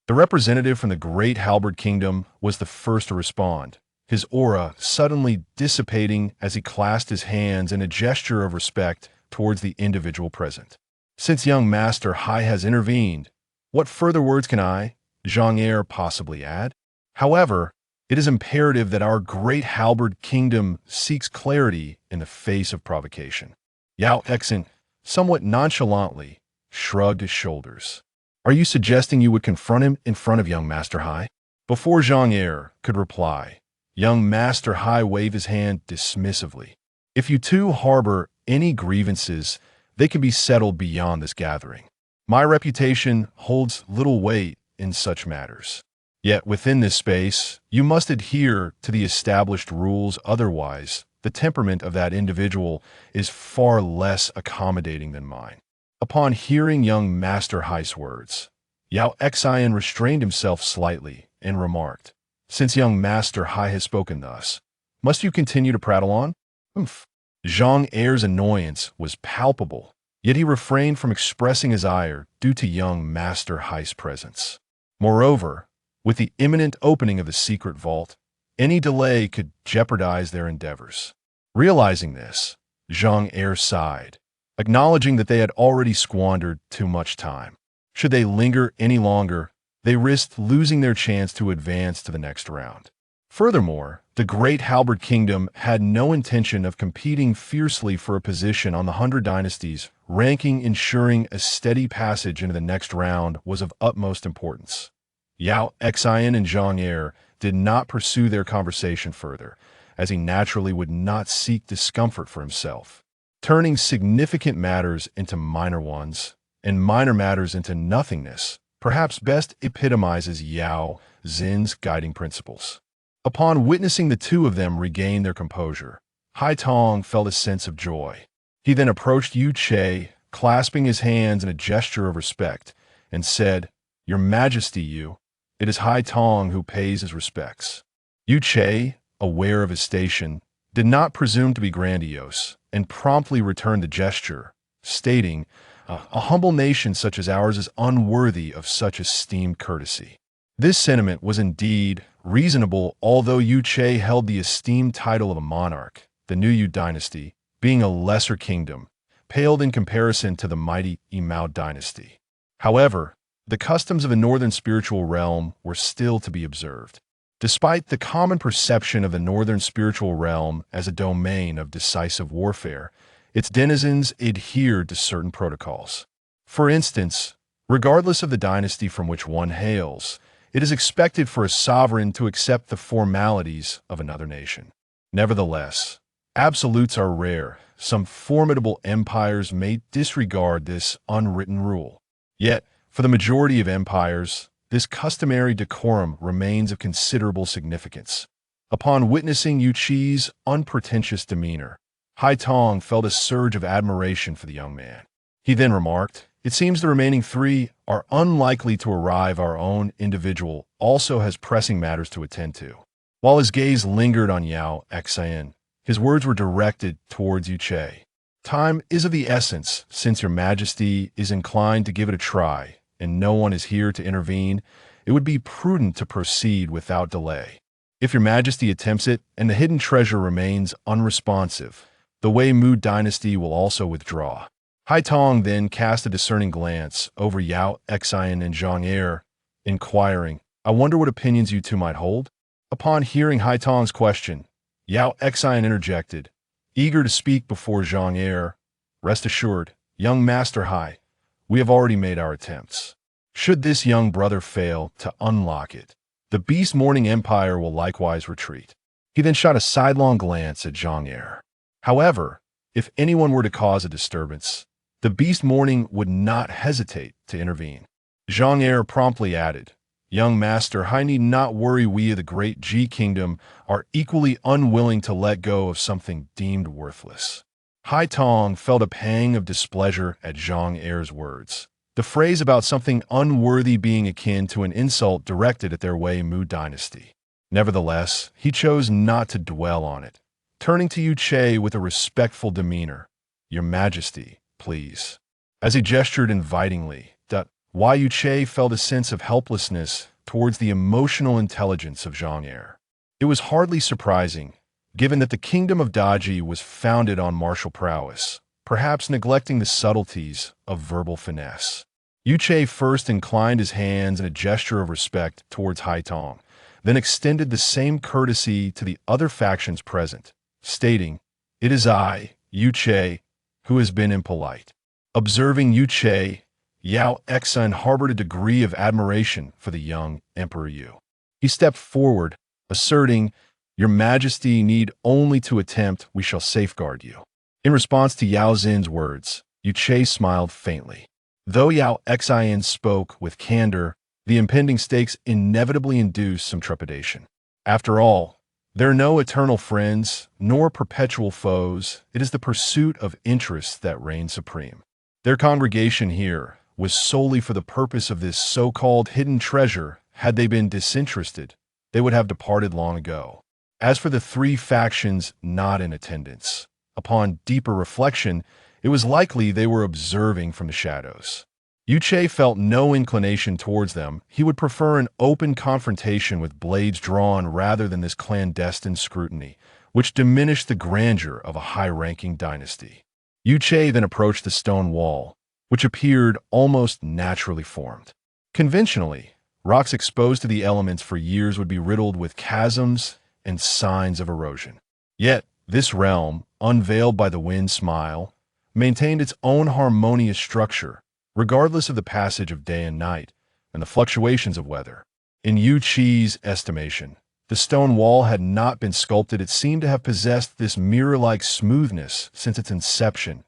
The representative from the Great Halberd Kingdom was the first to respond, his aura suddenly dissipating as he clasped his hands in a gesture of respect towards the individual present. Since young Master Hai has intervened, what further words can I, Zhang Er, possibly add? However, it is imperative that our Great Halberd Kingdom seeks clarity in the face of provocation. Yao Exant, somewhat nonchalantly, shrugged his shoulders. Are you suggesting you would confront him in front of young Master Hai? Before Zhang Er could reply, young Master Hai waved his hand dismissively. If you two harbor any grievances, they can be settled beyond this gathering. My reputation holds little weight in such matters. Yet within this space, you must adhere to the established rules, otherwise, the temperament of that individual is far less accommodating than mine. Upon hearing young Master Hai's words, Yao Xian restrained himself slightly and remarked, Since young Master Hai has spoken thus, must you continue to prattle on? Humph. Zhang Er's annoyance was palpable, yet he refrained from expressing his ire due to young Master Hai's presence. Moreover, with the imminent opening of the secret vault, any delay could jeopardize their endeavors. Realizing this, Zhang Er sighed, acknowledging that they had already squandered too much time. Should they linger any longer, they risked losing their chance to advance to the next round. Furthermore, the Great Halberd Kingdom had no intention of competing fiercely for a position on the 100 Dynasties, ranking ensuring a steady passage into the next round was of utmost importance. Yao Xian and Zhang Er did not pursue their conversation further, as he naturally would not seek discomfort for himself. Turning significant matters into minor ones, and minor matters into nothingness, perhaps best epitomizes Yao Xin's guiding principles. Upon witnessing the two of them regain their composure, Hai Tong felt a sense of joy. He then approached Yu Che, clasping his hands in a gesture of respect, and said, Your Majesty, it is Hai Tong who pays his respects. Yu Che, aware of his station, did not presume to be grandiose, and promptly returned the gesture, stating, A humble nation such as ours is unworthy of such esteemed courtesy. This sentiment was indeed reasonable, although Yu Che held the esteemed title of a monarch. The New Yu dynasty, being a lesser kingdom, paled in comparison to the mighty Imao dynasty. However, the customs of the northern spiritual realm were still to be observed. Despite the common perception of the northern spiritual realm as a domain of decisive warfare, its denizens adhered to certain protocols. For instance, regardless of the dynasty from which one hails, it is expected for a sovereign to accept the formalities of another nation. Nevertheless, absolutes are rare. Some formidable empires may disregard this unwritten rule. Yet, for the majority of empires, this customary decorum remains of considerable significance. Upon witnessing Yu Chi's unpretentious demeanor, Hai Tong felt a surge of admiration for the young man. He then remarked, It seems the remaining three are unlikely to arrive. Our own individual also has pressing matters to attend to. While his gaze lingered on Yao Xian, his words were directed towards Yu Che. Time is of the essence. Since your Majesty is inclined to give it a try, and no one is here to intervene, it would be prudent to proceed without delay. If your Majesty attempts it, and the hidden treasure remains unresponsive, the Wei Mu dynasty will also withdraw. Hai Tong then cast a discerning glance over Yao Xian and Zhang Er, inquiring, I wonder what opinions you two might hold? Upon hearing Hai Tong's question, Yao Xian interjected, eager to speak before Zhang Er, Rest assured, young Master Hai, we have already made our attempts. Should this young brother fail to unlock it, the Beast Morning Empire will likewise retreat. He then shot a sidelong glance at Zhang Er. However, if anyone were to cause a disturbance, the Beast Morning would not hesitate to intervene. Zhang Er promptly added, Young Master Hai need not worry, we of the Great Ji Kingdom are equally unwilling to let go of something deemed worthless. Hai Tong felt a pang of displeasure at Zhang Er's words. The phrase about something unworthy being akin to an insult directed at their Wei Mu dynasty. Nevertheless, he chose not to dwell on it. Turning to Yu Che with a respectful demeanor, Your Majesty, please. As he gestured invitingly, Wai Yuche felt a sense of helplessness towards the emotional intelligence of Zhang Er. It was hardly surprising, given that the kingdom of Daji was founded on martial prowess, perhaps neglecting the subtleties of verbal finesse. Yuche first inclined his hands in a gesture of respect towards Haitong, then extended the same courtesy to the other factions present, stating, "It is I, Yuche, who has been impolite." Observing Yuche, Yao Exun harbored a degree of admiration for the young Emperor Yu. He stepped forward, asserting, "Your Majesty need only to attempt, we shall safeguard you." In response to Yao Xin's words, Yuche smiled faintly. Though Yao Exun spoke with candor, the impending stakes inevitably induced some trepidation. After all, there are no eternal friends, nor perpetual foes. It is the pursuit of interests that reigns supreme. Their congregation here was solely for the purpose of this so-called hidden treasure. Had they been disinterested, they would have departed long ago. As for the three factions not in attendance, upon deeper reflection, it was likely they were observing from the shadows. Yuche felt no inclination towards them. He would prefer an open confrontation with blades drawn rather than this clandestine scrutiny, which diminished the grandeur of a high-ranking dynasty. Yuche then approached the stone wall, which appeared almost naturally formed. Conventionally, rocks exposed to the elements for years would be riddled with chasms and signs of erosion. Yet, this realm, unveiled by the wind's smile, maintained its own harmonious structure, regardless of the passage of day and night and the fluctuations of weather. In Yu Qi's estimation, the stone wall had not been sculpted. It seemed to have possessed this mirror-like smoothness since its inception.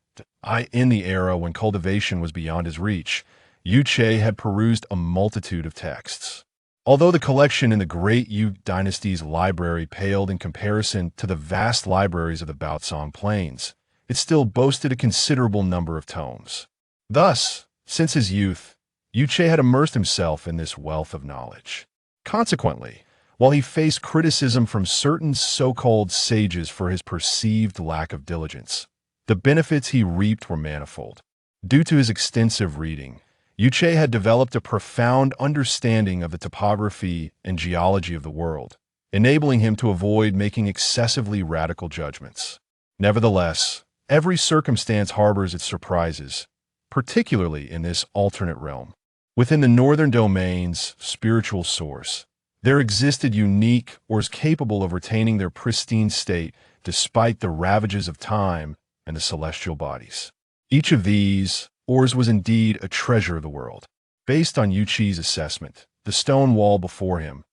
In the era when cultivation was beyond his reach, Yuche had perused a multitude of texts. Although the collection in the Great Yu Dynasty's library paled in comparison to the vast libraries of the Baosong Plains, it still boasted a considerable number of tomes. Thus, since his youth, Yuche had immersed himself in this wealth of knowledge. Consequently, while he faced criticism from certain so-called sages for his perceived lack of diligence, the benefits he reaped were manifold. Due to his extensive reading, Yuche had developed a profound understanding of the topography and geology of the world, enabling him to avoid making excessively radical judgments. Nevertheless, every circumstance harbors its surprises, particularly in this alternate realm. Within the northern domain's spiritual source, there existed unique ores capable of retaining their pristine state despite the ravages of time and the celestial bodies. Each of these ores was indeed a treasure of the world. Based on Yuchi's assessment, the stone wall before him,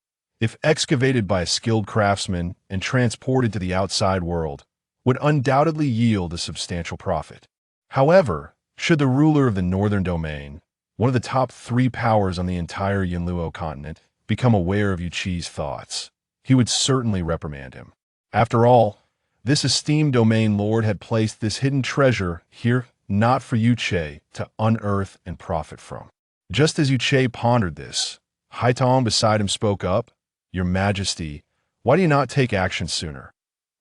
if excavated by a skilled craftsman and transported to the outside world, would undoubtedly yield a substantial profit. However, should the ruler of the northern domain, one of the top 3 powers on the entire Yunluo continent, become aware of Yuchi's thoughts, he would certainly reprimand him. After all, this esteemed domain lord had placed this hidden treasure here not for Yuche to unearth and profit from. Just as Yuche pondered this, Haitong beside him spoke up, "Your Majesty, why do you not take action sooner?"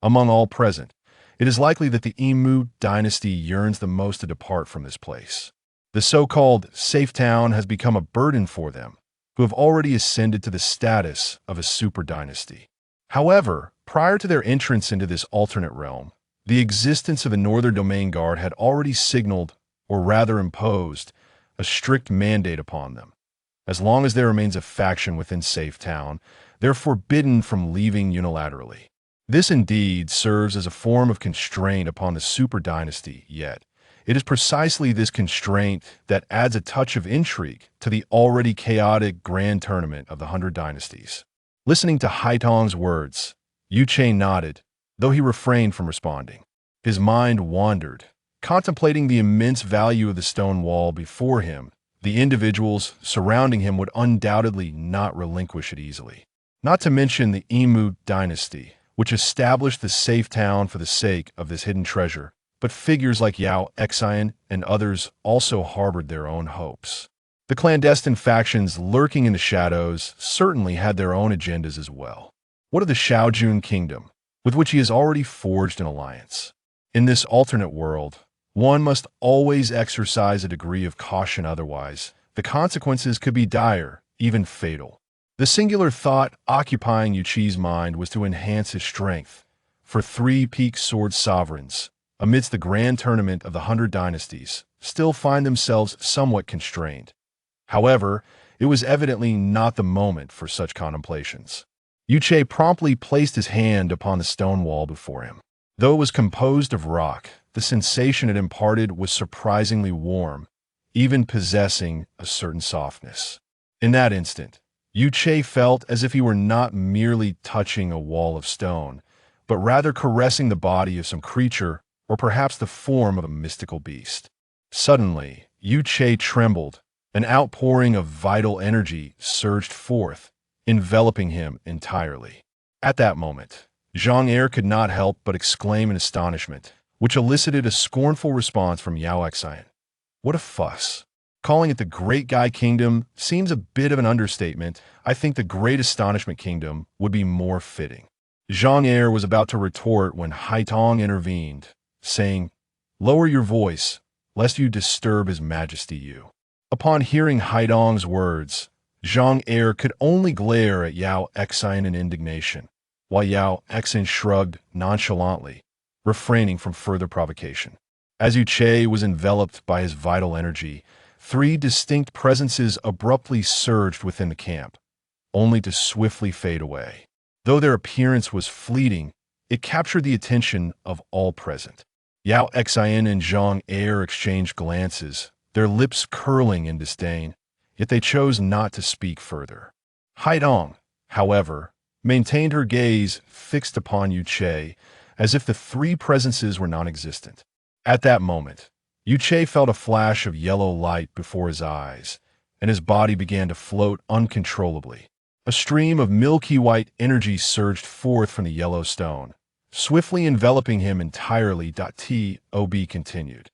Among all present, it is likely that the Imu dynasty yearns the most to depart from this place. The so-called safe town has become a burden for them, who have already ascended to the status of a super dynasty. However, prior to their entrance into this alternate realm, the existence of the Northern Domain Guard had already signaled, or rather imposed, a strict mandate upon them. As long as there remains a faction within Safe Town, they're forbidden from leaving unilaterally. This indeed serves as a form of constraint upon the Super Dynasty, yet it is precisely this constraint that adds a touch of intrigue to the already chaotic grand tournament of the 100 Dynasties. Listening to Haitong's words, Yuche nodded, though he refrained from responding. His mind wandered, contemplating the immense value of the stone wall before him. The individuals surrounding him would undoubtedly not relinquish it easily. Not to mention the Imu dynasty, which established the safe town for the sake of this hidden treasure, but figures like Yao Exun and others also harbored their own hopes. The clandestine factions lurking in the shadows certainly had their own agendas as well. What of the Shaojun kingdom, with which he has already forged an alliance? In this alternate world, one must always exercise a degree of caution, otherwise the consequences could be dire, even fatal. The singular thought occupying Yu Qi's mind was to enhance his strength. For 3 peak sword sovereigns, amidst the grand tournament of the 100 dynasties, still find themselves somewhat constrained. However, it was evidently not the moment for such contemplations. Yu Qi promptly placed his hand upon the stone wall before him. Though it was composed of rock, the sensation it imparted was surprisingly warm, even possessing a certain softness. In that instant, Yu Qi felt as if he were not merely touching a wall of stone, but rather caressing the body of some creature or perhaps the form of a mystical beast. Suddenly, Yu Qi trembled. An outpouring of vital energy surged forth, enveloping him entirely. At that moment, Zhang Er could not help but exclaim in astonishment, which elicited a scornful response from Yao Xian. What a fuss. Calling it the Great Guy Kingdom seems a bit of an understatement. I think the Great Astonishment Kingdom would be more fitting. Zhang Er was about to retort when Haitong intervened, saying, "Lower your voice, lest you disturb His Majesty Yu." Upon hearing Haitong's words, Zhang Er could only glare at Yao Xian in indignation, while Yao Xian shrugged nonchalantly, refraining from further provocation. As Yu Qi was enveloped by his vital energy, 3 distinct presences abruptly surged within the camp, only to swiftly fade away. Though their appearance was fleeting, it captured the attention of all present. Yao Xian and Zhang Er exchanged glances, their lips curling in disdain, yet they chose not to speak further. Haidong, however, maintained her gaze fixed upon Yu Qi, as if the 3 presences were non-existent. At that moment, Yu Qi felt a flash of yellow light before his eyes, and his body began to float uncontrollably. A stream of milky white energy surged forth from the yellow stone, swiftly enveloping him entirely. Tob continued.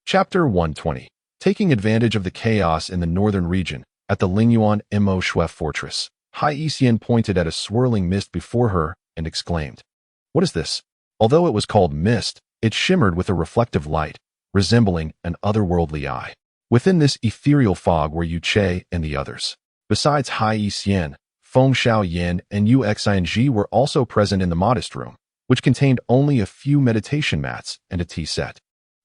Chapter 120. Taking advantage of the chaos in the northern region, at the Lingyuan Mo Shui fortress, Hai Yixian pointed at a swirling mist before her and exclaimed, "What is this?" Although it was called mist, it shimmered with a reflective light, resembling an otherworldly eye. Within this ethereal fog were Yu Qi and the others. Besides Hai Yixian, Feng Xiaoyan and Yu Xianji were also present in the modest room, which contained only a few meditation mats and a tea set.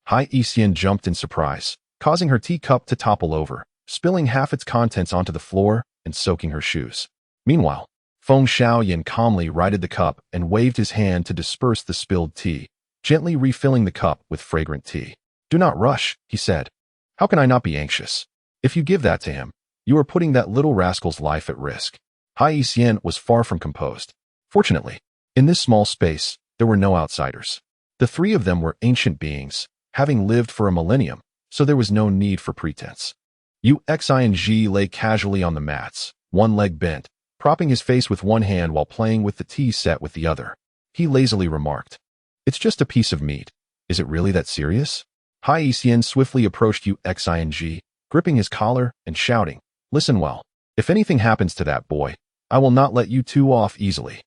Hai Yixian jumped in surprise, causing her teacup to topple over, spilling half its contents onto the floor and soaking her shoes. Meanwhile, Feng Xiaoyan calmly righted the cup and waved his hand to disperse the spilled tea, gently refilling the cup with fragrant tea. "Do not rush," he said. "How can I not be anxious? If you give that to him, you are putting that little rascal's life at risk." Hai Yixian was far from composed. Fortunately, in this small space, there were no outsiders. The 3 of them were ancient beings, having lived for a millennium, so there was no need for pretense. Yu Xianji lay casually on the mats, one leg bent, propping his face with one hand while playing with the tea set with the other. He lazily remarked, "It's just a piece of meat. Is it really that serious?" Hai Yixian swiftly approached Yu Xianji, gripping his collar and shouting, "Listen well. If anything happens to that boy, I will not let you 2 off easily."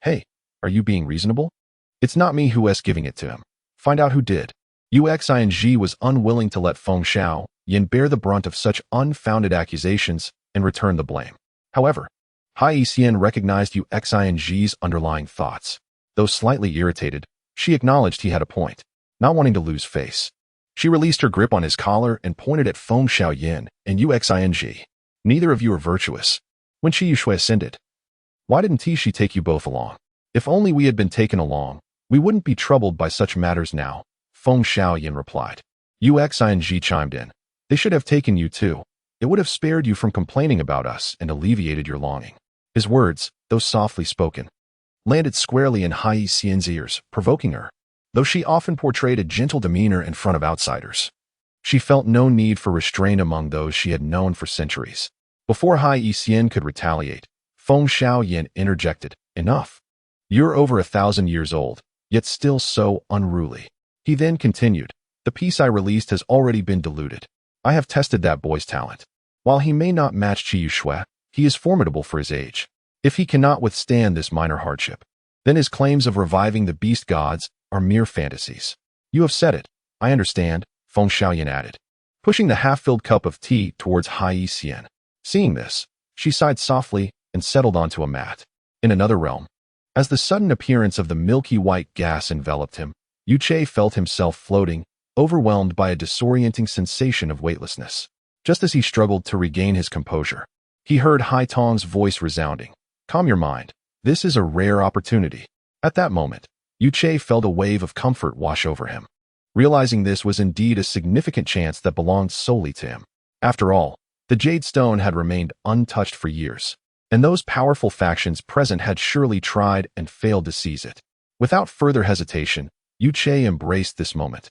Hey, are you being reasonable? It's not me who's giving it to him. Find out who did." Yu Xianji was unwilling to let Feng Xiaoyan bear the brunt of such unfounded accusations and return the blame. However, Hai Yixian recognized Yu Xianji's underlying thoughts. Though slightly irritated, she acknowledged he had a point, not wanting to lose face. She released her grip on his collar and pointed at Feng Xiaoyan and Yu Xianji. "Neither of you are virtuous. When Shi Yushui ascended, why didn't she take you both along? If only we had been taken along, we wouldn't be troubled by such matters now," Feng Xiaoyan replied. Yu Xianji chimed in. "They should have taken you too. It would have spared you from complaining about us and alleviated your longing." His words, though softly spoken, landed squarely in Hai Yixian's ears, provoking her. Though she often portrayed a gentle demeanor in front of outsiders, she felt no need for restraint among those she had known for centuries. Before Hai Yixian could retaliate, Feng Xiaoyan interjected, "Enough. You're over 1,000 years old, yet still so unruly." He then continued, "The piece I released has already been diluted. I have tested that boy's talent. While he may not match Qi Yushui, he is formidable for his age. If he cannot withstand this minor hardship, then his claims of reviving the beast gods are mere fantasies." "You have said it. I understand," Feng Xiaoyan added. pushing the half-filled cup of tea towards Hai Xian. Seeing this, she sighed softly and settled onto a mat. In another realm, as the sudden appearance of the milky white gas enveloped him, Yu Che felt himself floating, overwhelmed by a disorienting sensation of weightlessness. Just as he struggled to regain his composure, he heard Hai Tong's voice resounding. "Calm your mind. This is a rare opportunity." At that moment, Yu Che felt a wave of comfort wash over him, realizing this was indeed a significant chance that belonged solely to him. After all, the Jade Stone had remained untouched for years, and those powerful factions present had surely tried and failed to seize it. Without further hesitation, Yu Che embraced this moment,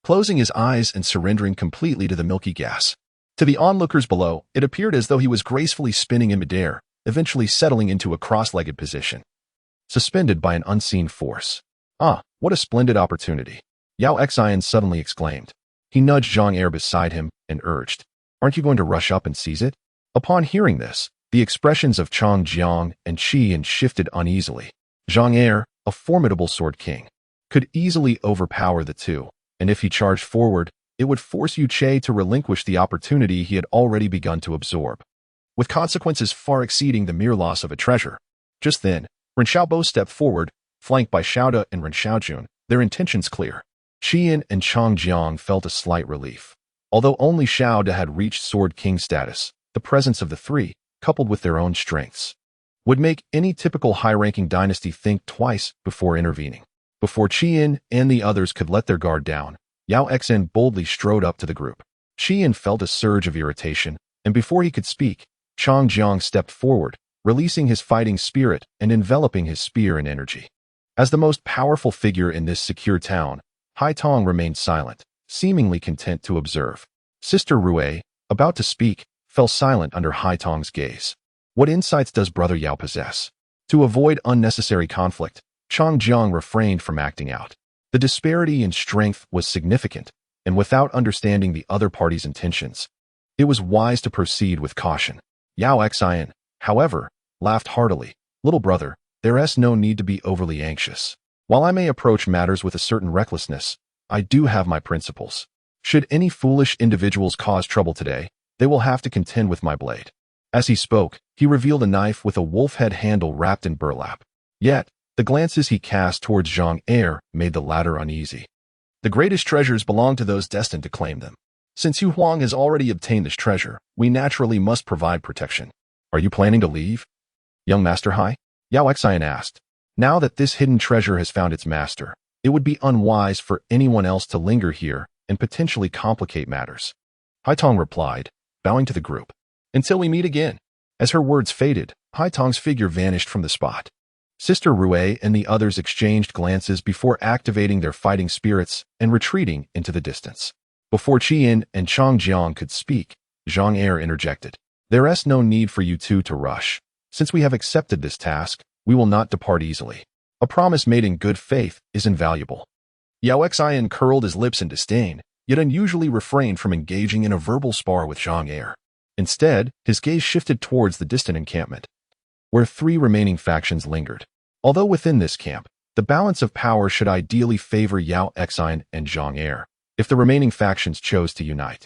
closing his eyes and surrendering completely to the milky gas. To the onlookers below, it appeared as though he was gracefully spinning in midair, eventually settling into a cross-legged position, suspended by an unseen force. "Ah, what a splendid opportunity," Yao Xian suddenly exclaimed. He nudged Zhang Er beside him and urged, "Aren't you going to rush up and seize it?" Upon hearing this, the expressions of Chang Jiang and Qi Yin shifted uneasily. Zhang Er, a formidable sword king, could easily overpower the two, and if he charged forward, it would force Yu Che to relinquish the opportunity he had already begun to absorb, with consequences far exceeding the mere loss of a treasure. Just then, Ren Xiaobo stepped forward, flanked by Xiaoda and Ren Xiaojun, their intentions clear. Qi Yin and Chang Jiang felt a slight relief. Although only Xiaoda had reached Sword King status, the presence of the three, coupled with their own strengths, would make any typical high-ranking dynasty think twice before intervening. Before Qi Yin and the others could let their guard down, Yao Xen boldly strode up to the group. Qi Yin felt a surge of irritation, and before he could speak, Chang Jiang stepped forward, releasing his fighting spirit and enveloping his spear in energy. As the most powerful figure in this secure town, Hai Tong remained silent, seemingly content to observe. Sister Rue, about to speak, fell silent under Hai Tong's gaze. What insights does Brother Yao possess? To avoid unnecessary conflict, Chang Jiang refrained from acting out. The disparity in strength was significant, and without understanding the other party's intentions, it was wise to proceed with caution. Yao Xian, however, laughed heartily. "Little brother, there's no need to be overly anxious. While I may approach matters with a certain recklessness, I do have my principles. Should any foolish individuals cause trouble today, they will have to contend with my blade." As he spoke, he revealed a knife with a wolf head handle wrapped in burlap. Yet, the glances he cast towards Zhang Er made the latter uneasy. "The greatest treasures belong to those destined to claim them. Since Yu Huang has already obtained this treasure, we naturally must provide protection. Are you planning to leave, young Master Hai?" Yao Xian asked. Now that this hidden treasure has found its master, it would be unwise for anyone else to linger here and potentially complicate matters. Hai Tong replied, bowing to the group. "Until we meet again." As her words faded, Hai Tong's figure vanished from the spot. Sister Rue and the others exchanged glances before activating their fighting spirits and retreating into the distance. Before Qi Yin and Chang Jiang could speak, Zhang Er interjected. "There's no need for you two to rush. Since we have accepted this task, we will not depart easily. A promise made in good faith is invaluable." Yao Xian curled his lips in disdain, yet unusually refrained from engaging in a verbal spar with Zhang Er. Instead, his gaze shifted towards the distant encampment, where three remaining factions lingered. Although within this camp, the balance of power should ideally favor Yao Xian and Zhang Er, if the remaining factions chose to unite.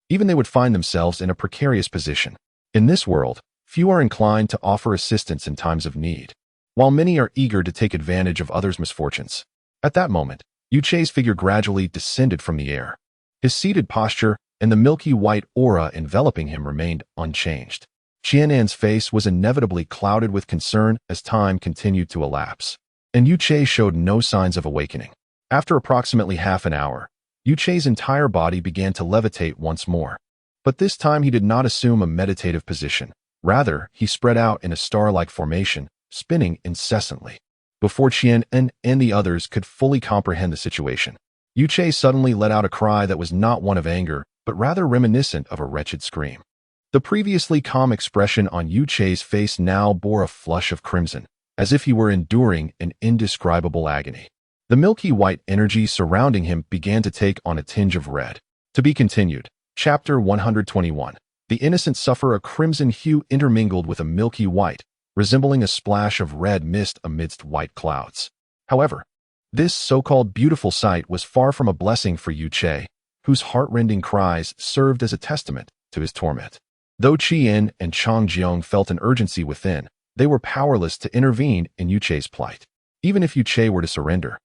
Even they would find themselves in a precarious position. In this world, few are inclined to offer assistance in times of need, while many are eager to take advantage of others' misfortunes. At that moment, Yu Che's figure gradually descended from the air. His seated posture and the milky white aura enveloping him remained unchanged. Qianan's face was inevitably clouded with concern as time continued to elapse, and Yu Che showed no signs of awakening. After approximately half an hour, Yu Che's entire body began to levitate once more. But this time he did not assume a meditative position. Rather, he spread out in a star-like formation, spinning incessantly. Before Qian and the others could fully comprehend the situation, Yu Che suddenly let out a cry that was not one of anger, but rather reminiscent of a wretched scream. The previously calm expression on Yu Che's face now bore a flush of crimson, as if he were enduring an indescribable agony. The milky white energy surrounding him began to take on a tinge of red. To be continued. Chapter 121. The innocent suffer a crimson hue intermingled with a milky white, resembling a splash of red mist amidst white clouds. However, this so-called beautiful sight was far from a blessing for Yu Che, whose heart-rending cries served as a testament to his torment. Though Qian and Changjiang felt an urgency within, they were powerless to intervene in Yuche's plight. Even if Yuche were to surrender,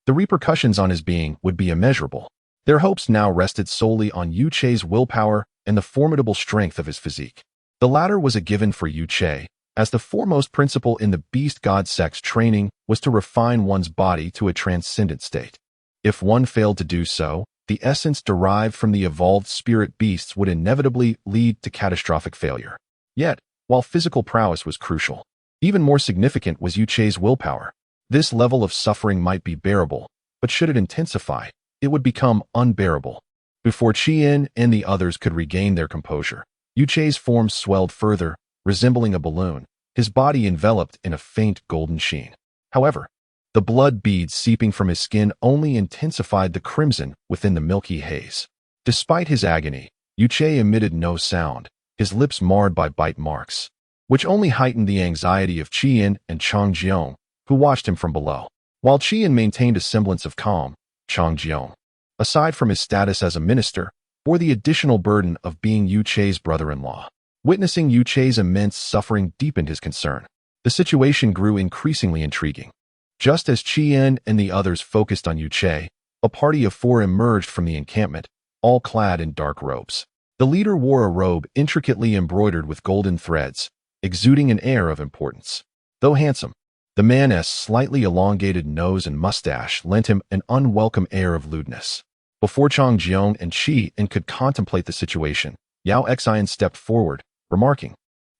the repercussions on his being would be immeasurable. Their hopes now rested solely on Yuche's willpower and the formidable strength of his physique. The latter was a given for Yuche, as the foremost principle in the beast god sect's training was to refine one's body to a transcendent state. If one failed to do so, the essence derived from the evolved spirit beasts would inevitably lead to catastrophic failure. Yet, while physical prowess was crucial, even more significant was Yuche's willpower. This level of suffering might be bearable, but should it intensify, it would become unbearable. Before Qian and the others could regain their composure, Yuche's form swelled further, resembling a balloon, his body enveloped in a faint golden sheen. However, the blood beads seeping from his skin only intensified the crimson within the milky haze. Despite his agony, Yuche emitted no sound, his lips marred by bite marks, which only heightened the anxiety of Qian and Changjiang, who watched him from below. While Qian maintained a semblance of calm, Changjiang, aside from his status as a minister, bore the additional burden of being Yuche's brother-in-law. Witnessing Yuche's immense suffering deepened his concern. The situation grew increasingly intriguing. Just as Qian and the others focused on Yuche, a party of 4 emerged from the encampment, all clad in dark robes. The leader wore a robe intricately embroidered with golden threads, exuding an air of importance. Though handsome, the man's slightly elongated nose and mustache lent him an unwelcome air of lewdness. Before Changjiang and Qian could contemplate the situation, Yao Xian stepped forward, remarking,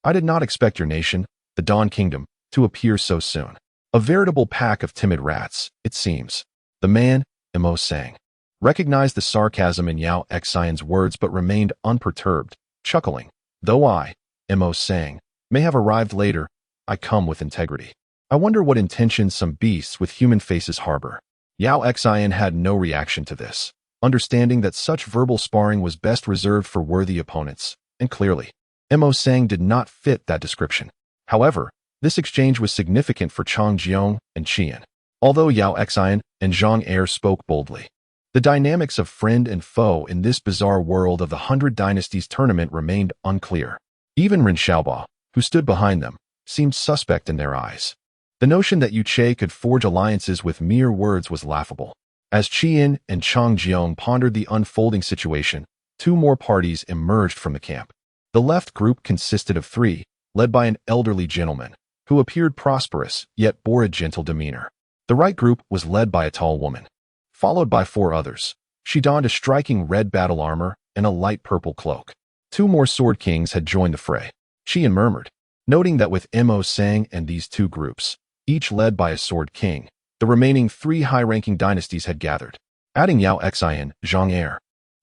"I did not expect your nation, the Dawn Kingdom, to appear so soon. A veritable pack of timid rats, it seems." The man, Imo sang, recognized the sarcasm in Yao Xian's words but remained unperturbed, chuckling. "Though I, Imo sang, may have arrived later, I come with integrity. I wonder what intentions some beasts with human faces harbor." Yao Xian had no reaction to this, understanding that such verbal sparring was best reserved for worthy opponents, and clearly, Imo sang did not fit that description. However, this exchange was significant for Changjiang and Qian. Although Yao Xian and Zhang Er spoke boldly, the dynamics of friend and foe in this bizarre world of the 100 Dynasties tournament remained unclear. Even Ren Xiaoba, who stood behind them, seemed suspect in their eyes. The notion that Yuche could forge alliances with mere words was laughable. As Qian and Changjiang pondered the unfolding situation, 2 more parties emerged from the camp. The left group consisted of 3, led by an elderly gentleman, who appeared prosperous yet bore a gentle demeanor. The right group was led by a tall woman, followed by 4 others. She donned a striking red battle armor and a light purple cloak. 2 more sword kings had joined the fray. Qian murmured, noting that with Mo Sang and these 2 groups, each led by a sword king, the remaining 3 high-ranking dynasties had gathered. Adding Yao Xian, Zhang Er,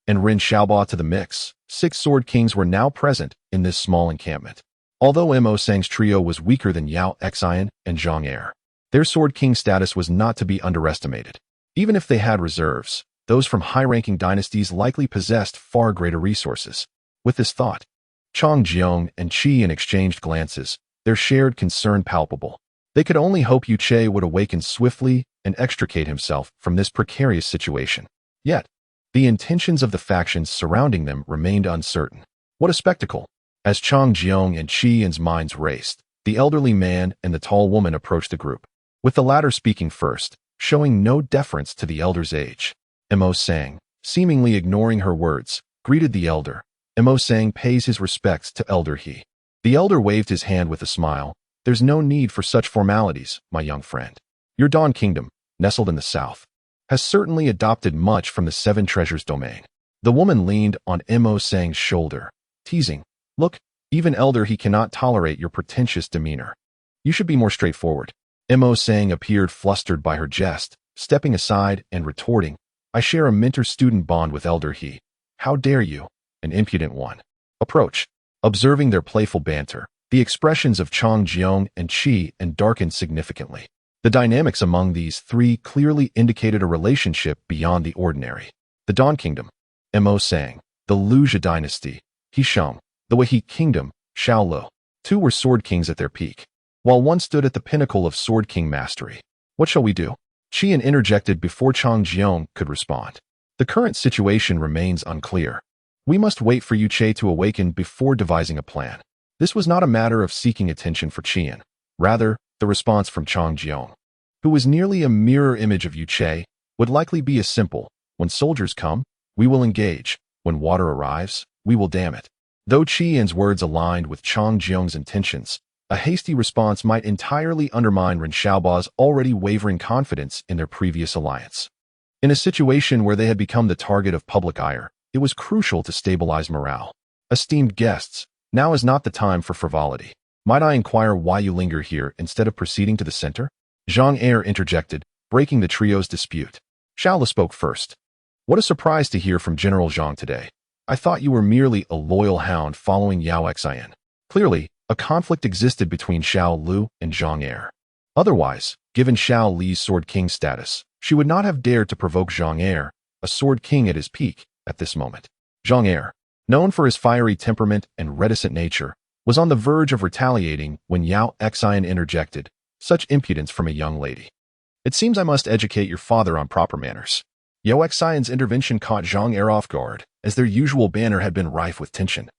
and Ren Xiaoba to the mix, 6 sword kings were now present in this small encampment. Although Mo Sang's trio was weaker than Yao Xian and Zhang Er, their sword king status was not to be underestimated. Even if they had reserves, those from high-ranking dynasties likely possessed far greater resources. With this thought, Changjiang and Qian exchanged glances, their shared concern palpable. They could only hope Yuche would awaken swiftly and extricate himself from this precarious situation. Yet, the intentions of the factions surrounding them remained uncertain. What a spectacle! As Changjiang and Qian's minds raced, the elderly man and the tall woman approached the group, with the latter speaking first, showing no deference to the elder's age. Mo Sang, seemingly ignoring her words, greeted the elder. Mo Sang pays his respects to Elder He. The elder waved his hand with a smile. "There's no need for such formalities, my young friend. Your Dawn Kingdom, nestled in the south, has certainly adopted much from the 7 Treasures domain." The woman leaned on Mo Sang's shoulder, teasing, "Look, even Elder He cannot tolerate your pretentious demeanor. You should be more straightforward." Mo Sang appeared flustered by her jest, stepping aside and retorting, "I share a mentor-student bond with Elder He. How dare you, an impudent one, approach?" Observing their playful banter, the expressions of Changjiang and Qian darkened significantly. The dynamics among these 3 clearly indicated a relationship beyond the ordinary. The Dawn Kingdom, Mo Sang; the Luzha Dynasty, Hisheng; the Wei Kingdom, Xiaoluo. 2 were sword kings at their peak, while one stood at the pinnacle of sword king mastery. "What shall we do?" Qian interjected before Changjiang could respond. The current situation remains unclear. We must wait for Yuche to awaken before devising a plan. This was not a matter of seeking attention for Qian. Rather, the response from Chang Jiong, who was nearly a mirror image of Yuche, would likely be as simple: when soldiers come, we will engage; when water arrives, we will dam it. Though Qian's words aligned with Chang Jiong's intentions, a hasty response might entirely undermine Ren Xiaoba's already wavering confidence in their previous alliance. In a situation where they had become the target of public ire, it was crucial to stabilize morale. Esteemed guests, now is not the time for frivolity. Might I inquire why you linger here instead of proceeding to the center? Zhang Er interjected, breaking the trio's dispute. Xiaolu spoke first. What a surprise to hear from General Zhang today. I thought you were merely a loyal hound following Yao Xian. Clearly, a conflict existed between Xiao Lu and Zhang Er. Otherwise, given Xiao Li's Sword King status, she would not have dared to provoke Zhang Er, a Sword King at his peak, at this moment. Zhang Er, known for his fiery temperament and reticent nature, was on the verge of retaliating when Yao Xian interjected. Such impudence from a young lady. It seems I must educate your father on proper manners. Yao Xian's intervention caught Zhang Er off guard, as their usual banter had been rife with tension,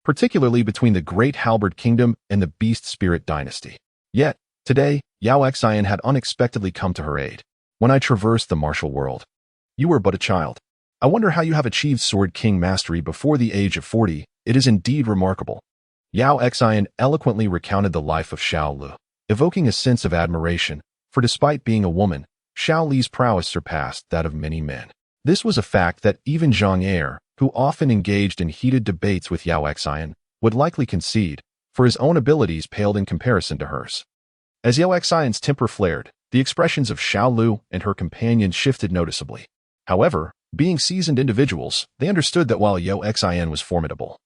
particularly between the Great Halberd Kingdom and the Beast Spirit Dynasty. Yet, today, Yao Xian had unexpectedly come to her aid. When I traversed the martial world, you were but a child. I wonder how you have achieved Sword King mastery before the age of 40. It is indeed remarkable. Yao Xian eloquently recounted the life of Xiao Lu, evoking a sense of admiration, for despite being a woman, Xiao Li's prowess surpassed that of many men. This was a fact that even Zhang Er, who often engaged in heated debates with Yao Xian, would likely concede, for his own abilities paled in comparison to hers. As Yao Xian's temper flared, the expressions of Xiao Lu and her companion shifted noticeably. However, being seasoned individuals, they understood that while Yao Xian was formidable,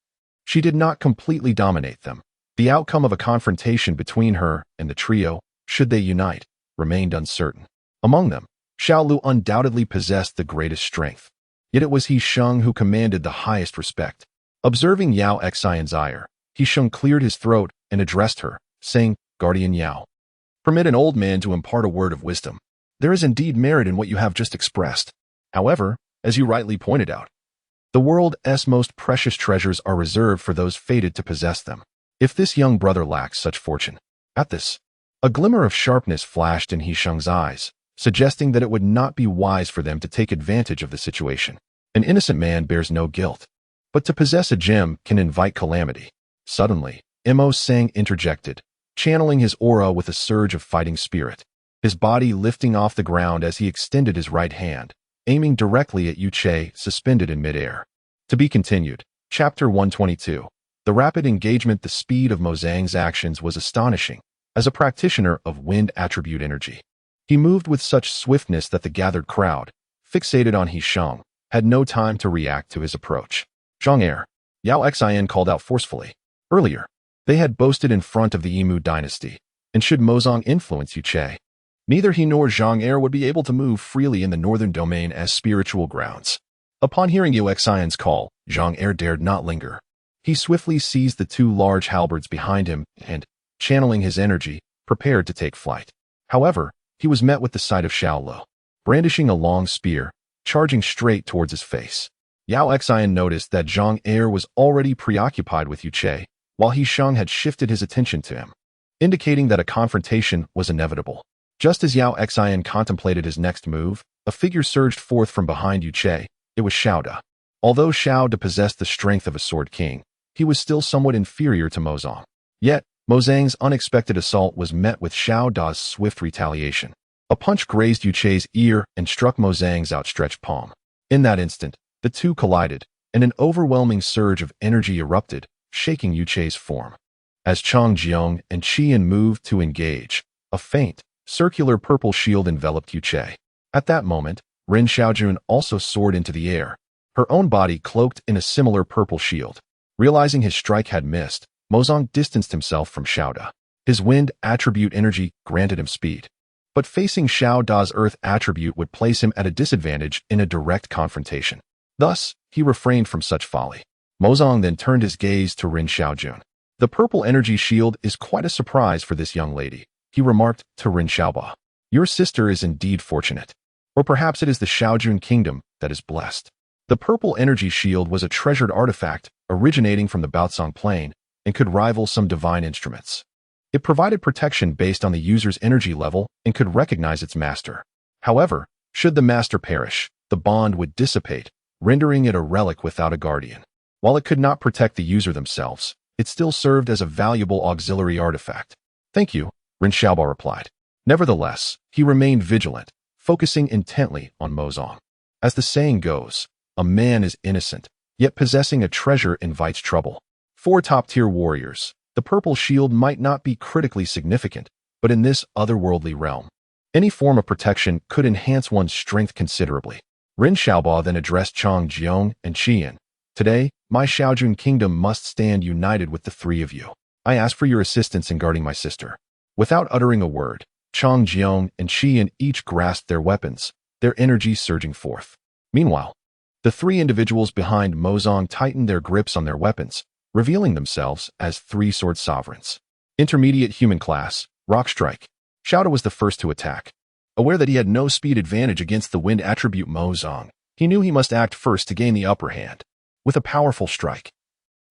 she did not completely dominate them. The outcome of a confrontation between her and the trio, should they unite, remained uncertain. Among them, Xiao Lu undoubtedly possessed the greatest strength. Yet it was He Sheng who commanded the highest respect. Observing Yao Xian's ire, He Sheng cleared his throat and addressed her, saying, "Guardian Yao, permit an old man to impart a word of wisdom. There is indeed merit in what you have just expressed. However, as you rightly pointed out, the world's most precious treasures are reserved for those fated to possess them. If this young brother lacks such fortune..." At this, a glimmer of sharpness flashed in He Sheng's eyes, suggesting that it would not be wise for them to take advantage of the situation. An innocent man bears no guilt, but to possess a gem can invite calamity. Suddenly, Mo Sang interjected, channeling his aura with a surge of fighting spirit, his body lifting off the ground as he extended his right hand, aiming directly at Yuche suspended in midair. To be continued. Chapter 122. The rapid engagement. The speed of Mo Zhang's actions was astonishing. As a practitioner of wind attribute energy, he moved with such swiftness that the gathered crowd, fixated on He Sheng, had no time to react to his approach. Zhang Er, Yao Xian called out forcefully. Earlier, they had boasted in front of the Yimu dynasty, and should Mozong influence Yuche, neither he nor Zhang Er would be able to move freely in the northern domain as spiritual grounds. Upon hearing Yao Xian's call, Zhang Er dared not linger. He swiftly seized the two large halberds behind him and, channeling his energy, prepared to take flight. However, he was met with the sight of Xiao Lu, brandishing a long spear, charging straight towards his face. Yao Xian noticed that Zhang Er was already preoccupied with Yuche, while He Sheng had shifted his attention to him, indicating that a confrontation was inevitable. Just as Yao Xian contemplated his next move, a figure surged forth from behind Yuche. It was Xiao Da. Although Xiao Da possessed the strength of a Sword King, he was still somewhat inferior to Mozong. Yet, Mozang's unexpected assault was met with Xiao Da's swift retaliation. A punch grazed Yuche's ear and struck Mozang's outstretched palm. In that instant, the two collided, and an overwhelming surge of energy erupted, shaking Yuche's form. As Chang Jiong and Qian moved to engage, a faint, circular purple shield enveloped Yuche. At that moment, Ren Xiaojun also soared into the air, her own body cloaked in a similar purple shield. Realizing his strike had missed, Mozong distanced himself from Xiao Da. His wind attribute energy granted him speed, but facing Xiao Da's earth attribute would place him at a disadvantage in a direct confrontation. Thus, he refrained from such folly. Mozong then turned his gaze to Ren Xiaojun. "The purple energy shield is quite a surprise for this young lady," he remarked to Ren Xiaoba. "Your sister is indeed fortunate." Or perhaps it is the Shaojun kingdom that is blessed. The purple energy shield was a treasured artifact originating from the Baotsong plane and could rival some divine instruments. It provided protection based on the user's energy level and could recognize its master. However, should the master perish, the bond would dissipate, rendering it a relic without a guardian. While it could not protect the user themselves, it still served as a valuable auxiliary artifact. "Thank you," Ren Xiaobo replied. Nevertheless, he remained vigilant, focusing intently on Mozong. As the saying goes, a man is innocent, yet possessing a treasure invites trouble. For top-tier warriors, the purple shield might not be critically significant, but in this otherworldly realm, any form of protection could enhance one's strength considerably. Ren Xiaobo then addressed Chang Jiong and Qian. "Today, my Shaojun kingdom must stand united with the three of you. I ask for your assistance in guarding my sister." Without uttering a word, Chang Jiong and Qian each grasped their weapons, their energy surging forth. Meanwhile, the three individuals behind Mozong tightened their grips on their weapons, revealing themselves as three-sword sovereigns. Intermediate human class, Rock Strike. Xiaoda was the first to attack. Aware that he had no speed advantage against the wind attribute Mozong, he knew he must act first to gain the upper hand. With a powerful strike,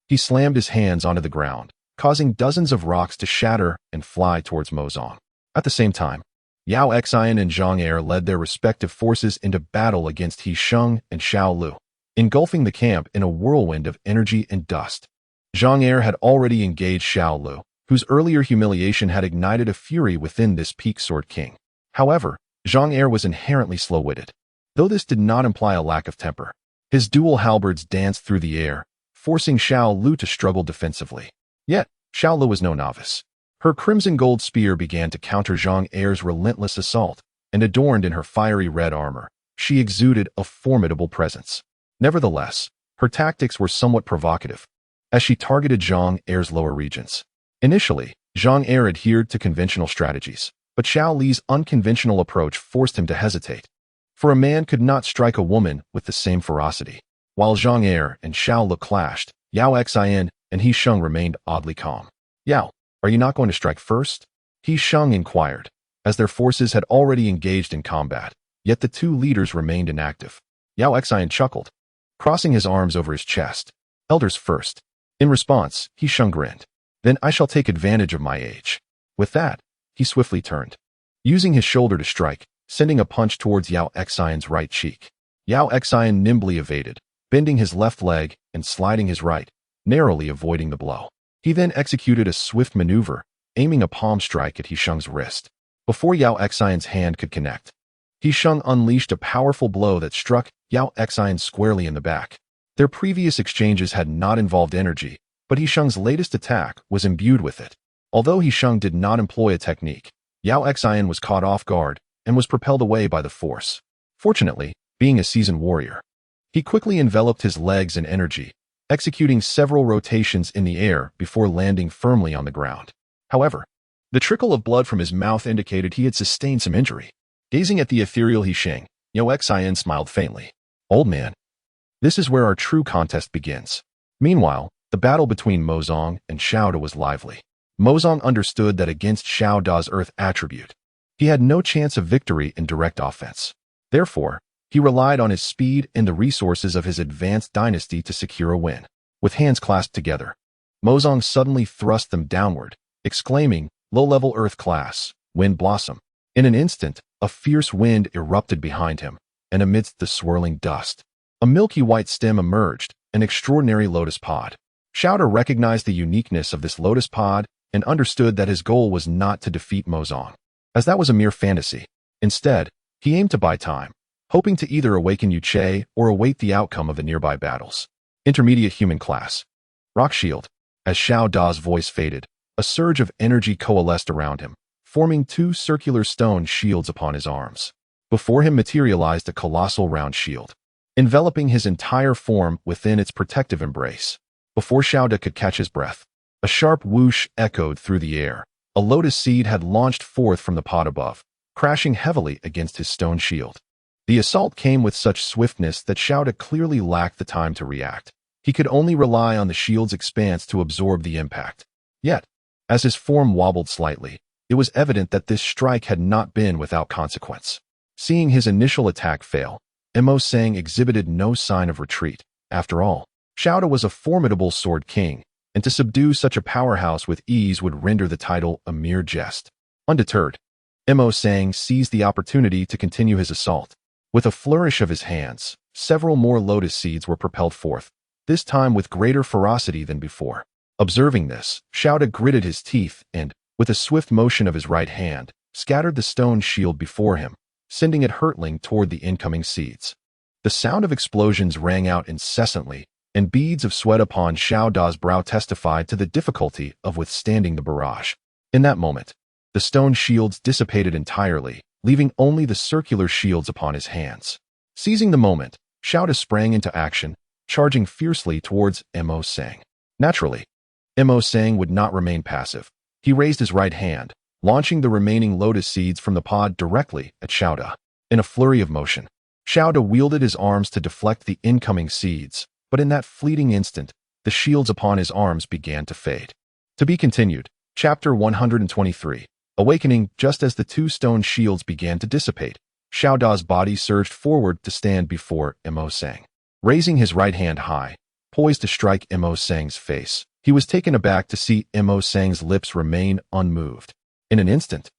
he slammed his hands onto the ground, causing dozens of rocks to shatter and fly towards Mozong. At the same time, Yao Xian and Zhang Er led their respective forces into battle against He Sheng and Xiao Lu, engulfing the camp in a whirlwind of energy and dust. Zhang Er had already engaged Xiao Lu, whose earlier humiliation had ignited a fury within this peak sword king. However, Zhang Er was inherently slow-witted, though this did not imply a lack of temper. His dual halberds danced through the air, forcing Xiao Lu to struggle defensively. Yet, Xiao Lu was no novice. Her crimson gold spear began to counter Zhang Er's relentless assault, and adorned in her fiery red armor, she exuded a formidable presence. Nevertheless, her tactics were somewhat provocative, as she targeted Zhang Er's lower regions. Initially, Zhang Er adhered to conventional strategies, but Xiao Li's unconventional approach forced him to hesitate. For a man could not strike a woman with the same ferocity. While Zhang Er and Xiao Lu clashed, Yao Xian and He Sheng remained oddly calm. "Yao, are you not going to strike first?" He Sheng inquired, as their forces had already engaged in combat, yet the two leaders remained inactive. Yao Xian chuckled, crossing his arms over his chest. "Elders first." In response, He Sheng grinned. "Then I shall take advantage of my age." With that, he swiftly turned, using his shoulder to strike, sending a punch towards Yao Xian's right cheek. Yao Xian nimbly evaded, bending his left leg and sliding his right, narrowly avoiding the blow. He then executed a swift maneuver, aiming a palm strike at He Sheng's wrist. Before Yao Xian's hand could connect, He Sheng unleashed a powerful blow that struck Yao Xian squarely in the back. Their previous exchanges had not involved energy, but He Sheng's latest attack was imbued with it. Although He Sheng did not employ a technique, Yao Xian was caught off guard and was propelled away by the force. Fortunately, being a seasoned warrior, he quickly enveloped his legs in energy, executing several rotations in the air before landing firmly on the ground. However, the trickle of blood from his mouth indicated he had sustained some injury. Gazing at the ethereal He Sheng, Yao Xian smiled faintly. "Old man, this is where our true contest begins." Meanwhile, the battle between Mozong and Xiao Da was lively. Mozong understood that against Xiao Da's earth attribute, he had no chance of victory in direct offense. Therefore, he relied on his speed and the resources of his advanced dynasty to secure a win. With hands clasped together, Mozong suddenly thrust them downward, exclaiming, "Low-level earth class, wind blossom." In an instant, a fierce wind erupted behind him, and amidst the swirling dust, a milky white stem emerged, an extraordinary lotus pod. Xiao Da recognized the uniqueness of this lotus pod and understood that his goal was not to defeat Mozong, as that was a mere fantasy. Instead, he aimed to buy time, hoping to either awaken Yu Che or await the outcome of the nearby battles. Intermediate human class. Rock Shield. As Xiao Da's voice faded, a surge of energy coalesced around him, forming two circular stone shields upon his arms. Before him materialized a colossal round shield, enveloping his entire form within its protective embrace. Before Xiao Da could catch his breath, a sharp whoosh echoed through the air. A lotus seed had launched forth from the pod above, crashing heavily against his stone shield. The assault came with such swiftness that Xiao Da clearly lacked the time to react. He could only rely on the shield's expanse to absorb the impact. Yet, as his form wobbled slightly, it was evident that this strike had not been without consequence. Seeing his initial attack fail, Mo Sang exhibited no sign of retreat. After all, Xiaoda was a formidable sword king, and to subdue such a powerhouse with ease would render the title a mere jest. Undeterred, Mo Sang seized the opportunity to continue his assault. With a flourish of his hands, several more lotus seeds were propelled forth, this time with greater ferocity than before. Observing this, Xiaoda gritted his teeth and, with a swift motion of his right hand, scattered the stone shield before him, sending it hurtling toward the incoming seeds. The sound of explosions rang out incessantly, and beads of sweat upon Xiaoda's brow testified to the difficulty of withstanding the barrage. In that moment, the stone shields dissipated entirely, leaving only the circular shields upon his hands. Seizing the moment, Xiaoda sprang into action, charging fiercely towards Mo Sang. Naturally, Mo Sang would not remain passive. He raised his right hand, launching the remaining lotus seeds from the pod directly at Xiaoda. In a flurry of motion, Xiaoda wielded his arms to deflect the incoming seeds, but in that fleeting instant, the shields upon his arms began to fade. To be continued, Chapter 123. Awakening. Just as the two stone shields began to dissipate, Xiaoda's body surged forward to stand before Mo Sang. Raising his right hand high, poised to strike Mo Sang's face, he was taken aback to see Mo Sang's lips remain unmoved. In an instant,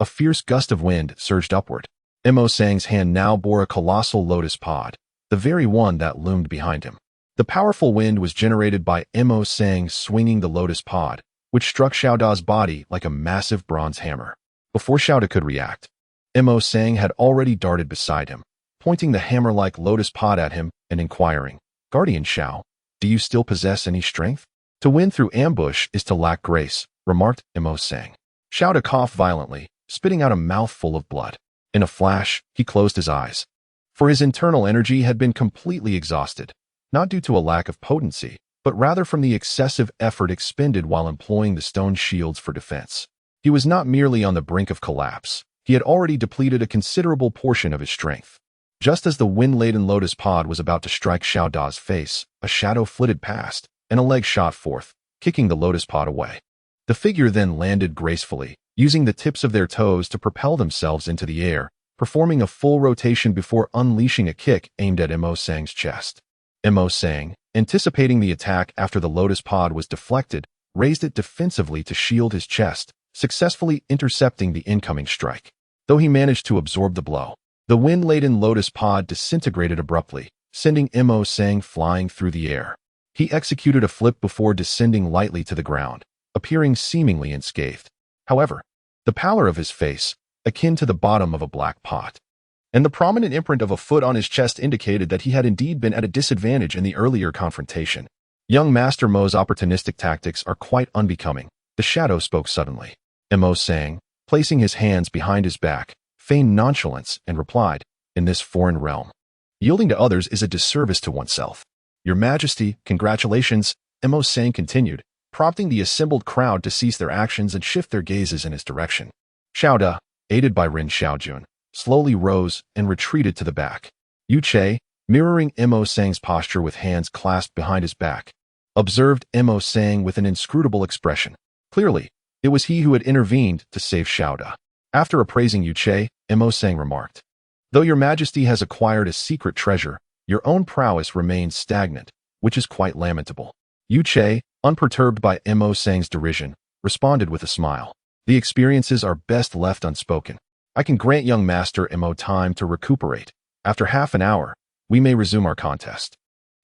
a fierce gust of wind surged upward. Mo Sang's hand now bore a colossal lotus pod, the very one that loomed behind him. The powerful wind was generated by Mo Sang swinging the lotus pod, which struck Xiaoda's body like a massive bronze hammer. Before Xiaoda could react, Mo Sang had already darted beside him, pointing the hammer-like lotus pod at him and inquiring, "Guardian Xiao, do you still possess any strength?" "To win through ambush is to lack grace," remarked Mo Sang. Xiaoda coughed violently, spitting out a mouthful of blood. In a flash, he closed his eyes. For his internal energy had been completely exhausted, not due to a lack of potency, but rather from the excessive effort expended while employing the stone shields for defense. He was not merely on the brink of collapse, he had already depleted a considerable portion of his strength. Just as the wind-laden lotus pod was about to strike Xiaoda's face, a shadow flitted past, and a leg shot forth, kicking the lotus pod away. The figure then landed gracefully, using the tips of their toes to propel themselves into the air, performing a full rotation before unleashing a kick aimed at Mo Sang's chest. Mo Sang, anticipating the attack after the lotus pod was deflected, raised it defensively to shield his chest, successfully intercepting the incoming strike. Though he managed to absorb the blow, the wind-laden lotus pod disintegrated abruptly, sending Mo Sang flying through the air. He executed a flip before descending lightly to the ground, appearing seemingly unscathed. However, the pallor of his face, akin to the bottom of a black pot, and the prominent imprint of a foot on his chest indicated that he had indeed been at a disadvantage in the earlier confrontation. Young Master Mo's opportunistic tactics are quite unbecoming. The shadow spoke suddenly. Mo Sang, placing his hands behind his back, feigned nonchalance and replied, "In this foreign realm, yielding to others is a disservice to oneself." "Your Majesty, congratulations," Mo Sang continued, prompting the assembled crowd to cease their actions and shift their gazes in his direction. Xiaoda, aided by Rin Xiaojun, slowly rose and retreated to the back. Yu Che, mirroring Mo Sang's posture with hands clasped behind his back, observed Mo Sang with an inscrutable expression. Clearly, it was he who had intervened to save Xiaoda. After appraising Yu Che, Mo Sang remarked, "Though your Majesty has acquired a secret treasure, your own prowess remains stagnant, which is quite lamentable." Yu Che, unperturbed by Mo Sang's derision, responded with a smile. "The experiences are best left unspoken. I can grant young Master Mo time to recuperate. After half an hour, we may resume our contest."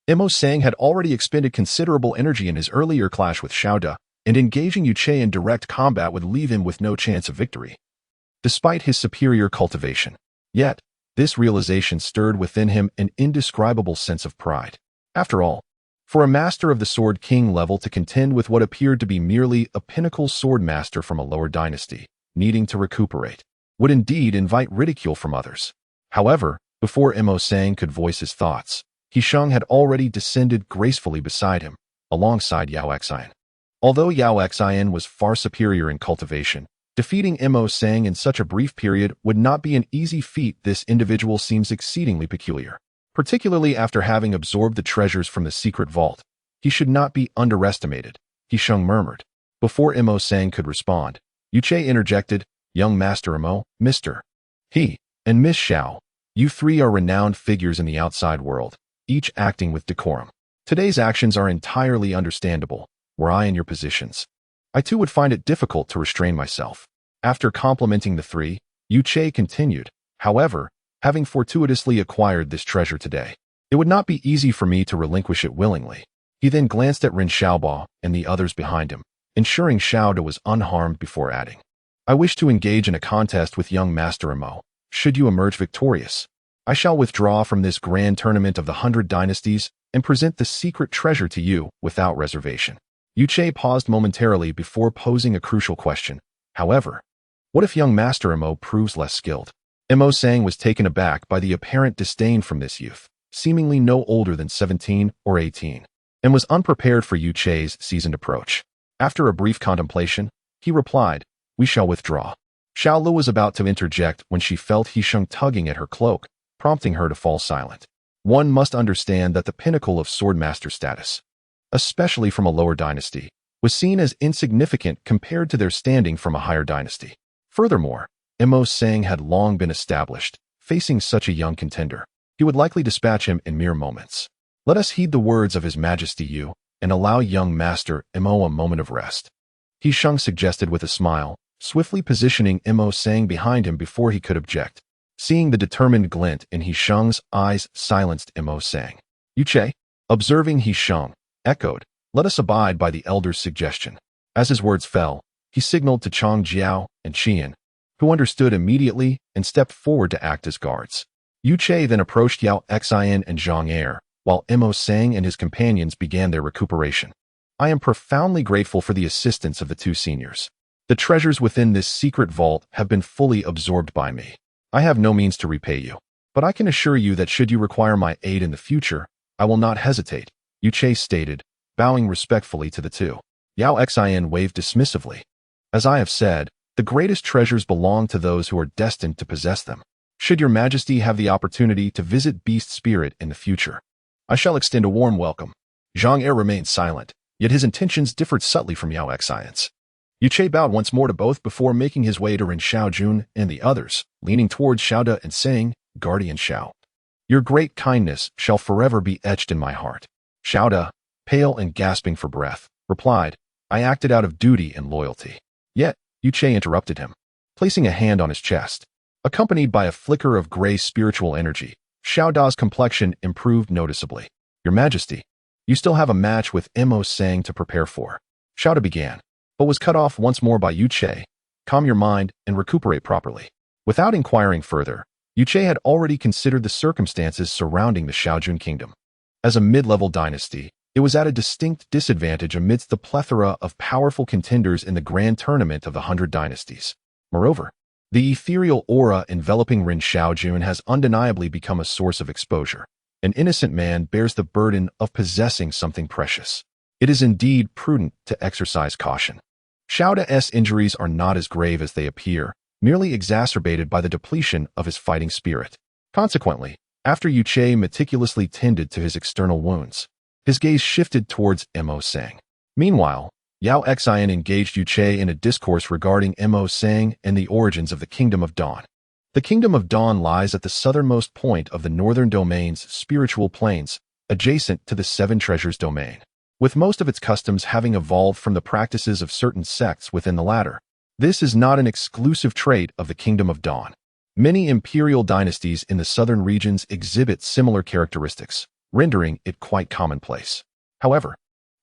Mo Sang had already expended considerable energy in his earlier clash with Xiaoda, and engaging Yu Che in direct combat would leave him with no chance of victory, despite his superior cultivation. Yet, this realization stirred within him an indescribable sense of pride. After all, for a master of the Sword King level to contend with what appeared to be merely a pinnacle sword master from a lower dynasty, needing to recuperate, would indeed invite ridicule from others. However, before Mo Sang could voice his thoughts, Shang had already descended gracefully beside him, alongside Yao Xian. Although Yao Xian was far superior in cultivation, defeating Mo Sang in such a brief period would not be an easy feat. This individual seems exceedingly peculiar, particularly after having absorbed the treasures from the secret vault. He should not be underestimated, Shang murmured. Before Mo Sang could respond, Yu Che interjected, "Young Master Mo, Mr. He, and Miss Xiao. You three are renowned figures in the outside world, each acting with decorum. Today's actions are entirely understandable, were I in your positions. I too would find it difficult to restrain myself. After complimenting the three, Yu Che continued, however, having fortuitously acquired this treasure today, it would not be easy for me to relinquish it willingly. He then glanced at Ren Xiaobo and the others behind him, ensuring Xiaoda was unharmed before adding, I wish to engage in a contest with young Master Imo. Should you emerge victorious, I shall withdraw from this grand tournament of the 100 dynasties and present the secret treasure to you without reservation. Yu Che paused momentarily before posing a crucial question. However, what if young Master Imo proves less skilled? Imo Sang was taken aback by the apparent disdain from this youth, seemingly no older than 17 or 18, and was unprepared for Yu Che's seasoned approach. After a brief contemplation, he replied, we shall withdraw. Xiaolu was about to interject when she felt Hisheng tugging at her cloak, prompting her to fall silent. One must understand that the pinnacle of swordmaster status, especially from a lower dynasty, was seen as insignificant compared to their standing from a higher dynasty. Furthermore, Imo Sang had long been established. Facing such a young contender, he would likely dispatch him in mere moments. Let us heed the words of His Majesty Yu and allow young Master Imo a moment of rest. Hisheng suggested with a smile, swiftly positioning Imo Sang behind him before he could object. Seeing the determined glint in Hisheng's eyes silenced Imo Sang. Yu Che, observing Hisheng, echoed, let us abide by the elder's suggestion. As his words fell, he signaled to Chang Jiao and Qian, who understood immediately and stepped forward to act as guards. Yu Che then approached Yao Xian and Zhang Er, while Imo Sang and his companions began their recuperation. I am profoundly grateful for the assistance of the two seniors. The treasures within this secret vault have been fully absorbed by me. I have no means to repay you, but I can assure you that should you require my aid in the future, I will not hesitate, Yu Che stated, bowing respectfully to the two. Yao Xian waved dismissively. As I have said, the greatest treasures belong to those who are destined to possess them. Should your majesty have the opportunity to visit Beast Spirit in the future, I shall extend a warm welcome. Zhang Er remained silent, yet his intentions differed subtly from Yao Xian's. Yu Che bowed once more to both before making his way to Ren Xiaojun and the others, leaning towards Xiaoda and saying, Guardian Xiao, your great kindness shall forever be etched in my heart. Xiaoda, pale and gasping for breath, replied, I acted out of duty and loyalty. Yet, Yu Che interrupted him, placing a hand on his chest. Accompanied by a flicker of gray spiritual energy, Xiaoda's complexion improved noticeably. Your Majesty, you still have a match with Imo Sang to prepare for. Xiaoda began, but was cut off once more by Yu Che. Calm your mind and recuperate properly. Without inquiring further, Yu Che had already considered the circumstances surrounding the Xiaojun kingdom. As a mid-level dynasty, it was at a distinct disadvantage amidst the plethora of powerful contenders in the grand tournament of the 100 dynasties. Moreover, the ethereal aura enveloping Ren Xiaojun has undeniably become a source of exposure. An innocent man bears the burden of possessing something precious. It is indeed prudent to exercise caution. Xiaoda's injuries are not as grave as they appear, merely exacerbated by the depletion of his fighting spirit. Consequently, after Yu Che meticulously tended to his external wounds, his gaze shifted towards Imo Sang. Meanwhile, Yao Xian engaged Yu Che in a discourse regarding Imo Sang and the origins of the Kingdom of Dawn. The Kingdom of Dawn lies at the southernmost point of the northern domain's spiritual plains, adjacent to the Seven Treasures domain, with most of its customs having evolved from the practices of certain sects within the latter. This is not an exclusive trait of the Kingdom of Dawn. Many imperial dynasties in the southern regions exhibit similar characteristics, rendering it quite commonplace. However,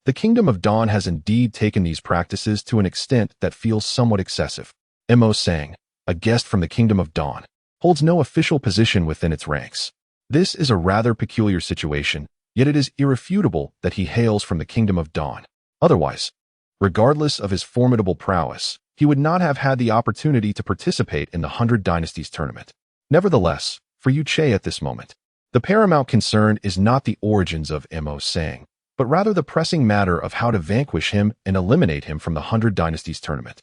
the Kingdom of Dawn has indeed taken these practices to an extent that feels somewhat excessive. Imo Sang, a guest from the Kingdom of Dawn, holds no official position within its ranks. This is a rather peculiar situation, yet it is irrefutable that he hails from the Kingdom of Dawn. Otherwise, regardless of his formidable prowess, he would not have had the opportunity to participate in the 100 Dynasties tournament. Nevertheless, for Yu Che at this moment, the paramount concern is not the origins of Imo Sang, but rather the pressing matter of how to vanquish him and eliminate him from the 100 Dynasties tournament.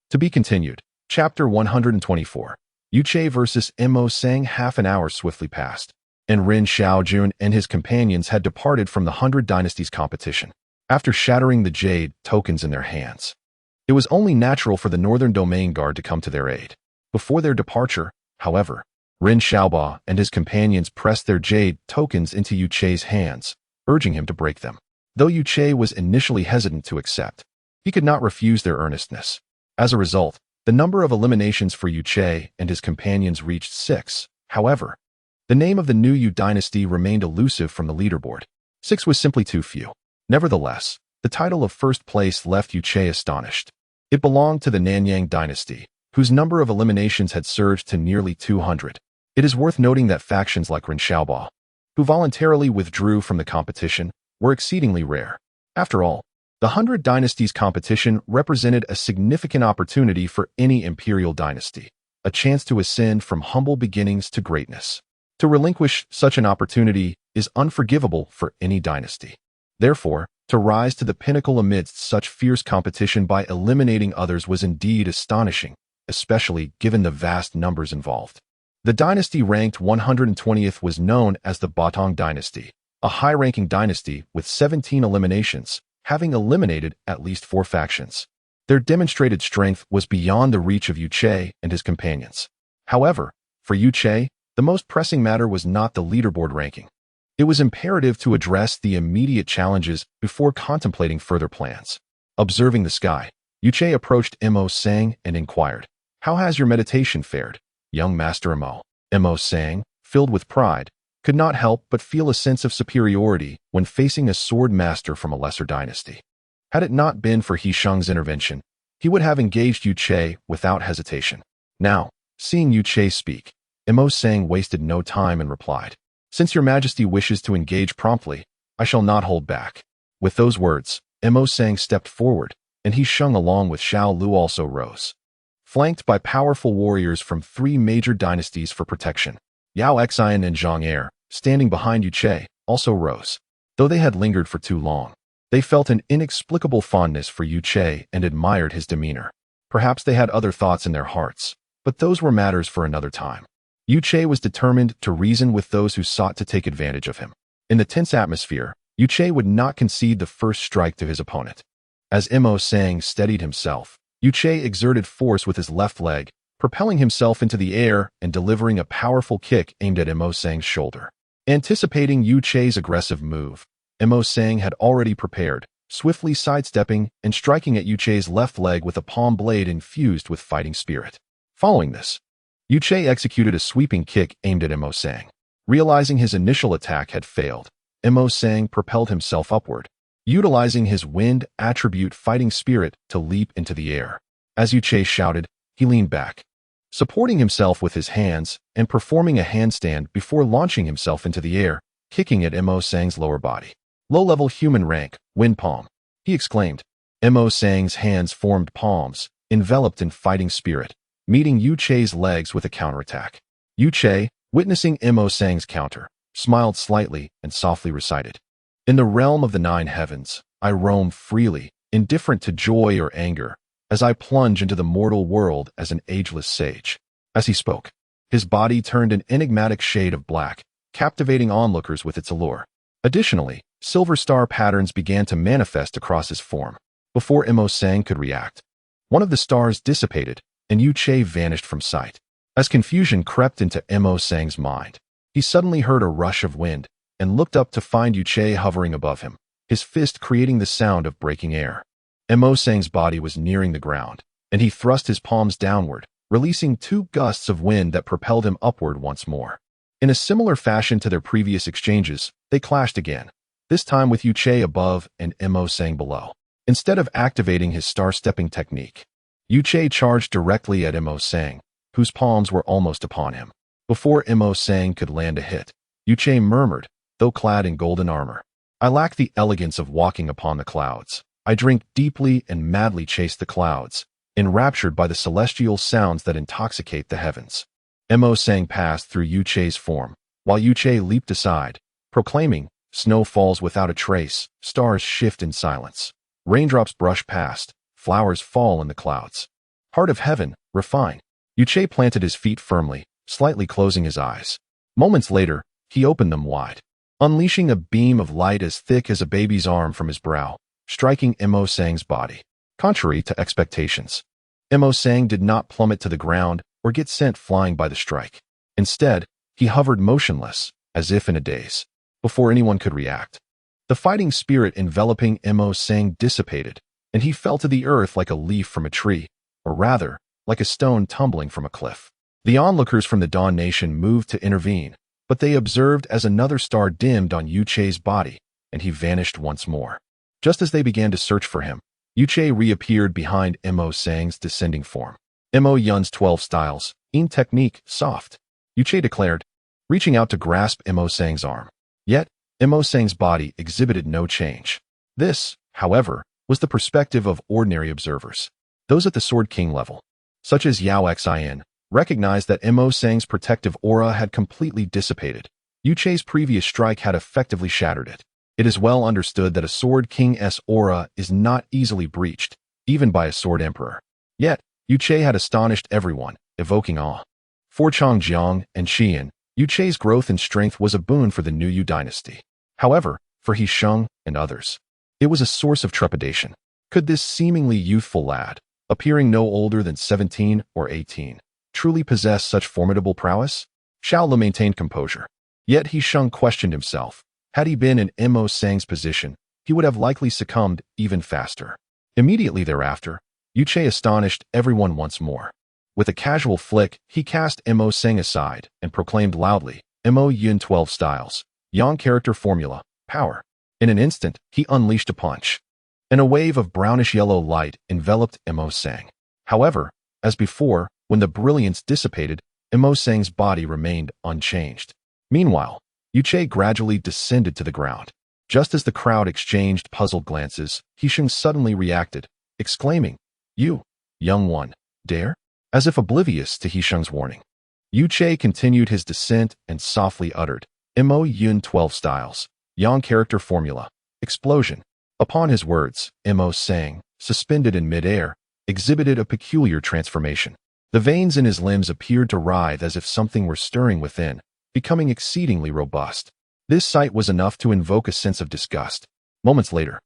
To be continued. Chapter 124. Yu Che versus Imo Sang. Half an hour swiftly passed, and Ren Xiaojun and his companions had departed from the 100 Dynasties competition. After shattering the jade tokens in their hands, it was only natural for the Northern Domain Guard to come to their aid. Before their departure, however, Rin Xiaoba and his companions pressed their jade tokens into Yu Chei's hands, urging him to break them. Though Yu Chei was initially hesitant to accept, he could not refuse their earnestness. As a result, the number of eliminations for Yu Chei and his companions reached 6. However, the name of the new Yu dynasty remained elusive from the leaderboard. 6 was simply too few. Nevertheless, the title of first place left Yu Chei astonished. It belonged to the Nanyang dynasty, whose number of eliminations had surged to nearly 200. It is worth noting that factions like Rin Xiaoba, who voluntarily withdrew from the competition, were exceedingly rare. After all, the 100 Dynasties competition represented a significant opportunity for any imperial dynasty, a chance to ascend from humble beginnings to greatness. To relinquish such an opportunity is unforgivable for any dynasty. Therefore, to rise to the pinnacle amidst such fierce competition by eliminating others was indeed astonishing, especially given the vast numbers involved. The dynasty ranked 120th was known as the Batong dynasty, a high-ranking dynasty with 17 eliminations, having eliminated at least 4 factions. Their demonstrated strength was beyond the reach of Yu Chei and his companions. However, for Yu Chei, the most pressing matter was not the leaderboard ranking. It was imperative to address the immediate challenges before contemplating further plans. Observing the sky, Yu Chei approached Mo Sang and inquired, "How has your meditation fared, young Master Mo?" Mo Sang, filled with pride, could not help but feel a sense of superiority when facing a sword master from a lesser dynasty. Had it not been for He Sheng's intervention, he would have engaged Yu Chei without hesitation. Now, seeing Yu Chei speak, Mo Sang wasted no time and replied, "Since your majesty wishes to engage promptly, I shall not hold back." With those words, Mo Sang stepped forward, and He Sheng along with Xiao Lu also rose. Flanked by powerful warriors from 3 major dynasties for protection, Yao Xian and Zhang Er, standing behind Yu Chei, also rose. Though they had lingered for too long, they felt an inexplicable fondness for Yu Chei and admired his demeanor. Perhaps they had other thoughts in their hearts, but those were matters for another time. Yu Chei was determined to reason with those who sought to take advantage of him. In the tense atmosphere, Yu Chei would not concede the first strike to his opponent. As Mo Sang steadied himself, Yu Chei exerted force with his left leg, propelling himself into the air and delivering a powerful kick aimed at Mo Sang's shoulder. Anticipating Yu Chei's aggressive move, Mo Sang had already prepared, swiftly sidestepping and striking at Yu Chei's left leg with a palm blade infused with fighting spirit. Following this, Yu Chei executed a sweeping kick aimed at Mo Sang. Realizing his initial attack had failed, Mo Sang propelled himself upward, utilizing his wind attribute fighting spirit to leap into the air. As Yu Chei shouted, he leaned back, supporting himself with his hands and performing a handstand before launching himself into the air, kicking at Mo Sang's lower body. "Low-level human rank, wind palm," he exclaimed. Mo Sang's hands formed palms, enveloped in fighting spirit, meeting Yu Chei's legs with a counterattack. Yu Chei, witnessing Mo Sang's counter, smiled slightly and softly recited, "In the realm of the 9 heavens, I roam freely, indifferent to joy or anger, as I plunge into the mortal world as an ageless sage." As he spoke, his body turned an enigmatic shade of black, captivating onlookers with its allure. Additionally, silver star patterns began to manifest across his form. Before Mo Sang could react, one of the stars dissipated, and Yu Chei vanished from sight. As confusion crept into Mo Sang's mind, he suddenly heard a rush of wind and looked up to find Yu Chei hovering above him, his fist creating the sound of breaking air. Mo Sang's body was nearing the ground, and he thrust his palms downward, releasing 2 gusts of wind that propelled him upward once more. In a similar fashion to their previous exchanges, they clashed again, this time with Yu Chei above and Mo Sang below. Instead of activating his star-stepping technique, Yu Chei charged directly at Mo Sang, whose palms were almost upon him. Before Mo Sang could land a hit, Yu Chei murmured, though clad in golden armor, "I lack the elegance of walking upon the clouds. I drink deeply and madly chase the clouds, enraptured by the celestial sounds that intoxicate the heavens." Mo Sang passed through Yu Chei's form, while Yu Chei leaped aside, proclaiming, "Snow falls without a trace, stars shift in silence. Raindrops brush past, flowers fall in the clouds. Heart of heaven, refine." Yu Chei planted his feet firmly, slightly closing his eyes. Moments later, he opened them wide, unleashing a beam of light as thick as a baby's arm from his brow, striking Mo Sang's body. Contrary to expectations, Mo Sang did not plummet to the ground or get sent flying by the strike. Instead, he hovered motionless, as if in a daze, before anyone could react. The fighting spirit enveloping Mo Sang dissipated, and he fell to the earth like a leaf from a tree, or rather, like a stone tumbling from a cliff. The onlookers from the Dawn Nation moved to intervene, but they observed as another star dimmed on Yu Che's body, and he vanished once more. Just as they began to search for him, Yu Che reappeared behind Mo Sang's descending form. Mo Yun's 12 styles, in technique, soft, Yu Che declared, reaching out to grasp Mo Sang's arm. Yet, Mo Sang's body exhibited no change. This, however, was the perspective of ordinary observers. Those at the Sword King level, such as Yao Xin, recognized that Mo Sang's protective aura had completely dissipated. Yu Che's previous strike had effectively shattered it. It is well understood that a Sword King's aura is not easily breached, even by a Sword Emperor. Yet, Yu Che had astonished everyone, evoking awe. For Changjiang and Xian, Yu Che's growth and strength was a boon for the new Yu dynasty. However, for He Sheng and others, it was a source of trepidation. Could this seemingly youthful lad, appearing no older than 17 or 18, truly possess such formidable prowess? Xiao Lu maintained composure. Yet He Sheng questioned himself. Had he been in Mo Sang's position, he would have likely succumbed even faster. Immediately thereafter, Yu Che astonished everyone once more. With a casual flick, he cast Mo Sang aside and proclaimed loudly, Mo Yun 12 styles, Yang character formula, power. In an instant, he unleashed a punch, and a wave of brownish-yellow light enveloped Mo Sang. However, as before, when the brilliance dissipated, Mo Sang's body remained unchanged. Meanwhile, Yu Che gradually descended to the ground. Just as the crowd exchanged puzzled glances, He Sheng suddenly reacted, exclaiming, You, young one, dare? As if oblivious to He Sheng's warning. Yu Che continued his descent and softly uttered, Mo Yun 12 styles, Yang character formula, explosion. Upon his words, Mo Sang, suspended in midair, exhibited a peculiar transformation. The veins in his limbs appeared to writhe as if something were stirring within, becoming exceedingly robust. This sight was enough to invoke a sense of disgust. Moments later,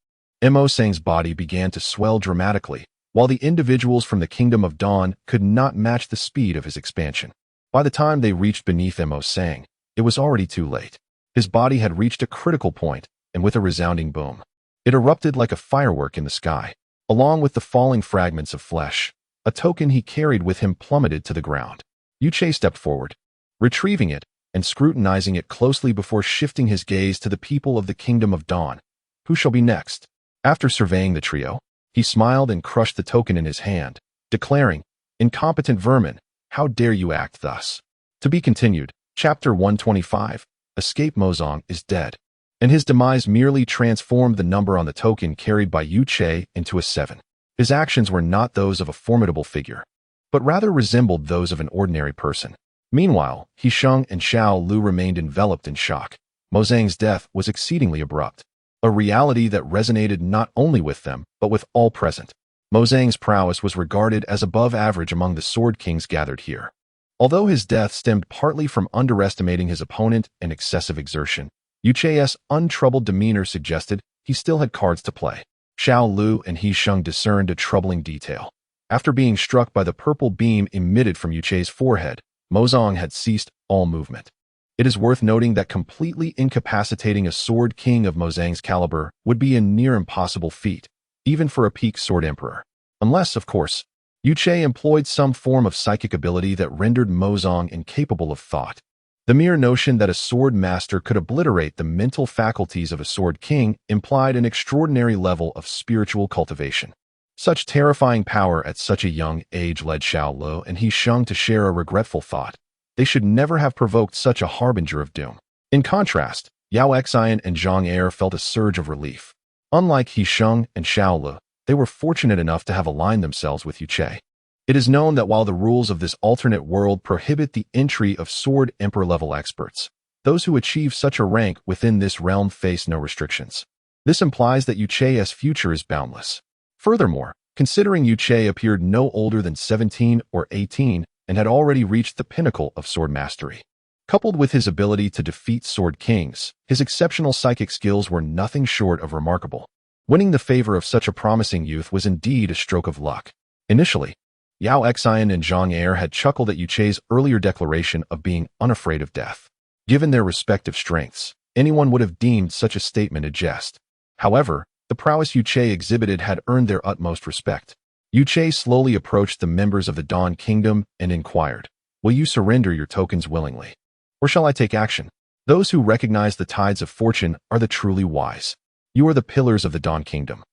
Mo Sang's body began to swell dramatically, while the individuals from the Kingdom of Dawn could not match the speed of his expansion. By the time they reached beneath Mo Sang, it was already too late. His body had reached a critical point, and with a resounding boom, it erupted like a firework in the sky. Along with the falling fragments of flesh, a token he carried with him plummeted to the ground. Yu Che stepped forward, retrieving it and scrutinizing it closely before shifting his gaze to the people of the Kingdom of Dawn. Who shall be next? After surveying the trio, he smiled and crushed the token in his hand, declaring, Incompetent vermin, how dare you act thus? To be continued. Chapter 125, Escape Mozong is dead, and his demise merely transformed the number on the token carried by Yu Che into a 7. His actions were not those of a formidable figure, but rather resembled those of an ordinary person. Meanwhile, He Sheng and Xiao Lu remained enveloped in shock. Mozang's death was exceedingly abrupt, a reality that resonated not only with them, but with all present. Mozang's prowess was regarded as above average among the Sword Kings gathered here. Although his death stemmed partly from underestimating his opponent and excessive exertion, Yu Che's untroubled demeanor suggested he still had cards to play. Xiao Lu and He Sheng discerned a troubling detail. After being struck by the purple beam emitted from Yu Che's forehead, Mozong had ceased all movement. It is worth noting that completely incapacitating a Sword King of Mozang's caliber would be a near impossible feat, even for a peak Sword Emperor. Unless, of course, Yu Che employed some form of psychic ability that rendered Mozong incapable of thought. The mere notion that a sword master could obliterate the mental faculties of a Sword King implied an extraordinary level of spiritual cultivation. Such terrifying power at such a young age led Xiao Lu and He Sheng to share a regretful thought. They should never have provoked such a harbinger of doom. In contrast, Yao Xian and Zhang Er felt a surge of relief. Unlike He Sheng and Xiao Lu, they were fortunate enough to have aligned themselves with Yu Che. It is known that while the rules of this alternate world prohibit the entry of Sword Emperor-level experts, those who achieve such a rank within this realm face no restrictions. This implies that Yu Che's future is boundless. Furthermore, considering Yu Che appeared no older than 17 or 18 and had already reached the pinnacle of sword mastery, coupled with his ability to defeat Sword Kings, his exceptional psychic skills were nothing short of remarkable. Winning the favor of such a promising youth was indeed a stroke of luck. Initially, Yao Xian and Zhang Er had chuckled at Yu Chei's earlier declaration of being unafraid of death. Given their respective strengths, anyone would have deemed such a statement a jest. However, the prowess Yu Chei exhibited had earned their utmost respect. Yu Chei slowly approached the members of the Dawn Kingdom and inquired, "Will you surrender your tokens willingly? Or shall I take action? Those who recognize the tides of fortune are the truly wise. You are the pillars of the Dawn Kingdom,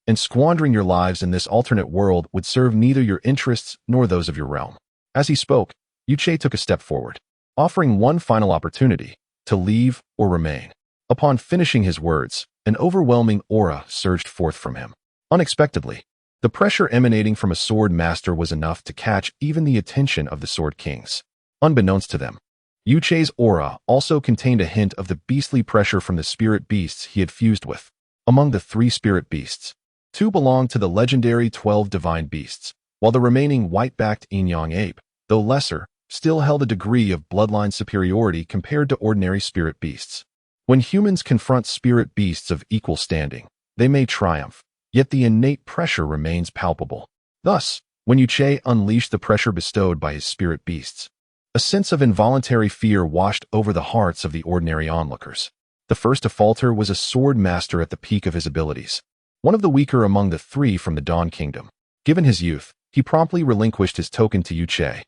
and squandering your lives in this alternate world would serve neither your interests nor those of your realm." As he spoke, Yu Chei took a step forward, offering one final opportunity to leave or remain. Upon finishing his words, an overwhelming aura surged forth from him. Unexpectedly, the pressure emanating from a sword master was enough to catch even the attention of the Sword Kings. Unbeknownst to them, Yu Chei's aura also contained a hint of the beastly pressure from the spirit beasts he had fused with. Among the 3 spirit beasts, 2 belonged to the legendary 12 divine beasts, while the remaining white-backed yin-yang ape, though lesser, still held a degree of bloodline superiority compared to ordinary spirit beasts. When humans confront spirit beasts of equal standing, they may triumph, yet the innate pressure remains palpable. Thus, when Yu Chei unleashed the pressure bestowed by his spirit beasts, a sense of involuntary fear washed over the hearts of the ordinary onlookers. The first to falter was a sword master at the peak of his abilities, one of the weaker among the 3 from the Dawn Kingdom. Given his youth, he promptly relinquished his token to Yu Chei.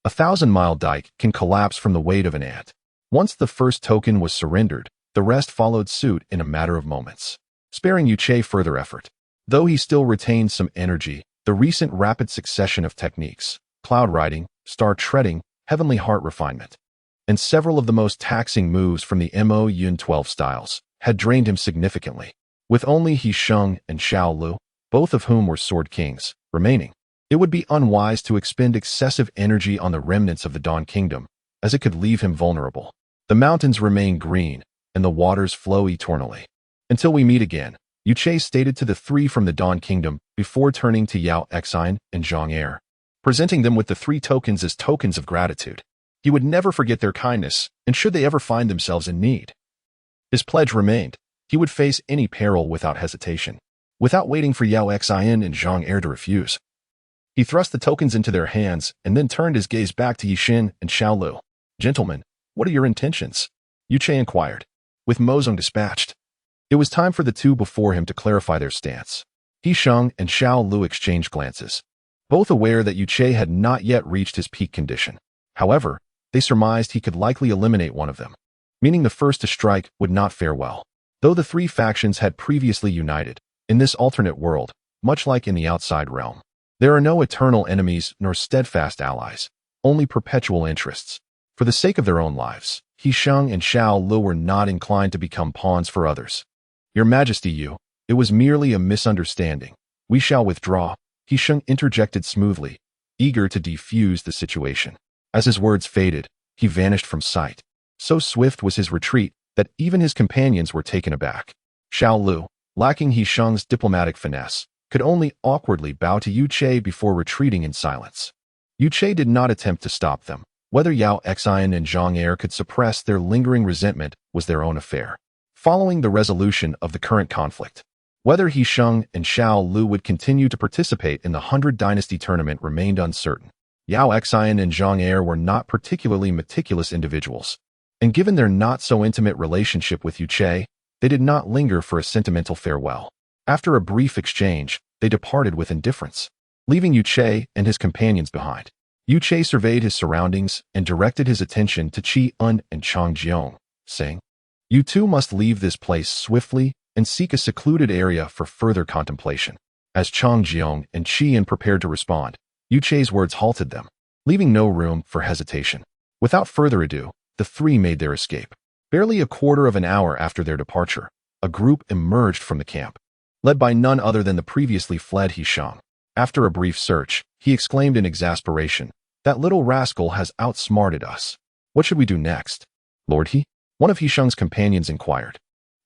A 1,000-mile dike can collapse from the weight of an ant. Once the first token was surrendered, the rest followed suit in a matter of moments, sparing Yu Chei further effort. Though he still retained some energy, the recent rapid succession of techniques, cloud riding, star treading, heavenly heart refinement, and several of the most taxing moves from the Mo Yun 12 styles, had drained him significantly. With only He Sheng and Xiao Lu, both of whom were Sword Kings, remaining, it would be unwise to expend excessive energy on the remnants of the Dawn Kingdom, as it could leave him vulnerable. The mountains remain green, and the waters flow eternally. Until we meet again, Yu Chei stated to the 3 from the Dawn Kingdom before turning to Yao Xian and Zhang Er, presenting them with the 3 tokens as tokens of gratitude. He would never forget their kindness, and should they ever find themselves in need, his pledge remained. He would face any peril without hesitation. Without waiting for Yao Xian and Zhang Er to refuse, he thrust the tokens into their hands and then turned his gaze back to Yixin and Xiao Lu. "Gentlemen, what are your intentions?" Yu Chei inquired. With Mozong dispatched, it was time for the 2 before him to clarify their stance. He Sheng and Xiao Lu exchanged glances, both aware that Yu Chei had not yet reached his peak condition. However, they surmised he could likely eliminate one of them, meaning the first to strike would not fare well. Though the 3 factions had previously united, in this alternate world, much like in the outside realm, there are no eternal enemies nor steadfast allies, only perpetual interests. For the sake of their own lives, He Sheng and Xiao Lu were not inclined to become pawns for others. "Your Majesty, it was merely a misunderstanding. We shall withdraw," He Sheng interjected smoothly, eager to defuse the situation. As his words faded, he vanished from sight. So swift was his retreat that even his companions were taken aback. Xiao Lu, lacking He Sheng's diplomatic finesse, could only awkwardly bow to Yu Chei before retreating in silence. Yu Chei did not attempt to stop them. Whether Yao Xian and Zhang Er could suppress their lingering resentment was their own affair. Following the resolution of the current conflict, whether He Sheng and Xiao Lu would continue to participate in the 100 Dynasty tournament remained uncertain. Yao Xian and Zhang Er were not particularly meticulous individuals, and given their not-so-intimate relationship with Yu Chei, they did not linger for a sentimental farewell. After a brief exchange, they departed with indifference, leaving Yu Chei and his companions behind. Yu Chei surveyed his surroundings and directed his attention to Qi-Un and Chang Jiong, saying, "You 2 must leave this place swiftly and seek a secluded area for further contemplation." As Chang Jiong and Qi-Un prepared to respond, Yu Chei's words halted them, leaving no room for hesitation. Without further ado, the 3 made their escape. Barely a quarter of an hour after their departure, a group emerged from the camp, led by none other than the previously fled He Sheng. After a brief search, he exclaimed in exasperation, "That little rascal has outsmarted us. What should we do next, Lord He?" One of He Sheng's companions inquired.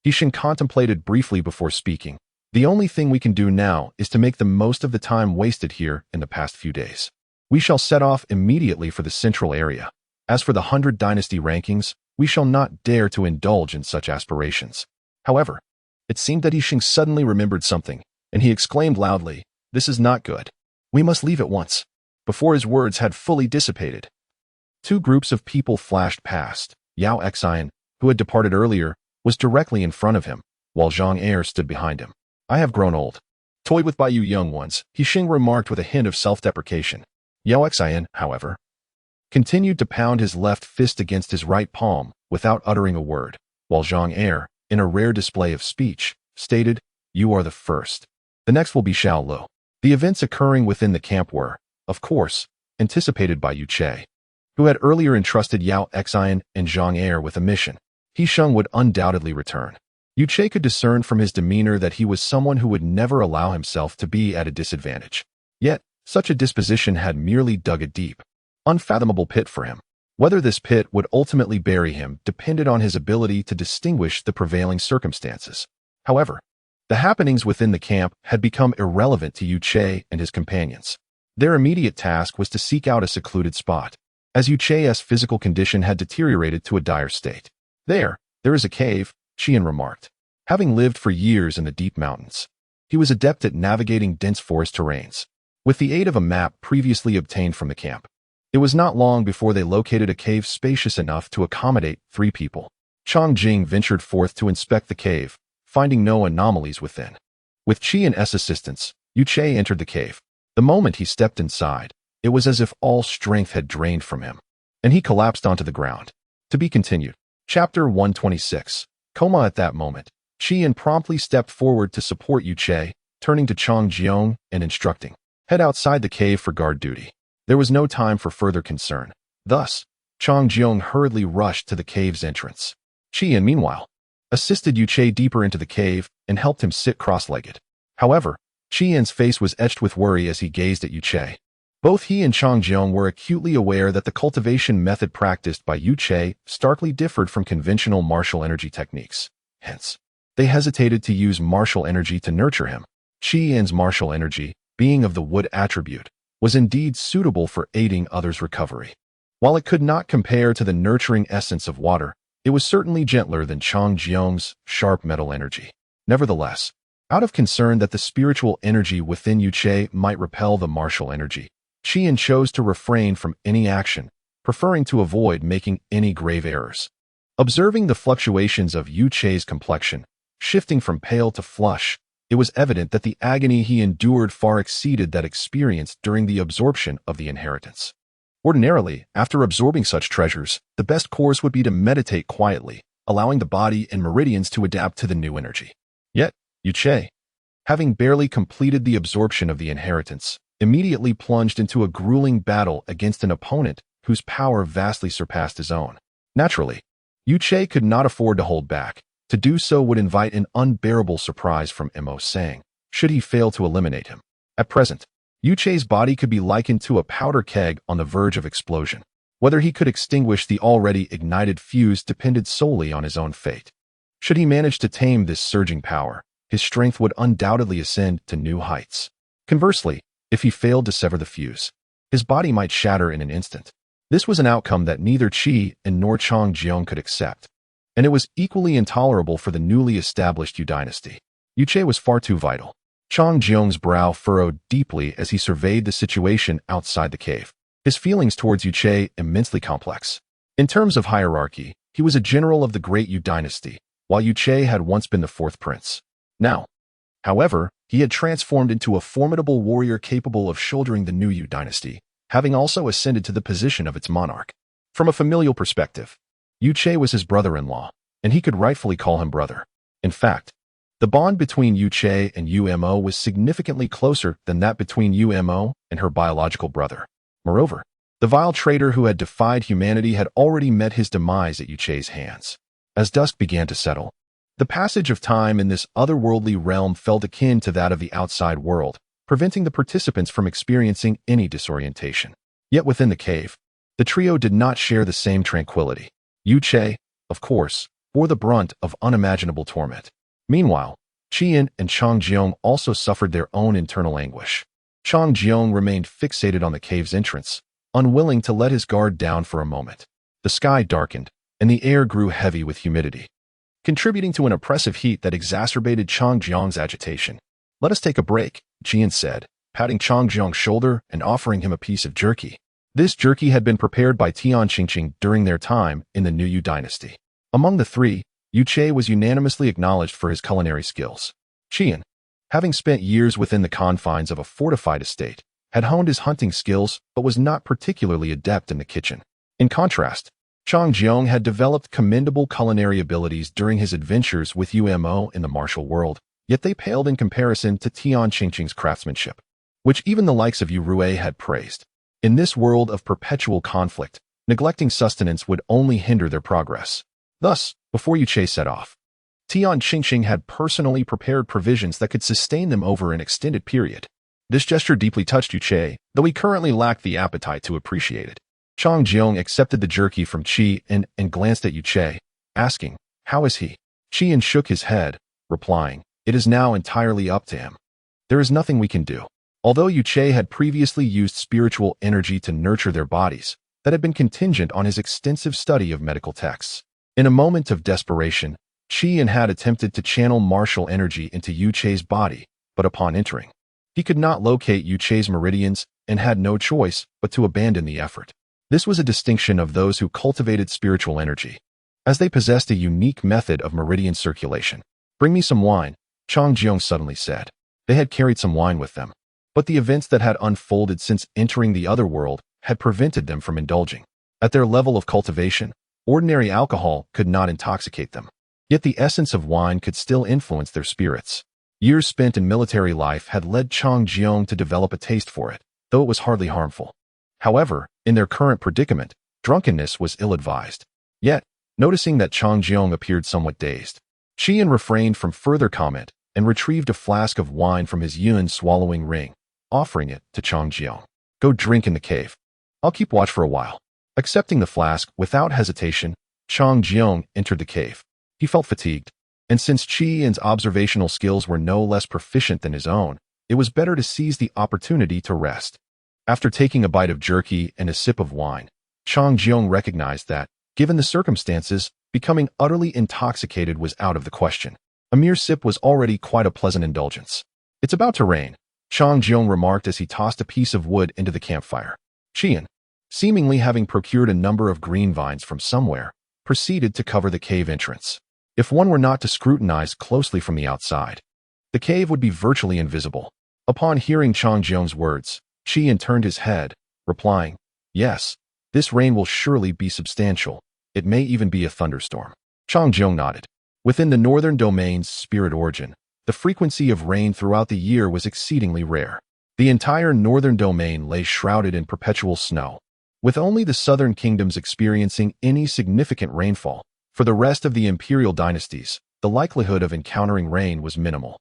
He Sheng contemplated briefly before speaking. "The only thing we can do now is to make the most of the time wasted here in the past few days. We shall set off immediately for the central area. As for the 100 Dynasty rankings, we shall not dare to indulge in such aspirations." However, it seemed that He Sheng suddenly remembered something, and he exclaimed loudly, "This is not good. We must leave at once." before his words had fully dissipated. Two groups of people flashed past. Yao Xian, who had departed earlier, was directly in front of him, while Zhang Er stood behind him. I have grown old. Toyed with by you young ones, Xing remarked with a hint of self-deprecation. Yao Xian, however, continued to pound his left fist against his right palm without uttering a word, while Zhang Er, in a rare display of speech, stated, "You are the first. The next will be Xiao Lo." The events occurring within the camp were, of course, anticipated by Yu Che, who had earlier entrusted Yao Xian and Zhang Er with a mission. He Sheng would undoubtedly return. Yu Che could discern from his demeanor that he was someone who would never allow himself to be at a disadvantage. Yet, such a disposition had merely dug a deep, unfathomable pit for him. Whether this pit would ultimately bury him depended on his ability to distinguish the prevailing circumstances. However, the happenings within the camp had become irrelevant to Yu Che and his companions. Their immediate task was to seek out a secluded spot, as Yu Che's physical condition had deteriorated to a dire state. There is a cave, Qian remarked. Having lived for years in the deep mountains, he was adept at navigating dense forest terrains. With the aid of a map previously obtained from the camp, it was not long before they located a cave spacious enough to accommodate 3 people. Chang Jing ventured forth to inspect the cave, finding no anomalies within. With Qian's assistance, Yu Che entered the cave. The moment he stepped inside, it was as if all strength had drained from him, and he collapsed onto the ground. To be continued. Chapter 126. Coma. At that moment, Qian promptly stepped forward to support Yu Che, turning to Chang Jiong and instructing, "Head outside the cave for guard duty." There was no time for further concern. Thus, Chang Jiong hurriedly rushed to the cave's entrance. Qian, meanwhile, assisted Yu Che deeper into the cave and helped him sit cross-legged. However, Qian's face was etched with worry as he gazed at Yu Che. Both he and Chang Jiong were acutely aware that the cultivation method practiced by Yu Che starkly differed from conventional martial energy techniques. Hence, they hesitated to use martial energy to nurture him. Qian's martial energy, being of the wood attribute, was indeed suitable for aiding others' recovery. While it could not compare to the nurturing essence of water, it was certainly gentler than Chang Jiong's sharp metal energy. Nevertheless, out of concern that the spiritual energy within Yu Che might repel the martial energy, Qian chose to refrain from any action, preferring to avoid making any grave errors. Observing the fluctuations of Yu Che's complexion, shifting from pale to flush, it was evident that the agony he endured far exceeded that experienced during the absorption of the inheritance. Ordinarily, after absorbing such treasures, the best course would be to meditate quietly, allowing the body and meridians to adapt to the new energy. Yet, Yu Che, having barely completed the absorption of the inheritance, immediately plunged into a grueling battle against an opponent whose power vastly surpassed his own. Naturally, Yu Che could not afford to hold back. To do so would invite an unbearable surprise from Mo Sang, should he fail to eliminate him. At present, Yu Che's body could be likened to a powder keg on the verge of explosion. Whether he could extinguish the already ignited fuse depended solely on his own fate. Should he manage to tame this surging power, his strength would undoubtedly ascend to new heights. Conversely, if he failed to sever the fuse, his body might shatter in an instant. This was an outcome that neither Qi and nor Chang Jiong could accept, and it was equally intolerable for the newly established Yu dynasty. Yu Che was far too vital. Chang Jiong's brow furrowed deeply as he surveyed the situation outside the cave. His feelings towards Yu Che immensely complex. In terms of hierarchy, he was a general of the great Yu dynasty, while Yu Che had once been the 4th prince. Now, however, he had transformed into a formidable warrior capable of shouldering the new Yu dynasty, having also ascended to the position of its monarch. From a familial perspective, Yu Che was his brother-in-law, and he could rightfully call him brother. In fact, the bond between Yu Che and Yu Mo was significantly closer than that between Yu Mo and her biological brother. Moreover, the vile traitor who had defied humanity had already met his demise at Yu Che's hands. As dusk began to settle, the passage of time in this otherworldly realm felt akin to that of the outside world, preventing the participants from experiencing any disorientation. Yet within the cave, the trio did not share the same tranquility. Yu Che, of course, bore the brunt of unimaginable torment. Meanwhile, Qian and Chang Jiong also suffered their own internal anguish. Chang Jiong remained fixated on the cave's entrance, unwilling to let his guard down for a moment. The sky darkened, and the air grew heavy with humidity, contributing to an oppressive heat that exacerbated Chang Jiong's agitation. "Let us take a break," Qian said, patting Chang Jiong's shoulder and offering him a piece of jerky. This jerky had been prepared by Tian Qingqing during their time in the New Yu dynasty. Among the three, Yu Che was unanimously acknowledged for his culinary skills. Qian, having spent years within the confines of a fortified estate, had honed his hunting skills but was not particularly adept in the kitchen. In contrast, Chang Jiong had developed commendable culinary abilities during his adventures with Yumo in the martial world, yet they paled in comparison to Tian Qingqing's craftsmanship, which even the likes of Yu Rui had praised. In this world of perpetual conflict, neglecting sustenance would only hinder their progress. Thus, before Yu Che set off, Tian Qingqing had personally prepared provisions that could sustain them over an extended period. This gesture deeply touched Yu Che, though he currently lacked the appetite to appreciate it. Chang Jiong accepted the jerky from Qi and glanced at Yu Che, asking, "How is he?" Qian shook his head, replying, "It is now entirely up to him. There is nothing we can do." Although Yu Che had previously used spiritual energy to nurture their bodies, that had been contingent on his extensive study of medical texts. In a moment of desperation, Qian had attempted to channel martial energy into Yu Che's body, but upon entering, he could not locate Yu Che's meridians and had no choice but to abandon the effort. This was a distinction of those who cultivated spiritual energy, as they possessed a unique method of meridian circulation. "Bring me some wine," Chang Jiong suddenly said. They had carried some wine with them, but the events that had unfolded since entering the other world had prevented them from indulging. At their level of cultivation, ordinary alcohol could not intoxicate them. Yet the essence of wine could still influence their spirits. Years spent in military life had led Chang Jiong to develop a taste for it, though it was hardly harmful. However, in their current predicament, drunkenness was ill-advised. Yet, noticing that Chang Jiong appeared somewhat dazed, Qian refrained from further comment and retrieved a flask of wine from his yun swallowing ring, offering it to Chang Jiong. "Go drink in the cave. I'll keep watch for a while." Accepting the flask without hesitation, Chang Jiong entered the cave. He felt fatigued, and since Qian's observational skills were no less proficient than his own, it was better to seize the opportunity to rest. After taking a bite of jerky and a sip of wine, Chang Jiong recognized that, given the circumstances, becoming utterly intoxicated was out of the question. A mere sip was already quite a pleasant indulgence. "It's about to rain," Chang Jiong remarked as he tossed a piece of wood into the campfire. Qian, seemingly having procured a number of green vines from somewhere, proceeded to cover the cave entrance. If one were not to scrutinize closely from the outside, the cave would be virtually invisible. Upon hearing Chang Jiong's words, Qian turned his head, replying, "Yes, this rain will surely be substantial. It may even be a thunderstorm." Chang Jiong nodded. Within the northern domain's spirit origin, the frequency of rain throughout the year was exceedingly rare. The entire northern domain lay shrouded in perpetual snow, with only the southern kingdoms experiencing any significant rainfall. For the rest of the imperial dynasties, the likelihood of encountering rain was minimal,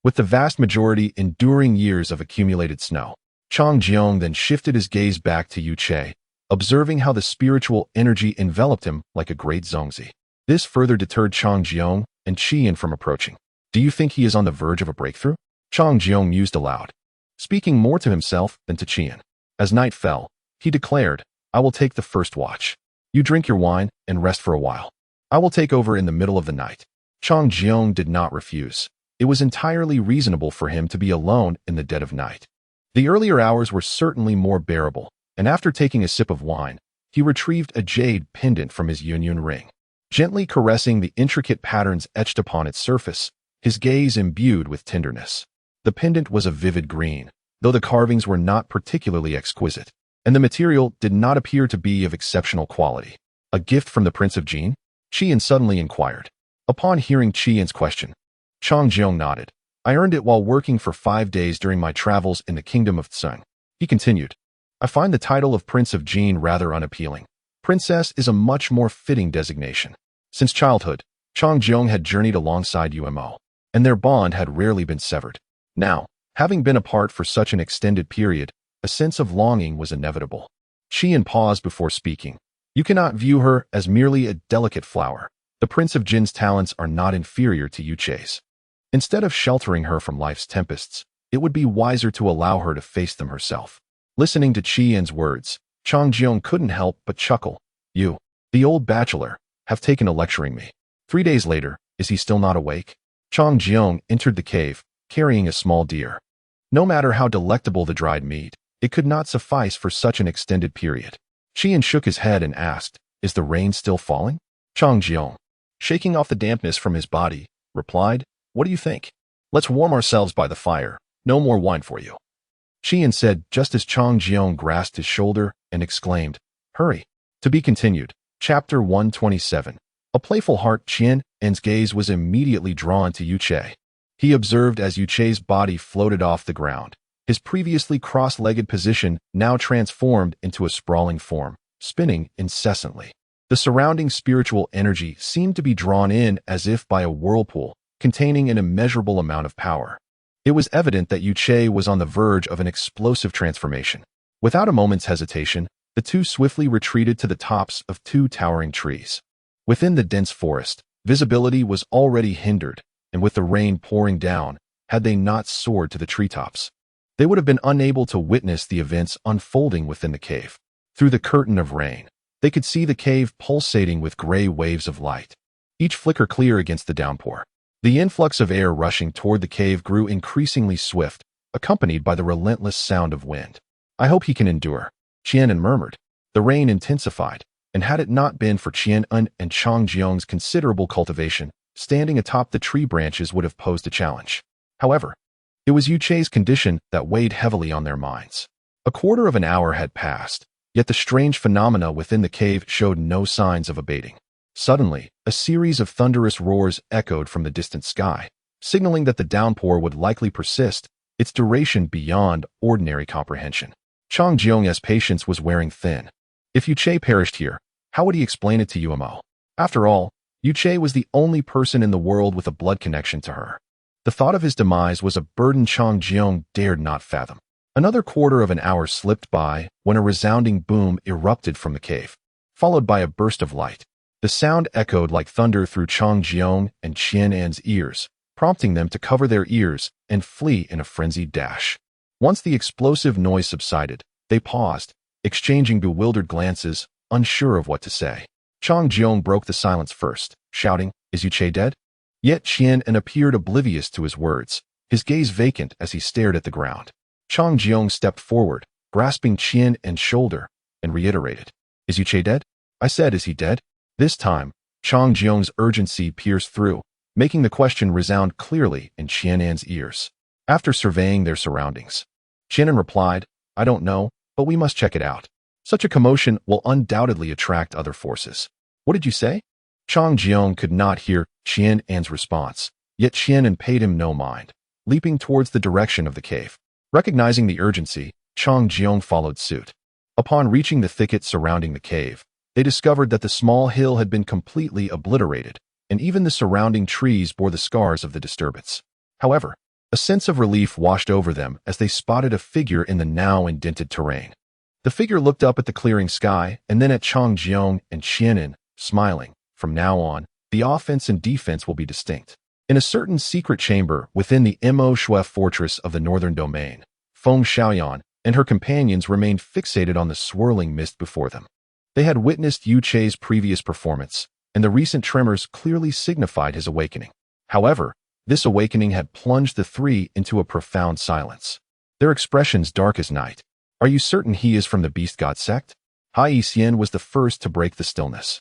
with the vast majority enduring years of accumulated snow. Chang Jiong then shifted his gaze back to Yu Che, observing how the spiritual energy enveloped him like a great zongzi. This further deterred Chang Jiong and Qian from approaching. "Do you think he is on the verge of a breakthrough?" Chang Jiong mused aloud, speaking more to himself than to Qian. As night fell, he declared, "I will take the first watch. You drink your wine and rest for a while. I will take over in the middle of the night." Chang Jiong did not refuse. It was entirely reasonable for him to be alone in the dead of night. The earlier hours were certainly more bearable, and after taking a sip of wine, he retrieved a jade pendant from his yun ring. Gently caressing the intricate patterns etched upon its surface, his gaze imbued with tenderness. The pendant was a vivid green, though the carvings were not particularly exquisite, and the material did not appear to be of exceptional quality. "A gift from the Prince of Jin?" Qian suddenly inquired. Upon hearing Qian's question, Chang Jiong nodded. "I earned it while working for 5 days during my travels in the kingdom of Tsung." He continued, "I find the title of Prince of Jin rather unappealing. Princess is a much more fitting designation." Since childhood, Chang Jiong had journeyed alongside Yumo, and their bond had rarely been severed. Now, having been apart for such an extended period, a sense of longing was inevitable. Qian paused before speaking. "You cannot view her as merely a delicate flower. The Prince of Jin's talents are not inferior to Yu Che's. Instead of sheltering her from life's tempests, it would be wiser to allow her to face them herself." Listening to Qian's words, Chang Jiong couldn't help but chuckle. "You, the old bachelor, have taken to lecturing me." 3 days later, is he still not awake? Chang Jiong entered the cave, carrying a small deer. No matter how delectable the dried meat, it could not suffice for such an extended period. Qian shook his head and asked, "Is the rain still falling?" Chang Jiong, shaking off the dampness from his body, replied, "What do you think? Let's warm ourselves by the fire. No more wine for you." Qian said just as Chang Jiong grasped his shoulder and exclaimed, "Hurry." To be continued. Chapter 127. A playful heart. Qian's gaze was immediately drawn to Yu Che. He observed as Yu Che's body floated off the ground, his previously cross-legged position now transformed into a sprawling form, spinning incessantly. The surrounding spiritual energy seemed to be drawn in as if by a whirlpool, containing an immeasurable amount of power. It was evident that Yu Che was on the verge of an explosive transformation. Without a moment's hesitation, the two swiftly retreated to the tops of two towering trees. Within the dense forest, visibility was already hindered, and with the rain pouring down, had they not soared to the treetops, they would have been unable to witness the events unfolding within the cave. Through the curtain of rain, they could see the cave pulsating with gray waves of light, each flicker clear against the downpour. The influx of air rushing toward the cave grew increasingly swift, accompanied by the relentless sound of wind. "I hope he can endure," Qian murmured. The rain intensified, and had it not been for Qian and Chang Jiong's considerable cultivation, standing atop the tree branches would have posed a challenge. However, it was Yu Che's condition that weighed heavily on their minds. A quarter of an hour had passed, yet the strange phenomena within the cave showed no signs of abating. Suddenly, a series of thunderous roars echoed from the distant sky, signaling that the downpour would likely persist, its duration beyond ordinary comprehension. Chang Jiong's patience was wearing thin. If Yu Che perished here, how would he explain it to Yumo? After all, Yu Che was the only person in the world with a blood connection to her. The thought of his demise was a burden Chang Jiong dared not fathom. Another quarter of an hour slipped by when a resounding boom erupted from the cave, followed by a burst of light. The sound echoed like thunder through Chang Jiong and Qian's ears, prompting them to cover their ears and flee in a frenzied dash. Once the explosive noise subsided, they paused, exchanging bewildered glances, unsure of what to say. Chang Jiong broke the silence first, shouting, "Is Yu Che dead?" Yet Qian appeared oblivious to his words, his gaze vacant as he stared at the ground. Chang Jiong stepped forward, grasping Qian's shoulder, and reiterated, "Is Yu Che dead?" "I said, is he dead?" This time, Chang Jiong's urgency pierced through, making the question resound clearly in Qian's ears. After surveying their surroundings, Qian replied, "I don't know, but we must check it out. Such a commotion will undoubtedly attract other forces." "What did you say?" Chang Jiong could not hear Qian's response, yet Qian paid him no mind, leaping towards the direction of the cave. Recognizing the urgency, Chang Jiong followed suit. Upon reaching the thicket surrounding the cave, they discovered that the small hill had been completely obliterated, and even the surrounding trees bore the scars of the disturbance. However, a sense of relief washed over them as they spotted a figure in the now indented terrain. The figure looked up at the clearing sky and then at Chang Jiong and Qian, smiling. "From now on, the offense and defense will be distinct." In a certain secret chamber within the Mo Shui fortress of the northern domain, Feng Xiaoyan and her companions remained fixated on the swirling mist before them. They had witnessed Yu Che's previous performance, and the recent tremors clearly signified his awakening. However, this awakening had plunged the three into a profound silence, their expressions dark as night. "Are you certain he is from the Beast God sect?" Hai Xian was the first to break the stillness.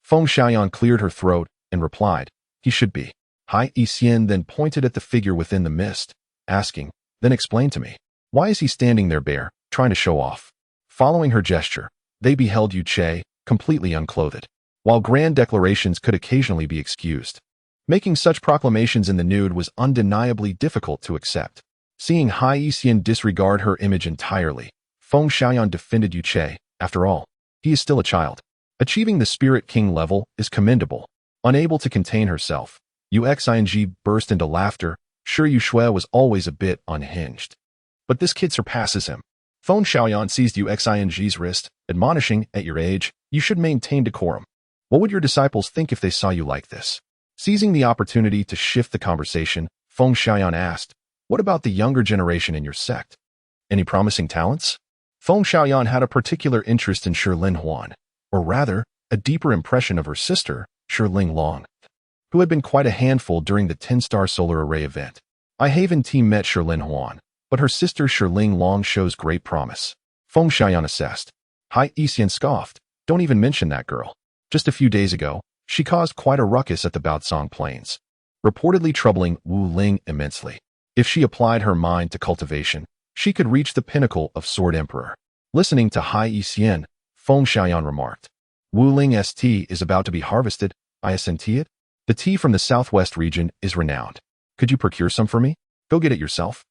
Feng Xiaoyan cleared her throat and replied, "He should be." Hai Xian then pointed at the figure within the mist, asking, "Then explain to me, why is he standing there bare, trying to show off?" Following her gesture, they beheld Yu Che, completely unclothed. While grand declarations could occasionally be excused, making such proclamations in the nude was undeniably difficult to accept. Seeing Hai Xian disregard her image entirely, Feng Xiaoyan defended Yu Che. After all, he is still a child. Achieving the Spirit King level is commendable. Unable to contain herself, Yu Xing burst into laughter. Sure, Yu Shui was always a bit unhinged, but this kid surpasses him. Feng Xiaoyan seized Yu Xing's wrist, admonishing, "At your age, you should maintain decorum. What would your disciples think if they saw you like this?" Seizing the opportunity to shift the conversation, Feng Xiaoyan asked, "What about the younger generation in your sect? Any promising talents?" Feng Xiaoyan had a particular interest in Shilin Huan, or rather, a deeper impression of her sister, Shilin Long, who had been quite a handful during the 10-star solar array event. I Haven team met Shilin Huan, but her sister Shiling Long shows great promise. Feng Xiaoyan assessed. Hai Yixian scoffed. Don't even mention that girl. Just a few days ago, she caused quite a ruckus at the Baotsong Plains, reportedly troubling Wu Ling immensely. If she applied her mind to cultivation, she could reach the pinnacle of Sword Emperor. Listening to Hai Yixian, Feng Xiaoyan remarked, Wu Ling's tea is about to be harvested, I assent it? The tea from the southwest region is renowned. Could you procure some for me? Go get it yourself.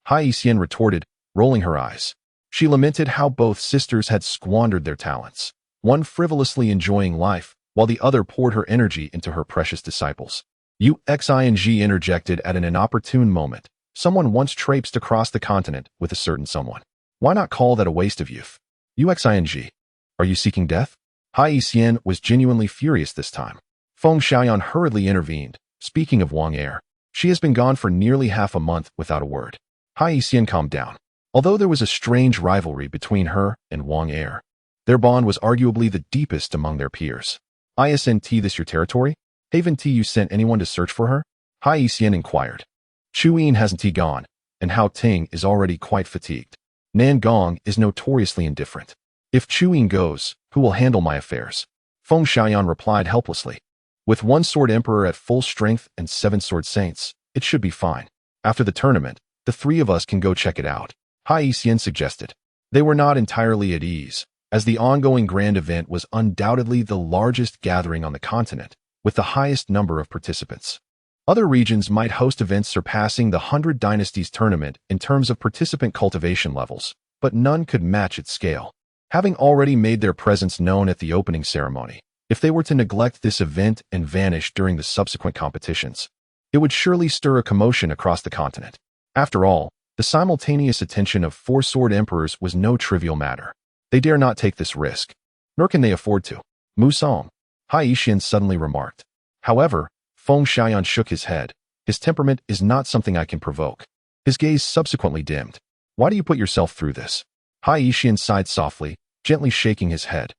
Hai Yixian retorted, rolling her eyes. She lamented how both sisters had squandered their talents, one frivolously enjoying life, while the other poured her energy into her precious disciples. Uxing interjected at an inopportune moment. Someone once traipsed across the continent with a certain someone. Why not call that a waste of youth? Uxing, are you seeking death? Hai Yixian was genuinely furious this time. Feng Xiaoyan hurriedly intervened. Speaking of Wang Er, she has been gone for nearly half a month without a word. Hai Yixian calmed down. Although there was a strange rivalry between her and Wang Er, their bond was arguably the deepest among their peers. Isn't this your territory? Haven't you sent anyone to search for her? Hai Yixian inquired. Chuyin hasn't gone, and Hao Ting is already quite fatigued. Nan Gong is notoriously indifferent. If Chuyin goes, who will handle my affairs? Feng Xiaoyan replied helplessly. With one Sword Emperor at full strength and 7 Sword Saints, it should be fine. After the tournament, the 3 of us can go check it out, Hai Yixian suggested. They were not entirely at ease, as the ongoing grand event was undoubtedly the largest gathering on the continent, with the highest number of participants. Other regions might host events surpassing the 100 Dynasties tournament in terms of participant cultivation levels, but none could match its scale. Having already made their presence known at the opening ceremony, if they were to neglect this event and vanish during the subsequent competitions, it would surely stir a commotion across the continent. After all, the simultaneous attention of 4 Sword Emperors was no trivial matter. They dare not take this risk, nor can they afford to. Musong, Hai Yixian suddenly remarked. However, Feng Xiaoyan shook his head. His temperament is not something I can provoke. His gaze subsequently dimmed. Why do you put yourself through this? Hai Yixian sighed softly, gently shaking his head.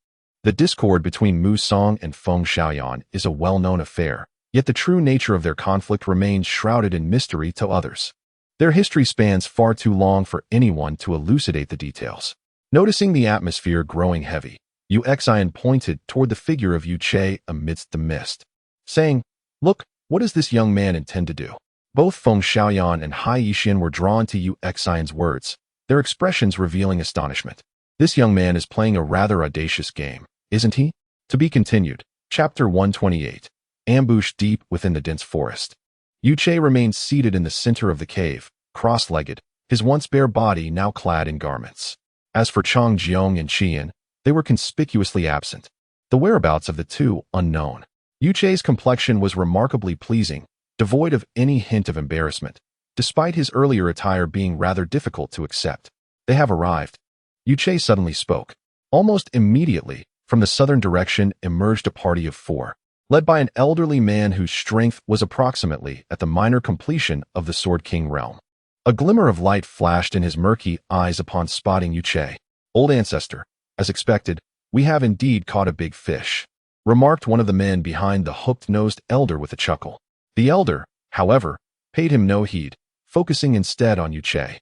The discord between Mu Song and Feng Xiaoyan is a well-known affair, yet the true nature of their conflict remains shrouded in mystery to others. Their history spans far too long for anyone to elucidate the details. Noticing the atmosphere growing heavy, Uxian pointed toward the figure of Yu Che amidst the mist, saying, Look, what does this young man intend to do? Both Feng Xiaoyan and Hai Yixian were drawn to Uxian's words, their expressions revealing astonishment. This young man is playing a rather audacious game, isn't he? To be continued. Chapter 128. Ambush deep within the dense forest. Yu Che remained seated in the center of the cave, cross-legged, his once bare body now clad in garments. As for Chang Jiong and Qian, they were conspicuously absent, the whereabouts of the two unknown. Yu Che's complexion was remarkably pleasing, devoid of any hint of embarrassment, despite his earlier attire being rather difficult to accept. They have arrived. Yu Che suddenly spoke. Almost immediately, from the southern direction emerged a party of 4, led by an elderly man whose strength was approximately at the minor completion of the Sword King realm. A glimmer of light flashed in his murky eyes upon spotting Yu Che. Old ancestor, as expected, we have indeed caught a big fish, remarked one of the men behind the hooked-nosed elder with a chuckle. The elder, however, paid him no heed, focusing instead on Yu Che.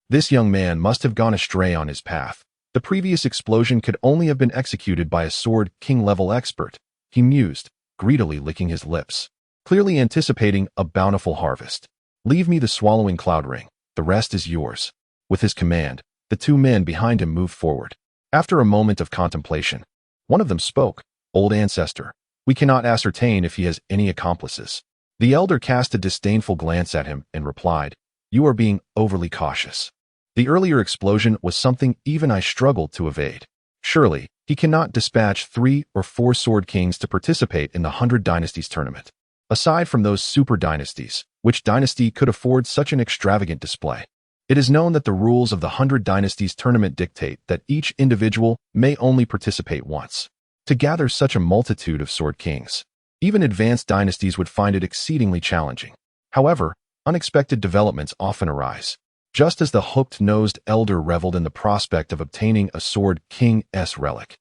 This young man must have gone astray on his path. The previous explosion could only have been executed by a Sword King-level expert, he mused, greedily licking his lips, clearly anticipating a bountiful harvest. Leave me the swallowing cloud ring, the rest is yours. With his command, the 2 men behind him moved forward. After a moment of contemplation, one of them spoke. Old ancestor, we cannot ascertain if he has any accomplices. The elder cast a disdainful glance at him and replied, You are being overly cautious. The earlier explosion was something even I struggled to evade. Surely, he cannot dispatch 3 or 4 Sword Kings to participate in the 100 Dynasties tournament. Aside from those super dynasties, which dynasty could afford such an extravagant display? It is known that the rules of the 100 Dynasties tournament dictate that each individual may only participate once. To gather such a multitude of Sword Kings, even advanced dynasties would find it exceedingly challenging. However, unexpected developments often arise. Just as the hooked-nosed elder reveled in the prospect of obtaining a Sword King's relic,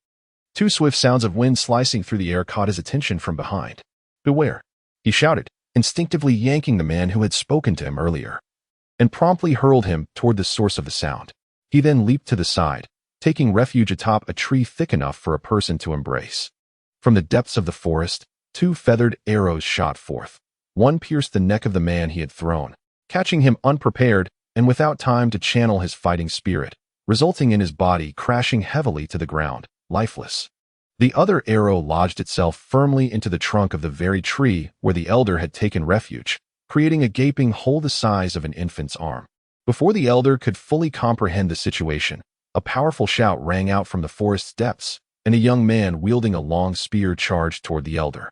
2 swift sounds of wind slicing through the air caught his attention from behind. Beware, he shouted, instinctively yanking the man who had spoken to him earlier. and promptly hurled him toward the source of the sound. He then leaped to the side, taking refuge atop a tree thick enough for a person to embrace. From the depths of the forest, 2 feathered arrows shot forth. One pierced the neck of the man he had thrown, catching him unprepared and without time to channel his fighting spirit, resulting in his body crashing heavily to the ground, lifeless. The other arrow lodged itself firmly into the trunk of the very tree where the elder had taken refuge, creating a gaping hole the size of an infant's arm. Before the elder could fully comprehend the situation, a powerful shout rang out from the forest's depths, and a young man wielding a long spear charged toward the elder.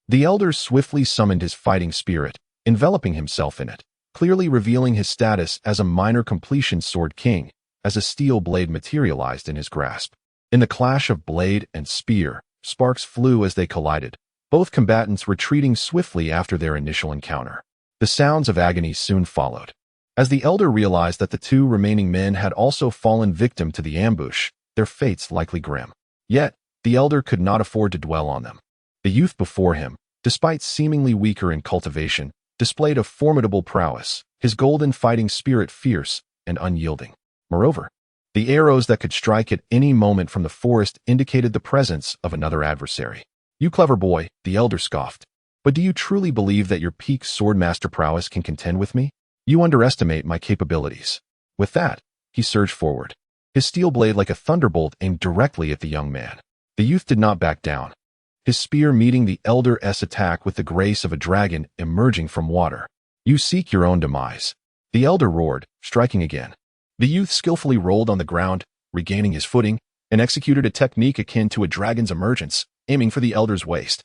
The elder swiftly summoned his fighting spirit, enveloping himself in it, clearly revealing his status as a minor completion sword king, as a steel blade materialized in his grasp. In the clash of blade and spear, sparks flew as they collided, both combatants retreating swiftly after their initial encounter. The sounds of agony soon followed. As the elder realized that the 2 remaining men had also fallen victim to the ambush, their fates likely grim. Yet, the elder could not afford to dwell on them. The youth before him, despite seemingly weaker in cultivation, displayed a formidable prowess, his golden fighting spirit fierce and unyielding. Moreover, the arrows that could strike at any moment from the forest indicated the presence of another adversary. "You clever boy," the elder scoffed. "But do you truly believe that your peak swordmaster prowess can contend with me? You underestimate my capabilities." With that, he surged forward, his steel blade like a thunderbolt aimed directly at the young man. The youth did not back down, his spear meeting the elder's attack with the grace of a dragon emerging from water. "You seek your own demise," the elder roared, striking again. The youth skillfully rolled on the ground, regaining his footing, and executed a technique akin to a dragon's emergence, aiming for the elder's waist.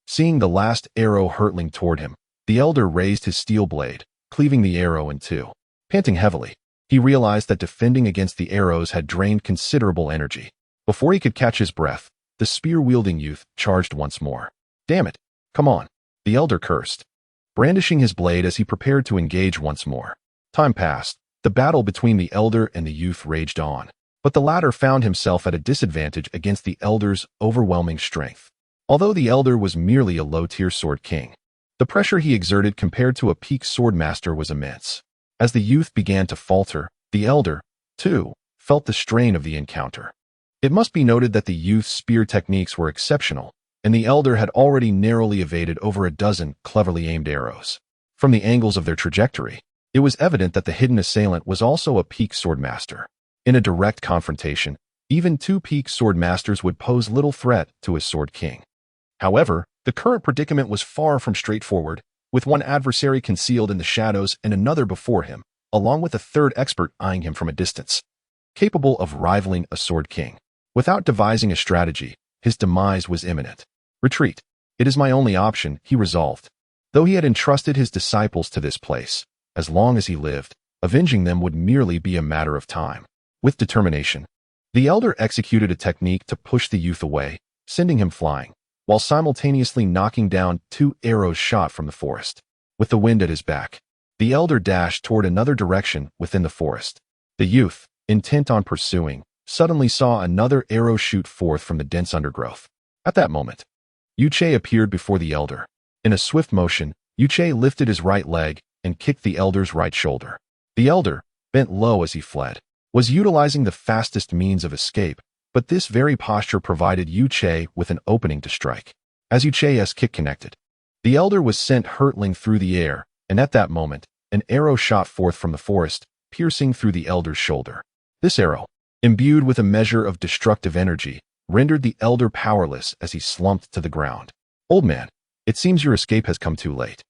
Seeing the last arrow hurtling toward him, the elder raised his steel blade, cleaving the arrow in 2. Panting heavily, he realized that defending against the arrows had drained considerable energy. Before he could catch his breath, the spear-wielding youth charged once more. "Damn it! Come on!" the elder cursed, brandishing his blade as he prepared to engage once more. Time passed. The battle between the elder and the youth raged on, but the latter found himself at a disadvantage against the elder's overwhelming strength. Although the elder was merely a low-tier sword king, the pressure he exerted compared to a peak swordmaster was immense. As the youth began to falter, the elder, too, felt the strain of the encounter. It must be noted that the youth's spear techniques were exceptional, and the elder had already narrowly evaded over a dozen cleverly aimed arrows. From the angles of their trajectory, it was evident that the hidden assailant was also a peak swordmaster. In a direct confrontation, even 2 peak swordmasters would pose little threat to a sword king. However, the current predicament was far from straightforward, with one adversary concealed in the shadows and another before him, along with a third expert eyeing him from a distance, capable of rivaling a sword king. Without devising a strategy, his demise was imminent. "Retreat. It is my only option," he resolved. Though he had entrusted his disciples to this place, as long as he lived, avenging them would merely be a matter of time. With determination, the elder executed a technique to push the youth away, sending him flying, while simultaneously knocking down 2 arrows shot from the forest. With the wind at his back, the elder dashed toward another direction within the forest. The youth, intent on pursuing, suddenly saw another arrow shoot forth from the dense undergrowth. At that moment, Yuche appeared before the elder. In a swift motion, Yuche lifted his right leg and kicked the elder's right shoulder. The elder, bent low as he fled, was utilizing the fastest means of escape, but this very posture provided Yuche with an opening to strike. As Yuche's kick connected, the elder was sent hurtling through the air, and at that moment, an arrow shot forth from the forest, piercing through the elder's shoulder. This arrow, imbued with a measure of destructive energy, rendered the elder powerless as he slumped to the ground. "Old man, it seems your escape has come too late,"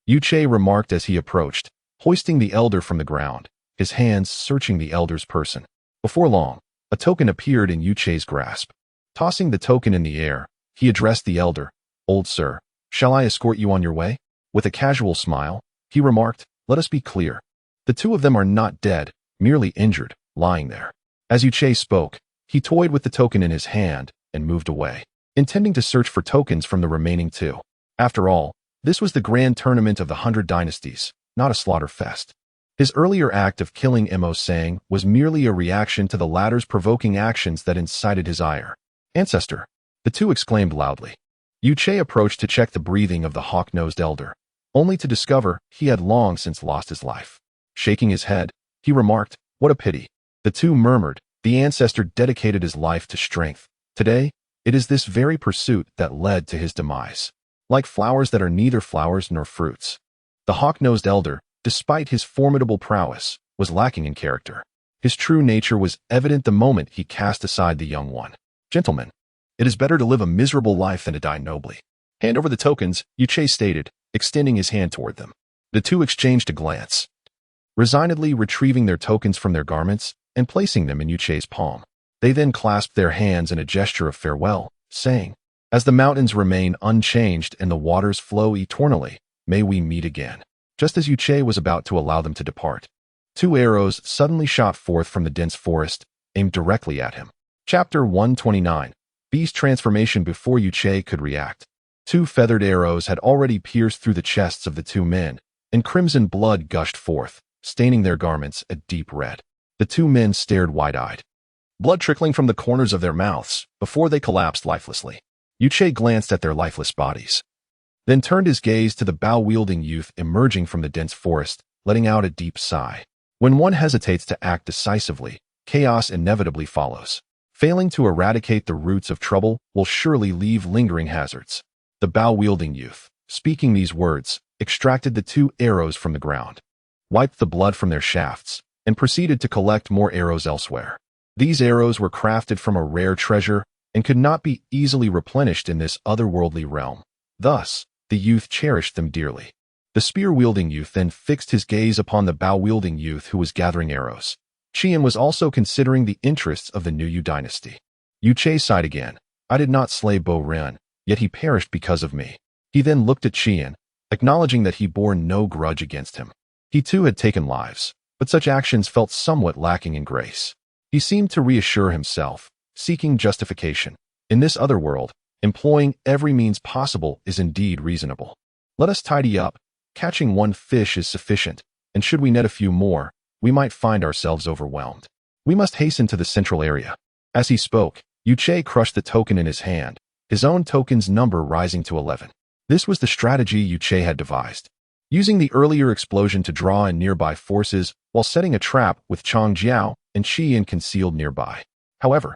Yuche remarked as he approached, hoisting the elder from the ground, his hands searching the elder's person. Before long, a token appeared in Yuche's grasp. Tossing the token in the air, he addressed the elder. "Old sir, shall I escort you on your way?" With a casual smile, he remarked, "Let us be clear. The 2 of them are not dead, merely injured, lying there." As Yuche spoke, he toyed with the token in his hand and moved away, intending to search for tokens from the remaining 2. After all, this was the grand tournament of the 100 dynasties, not a slaughter fest. His earlier act of killing Mo Sang was merely a reaction to the latter's provoking actions that incited his ire. "Ancestor!" the 2 exclaimed loudly. Yuche approached to check the breathing of the hawk-nosed elder, only to discover he had long since lost his life. Shaking his head, he remarked, "What a pity." The two murmured, "The ancestor dedicated his life to strength. Today, it is this very pursuit that led to his demise. Like flowers that are neither flowers nor fruits." The hawk-nosed elder, despite his formidable prowess, was lacking in character. His true nature was evident the moment he cast aside the young one. "Gentlemen, it is better to live a miserable life than to die nobly. Hand over the tokens," Yuche stated, extending his hand toward them. The two exchanged a glance, resignedly retrieving their tokens from their garments and placing them in Yuche's palm. They then clasped their hands in a gesture of farewell, saying, "As the mountains remain unchanged and the waters flow eternally, may we meet again." Just as Yuche was about to allow them to depart, two arrows suddenly shot forth from the dense forest, aimed directly at him. Chapter 129. Beast Transformation. Before Yuche could react, two feathered arrows had already pierced through the chests of the two men, and crimson blood gushed forth, staining their garments a deep red. The two men stared wide-eyed, blood trickling from the corners of their mouths before they collapsed lifelessly. Yuche glanced at their lifeless bodies, then turned his gaze to the bow-wielding youth emerging from the dense forest, letting out a deep sigh. When one hesitates to act decisively, chaos inevitably follows. Failing to eradicate the roots of trouble will surely leave lingering hazards. The bow-wielding youth, speaking these words, extracted the two arrows from the ground, wiped the blood from their shafts, and proceeded to collect more arrows elsewhere. These arrows were crafted from a rare treasure and could not be easily replenished in this otherworldly realm. Thus, the youth cherished them dearly. The spear-wielding youth then fixed his gaze upon the bow-wielding youth who was gathering arrows. Qian was also considering the interests of the Nuyu dynasty. Yuche sighed again. "I did not slay Bo Ren, yet he perished because of me." He then looked at Qian, acknowledging that he bore no grudge against him. He too had taken lives, but such actions felt somewhat lacking in grace. He seemed to reassure himself, seeking justification. In this other world, employing every means possible is indeed reasonable. Let us tidy up. Catching one fish is sufficient, and should we net a few more, we might find ourselves overwhelmed. We must hasten to the central area. As he spoke, Yuche crushed the token in his hand, his own token's number rising to 11. This was the strategy Yuche had devised, using the earlier explosion to draw in nearby forces while setting a trap with Chang Jiao and Qian concealed nearby. However,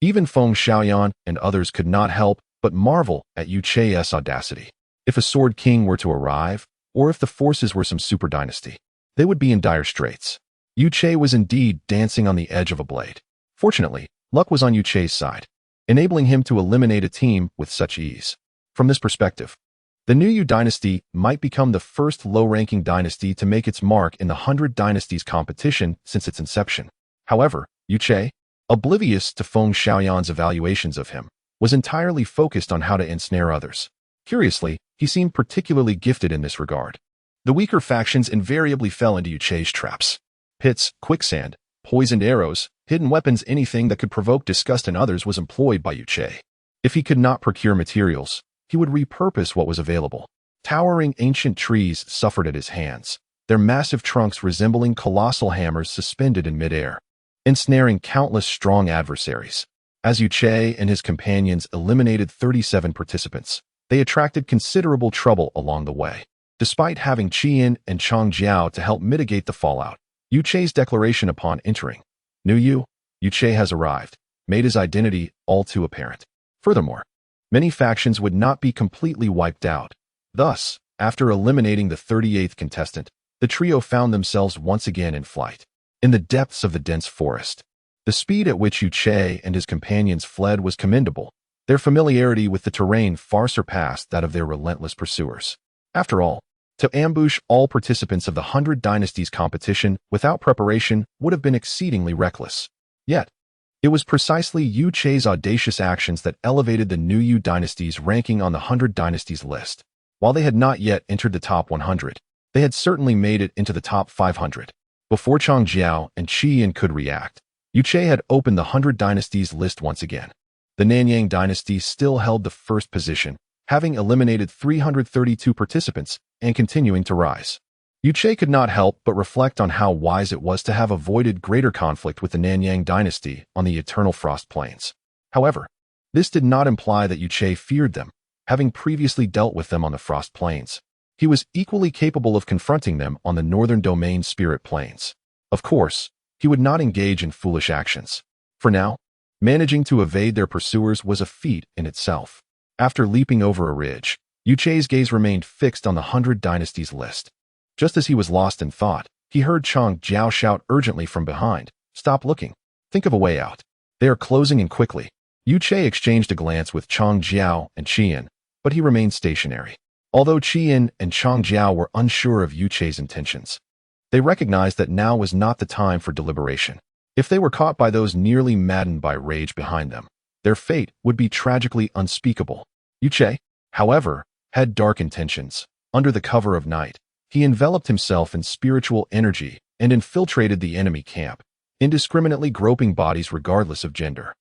even Feng Xiaoyan and others could not help but marvel at Yuche's audacity. If a Sword King were to arrive, or if the forces were some super dynasty, they would be in dire straits. Yuche was indeed dancing on the edge of a blade. Fortunately, luck was on Yuche's side, enabling him to eliminate a team with such ease. From this perspective, the Nuyu dynasty might become the first low-ranking dynasty to make its mark in the 100 Dynasties competition since its inception. However, Yuche, oblivious to Feng Xiaoyan's evaluations of him, was entirely focused on how to ensnare others. Curiously, he seemed particularly gifted in this regard. The weaker factions invariably fell into Yuche's traps. Pits, quicksand, poisoned arrows, hidden weapons, anything that could provoke disgust in others was employed by Yuche. If he could not procure materials, he would repurpose what was available. Towering ancient trees suffered at his hands, their massive trunks resembling colossal hammers suspended in midair, ensnaring countless strong adversaries. As Yuche and his companions eliminated 37 participants, they attracted considerable trouble along the way. Despite having Qian and Chang Jiao to help mitigate the fallout, Yuche's declaration upon entering, "Nuyu, Yuche has arrived," made his identity all too apparent. Furthermore, many factions would not be completely wiped out. Thus, after eliminating the 38th contestant, the trio found themselves once again in flight, in the depths of the dense forest. The speed at which Yuche and his companions fled was commendable. Their familiarity with the terrain far surpassed that of their relentless pursuers. After all, to ambush all participants of the 100 Dynasties competition without preparation would have been exceedingly reckless. Yet, it was precisely Yuche's audacious actions that elevated the Nuyu Dynasty's ranking on the 100 Dynasties list. While they had not yet entered the top 100, they had certainly made it into the top 500. Before Chang Jiao and Qian could react, Yuche had opened the 100 Dynasties list once again. The Nanyang Dynasty still held the first position, having eliminated 332 participants and continuing to rise. Yuche could not help but reflect on how wise it was to have avoided greater conflict with the Nanyang Dynasty on the Eternal Frost Plains. However, this did not imply that Yuche feared them, having previously dealt with them on the Frost Plains. he was equally capable of confronting them on the northern domain spirit planes. Of course, he would not engage in foolish actions. For now, managing to evade their pursuers was a feat in itself. After leaping over a ridge, Yuche's gaze remained fixed on the 100 Dynasties list. Just as he was lost in thought, he heard Chang Jiao shout urgently from behind, "Stop looking. Think of a way out. They are closing in quickly." Yuche exchanged a glance with Chang Jiao and Qian, but he remained stationary. Although Qian and Chang Jiao were unsure of Yuche's intentions, they recognized that now was not the time for deliberation. If they were caught by those nearly maddened by rage behind them, their fate would be tragically unspeakable. Yuche, however, had dark intentions. Under the cover of night, he enveloped himself in spiritual energy and infiltrated the enemy camp, indiscriminately groping bodies regardless of gender.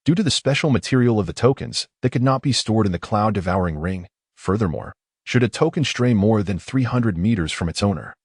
Due to the special material of the tokens, they could not be stored in the cloud-devouring ring. Furthermore, should a token stray more than 300 meters from its owner,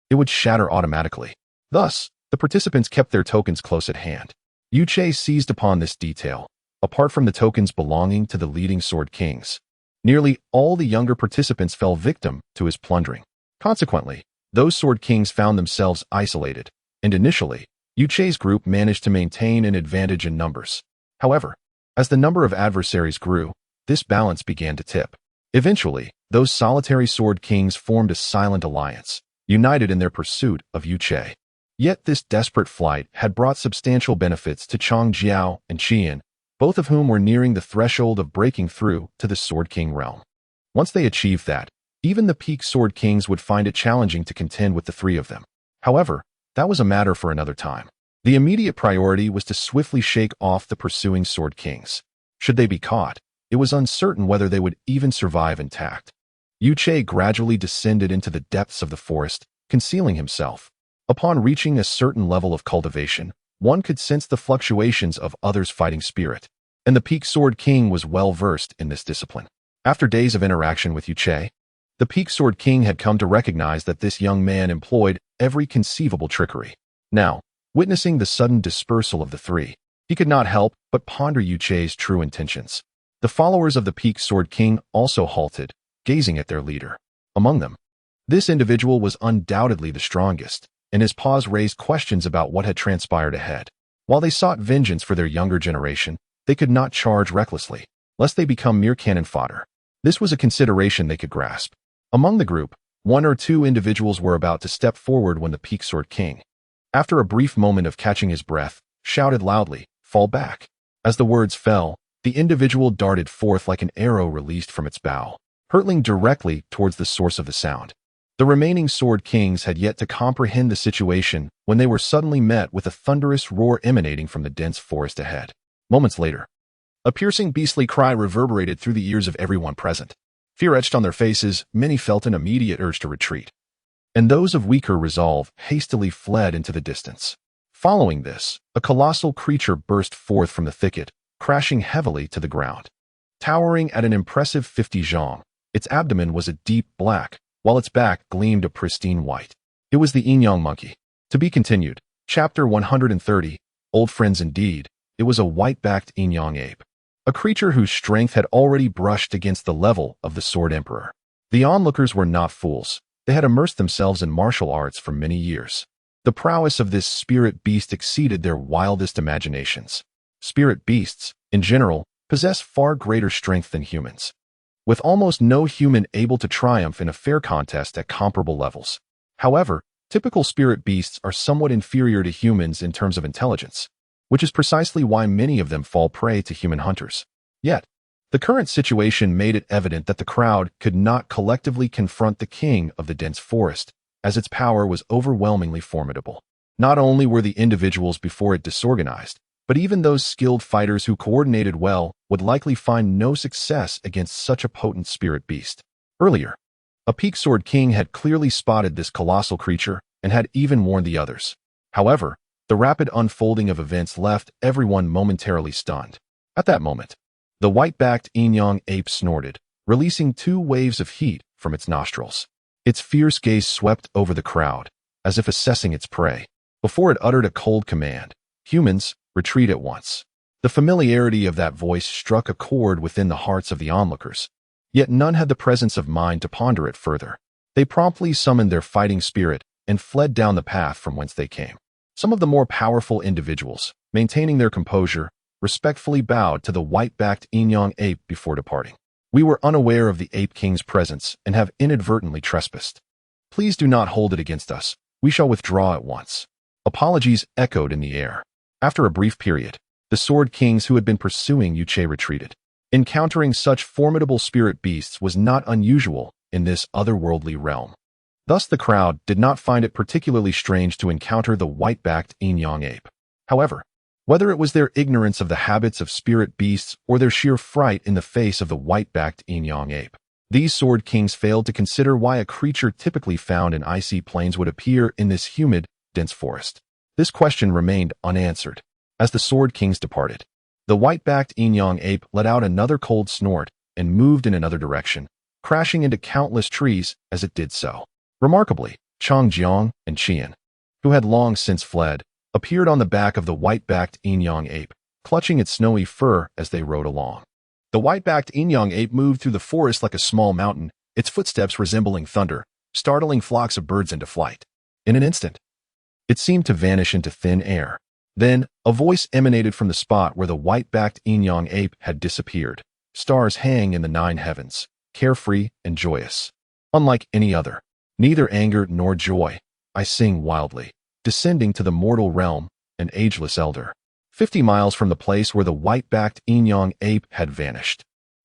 it would shatter automatically. Thus, the participants kept their tokens close at hand. Yuche seized upon this detail. Apart from the tokens belonging to the leading sword kings, nearly all the younger participants fell victim to his plundering. Consequently, those sword kings found themselves isolated, and initially, Yuche's group managed to maintain an advantage in numbers. However, as the number of adversaries grew, this balance began to tip. Eventually, those solitary sword kings formed a silent alliance, united in their pursuit of Yuche. Yet this desperate flight had brought substantial benefits to Chang Jiao and Qian, both of whom were nearing the threshold of breaking through to the Sword King realm. Once they achieved that, even the peak Sword Kings would find it challenging to contend with the three of them. However, that was a matter for another time. The immediate priority was to swiftly shake off the pursuing Sword Kings. Should they be caught, it was uncertain whether they would even survive intact. Yuche gradually descended into the depths of the forest, concealing himself. Upon reaching a certain level of cultivation, one could sense the fluctuations of others' fighting spirit, and the Peak Sword King was well versed in this discipline. After days of interaction with Yuche, the Peak Sword King had come to recognize that this young man employed every conceivable trickery. Now, witnessing the sudden dispersal of the three, he could not help but ponder Yuche's true intentions. The followers of the Peak Sword King also halted, gazing at their leader. Among them, this individual was undoubtedly the strongest, and his pause raised questions about what had transpired ahead. While they sought vengeance for their younger generation, they could not charge recklessly, lest they become mere cannon fodder. This was a consideration they could grasp. Among the group, one or two individuals were about to step forward when the Peak Sword King, after a brief moment of catching his breath, shouted loudly, "Fall back." As the words fell, the individual darted forth like an arrow released from its bow, hurtling directly towards the source of the sound. The remaining Sword Kings had yet to comprehend the situation when they were suddenly met with a thunderous roar emanating from the dense forest ahead. Moments later, a piercing beastly cry reverberated through the ears of everyone present. Fear etched on their faces, many felt an immediate urge to retreat, and those of weaker resolve hastily fled into the distance. Following this, a colossal creature burst forth from the thicket, crashing heavily to the ground. Towering at an impressive 50 zhong, its abdomen was a deep black, while its back gleamed a pristine white. It was the Yin-Yang monkey. To be continued. Chapter 130, Old Friends Indeed. It was a white-backed Yin-Yang ape, a creature whose strength had already brushed against the level of the Sword Emperor. The onlookers were not fools. They had immersed themselves in martial arts for many years. The prowess of this spirit beast exceeded their wildest imaginations. Spirit beasts, in general, possess far greater strength than humans, with almost no human able to triumph in a fair contest at comparable levels. However, typical spirit beasts are somewhat inferior to humans in terms of intelligence, which is precisely why many of them fall prey to human hunters. Yet, the current situation made it evident that the crowd could not collectively confront the king of the dense forest, as its power was overwhelmingly formidable. Not only were the individuals before it disorganized, but even those skilled fighters who coordinated well would likely find no success against such a potent spirit beast. Earlier, a Peak Sword King had clearly spotted this colossal creature and had even warned the others. However, the rapid unfolding of events left everyone momentarily stunned. At that moment, the white-backed Yin-Yang ape snorted, releasing 2 waves of heat from its nostrils. Its fierce gaze swept over the crowd, as if assessing its prey. Before it uttered a cold command, "Humans, retreat at once." The familiarity of that voice struck a chord within the hearts of the onlookers, yet none had the presence of mind to ponder it further. They promptly summoned their fighting spirit and fled down the path from whence they came. Some of the more powerful individuals, maintaining their composure, respectfully bowed to the white-backed Inyang ape before departing. We were unaware of the Ape King's presence and have inadvertently trespassed. Please do not hold it against us. We shall withdraw at once. Apologies echoed in the air. After a brief period, the Sword Kings who had been pursuing Yuche retreated. Encountering such formidable spirit beasts was not unusual in this otherworldly realm. Thus the crowd did not find it particularly strange to encounter the white-backed Inyang ape. However, whether it was their ignorance of the habits of spirit beasts or their sheer fright in the face of the white-backed Inyang ape, these Sword Kings failed to consider why a creature typically found in icy plains would appear in this humid, dense forest. This question remained unanswered. As the Sword Kings departed, the white-backed Inyang ape let out another cold snort and moved in another direction, crashing into countless trees as it did so. Remarkably, Changjiang and Qian, who had long since fled, appeared on the back of the white-backed Inyang ape, clutching its snowy fur as they rode along. The white-backed Inyang ape moved through the forest like a small mountain, its footsteps resembling thunder, startling flocks of birds into flight. In an instant, it seemed to vanish into thin air. Then, a voice emanated from the spot where the white-backed Inyang ape had disappeared. Stars hang in the 9 heavens, carefree and joyous. Unlike any other, neither anger nor joy, I sing wildly, descending to the mortal realm, an ageless elder. 50 miles from the place where the white-backed Inyang ape had vanished,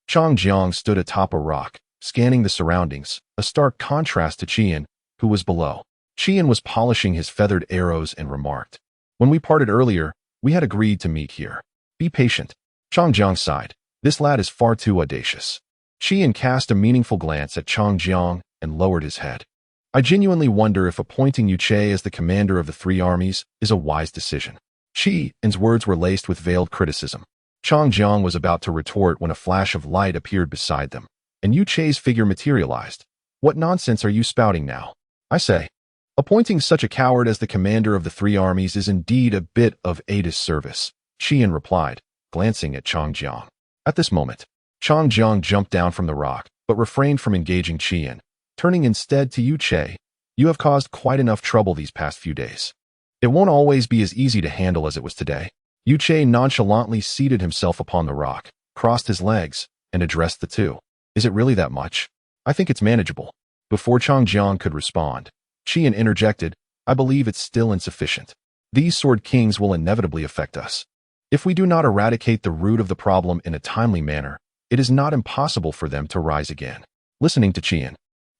Changjiang stood atop a rock, scanning the surroundings, a stark contrast to Qian, who was below. Qian was polishing his feathered arrows and remarked, "When we parted earlier, we had agreed to meet here. Be patient." Changjiang sighed. "This lad is far too audacious." Qian cast a meaningful glance at Changjiang and lowered his head. "I genuinely wonder if appointing Yuche as the commander of the 3 armies is a wise decision." Qian's words were laced with veiled criticism. Changjiang was about to retort when a flash of light appeared beside them, and Yuche's figure materialized. "What nonsense are you spouting now? I say, appointing such a coward as the commander of the 3 armies is indeed a bit of a disservice," Qian replied, glancing at Changjiang. At this moment, Changjiang jumped down from the rock, but refrained from engaging Qian, turning instead to Yuche. "You have caused quite enough trouble these past few days. It won't always be as easy to handle as it was today." Yuche nonchalantly seated himself upon the rock, crossed his legs, and addressed the two. "Is it really that much? I think it's manageable." Before Changjiang could respond, Qian interjected, "I believe it's still insufficient. These Sword Kings will inevitably affect us. If we do not eradicate the root of the problem in a timely manner, it is not impossible for them to rise again." Listening to Qian,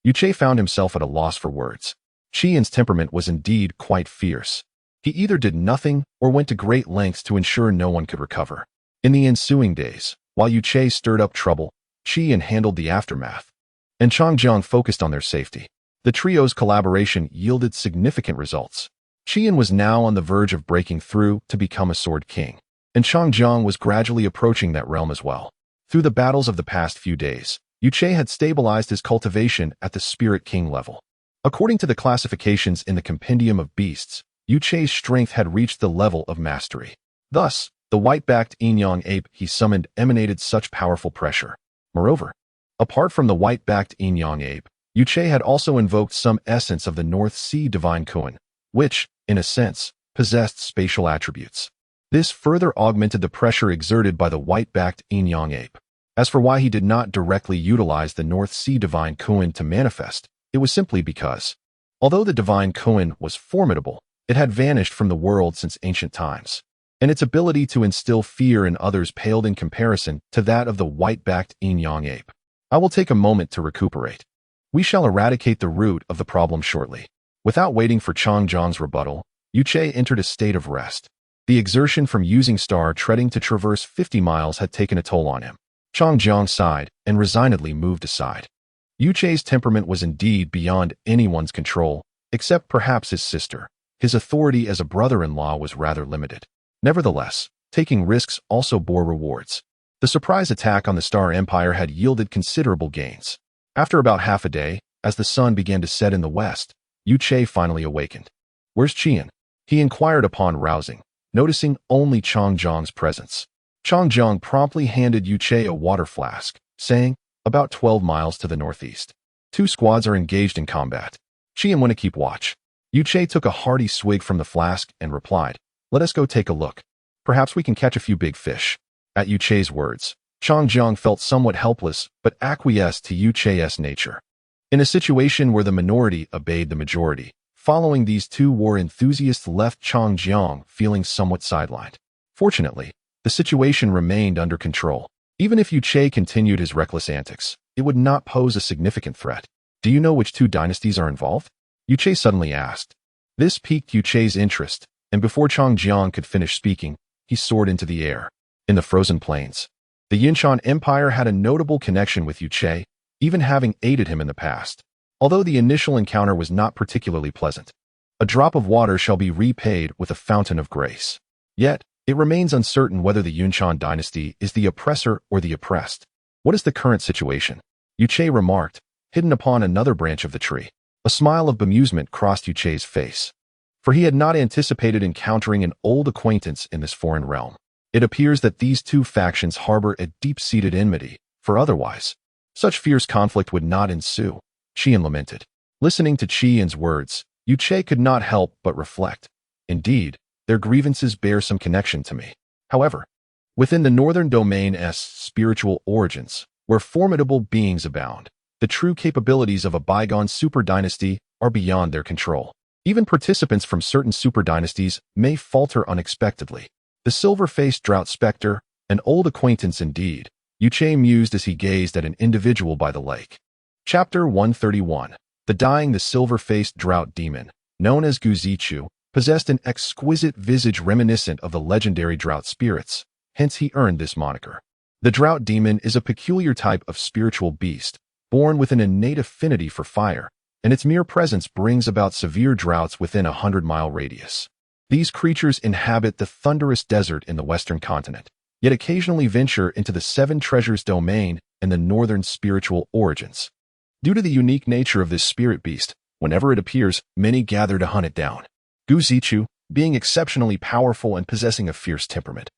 Yuche found himself at a loss for words. Qian's temperament was indeed quite fierce. He either did nothing or went to great lengths to ensure no one could recover. In the ensuing days, while Yuche stirred up trouble, Qian handled the aftermath, and Changjiang focused on their safety. The trio's collaboration yielded significant results. Qian was now on the verge of breaking through to become a Sword King, and Changjiang was gradually approaching that realm as well. Through the battles of the past few days, Yuche had stabilized his cultivation at the Spirit King level. According to the classifications in the Compendium of Beasts, Yuche's strength had reached the level of mastery. Thus, the white-backed Inyang ape he summoned emanated such powerful pressure. Moreover, apart from the white-backed Inyang ape, Yuche had also invoked some essence of the North Sea Divine Kuan, which, in a sense, possessed spatial attributes. This further augmented the pressure exerted by the white-backed Inyang ape. As for why he did not directly utilize the North Sea Divine Kuan to manifest, it was simply because, although the Divine Kuan was formidable, it had vanished from the world since ancient times, and its ability to instill fear in others paled in comparison to that of the white-backed Inyang ape. I will take a moment to recuperate. We shall eradicate the root of the problem shortly. Without waiting for Changjiang's rebuttal, Yuche entered a state of rest. The exertion from using star treading to traverse 50 miles had taken a toll on him. Changjiang sighed and resignedly moved aside. Yuche's temperament was indeed beyond anyone's control, except perhaps his sister. His authority as a brother-in-law was rather limited. Nevertheless, taking risks also bore rewards. The surprise attack on the Star Empire had yielded considerable gains. After about half a day, as the sun began to set in the west, Yuche finally awakened. "Where's Qian?" he inquired upon rousing, noticing only Changjiang's presence. Changjiang promptly handed Yuche a water flask, saying, "About 12 miles to the northeast." Two squads are engaged in combat. Qi and want to keep watch. Yu Che took a hearty swig from the flask and replied, "Let us go take a look. Perhaps we can catch a few big fish." At Yu Che's words, Chang Jiang felt somewhat helpless but acquiesced to Yu Che's nature. In a situation where the minority obeyed the majority, following these two war enthusiasts left Chang Jiang feeling somewhat sidelined. Fortunately, the situation remained under control. Even if Yu Che continued his reckless antics, it would not pose a significant threat. "Do you know which two dynasties are involved?" Yu Che suddenly asked. This piqued Yu Che's interest, and before Chang Jiang could finish speaking, he soared into the air. In the frozen plains, the Yunshan Empire had a notable connection with Yu Che, even having aided him in the past. Although the initial encounter was not particularly pleasant, a drop of water shall be repaid with a fountain of grace. Yet, it remains uncertain whether the Yunshan dynasty is the oppressor or the oppressed. "What is the current situation?" Yu Che remarked, hidden upon another branch of the tree. A smile of bemusement crossed Yu Che's face, for he had not anticipated encountering an old acquaintance in this foreign realm. It appears that these two factions harbor a deep-seated enmity, for otherwise, such fierce conflict would not ensue, Qian lamented. Listening to Qian's words, Yu Che could not help but reflect. Indeed, their grievances bear some connection to me. However, within the northern domain's spiritual origins, where formidable beings abound, the true capabilities of a bygone super dynasty are beyond their control. Even participants from certain super dynasties may falter unexpectedly. The silver-faced drought specter, an old acquaintance indeed, Yu Che mused as he gazed at an individual by the lake. Chapter 131. The silver-faced drought demon, known as Gu Zichu, possessed an exquisite visage reminiscent of the legendary drought spirits, hence he earned this moniker. The drought demon is a peculiar type of spiritual beast, born with an innate affinity for fire, and its mere presence brings about severe droughts within a 100-mile radius. These creatures inhabit the thunderous desert in the western continent, yet occasionally venture into the Seven Treasures domain and the northern spiritual origins. Due to the unique nature of this spirit beast, whenever it appears, many gather to hunt it down. Gu Zichu, being exceptionally powerful and possessing a fierce temperament,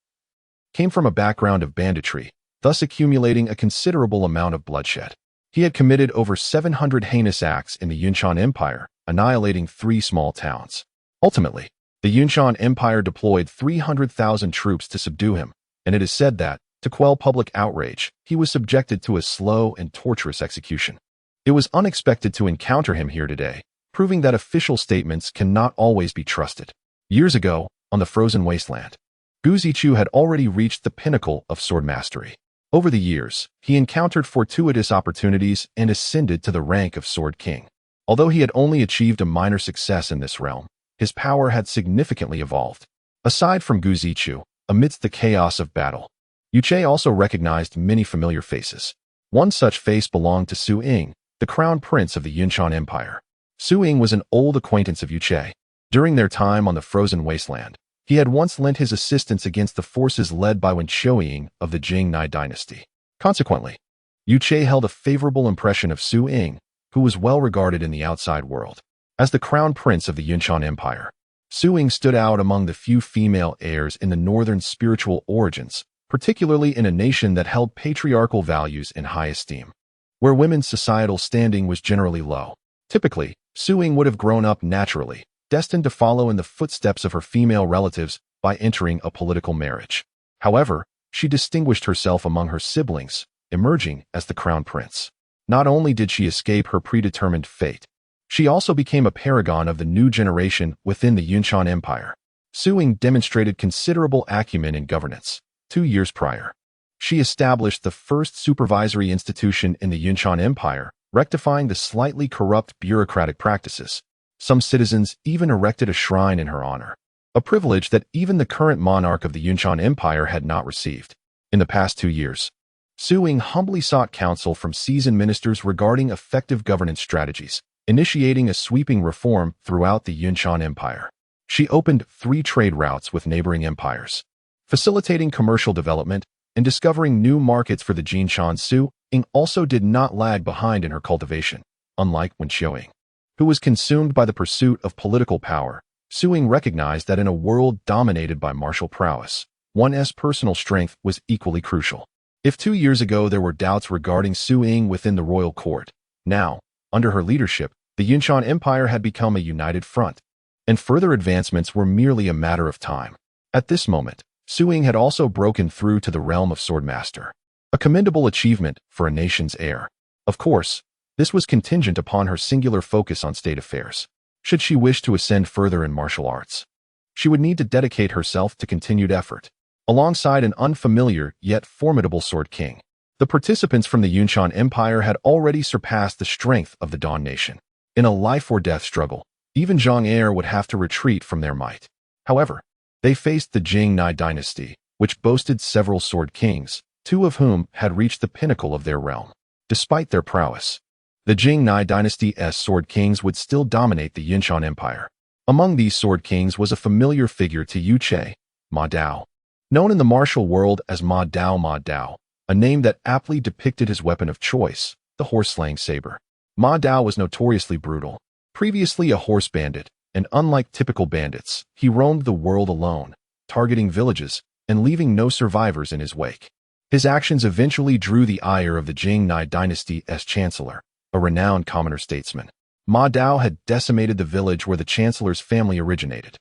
came from a background of banditry, thus accumulating a considerable amount of bloodshed. He had committed over 700 heinous acts in the Yunshan Empire, annihilating 3 small towns. Ultimately, the Yunshan Empire deployed 300,000 troops to subdue him, and it is said that, to quell public outrage, he was subjected to a slow and torturous execution. It was unexpected to encounter him here today, proving that official statements cannot always be trusted. Years ago, on the frozen wasteland, Gu Zichu had already reached the pinnacle of sword mastery. Over the years, he encountered fortuitous opportunities and ascended to the rank of Sword King. Although he had only achieved a minor success in this realm, his power had significantly evolved. Aside from Gu Zichu, amidst the chaos of battle, Yu Che also recognized many familiar faces. One such face belonged to Su Ying, the crown prince of the Yunshan Empire. Su Ying was an old acquaintance of Yu Che. During their time on the frozen wasteland, he had once lent his assistance against the forces led by Wen Qiuying of the Jing-Nai dynasty. Consequently, Yu Che held a favorable impression of Su Ying, who was well regarded in the outside world. As the crown prince of the Yunshan Empire, Su Ying stood out among the few female heirs in the northern spiritual origins, particularly in a nation that held patriarchal values in high esteem, where women's societal standing was generally low. Typically, Su Ying would have grown up naturally, destined to follow in the footsteps of her female relatives by entering a political marriage. However, she distinguished herself among her siblings, emerging as the crown prince. Not only did she escape her predetermined fate, she also became a paragon of the new generation within the Yunshan Empire. Su Ying demonstrated considerable acumen in governance. 2 years prior, she established the first supervisory institution in the Yunshan Empire, rectifying the slightly corrupt bureaucratic practices. Some citizens even erected a shrine in her honor, a privilege that even the current monarch of the Yunshan Empire had not received. In the past 2 years, Su Ying humbly sought counsel from seasoned ministers regarding effective governance strategies, initiating a sweeping reform throughout the Yunshan Empire. She opened 3 trade routes with neighboring empires, facilitating commercial development and discovering new markets for the Jinshan. Su Ying also did not lag behind in her cultivation. Unlike Wen Qiuying, who was consumed by the pursuit of political power, Su Ying recognized that in a world dominated by martial prowess, one's personal strength was equally crucial. If 2 years ago there were doubts regarding Su Ying within the royal court, now, Under her leadership, the Yunshan Empire had become a united front, and further advancements were merely a matter of time. At this moment, Su Ying had also broken through to the realm of Swordmaster, a commendable achievement for a nation's heir. Of course, this was contingent upon her singular focus on state affairs. Should she wish to ascend further in martial arts, she would need to dedicate herself to continued effort, alongside an unfamiliar yet formidable Sword King. The participants from the Yunshan Empire had already surpassed the strength of the Dawn Nation. In a life-or-death struggle, even Zhang Heir would have to retreat from their might. However, they faced the Jing Nai dynasty, which boasted several Sword Kings, two of whom had reached the pinnacle of their realm. Despite their prowess, the Jing Nai dynasty's Sword Kings would still dominate the Yunshan Empire. Among these Sword Kings was a familiar figure to Yu Che, Ma Dao. Known in the martial world as Ma Dao, a name that aptly depicted his weapon of choice, the horse-slaying saber. Ma Dao was notoriously brutal. Previously a horse bandit, and unlike typical bandits, he roamed the world alone, targeting villages and leaving no survivors in his wake. His actions eventually drew the ire of the Jing Nai dynasty's chancellor, a renowned commoner statesman. Ma Dao had decimated the village where the chancellor's family originated.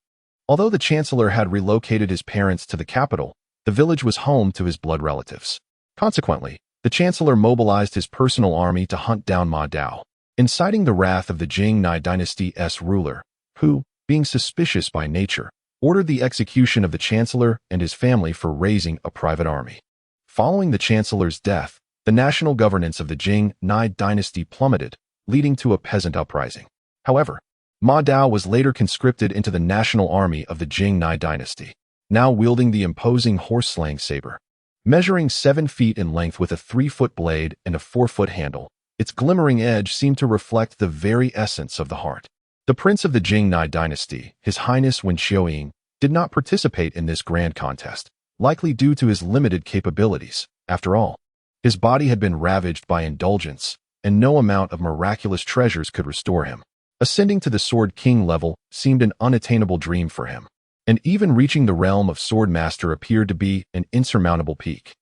Although the chancellor had relocated his parents to the capital, the village was home to his blood relatives. Consequently, the chancellor mobilized his personal army to hunt down Ma Dao, inciting the wrath of the Jing Nai dynasty's ruler, who, being suspicious by nature, ordered the execution of the chancellor and his family for raising a private army. Following the chancellor's death, the national governance of the Jing Nai dynasty plummeted, leading to a peasant uprising. However, Ma Dao was later conscripted into the national army of the Jing Nai dynasty, now wielding the imposing horse-slaying saber. Measuring 7 feet in length with a 3-foot blade and a 4-foot handle, its glimmering edge seemed to reflect the very essence of the heart. The prince of the Jing Nai dynasty, His Highness Wen Xiaoying, did not participate in this grand contest, likely due to his limited capabilities. After all, his body had been ravaged by indulgence, and no amount of miraculous treasures could restore him. Ascending to the Sword King level seemed an unattainable dream for him, and even reaching the realm of Swordmaster appeared to be an insurmountable peak.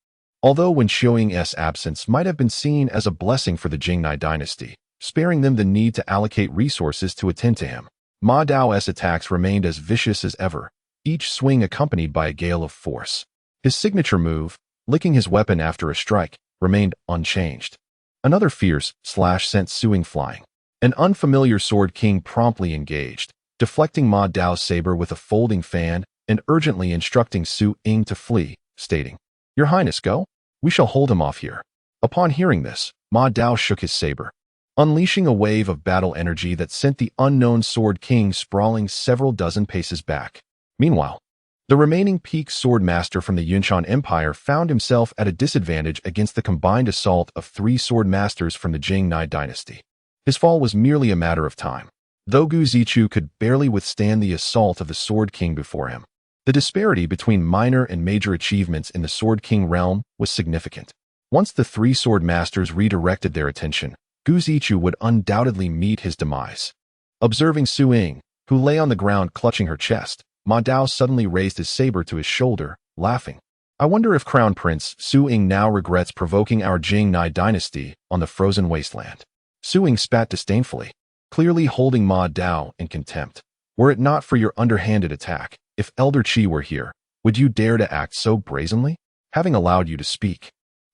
Although Wen Xiaoying's absence might have been seen as a blessing for the Jing Nai dynasty, sparing them the need to allocate resources to attend to him, Ma Dao's attacks remained as vicious as ever, each swing accompanied by a gale of force. His signature move, licking his weapon after a strike, remained unchanged. Another fierce slash sent Su Ying flying. An unfamiliar Sword King promptly engaged, deflecting Ma Dao's saber with a folding fan and urgently instructing Su Ying to flee, stating, "Your Highness, go. We shall hold him off here." Upon hearing this, Ma Dao shook his saber, unleashing a wave of battle energy that sent the unknown Sword King sprawling several dozen paces back. Meanwhile, the remaining peak sword master from the Yunshan Empire found himself at a disadvantage against the combined assault of 3 sword masters from the Jing Nai dynasty. His fall was merely a matter of time, though Gu Zichu could barely withstand the assault of the Sword King before him. The disparity between minor and major achievements in the Sword King realm was significant. Once the 3 sword masters redirected their attention, Gu Zichu would undoubtedly meet his demise. Observing Su Ying, who lay on the ground clutching her chest, Ma Dao suddenly raised his saber to his shoulder, laughing. "I wonder if Crown Prince Su Ying now regrets provoking our Jing Nai dynasty on the frozen wasteland." Su Ying spat disdainfully, clearly holding Ma Dao in contempt. "Were it not for your underhanded attack, if Elder Qi were here, would you dare to act so brazenly, having allowed you to speak?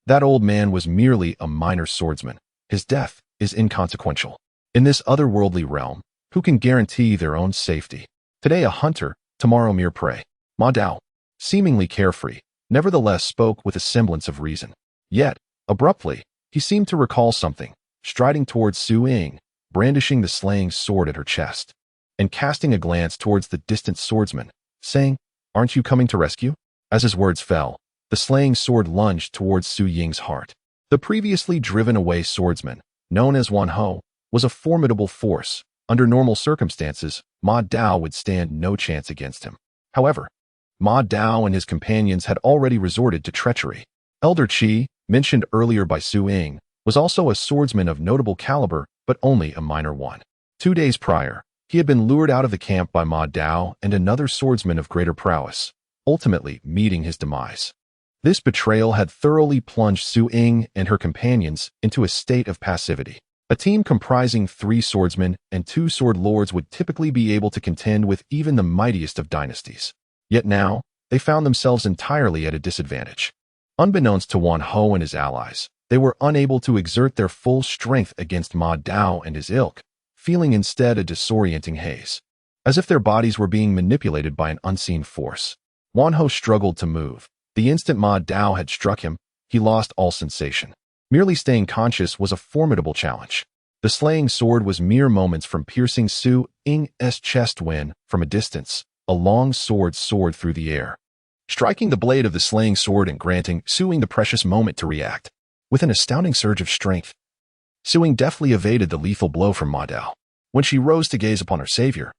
That old man was merely a minor swordsman. His death is inconsequential. In this otherworldly realm, who can guarantee their own safety? Today a hunter, tomorrow mere prey." Ma Dao, seemingly carefree, nevertheless spoke with a semblance of reason. Yet, abruptly, he seemed to recall something, striding towards Su Ying, brandishing the slaying sword at her chest, and casting a glance towards the distant swordsman, saying, "Aren't you coming to rescue?" As his words fell, the slaying sword lunged towards Su Ying's heart. The previously driven away swordsman, known as Wan Ho, was a formidable force. Under normal circumstances, Ma Dao would stand no chance against him. However, Ma Dao and his companions had already resorted to treachery. Elder Qi, mentioned earlier by Su Ying, was also a swordsman of notable caliber, but only a minor one. 2 days prior, he had been lured out of the camp by Ma Dao and another swordsman of greater prowess, ultimately meeting his demise. This betrayal had thoroughly plunged Su Ying and her companions into a state of passivity. A team comprising 3 swordsmen and 2 sword lords would typically be able to contend with even the mightiest of dynasties. Yet now, they found themselves entirely at a disadvantage. Unbeknownst to Wan Ho and his allies, they were unable to exert their full strength against Ma Dao and his ilk, feeling instead a disorienting haze, as if their bodies were being manipulated by an unseen force. Wan Ho struggled to move. The instant Ma Dao had struck him, he lost all sensation. Merely staying conscious was a formidable challenge. The slaying sword was mere moments from piercing Su Ying's chest when, from a distance, a long sword soared through the air, striking the blade of the slaying sword and granting Su Ying the precious moment to react. With an astounding surge of strength, Su Ying deftly evaded the lethal blow from Ma Dao. When she rose to gaze upon her savior,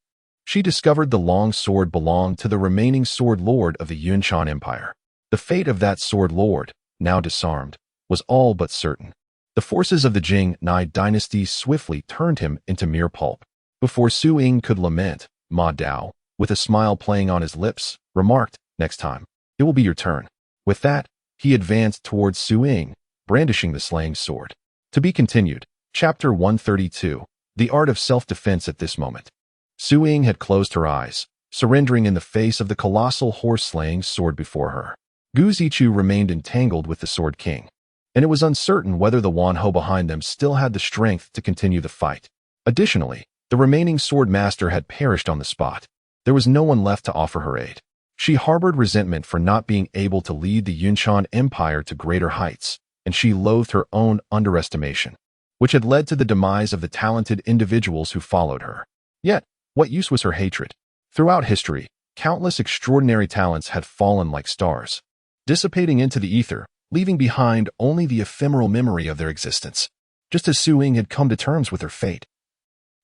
she discovered the long sword belonged to the remaining sword lord of the Yunshan Empire. The fate of that sword lord, now disarmed, was all but certain. The forces of the Jing Nai dynasty swiftly turned him into mere pulp. Before Su Ying could lament, Ma Dao, with a smile playing on his lips, remarked, "Next time, it will be your turn." With that, he advanced towards Su Ying, brandishing the slaying sword. To be continued. Chapter 132. The Art of Self-Defense. At this moment, Su Ying had closed her eyes, surrendering in the face of the colossal horse-slaying sword before her. Gu Zichu remained entangled with the Sword King, and it was uncertain whether the Wan Ho behind them still had the strength to continue the fight. Additionally, the remaining sword master had perished on the spot. There was no one left to offer her aid. She harbored resentment for not being able to lead the Yunshan Empire to greater heights, and she loathed her own underestimation, which had led to the demise of the talented individuals who followed her. Yet, what use was her hatred? Throughout history, countless extraordinary talents had fallen like stars, dissipating into the ether, leaving behind only the ephemeral memory of their existence. Just as Su Ying had come to terms with her fate,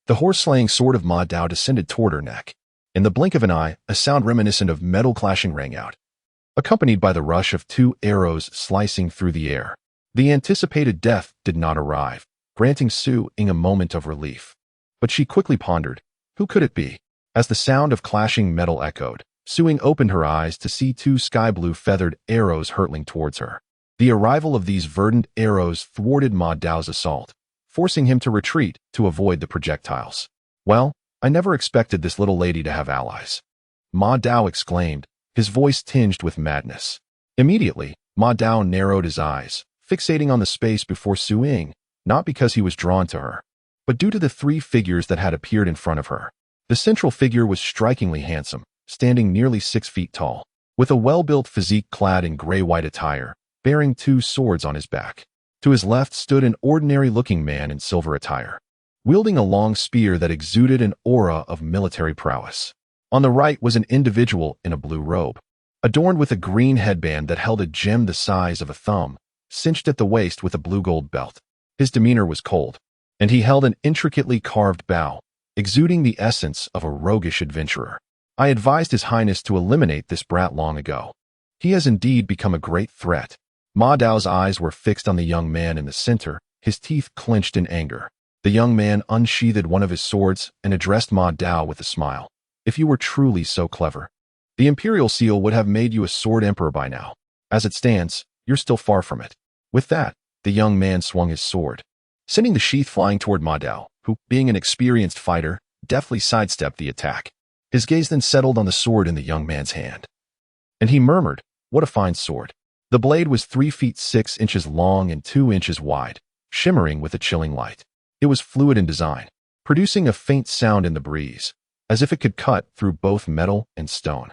the horse-slaying sword of Ma Dao descended toward her neck. In the blink of an eye, a sound reminiscent of metal clashing rang out, accompanied by the rush of 2 arrows slicing through the air. The anticipated death did not arrive, granting Su Ying a moment of relief. But she quickly pondered, who could it be? As the sound of clashing metal echoed, Su Ying opened her eyes to see 2 sky-blue feathered arrows hurtling towards her. The arrival of these verdant arrows thwarted Ma Dao's assault, forcing him to retreat to avoid the projectiles. "Well, I never expected this little lady to have allies," Ma Dao exclaimed, his voice tinged with madness. Immediately, Ma Dao narrowed his eyes, fixating on the space before Su Ying, not because he was drawn to her, but due to the 3 figures that had appeared in front of her. The central figure was strikingly handsome, standing nearly 6 feet tall, with a well-built physique clad in gray-white attire, bearing 2 swords on his back. To his left stood an ordinary-looking man in silver attire, wielding a long spear that exuded an aura of military prowess. On the right was an individual in a blue robe, adorned with a green headband that held a gem the size of a thumb, cinched at the waist with a blue-gold belt. His demeanor was cold, and he held an intricately carved bow, exuding the essence of a roguish adventurer. "I advised His Highness to eliminate this brat long ago. He has indeed become a great threat." Ma Dao's eyes were fixed on the young man in the center, his teeth clenched in anger. The young man unsheathed one of his swords and addressed Ma Dao with a smile. "If you were truly so clever, the Imperial Seal would have made you a sword emperor by now. As it stands, you're still far from it." With that, the young man swung his sword, sending the sheath flying toward Ma Dao, who, being an experienced fighter, deftly sidestepped the attack. His gaze then settled on the sword in the young man's hand, and he murmured, "What a fine sword." The blade was 3 feet 6 inches long and 2 inches wide, shimmering with a chilling light. It was fluid in design, producing a faint sound in the breeze, as if it could cut through both metal and stone.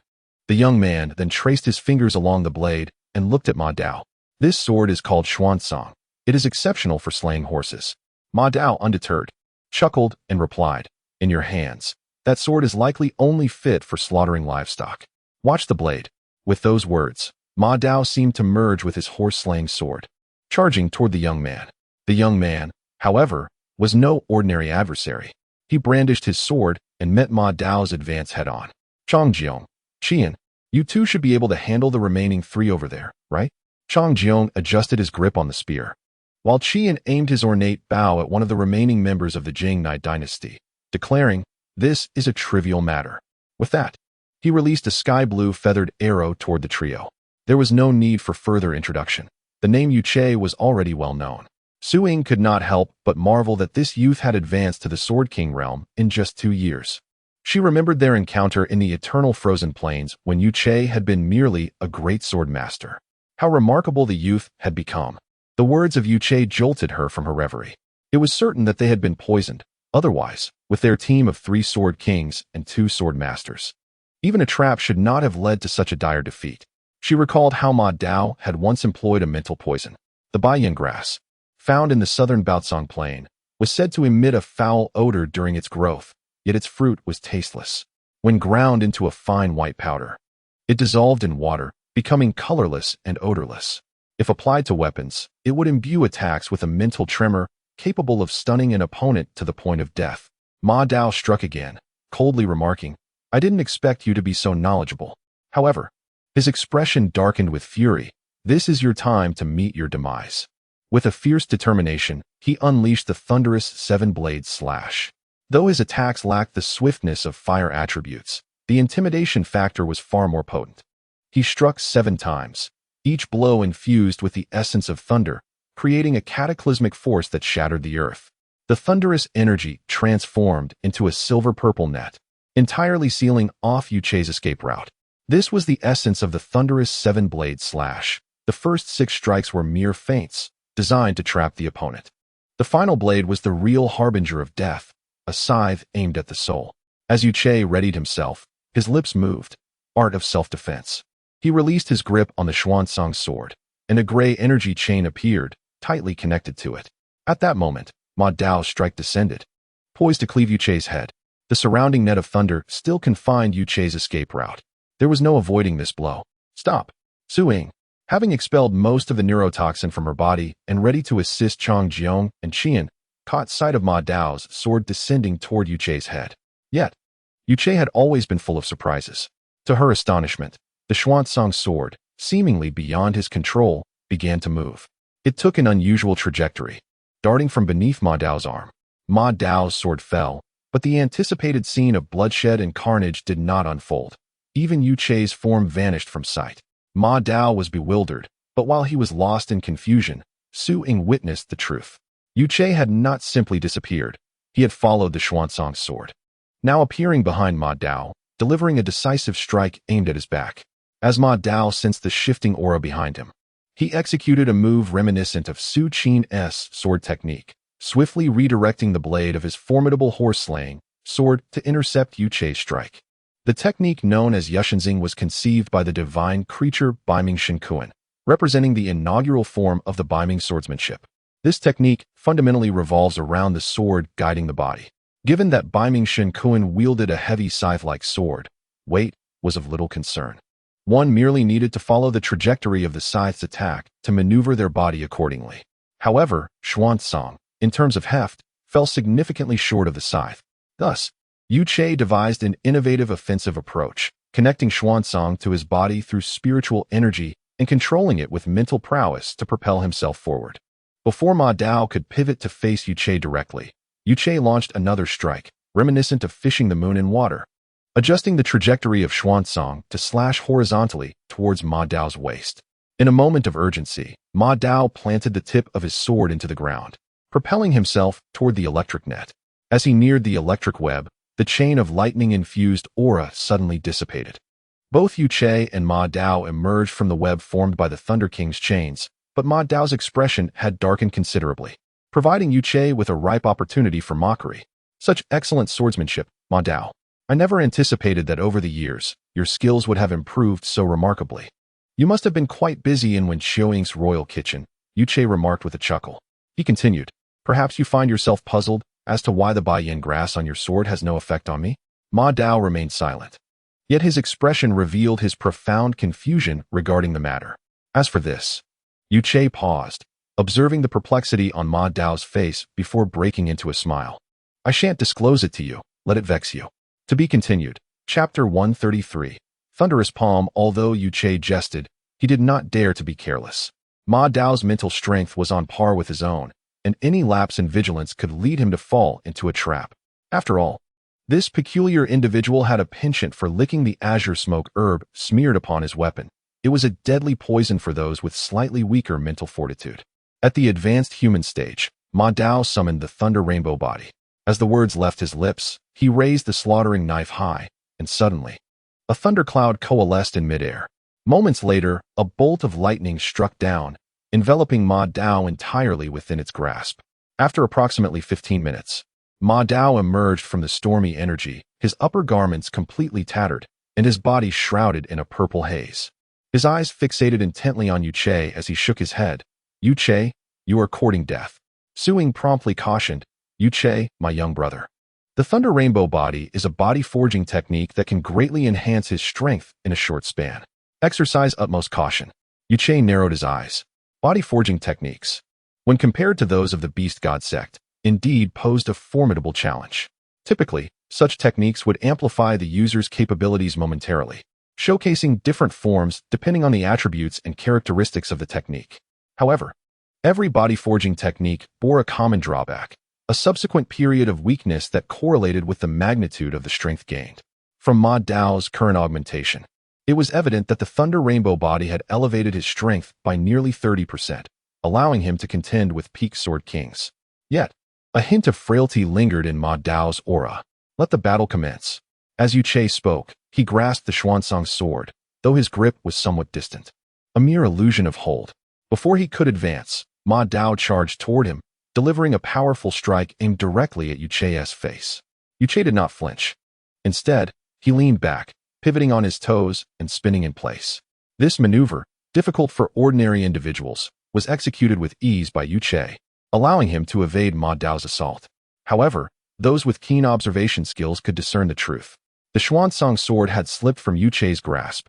The young man then traced his fingers along the blade and looked at Ma Dao. "This sword is called Xuansong. It is exceptional for slaying horses." Ma Dao, undeterred, chuckled and replied, "In your hands, that sword is likely only fit for slaughtering livestock. Watch the blade." With those words, Ma Dao seemed to merge with his horse-slaying sword, charging toward the young man. The young man, however, was no ordinary adversary. He brandished his sword and met Ma Dao's advance head-on. "Changjiong, Qian, you two should be able to handle the remaining 3 over there, right?" Changjiong adjusted his grip on the spear, while Qian aimed his ornate bow at one of the remaining members of the Jing Nai dynasty, declaring, "This is a trivial matter." With that, he released a sky-blue feathered arrow toward the trio. There was no need for further introduction. The name Yu Che was already well known. Su Ying could not help but marvel that this youth had advanced to the Sword King realm in just 2 years. She remembered their encounter in the eternal frozen plains when Yu Che had been merely a great sword master. How remarkable the youth had become. The words of Yu Che jolted her from her reverie. It was certain that they had been poisoned. Otherwise, with their team of 3 sword kings and 2 sword masters, even a trap should not have led to such a dire defeat. She recalled how Ma Dao had once employed a mental poison. The Baiyan grass, found in the southern Baotsong plain, was said to emit a foul odor during its growth, yet its fruit was tasteless. When ground into a fine white powder, it dissolved in water, becoming colorless and odorless. If applied to weapons, it would imbue attacks with a mental tremor capable of stunning an opponent to the point of death. Ma Dao struck again, coldly remarking, "I didn't expect you to be so knowledgeable." However, his expression darkened with fury. "This is your time to meet your demise." With a fierce determination, he unleashed the thunderous 7-blade slash. Though his attacks lacked the swiftness of fire attributes, the intimidation factor was far more potent. He struck 7 times, each blow infused with the essence of thunder, creating a cataclysmic force that shattered the earth. The thunderous energy transformed into a silver-purple net, entirely sealing off Yu Che's escape route. This was the essence of the thunderous 7-blade slash. The first 6 strikes were mere feints, designed to trap the opponent. The final blade was the real harbinger of death, a scythe aimed at the soul. As Yu Che readied himself, his lips moved, art of self-defense. He released his grip on the Xuansong sword, and a gray energy chain appeared, tightly connected to it. At that moment, Ma Dao's strike descended, poised to cleave Yu Che's head. The surrounding net of thunder still confined Yu Che's escape route. There was no avoiding this blow. "Stop!" Su Ying, having expelled most of the neurotoxin from her body and ready to assist Chong Jiong and Qian, caught sight of Ma Dao's sword descending toward Yu Che's head. Yet, Yu Che had always been full of surprises. To her astonishment, the Xuansong sword, seemingly beyond his control, began to move. It took an unusual trajectory, darting from beneath Ma Dao's arm. Ma Dao's sword fell, but the anticipated scene of bloodshed and carnage did not unfold. Even Yu Che's form vanished from sight. Ma Dao was bewildered, but while he was lost in confusion, Su Ying witnessed the truth. Yu Che had not simply disappeared. He had followed the Xuansong sword, now appearing behind Ma Dao, delivering a decisive strike aimed at his back. As Ma Dao sensed the shifting aura behind him, he executed a move reminiscent of Su Qin's sword technique, swiftly redirecting the blade of his formidable horse-slaying sword to intercept Yu Che's strike. The technique known as Yushanxing was conceived by the divine creature Baiming Shenkuan, representing the inaugural form of the Baiming swordsmanship. This technique fundamentally revolves around the sword guiding the body. Given that Baiming Shenkuan wielded a heavy scythe-like sword, weight was of little concern. One merely needed to follow the trajectory of the scythe's attack to maneuver their body accordingly. However, Xuansong, in terms of heft, fell significantly short of the scythe. Thus, Yu Che devised an innovative offensive approach, connecting Xuansong to his body through spiritual energy and controlling it with mental prowess to propel himself forward. Before Ma Dao could pivot to face Yu Che directly, Yu Che launched another strike, reminiscent of fishing the moon in water, adjusting the trajectory of Xuansong to slash horizontally towards Ma Dao's waist. In a moment of urgency, Ma Dao planted the tip of his sword into the ground, propelling himself toward the electric net. As he neared the electric web, the chain of lightning-infused aura suddenly dissipated. Both Yu Che and Ma Dao emerged from the web formed by the Thunder King's chains, but Ma Dao's expression had darkened considerably, providing Yu Che with a ripe opportunity for mockery. "Such excellent swordsmanship, Ma Dao. I never anticipated that over the years, your skills would have improved so remarkably. You must have been quite busy in Wen Xiaoying's royal kitchen," Yu Che remarked with a chuckle. He continued, "Perhaps you find yourself puzzled as to why the Baiyan grass on your sword has no effect on me?" Ma Dao remained silent, yet his expression revealed his profound confusion regarding the matter. As for this, Yu Che paused, observing the perplexity on Ma Dao's face before breaking into a smile. "I shan't disclose it to you, let it vex you." To be continued. Chapter 133. Thunderous Palm. Although Yu Che jested, he did not dare to be careless. Ma Dao's mental strength was on par with his own, and any lapse in vigilance could lead him to fall into a trap. After all, this peculiar individual had a penchant for licking the azure smoke herb smeared upon his weapon. It was a deadly poison for those with slightly weaker mental fortitude. At the advanced human stage, Ma Dao summoned the Thunder Rainbow Body. As the words left his lips, he raised the slaughtering knife high, and suddenly, a thundercloud coalesced in midair. Moments later, a bolt of lightning struck down, enveloping Ma Dao entirely within its grasp. After approximately 15 minutes, Ma Dao emerged from the stormy energy, his upper garments completely tattered, and his body shrouded in a purple haze. His eyes fixated intently on Yu Che as he shook his head. "Yu Che, you are courting death." Suing promptly cautioned, "Yu Che, my young brother. The Thunder Rainbow Body is a body forging technique that can greatly enhance his strength in a short span. Exercise utmost caution." Yu Che narrowed his eyes. Body forging techniques, when compared to those of the Beast God sect, indeed posed a formidable challenge. Typically, such techniques would amplify the user's capabilities momentarily, showcasing different forms depending on the attributes and characteristics of the technique. However, every body forging technique bore a common drawback, a subsequent period of weakness that correlated with the magnitude of the strength gained. From Ma Dao's current augmentation, it was evident that the Thunder Rainbow Body had elevated his strength by nearly 30%, allowing him to contend with peak sword kings. Yet, a hint of frailty lingered in Ma Dao's aura. Let the battle commence. As Yu Che spoke, he grasped the Xuansong sword, though his grip was somewhat distant. A mere illusion of hold. Before he could advance, Ma Dao charged toward him, delivering a powerful strike aimed directly at Yu Che's face. Yu Che did not flinch. Instead, he leaned back, pivoting on his toes and spinning in place. This maneuver, difficult for ordinary individuals, was executed with ease by Yu Che, allowing him to evade Ma Dao's assault. However, those with keen observation skills could discern the truth. The Xuansong sword had slipped from Yu Che's grasp,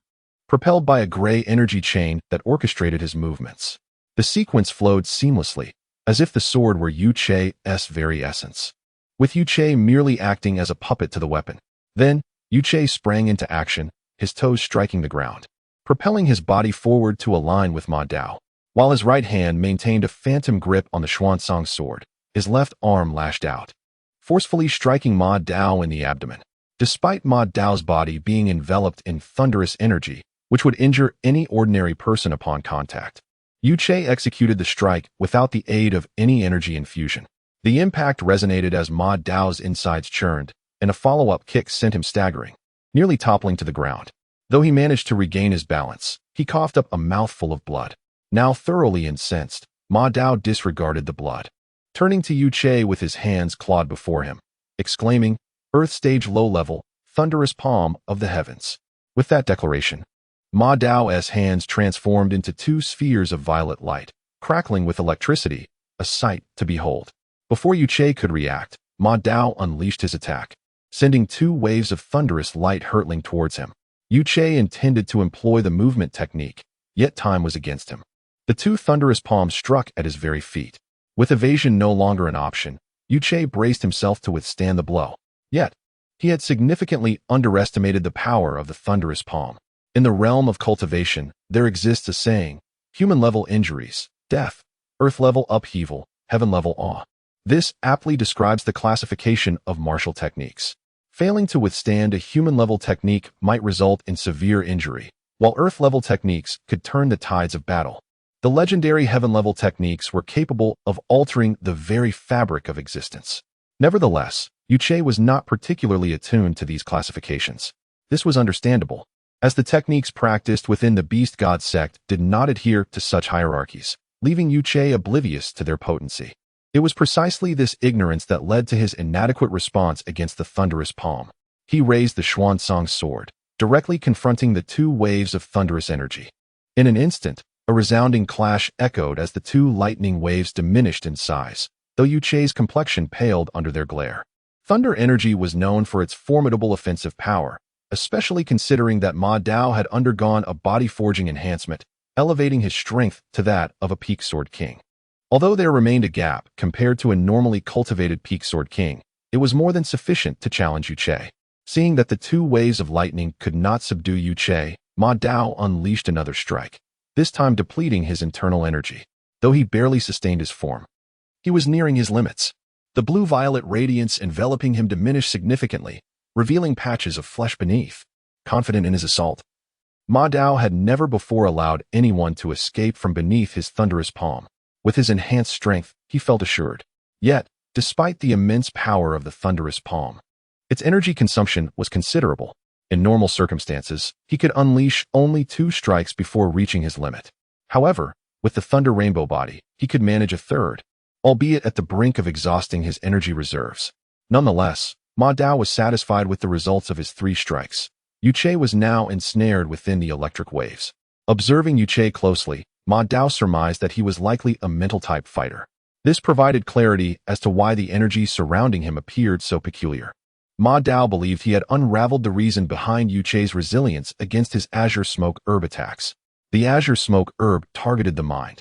propelled by a gray energy chain that orchestrated his movements. The sequence flowed seamlessly, as if the sword were Yu Che's very essence, with Yu Che merely acting as a puppet to the weapon. Then, Yu Che sprang into action, his toes striking the ground, propelling his body forward to align with Ma Dao. While his right hand maintained a phantom grip on the Xuansong sword, his left arm lashed out, forcefully striking Ma Dao in the abdomen. Despite Ma Dao's body being enveloped in thunderous energy, which would injure any ordinary person upon contact, Yu Che executed the strike without the aid of any energy infusion. The impact resonated as Ma Dao's insides churned, and a follow-up kick sent him staggering, nearly toppling to the ground. Though he managed to regain his balance, he coughed up a mouthful of blood. Now thoroughly incensed, Ma Dao disregarded the blood, turning to Yu Che with his hands clawed before him, exclaiming, "Earth stage low-level, thunderous palm of the heavens." With that declaration, Ma Dao's hands transformed into two spheres of violet light, crackling with electricity, a sight to behold. Before Yu Che could react, Ma Dao unleashed his attack, sending two waves of thunderous light hurtling towards him. Yu Che intended to employ the movement technique, yet time was against him. The two thunderous palms struck at his very feet. With evasion no longer an option, Yu Che braced himself to withstand the blow. Yet, he had significantly underestimated the power of the thunderous palm. In the realm of cultivation, there exists a saying, human-level injuries, death, earth-level upheaval, heaven-level awe. This aptly describes the classification of martial techniques. Failing to withstand a human-level technique might result in severe injury, while earth-level techniques could turn the tides of battle. The legendary heaven-level techniques were capable of altering the very fabric of existence. Nevertheless, Yu Che was not particularly attuned to these classifications. This was understandable, as the techniques practiced within the Beast God sect did not adhere to such hierarchies, leaving Yu Che oblivious to their potency. It was precisely this ignorance that led to his inadequate response against the thunderous palm. He raised the Xuansong sword, directly confronting the two waves of thunderous energy. In an instant, a resounding clash echoed as the two lightning waves diminished in size, though Yu Che's complexion paled under their glare. Thunder energy was known for its formidable offensive power, especially considering that Ma Dao had undergone a body forging enhancement, elevating his strength to that of a peak sword king. Although there remained a gap compared to a normally cultivated peak sword king, it was more than sufficient to challenge Yu Che. Seeing that the two waves of lightning could not subdue Yu Che, Ma Dao unleashed another strike, this time depleting his internal energy. Though he barely sustained his form, he was nearing his limits. The blue-violet radiance enveloping him diminished significantly, revealing patches of flesh beneath. Confident in his assault, Ma Dao had never before allowed anyone to escape from beneath his thunderous palm. With his enhanced strength, he felt assured. Yet, despite the immense power of the thunderous palm, its energy consumption was considerable. In normal circumstances, he could unleash only 2 strikes before reaching his limit. However, with the Thunder Rainbow body, he could manage a third, albeit at the brink of exhausting his energy reserves. Nonetheless, Ma Dao was satisfied with the results of his 3 strikes. Yuche was now ensnared within the electric waves. Observing Yuche closely, Ma Dao surmised that he was likely a mental-type fighter. This provided clarity as to why the energy surrounding him appeared so peculiar. Ma Dao believed he had unraveled the reason behind Yuche's resilience against his Azure Smoke Herb attacks. The Azure Smoke Herb targeted the mind,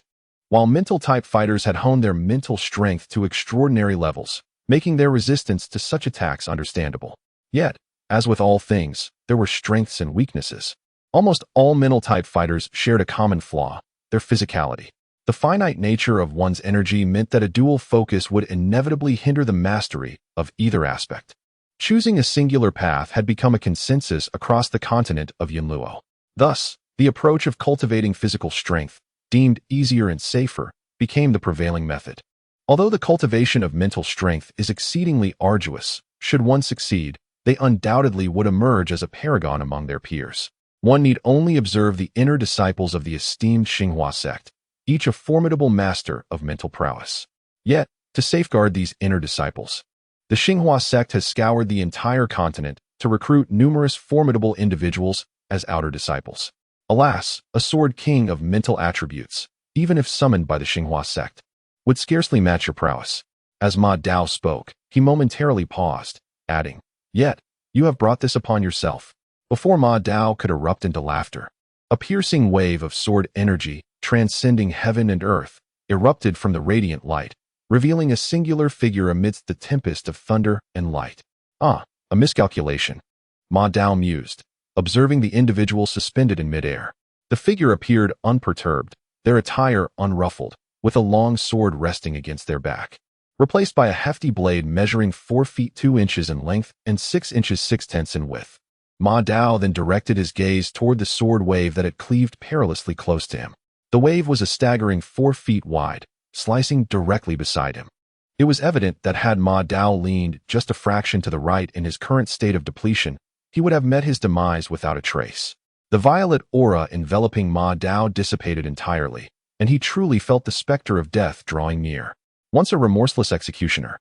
while mental-type fighters had honed their mental strength to extraordinary levels, making their resistance to such attacks understandable. Yet, as with all things, there were strengths and weaknesses. Almost all mental-type fighters shared a common flaw: their physicality. The finite nature of one's energy meant that a dual focus would inevitably hinder the mastery of either aspect. Choosing a singular path had become a consensus across the continent of Yunluo. Thus, the approach of cultivating physical strength, deemed easier and safer, became the prevailing method. Although the cultivation of mental strength is exceedingly arduous, should one succeed, they undoubtedly would emerge as a paragon among their peers. One need only observe the inner disciples of the esteemed Xinhua sect, each a formidable master of mental prowess. Yet, to safeguard these inner disciples, the Xinhua sect has scoured the entire continent to recruit numerous formidable individuals as outer disciples. Alas, a sword king of mental attributes, even if summoned by the Xinhua sect, would scarcely match your prowess. As Ma Dao spoke, he momentarily paused, adding, "Yet, you have brought this upon yourself." Before Ma Dao could erupt into laughter, a piercing wave of sword energy, transcending heaven and earth, erupted from the radiant light, revealing a singular figure amidst the tempest of thunder and light. "Ah, a miscalculation," Ma Dao mused, observing the individual suspended in midair. The figure appeared unperturbed, their attire unruffled, with a long sword resting against their back, replaced by a hefty blade measuring 4 feet 2 inches in length and 6 inches 6/10 in width. Ma Dao then directed his gaze toward the sword wave that had cleaved perilously close to him. The wave was a staggering 4 feet wide, slicing directly beside him. It was evident that had Ma Dao leaned just a fraction to the right in his current state of depletion, he would have met his demise without a trace. The violet aura enveloping Ma Dao dissipated entirely, and he truly felt the specter of death drawing near. Once a remorseless executioner,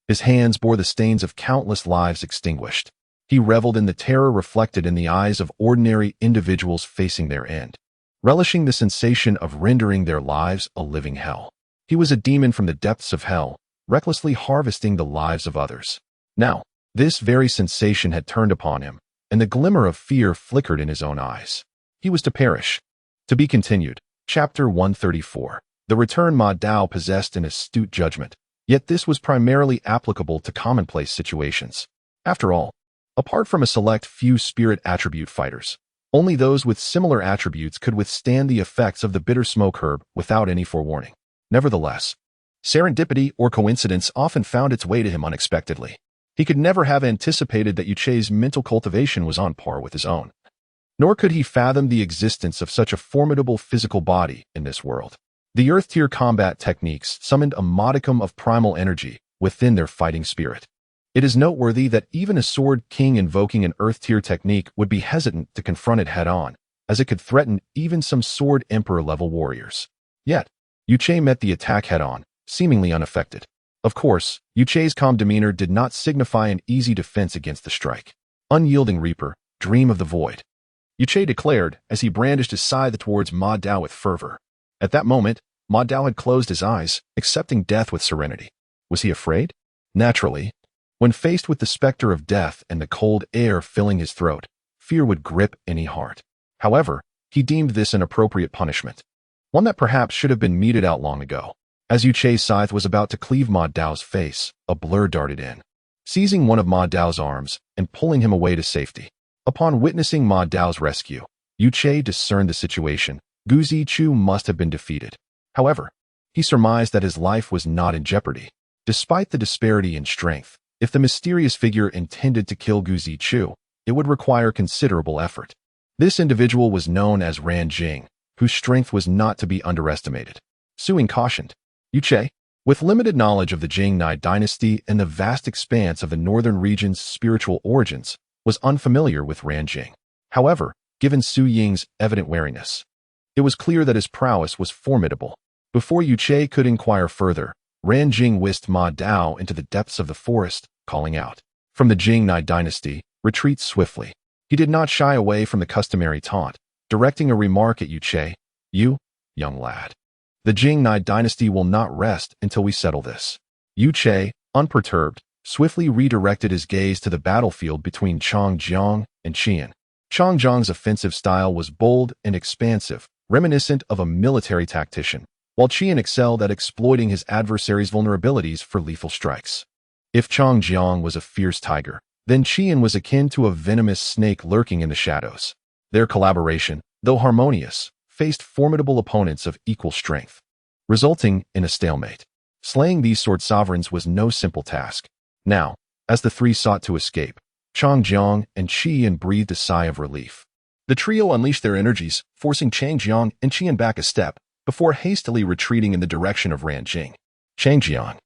his hands bore the stains of countless lives extinguished. He reveled in the terror reflected in the eyes of ordinary individuals facing their end, relishing the sensation of rendering their lives a living hell. He was a demon from the depths of hell, recklessly harvesting the lives of others. Now, this very sensation had turned upon him, and the glimmer of fear flickered in his own eyes. He was to perish. To be continued. Chapter 134. The return. Ma Dao possessed an astute judgment, yet this was primarily applicable to commonplace situations. After all, apart from a select few spirit attribute fighters, only those with similar attributes could withstand the effects of the bitter smoke herb without any forewarning. Nevertheless, serendipity or coincidence often found its way to him unexpectedly. He could never have anticipated that Yuche's mental cultivation was on par with his own. Nor could he fathom the existence of such a formidable physical body in this world. The Earth-tier combat techniques summoned a modicum of primal energy within their fighting spirit. It is noteworthy that even a sword king invoking an Earth-tier technique would be hesitant to confront it head-on, as it could threaten even some sword emperor-level warriors. Yet, Yuche met the attack head-on, seemingly unaffected. Of course, Yuche's calm demeanor did not signify an easy defense against the strike. "Unyielding Reaper, dream of the void," Yuche declared as he brandished his scythe towards Ma Dao with fervor. At that moment, Ma Dao had closed his eyes, accepting death with serenity. Was he afraid? Naturally. When faced with the specter of death and the cold air filling his throat, fear would grip any heart. However, he deemed this an appropriate punishment, one that perhaps should have been meted out long ago. As Yuche's scythe was about to cleave Ma Dao's face, a blur darted in, seizing one of Ma Dao's arms and pulling him away to safety. Upon witnessing Ma Dao's rescue, Yuche discerned the situation. Gu Zichu must have been defeated. However, he surmised that his life was not in jeopardy. Despite the disparity in strength, if the mysterious figure intended to kill Gu Zichu, it would require considerable effort. This individual was known as Ran Jing, whose strength was not to be underestimated. Suing cautioned, Yuche, with limited knowledge of the Jing-Nai dynasty and the vast expanse of the northern region's spiritual origins, was unfamiliar with Ranjing. However, given Su Ying's evident wariness, it was clear that his prowess was formidable. Before Yuche could inquire further, Ranjing whisked Ma Dao into the depths of the forest, calling out, "From the Jing-Nai dynasty, retreat swiftly." He did not shy away from the customary taunt, directing a remark at Yuche, "You, young lad. The Jing-Nai dynasty will not rest until we settle this." Yuche, unperturbed, swiftly redirected his gaze to the battlefield between Changjiang and Qian. Changjiang's offensive style was bold and expansive, reminiscent of a military tactician, while Qian excelled at exploiting his adversary's vulnerabilities for lethal strikes. If Changjiang was a fierce tiger, then Qian was akin to a venomous snake lurking in the shadows. Their collaboration, though harmonious, faced formidable opponents of equal strength, resulting in a stalemate. Slaying these sword sovereigns was no simple task. Now, as the three sought to escape, Changjiang and Qian breathed a sigh of relief. The trio unleashed their energies, forcing Changjiang and Qian back a step, before hastily retreating in the direction of Ranjing. Changjiang,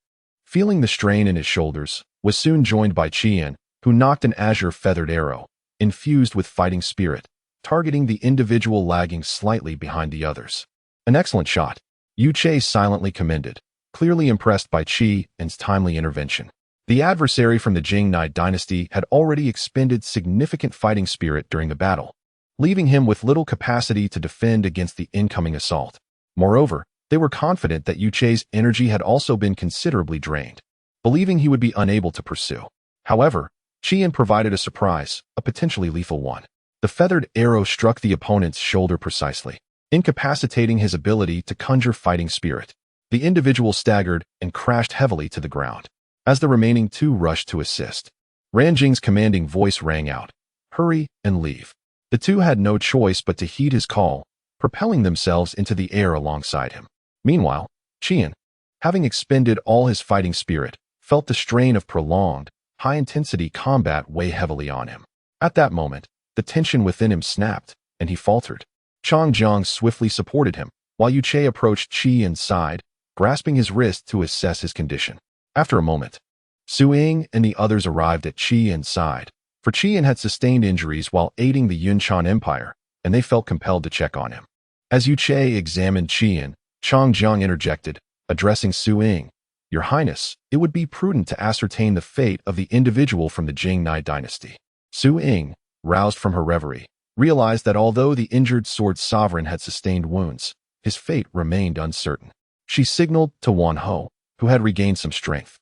feeling the strain in his shoulders, was soon joined by Qian, who knocked an azure feathered arrow, infused with fighting spirit, targeting the individual lagging slightly behind the others. An excellent shot, Yuche silently commended, clearly impressed by Qian's timely intervention. The adversary from the Jing-Nai dynasty had already expended significant fighting spirit during the battle, leaving him with little capacity to defend against the incoming assault. Moreover, they were confident that Yuche's energy had also been considerably drained, believing he would be unable to pursue. However, Qian provided a surprise, a potentially lethal one. The feathered arrow struck the opponent's shoulder precisely, incapacitating his ability to conjure fighting spirit. The individual staggered and crashed heavily to the ground. As the remaining two rushed to assist, Ranjing's commanding voice rang out, "Hurry and leave." The two had no choice but to heed his call, propelling themselves into the air alongside him. Meanwhile, Qian, having expended all his fighting spirit, felt the strain of prolonged, high-intensity combat weigh heavily on him. At that moment, the tension within him snapped, and he faltered. Changjiang swiftly supported him, while Yuche approached Qian's side, grasping his wrist to assess his condition. After a moment, Su Ying and the others arrived at Qian's side, for Qian had sustained injuries while aiding the Yunshan Empire, and they felt compelled to check on him. As Yuche examined Qian, Changjiang interjected, addressing Su Ying, "Your Highness, it would be prudent to ascertain the fate of the individual from the Jing-Nai dynasty." Su Ying, roused from her reverie, realized that although the injured sword sovereign had sustained wounds, his fate remained uncertain. She signaled to Wan Ho, who had regained some strength,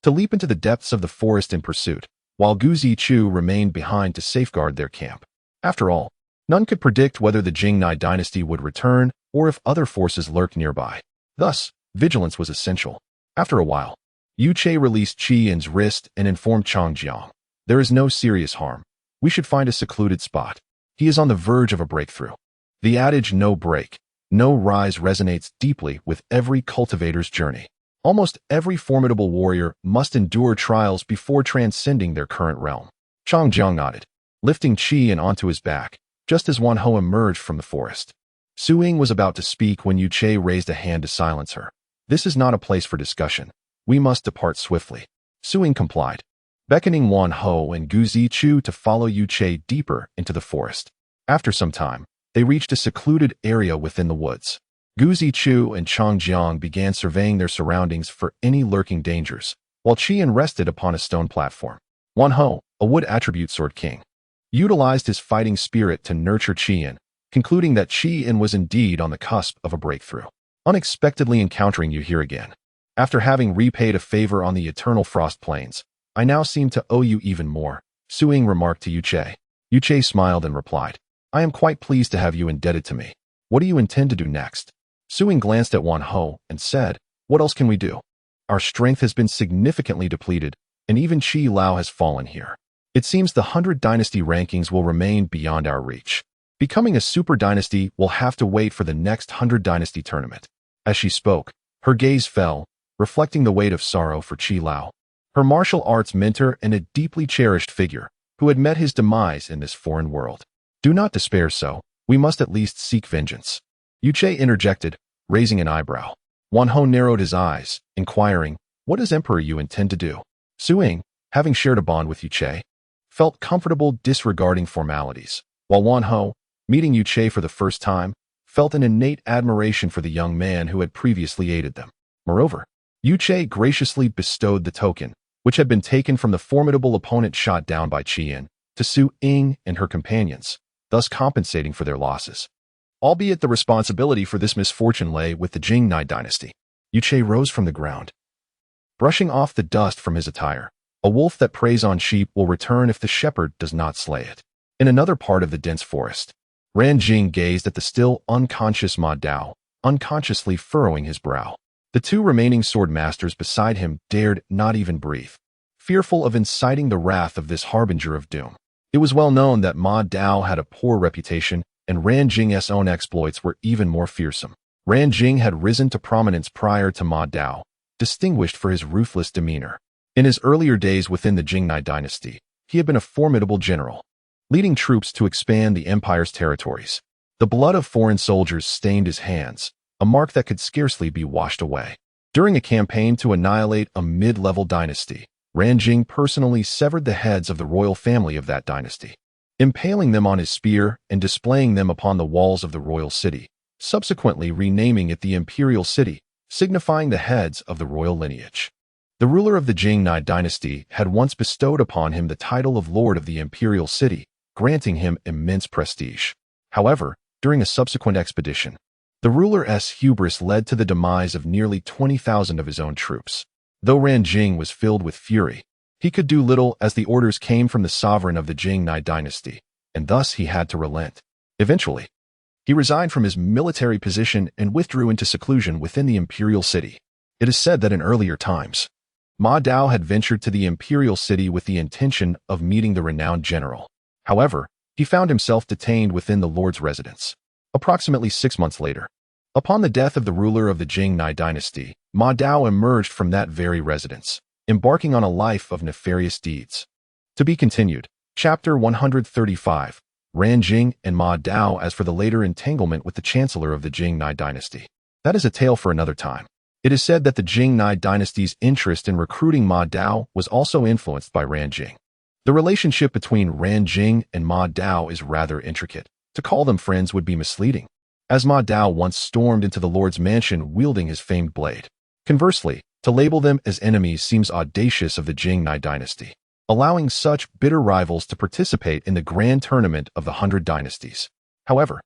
to leap into the depths of the forest in pursuit, while Gu Zichu remained behind to safeguard their camp. After all, none could predict whether the Jing-Nai dynasty would return or if other forces lurked nearby. Thus, vigilance was essential. After a while, Yuche released Qian's wrist and informed Changjiang, "There is no serious harm. We should find a secluded spot. He is on the verge of a breakthrough." The adage "no break, no rise" resonates deeply with every cultivator's journey. Almost every formidable warrior must endure trials before transcending their current realm. Changjiang nodded, lifting Qian onto his back, just as Wan Ho emerged from the forest. Su Ying was about to speak when Yuche raised a hand to silence her. "This is not a place for discussion. We must depart swiftly." Su Ying complied, beckoning Wan Ho and Gu Zichu to follow Yuche deeper into the forest. After some time, they reached a secluded area within the woods. Gu Zichu and Changjiang began surveying their surroundings for any lurking dangers, while Qian rested upon a stone platform. Wan Ho, a wood attribute sword king, utilized his fighting spirit to nurture Qian, concluding that Qian was indeed on the cusp of a breakthrough. "Unexpectedly encountering you here again. After having repaid a favor on the eternal frost plains, I now seem to owe you even more," Su Ying remarked to Yuche. Yuche smiled and replied, "I am quite pleased to have you indebted to me. What do you intend to do next?" Su Ying glanced at Wan Ho and said, "What else can we do? Our strength has been significantly depleted, and even Qi Lao has fallen here. It seems the 100 dynasty rankings will remain beyond our reach. Becoming a super dynasty will have to wait for the next 100 dynasty tournament." As she spoke, her gaze fell, reflecting the weight of sorrow for Qi Lao, her martial arts mentor and a deeply cherished figure, who had met his demise in this foreign world. "Do not despair so. We must at least seek vengeance." Yuche interjected, raising an eyebrow. Wan Ho narrowed his eyes, inquiring, "What does Emperor you intend to do?" Su Ying, having shared a bond with Yu Che, felt comfortable disregarding formalities, while Wan Ho, meeting Yu Che for the first time, felt an innate admiration for the young man who had previously aided them. Moreover, Yu Che graciously bestowed the token, which had been taken from the formidable opponent shot down by Qian, to Su Ying and her companions, thus compensating for their losses. Albeit the responsibility for this misfortune lay with the Jingnai dynasty. Yu Che rose from the ground, brushing off the dust from his attire. A wolf that preys on sheep will return if the shepherd does not slay it. In another part of the dense forest, Ran Jing gazed at the still unconscious Ma Dao, unconsciously furrowing his brow. The two remaining sword masters beside him dared not even breathe, fearful of inciting the wrath of this harbinger of doom. It was well known that Ma Dao had a poor reputation, and Ran Jing's own exploits were even more fearsome. Ran Jing had risen to prominence prior to Ma Dao, distinguished for his ruthless demeanor. In his earlier days within the Jingnai dynasty, he had been a formidable general, leading troops to expand the empire's territories. The blood of foreign soldiers stained his hands, a mark that could scarcely be washed away. During a campaign to annihilate a mid-level dynasty, Ran Jing personally severed the heads of the royal family of that dynasty, impaling them on his spear and displaying them upon the walls of the royal city, subsequently renaming it the Imperial City, signifying the heads of the royal lineage. The ruler of the Jingnai dynasty had once bestowed upon him the title of Lord of the Imperial City, granting him immense prestige. However, during a subsequent expedition, the ruler's hubris led to the demise of nearly 20,000 of his own troops. Though Ran Jing was filled with fury, he could do little as the orders came from the sovereign of the Jingnai dynasty, and thus he had to relent. Eventually, he resigned from his military position and withdrew into seclusion within the Imperial City. It is said that in earlier times, Ma Dao had ventured to the Imperial City with the intention of meeting the renowned general. However, he found himself detained within the Lord's residence. Approximately 6 months later, upon the death of the ruler of the Jingnai dynasty, Ma Dao emerged from that very residence, embarking on a life of nefarious deeds. To be continued. Chapter 135, Ran Jing and Ma Dao as for the later entanglement with the chancellor of the Jingnai dynasty. That is a tale for another time. It is said that the Jingnai dynasty's interest in recruiting Ma Dao was also influenced by Ran Jing. The relationship between Ran Jing and Ma Dao is rather intricate. To call them friends would be misleading, as Ma Dao once stormed into the Lord's mansion wielding his famed blade. Conversely, to label them as enemies seems audacious of the Jingnai dynasty, allowing such bitter rivals to participate in the grand tournament of the 100 dynasties. However,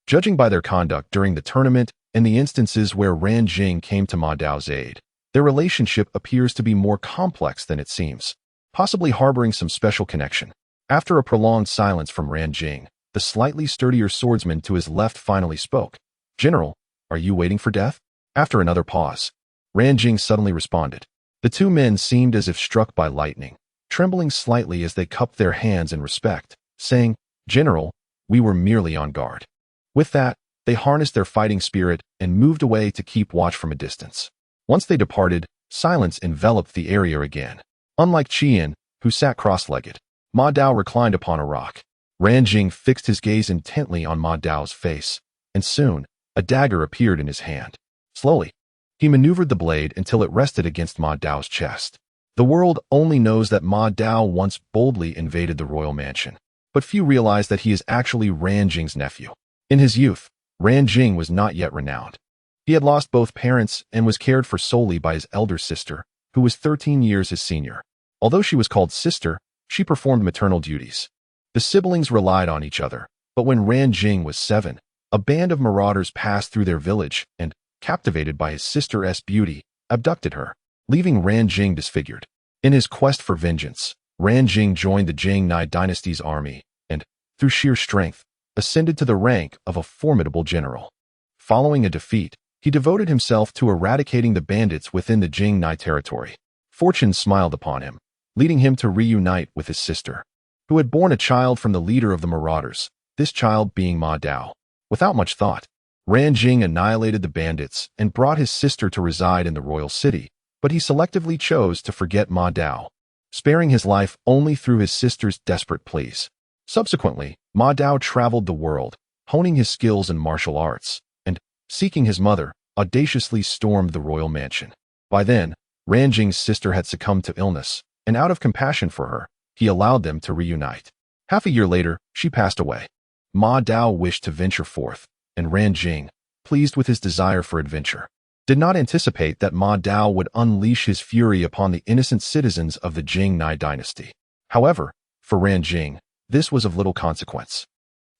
judging by their conduct during the tournament and the instances where Ran Jing came to Ma Dao's aid, their relationship appears to be more complex than it seems, possibly harboring some special connection. After a prolonged silence from Ran Jing, the slightly sturdier swordsman to his left finally spoke. "General, are you waiting for death?" After another pause, Ran Jing suddenly responded. The two men seemed as if struck by lightning, trembling slightly as they cupped their hands in respect, saying, "General, we were merely on guard." With that, they harnessed their fighting spirit and moved away to keep watch from a distance. Once they departed, silence enveloped the area again. Unlike Qian, who sat cross-legged, Ma Dao reclined upon a rock. Ran Jing fixed his gaze intently on Ma Dao's face, and soon, a dagger appeared in his hand. Slowly, he maneuvered the blade until it rested against Ma Dao's chest. The world only knows that Ma Dao once boldly invaded the royal mansion, but few realize that he is actually Ran Jing's nephew. In his youth, Ran Jing was not yet renowned. He had lost both parents and was cared for solely by his elder sister, who was 13 years his senior. Although she was called sister, she performed maternal duties. The siblings relied on each other, but when Ran Jing was 7, a band of marauders passed through their village and, captivated by his sister's beauty, abducted her, leaving Ran Jing disfigured. In his quest for vengeance, Ran Jing joined the Jingnai dynasty's army and, through sheer strength, ascended to the rank of a formidable general. Following a defeat, he devoted himself to eradicating the bandits within the Jingnai territory. Fortune smiled upon him, leading him to reunite with his sister, who had borne a child from the leader of the marauders, this child being Ma Dao. Without much thought, Ran Jing annihilated the bandits and brought his sister to reside in the royal city, but he selectively chose to forget Ma Dao, sparing his life only through his sister's desperate pleas. Subsequently, Ma Dao traveled the world, honing his skills in martial arts, and, seeking his mother, audaciously stormed the royal mansion. By then, Ranjing's sister had succumbed to illness, and out of compassion for her, he allowed them to reunite. Half a year later, she passed away. Ma Dao wished to venture forth, and Ranjing, pleased with his desire for adventure, did not anticipate that Ma Dao would unleash his fury upon the innocent citizens of the Jing Nai dynasty. However, for Ranjing, this was of little consequence.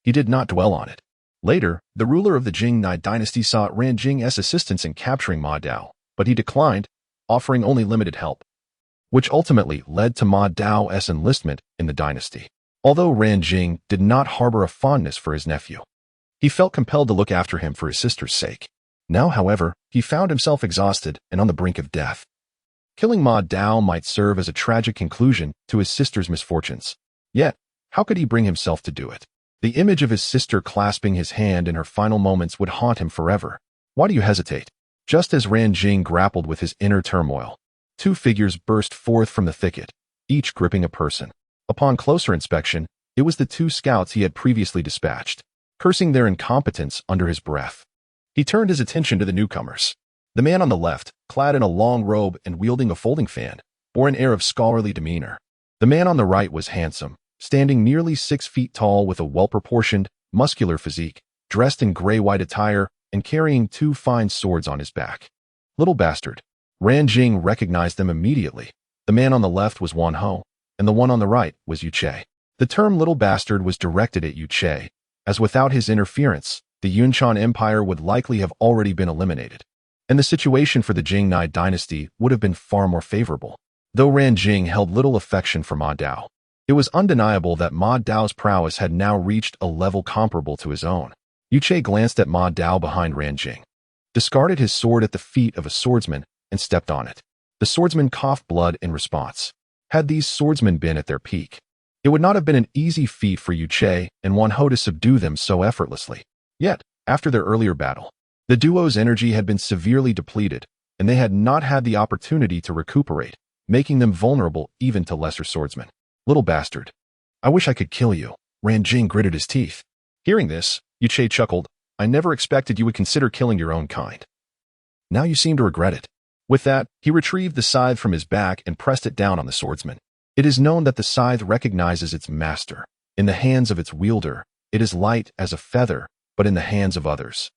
He did not dwell on it. Later, the ruler of the Jing Nai dynasty sought Ranjing's assistance in capturing Ma Dao, but he declined, offering only limited help, which ultimately led to Ma Dao's enlistment in the dynasty. Although Ranjing did not harbor a fondness for his nephew, he felt compelled to look after him for his sister's sake. Now, however, he found himself exhausted and on the brink of death. Killing Ma Dao might serve as a tragic conclusion to his sister's misfortunes. Yet, how could he bring himself to do it? The image of his sister clasping his hand in her final moments would haunt him forever. Why do you hesitate? Just as Ranjing grappled with his inner turmoil, two figures burst forth from the thicket, each gripping a person. Upon closer inspection, it was the two scouts he had previously dispatched. Cursing their incompetence under his breath, he turned his attention to the newcomers. The man on the left, clad in a long robe and wielding a folding fan, bore an air of scholarly demeanor. The man on the right was handsome, standing nearly 6 feet tall with a well-proportioned, muscular physique, dressed in gray-white attire and carrying 2 fine swords on his back. Little bastard. Ranjing recognized them immediately. The man on the left was Wan Ho, and the one on the right was Yu Che. The term little bastard was directed at Yu Che, as without his interference, the Yunshan Empire would likely have already been eliminated, and the situation for the Jing Nai dynasty would have been far more favorable. Though Ranjing held little affection for Ma Dao, it was undeniable that Ma Dao's prowess had now reached a level comparable to his own. Yu Che glanced at Ma Dao behind Ranjing, discarded his sword at the feet of a swordsman, and stepped on it. The swordsman coughed blood in response. Had these swordsmen been at their peak, it would not have been an easy feat for Yu Che and Wan Ho to subdue them so effortlessly. Yet, after their earlier battle, the duo's energy had been severely depleted, and they had not had the opportunity to recuperate, making them vulnerable even to lesser swordsmen. Little bastard. I wish I could kill you. Ranjing gritted his teeth. Hearing this, Yu Che chuckled. I never expected you would consider killing your own kind. Now you seem to regret it. With that, he retrieved the scythe from his back and pressed it down on the swordsman. It is known that the scythe recognizes its master. In the hands of its wielder, it is light as a feather, but in the hands of others,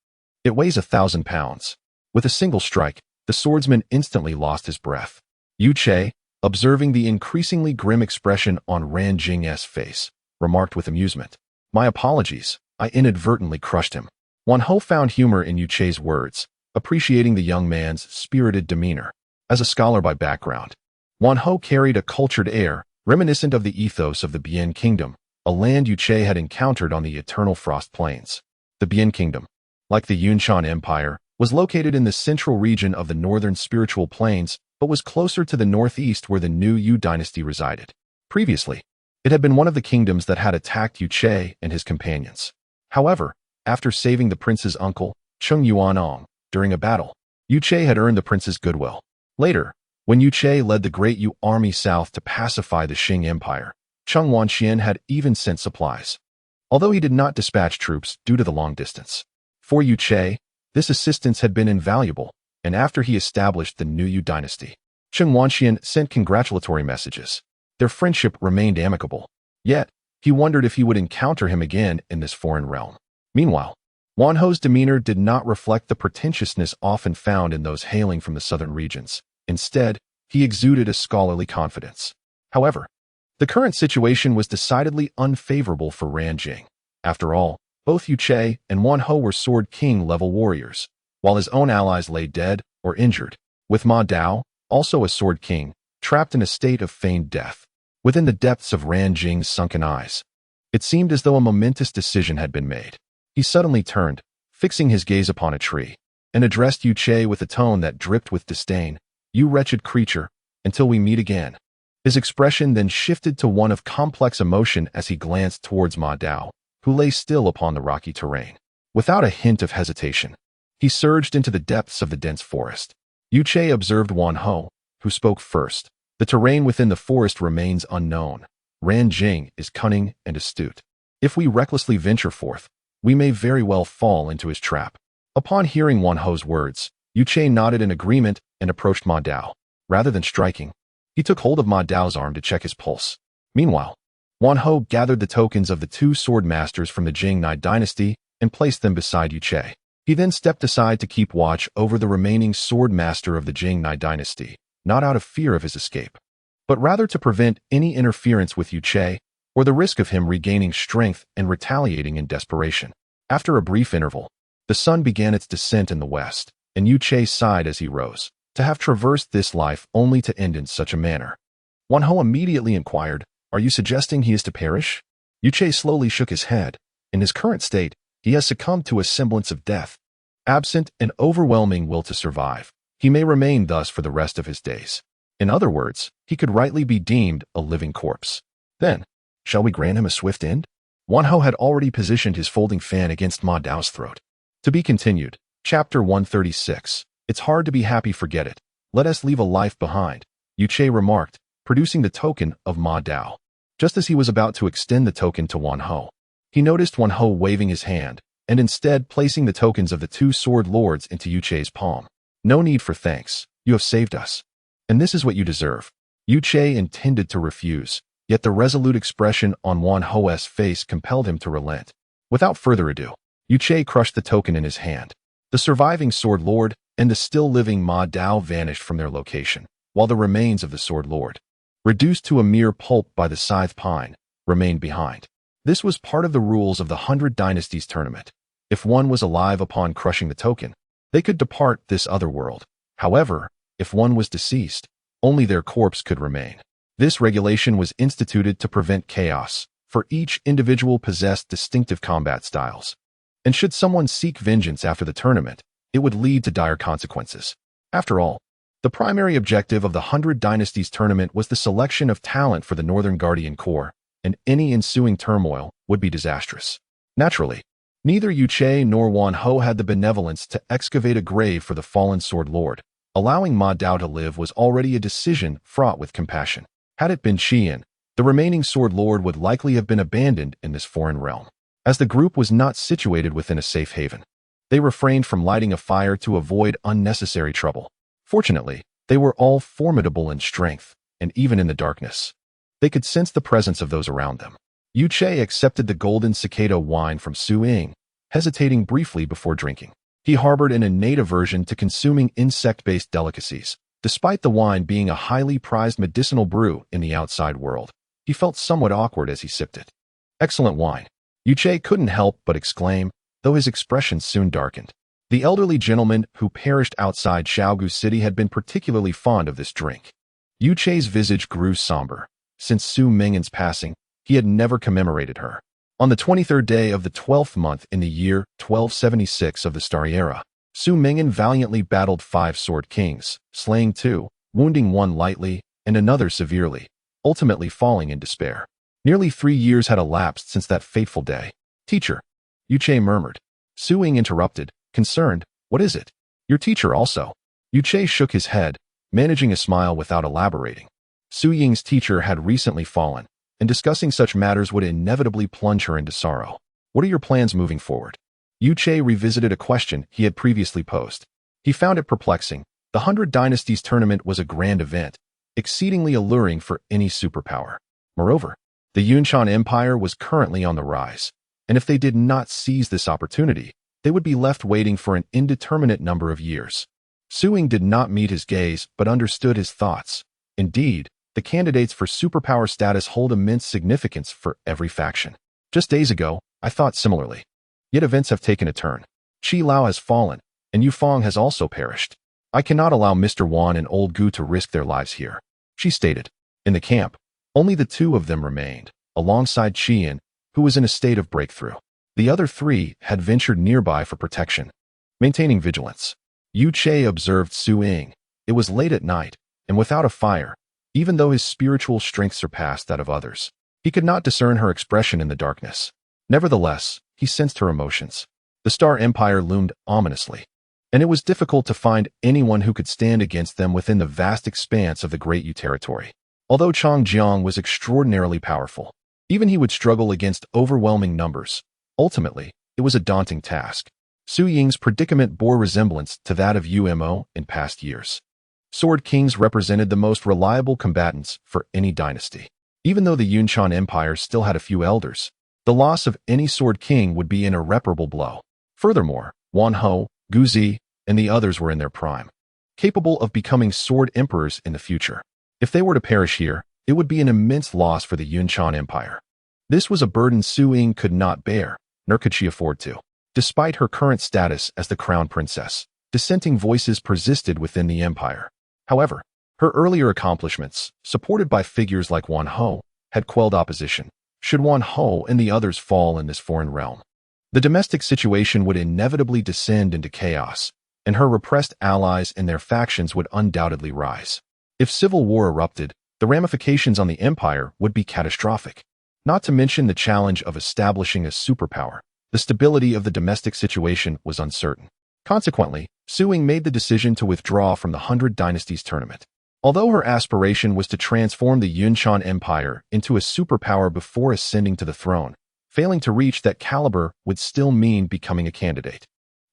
it weighs 1,000 pounds. With a single strike, the swordsman instantly lost his breath. Yu Che, observing the increasingly grim expression on Ranjing's face, remarked with amusement, My apologies, I inadvertently crushed him. Wan Ho found humor in Yu Che's words, appreciating the young man's spirited demeanor. As a scholar by background, Wan Ho carried a cultured air, reminiscent of the ethos of the Bian Kingdom, a land Yu Che had encountered on the Eternal Frost Plains. The Bian Kingdom, like the Yunshan Empire, was located in the central region of the northern spiritual plains, but was closer to the northeast where the new Yu dynasty resided. Previously, it had been one of the kingdoms that had attacked Yu Che and his companions. However, after saving the prince's uncle, Cheng Yuanong, during a battle, Yu Che had earned the prince's goodwill. Later, when Yu Che led the Great Yu army south to pacify the Qing Empire, Cheng Wanxian had even sent supplies, although he did not dispatch troops due to the long distance. For Yu Che, this assistance had been invaluable, and after he established the new Yu dynasty, Cheng Wanxian sent congratulatory messages. Their friendship remained amicable, yet he wondered if he would encounter him again in this foreign realm. Meanwhile, Wan Ho's demeanor did not reflect the pretentiousness often found in those hailing from the southern regions. Instead, he exuded a scholarly confidence. However, the current situation was decidedly unfavorable for Ranjing. After all, both Yu Che and Wan Ho were Sword King-level warriors, while his own allies lay dead or injured, with Ma Dao, also a Sword King, trapped in a state of feigned death. Within the depths of Ranjing's sunken eyes, it seemed as though a momentous decision had been made. He suddenly turned, fixing his gaze upon a tree, and addressed Yu Che with a tone that dripped with disdain. You wretched creature, until we meet again. His expression then shifted to one of complex emotion as he glanced towards Ma Dao, who lay still upon the rocky terrain. Without a hint of hesitation, he surged into the depths of the dense forest. Yu Che observed Wan Ho, who spoke first. The terrain within the forest remains unknown. Ranjing is cunning and astute. If we recklessly venture forth, we may very well fall into his trap. Upon hearing Wan Ho's words, Yu Che nodded in agreement and approached Ma Dao. Rather than striking, he took hold of Ma Dao's arm to check his pulse. Meanwhile, Wan Ho gathered the tokens of the two sword masters from the Jing-Nai dynasty and placed them beside Yu Che. He then stepped aside to keep watch over the remaining sword master of the Jing-Nai dynasty, not out of fear of his escape, but rather to prevent any interference with Yu Che or the risk of him regaining strength and retaliating in desperation. After a brief interval, the sun began its descent in the west, and Yu Che sighed as he rose. To have traversed this life only to end in such a manner. Wan Ho immediately inquired, "Are you suggesting he is to perish?" Yu Che slowly shook his head. In his current state, he has succumbed to a semblance of death. Absent an overwhelming will to survive, he may remain thus for the rest of his days. In other words, he could rightly be deemed a living corpse. Then, shall we grant him a swift end? Wan Ho had already positioned his folding fan against Ma Dao's throat. To be continued. Chapter 136. It's hard to be happy, forget it. Let us leave a life behind, Yu Che remarked, producing the token of Ma Dao. Just as he was about to extend the token to Wan Ho, he noticed Wan Ho waving his hand, and instead placing the tokens of the two sword lords into Yu Che's palm. No need for thanks, you have saved us. And this is what you deserve. Yu Che intended to refuse, yet the resolute expression on Wan Ho's face compelled him to relent. Without further ado, Yu Che crushed the token in his hand. The surviving sword lord and the still-living Ma Dao vanished from their location, while the remains of the sword lord, reduced to a mere pulp by the scythe pine, remained behind. This was part of the rules of the 100 Dynasties tournament. If one was alive upon crushing the token, they could depart this other world. However, if one was deceased, only their corpse could remain. This regulation was instituted to prevent chaos, for each individual possessed distinctive combat styles. And should someone seek vengeance after the tournament, it would lead to dire consequences. After all, the primary objective of the 100 Dynasties tournament was the selection of talent for the Northern Guardian Corps, and any ensuing turmoil would be disastrous. Naturally, neither Yu Che nor Wan Ho had the benevolence to excavate a grave for the fallen sword lord. Allowing Ma Dao to live was already a decision fraught with compassion. Had it been Qian, the remaining sword lord would likely have been abandoned in this foreign realm. As the group was not situated within a safe haven, they refrained from lighting a fire to avoid unnecessary trouble. Fortunately, they were all formidable in strength, and even in the darkness, they could sense the presence of those around them. Yu Che accepted the golden cicada wine from Su Ying, hesitating briefly before drinking. He harbored an innate aversion to consuming insect-based delicacies. Despite the wine being a highly prized medicinal brew in the outside world, he felt somewhat awkward as he sipped it. Excellent wine, Yu Che couldn't help but exclaim, though his expression soon darkened. The elderly gentleman who perished outside Xiaogu City had been particularly fond of this drink. Yu Che's visage grew somber. Since Su Mingan's passing, he had never commemorated her. On the 23rd day of the 12th month in the year 1276 of the Starry Era, Su Mingan valiantly battled 5 sword kings, slaying 2, wounding 1 lightly, and another severely, ultimately falling in despair. Nearly 3 years had elapsed since that fateful day. Teacher, Yu Che murmured. Su Ying interrupted, concerned, what is it? Your teacher also. Yu Che shook his head, managing a smile without elaborating. Su Ying's teacher had recently fallen, and discussing such matters would inevitably plunge her into sorrow. What are your plans moving forward? Yu Che revisited a question he had previously posed. He found it perplexing. The 100 Dynasties tournament was a grand event, exceedingly alluring for any superpower. Moreover, the Yunshan Empire was currently on the rise, and if they did not seize this opportunity, they would be left waiting for an indeterminate number of years. Su Ying did not meet his gaze but understood his thoughts. Indeed, the candidates for superpower status hold immense significance for every faction. Just days ago, I thought similarly. Yet events have taken a turn. Qi Lao has fallen, and Yu Fong has also perished. I cannot allow Mr. Wan and Old Gu to risk their lives here, she stated. In the camp, only the 2 of them remained, alongside Qian, who was in a state of breakthrough. The other 3 had ventured nearby for protection. Maintaining vigilance, Yu Che observed Su Ying. It was late at night, and without a fire, even though his spiritual strength surpassed that of others, he could not discern her expression in the darkness. Nevertheless, he sensed her emotions. The Star Empire loomed ominously, and it was difficult to find anyone who could stand against them within the vast expanse of the Great Yu territory. Although Chang Jiang was extraordinarily powerful, even he would struggle against overwhelming numbers. Ultimately, it was a daunting task. Su Ying's predicament bore resemblance to that of Yumo in past years. Sword Kings represented the most reliable combatants for any dynasty. Even though the Yunshan Empire still had a few elders, the loss of any Sword King would be an irreparable blow. Furthermore, Wan Ho, Gu Zi, and the others were in their prime, capable of becoming Sword Emperors in the future. If they were to perish here, it would be an immense loss for the Yunshan Empire. This was a burden Su Ying could not bear, nor could she afford to. Despite her current status as the crown princess, dissenting voices persisted within the empire. However, her earlier accomplishments, supported by figures like Wan Ho, had quelled opposition. Should Wan Ho and the others fall in this foreign realm, the domestic situation would inevitably descend into chaos, and her repressed allies and their factions would undoubtedly rise. If civil war erupted, the ramifications on the empire would be catastrophic. Not to mention the challenge of establishing a superpower. The stability of the domestic situation was uncertain. Consequently, Su Ying made the decision to withdraw from the 100 Dynasties tournament. Although her aspiration was to transform the Yunshan Empire into a superpower before ascending to the throne, failing to reach that caliber would still mean becoming a candidate.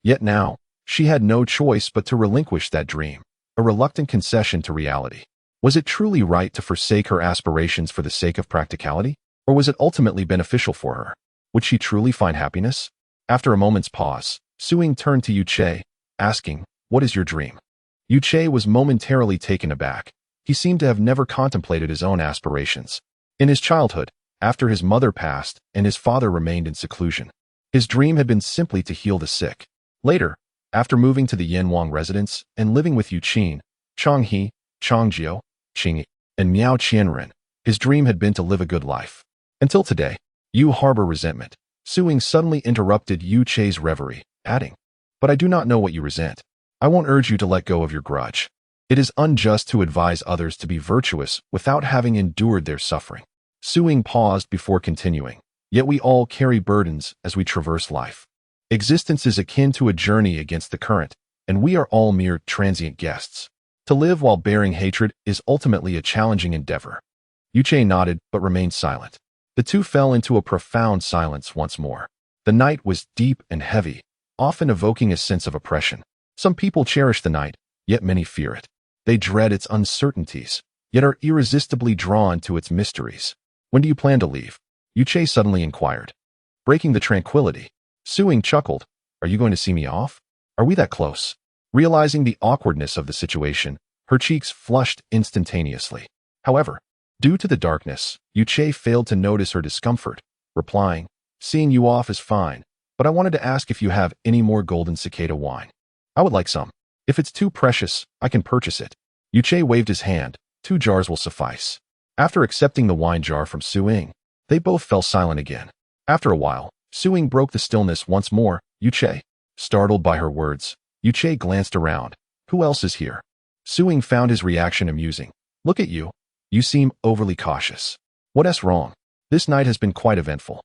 Yet now, she had no choice but to relinquish that dream, a reluctant concession to reality. Was it truly right to forsake her aspirations for the sake of practicality? Or was it ultimately beneficial for her? Would she truly find happiness? After a moment's pause, Su Ying turned to Yu Che, asking, "What is your dream?" Yu Che was momentarily taken aback. He seemed to have never contemplated his own aspirations. In his childhood, after his mother passed and his father remained in seclusion, his dream had been simply to heal the sick. Later, after moving to the Yanwang residence and living with Yu Qin, Chang He, Chang Jiao, Qing, and Miao Qianren, his dream had been to live a good life. Until today, Yu harbor resentment. Su Ying suddenly interrupted Yu Che's reverie, adding, "But I do not know what you resent. I won't urge you to let go of your grudge. It is unjust to advise others to be virtuous without having endured their suffering." Su Ying paused before continuing, "Yet we all carry burdens as we traverse life. Existence is akin to a journey against the current, and we are all mere transient guests. To live while bearing hatred is ultimately a challenging endeavor." Yu Che nodded but remained silent. The two fell into a profound silence once more. The night was deep and heavy, often evoking a sense of oppression. Some people cherish the night, yet many fear it. They dread its uncertainties, yet are irresistibly drawn to its mysteries. "When do you plan to leave?" Yu Che suddenly inquired. Breaking the tranquility, Su Ying chuckled. "Are you going to see me off? Are we that close?" Realizing the awkwardness of the situation, her cheeks flushed instantaneously. However, due to the darkness, Yu Che failed to notice her discomfort, replying, "Seeing you off is fine, but I wanted to ask if you have any more golden cicada wine. I would like some. If it's too precious, I can purchase it." Yu Che waved his hand. "2 jars will suffice." After accepting the wine jar from Su Ying, they both fell silent again. After a while, Su Ying broke the stillness once more. "Yu Che." Startled by her words, Yu Che glanced around. "Who else is here?" Su Ying found his reaction amusing. "Look at you. You seem overly cautious. What's wrong? This night has been quite eventful."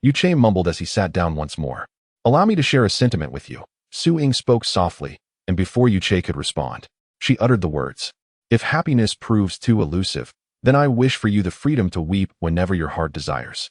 Yu Che mumbled as he sat down once more. "Allow me to share a sentiment with you." Su Ying spoke softly, and before Yu Che could respond, she uttered the words, "If happiness proves too elusive, then I wish for you the freedom to weep whenever your heart desires."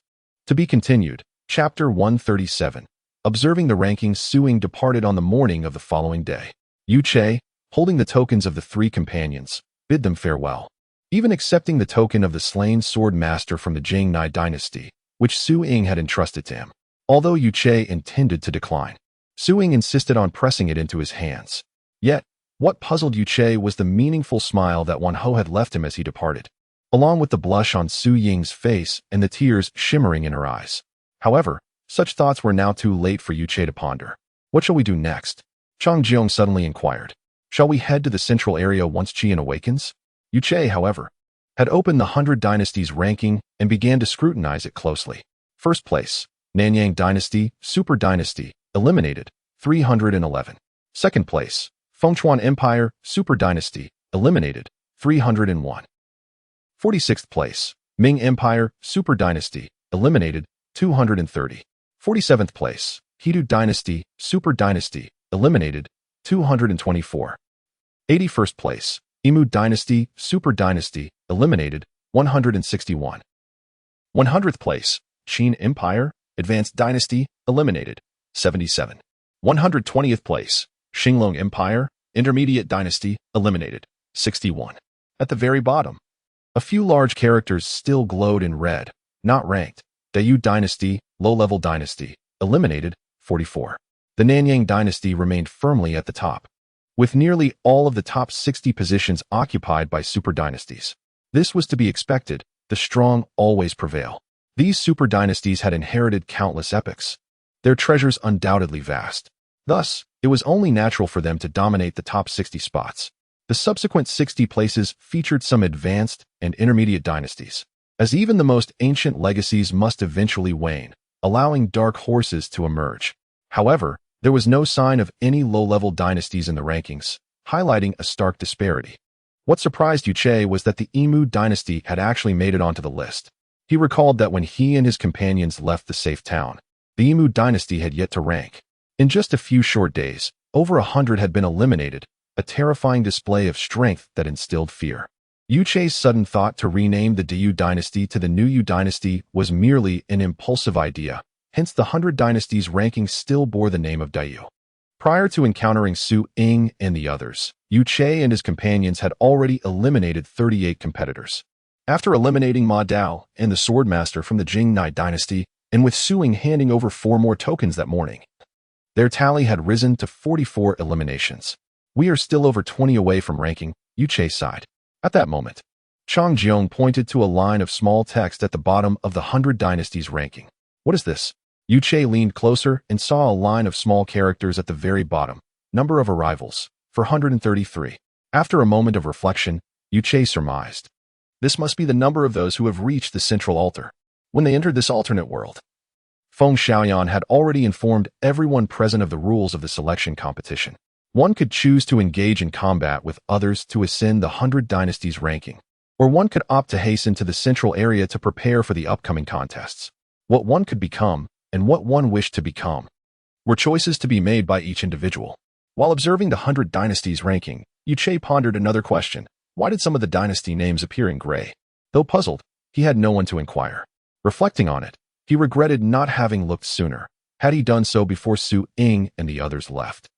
To be continued. Chapter 137. Observing the rankings, Su Ying departed on the morning of the following day. Yu Che, holding the tokens of the 3 companions, bid them farewell. Even accepting the token of the slain sword master from the Jingni dynasty, which Su Ying had entrusted to him. Although Yu Che intended to decline, Su Ying insisted on pressing it into his hands. Yet, what puzzled Yu Che was the meaningful smile that Wan Ho had left him as he departed, along with the blush on Su Ying's face and the tears shimmering in her eyes. However, such thoughts were now too late for Yu Che to ponder. "What shall we do next?" Chang Jiong suddenly inquired. "Shall we head to the central area once Qian awakens?" Yu Che, however, had opened the 100 Dynasties ranking and began to scrutinize it closely. First place, Nanyang Dynasty, Super Dynasty, eliminated, 311. Second place, Fengchuan Empire, Super Dynasty, eliminated, 301. 46th place, Ming Empire, Super Dynasty, eliminated, 230. 47th place, Hidu Dynasty, Super Dynasty, eliminated, 224. 81st place, Imu Dynasty, Super Dynasty, eliminated, 161. 100th place, Qin Empire, Advanced Dynasty, eliminated, 77. 120th place, Xinglong Empire, Intermediate Dynasty, eliminated, 61. At the very bottom, a few large characters still glowed in red, not ranked. Dayu Dynasty, Low-Level Dynasty, eliminated, 44. The Nanyang Dynasty remained firmly at the top, with nearly all of the top 60 positions occupied by super dynasties. This was to be expected. The strong always prevail. These super dynasties had inherited countless epics, their treasures undoubtedly vast. Thus, it was only natural for them to dominate the top 60 spots. The subsequent 60 places featured some advanced and intermediate dynasties, as even the most ancient legacies must eventually wane, allowing dark horses to emerge. However, there was no sign of any low-level dynasties in the rankings, highlighting a stark disparity. What surprised Yuche was that the Emu dynasty had actually made it onto the list. He recalled that when he and his companions left the safe town, the Emu dynasty had yet to rank. In just a few short days, over 100 had been eliminated, a terrifying display of strength that instilled fear. Yuche's sudden thought to rename the Dayu dynasty to the New Yu dynasty was merely an impulsive idea, hence the 100 dynasties ranking still bore the name of Dayu. Prior to encountering Su Ying and the others, Yuche and his companions had already eliminated 38 competitors. After eliminating Ma Dao and the Swordmaster from the Jingnai dynasty, and with Su Ying handing over 4 more tokens that morning, their tally had risen to 44 eliminations. We are still over 20 away from ranking, Yuche sighed. At that moment, Chang Jiong pointed to a line of small text at the bottom of the 100 dynasties ranking. What is this? Yuche leaned closer and saw a line of small characters at the very bottom. Number of arrivals, 433. After a moment of reflection, Yuche surmised. This must be the number of those who have reached the central altar when they entered this alternate world. Feng Xiaoyan had already informed everyone present of the rules of the selection competition. One could choose to engage in combat with others to ascend the 100 dynasties ranking, or one could opt to hasten to the central area to prepare for the upcoming contests. What one could become, and what one wished to become, were choices to be made by each individual. While observing the 100 dynasties ranking, Yuche pondered another question. Why did some of the dynasty names appear in gray? Though puzzled, he had no one to inquire. Reflecting on it, he regretted not having looked sooner. Had he done so before Su Ying and the others left,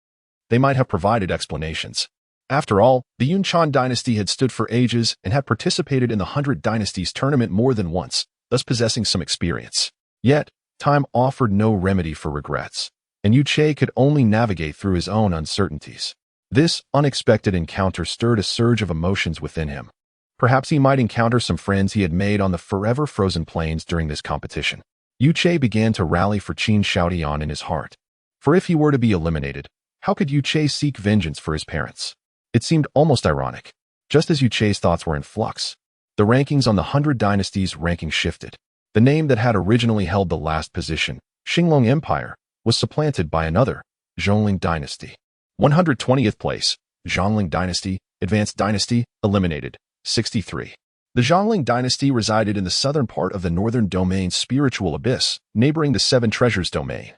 they might have provided explanations. After all, the Yunchan dynasty had stood for ages and had participated in the 100 dynasties tournament more than once, thus possessing some experience. Yet, time offered no remedy for regrets, and Yuche could only navigate through his own uncertainties. This unexpected encounter stirred a surge of emotions within him. Perhaps he might encounter some friends he had made on the forever frozen plains during this competition. Yuche began to rally for Qin Shaodian in his heart. For if he were to be eliminated, how could Yuche seek vengeance for his parents? It seemed almost ironic. Just as Yuche's thoughts were in flux, the rankings on the 100 dynasties ranking shifted. The name that had originally held the last position, Xinglong Empire, was supplanted by another, Zhongling Dynasty. 120th place, Zhongling Dynasty, Advanced Dynasty, eliminated, 63. The Zhongling Dynasty resided in the southern part of the northern domain's spiritual abyss, neighboring the Seven Treasures domain,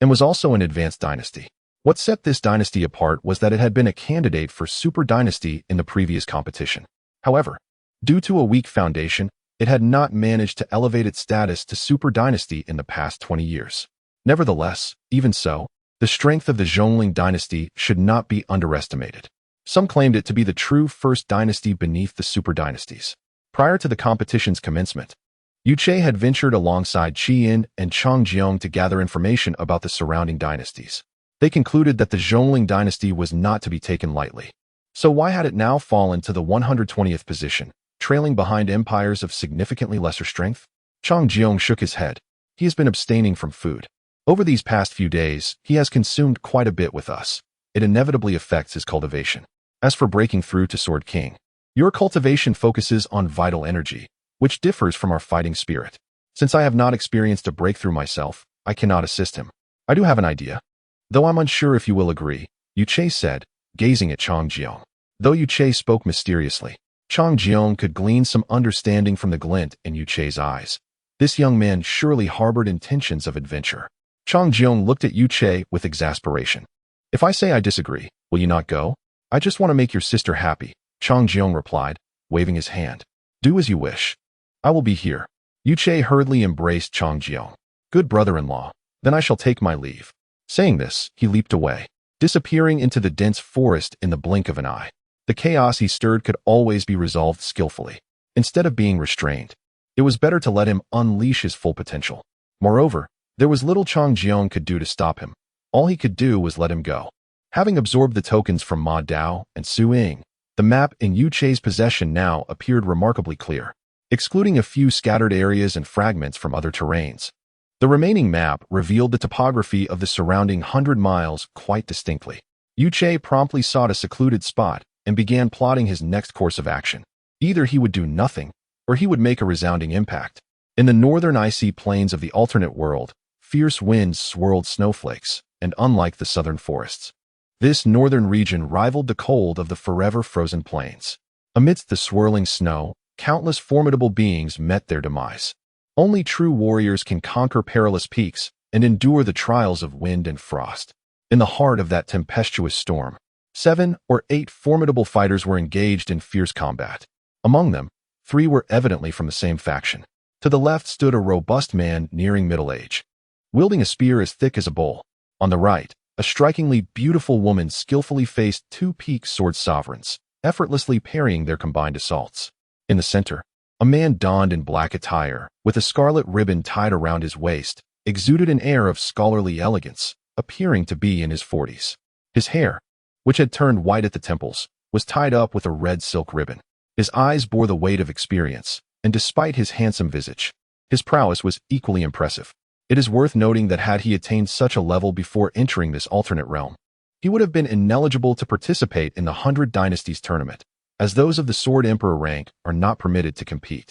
and was also an advanced dynasty. What set this dynasty apart was that it had been a candidate for Super Dynasty in the previous competition. However, due to a weak foundation, it had not managed to elevate its status to Super Dynasty in the past 20 years. Nevertheless, even so, the strength of the Zhongling dynasty should not be underestimated. Some claimed it to be the true first dynasty beneath the super dynasties. Prior to the competition's commencement, Yuche had ventured alongside Qian and Chang Jiong to gather information about the surrounding dynasties. They concluded that the Zhongling dynasty was not to be taken lightly. So why had it now fallen to the 120th position, trailing behind empires of significantly lesser strength? Chang Jiong shook his head. He has been abstaining from food. Over these past few days, he has consumed quite a bit with us. It inevitably affects his cultivation. As for breaking through to Sword King, your cultivation focuses on vital energy, which differs from our fighting spirit. Since I have not experienced a breakthrough myself, I cannot assist him. I do have an idea, though I'm unsure if you will agree, Yuche said, gazing at Chang Jiong. Though Yuche spoke mysteriously, Chang Jiong could glean some understanding from the glint in Yuche's eyes. This young man surely harbored intentions of adventure. Chang Jiong looked at Yuche with exasperation. If I say I disagree, will you not go? I just want to make your sister happy, Chang Jiong replied, waving his hand. Do as you wish. I will be here. Yuche hurriedly embraced Chang Jiong. Good brother-in-law. Then I shall take my leave. Saying this, he leaped away, disappearing into the dense forest in the blink of an eye. The chaos he stirred could always be resolved skillfully. Instead of being restrained, it was better to let him unleash his full potential. Moreover, there was little Chang Jiong could do to stop him. All he could do was let him go. Having absorbed the tokens from Ma Dao and Su Ying, the map in Yu Chei's possession now appeared remarkably clear, excluding a few scattered areas and fragments from other terrains. The remaining map revealed the topography of the surrounding 100 miles quite distinctly. Yu Chei promptly sought a secluded spot and began plotting his next course of action. Either he would do nothing, or he would make a resounding impact. In the northern icy plains of the alternate world, fierce winds swirled snowflakes, and unlike the southern forests, this northern region rivaled the cold of the forever frozen plains. Amidst the swirling snow, countless formidable beings met their demise. Only true warriors can conquer perilous peaks and endure the trials of wind and frost. In the heart of that tempestuous storm, 7 or 8 formidable fighters were engaged in fierce combat. Among them, 3 were evidently from the same faction. To the left stood a robust man nearing middle age, wielding a spear as thick as a bowl. On the right, a strikingly beautiful woman skillfully faced 2 peak sword sovereigns, effortlessly parrying their combined assaults. In the center, a man donned in black attire, with a scarlet ribbon tied around his waist, exuded an air of scholarly elegance, appearing to be in his 40s. His hair, which had turned white at the temples, was tied up with a red silk ribbon. His eyes bore the weight of experience, and despite his handsome visage, his prowess was equally impressive. It is worth noting that had he attained such a level before entering this alternate realm, he would have been ineligible to participate in the 100 Dynasties tournament, as those of the Sword Emperor rank are not permitted to compete.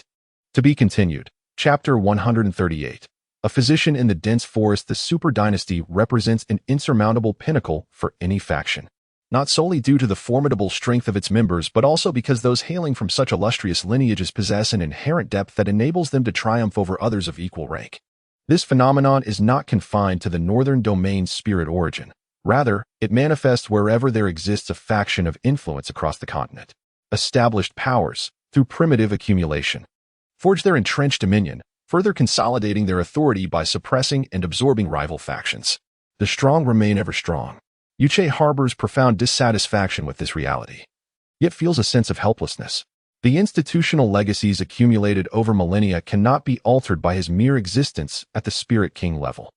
To be continued. Chapter 138. A physician in the dense forest. The Super Dynasty represents an insurmountable pinnacle for any faction, not solely due to the formidable strength of its members, but also because those hailing from such illustrious lineages possess an inherent depth that enables them to triumph over others of equal rank. This phenomenon is not confined to the northern domain's spirit origin. Rather, it manifests wherever there exists a faction of influence across the continent. Established powers, through primitive accumulation, forge their entrenched dominion, further consolidating their authority by suppressing and absorbing rival factions. The strong remain ever strong. Yu Chei harbors profound dissatisfaction with this reality, yet feels a sense of helplessness. The institutional legacies accumulated over millennia cannot be altered by his mere existence at the Spirit King level.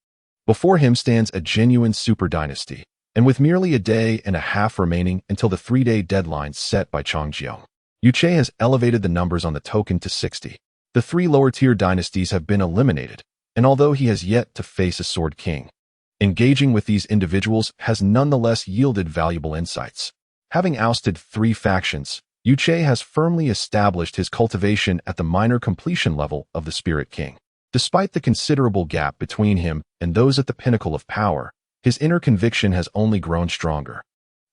Before him stands a genuine super dynasty, and with merely a day and a half remaining until the 3-day deadline set by Chang Jiong, Yu Chei has elevated the numbers on the token to 60. The 3 lower-tier dynasties have been eliminated, and although he has yet to face a Sword King, engaging with these individuals has nonetheless yielded valuable insights. Having ousted 3 factions, Yu Chei has firmly established his cultivation at the minor completion level of the Spirit King. Despite the considerable gap between him and those at the pinnacle of power, his inner conviction has only grown stronger.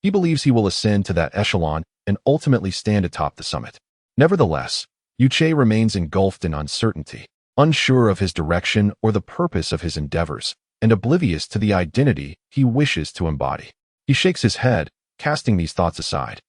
He believes he will ascend to that echelon and ultimately stand atop the summit. Nevertheless, Yu Chei remains engulfed in uncertainty, unsure of his direction or the purpose of his endeavors, and oblivious to the identity he wishes to embody. He shakes his head, casting these thoughts aside,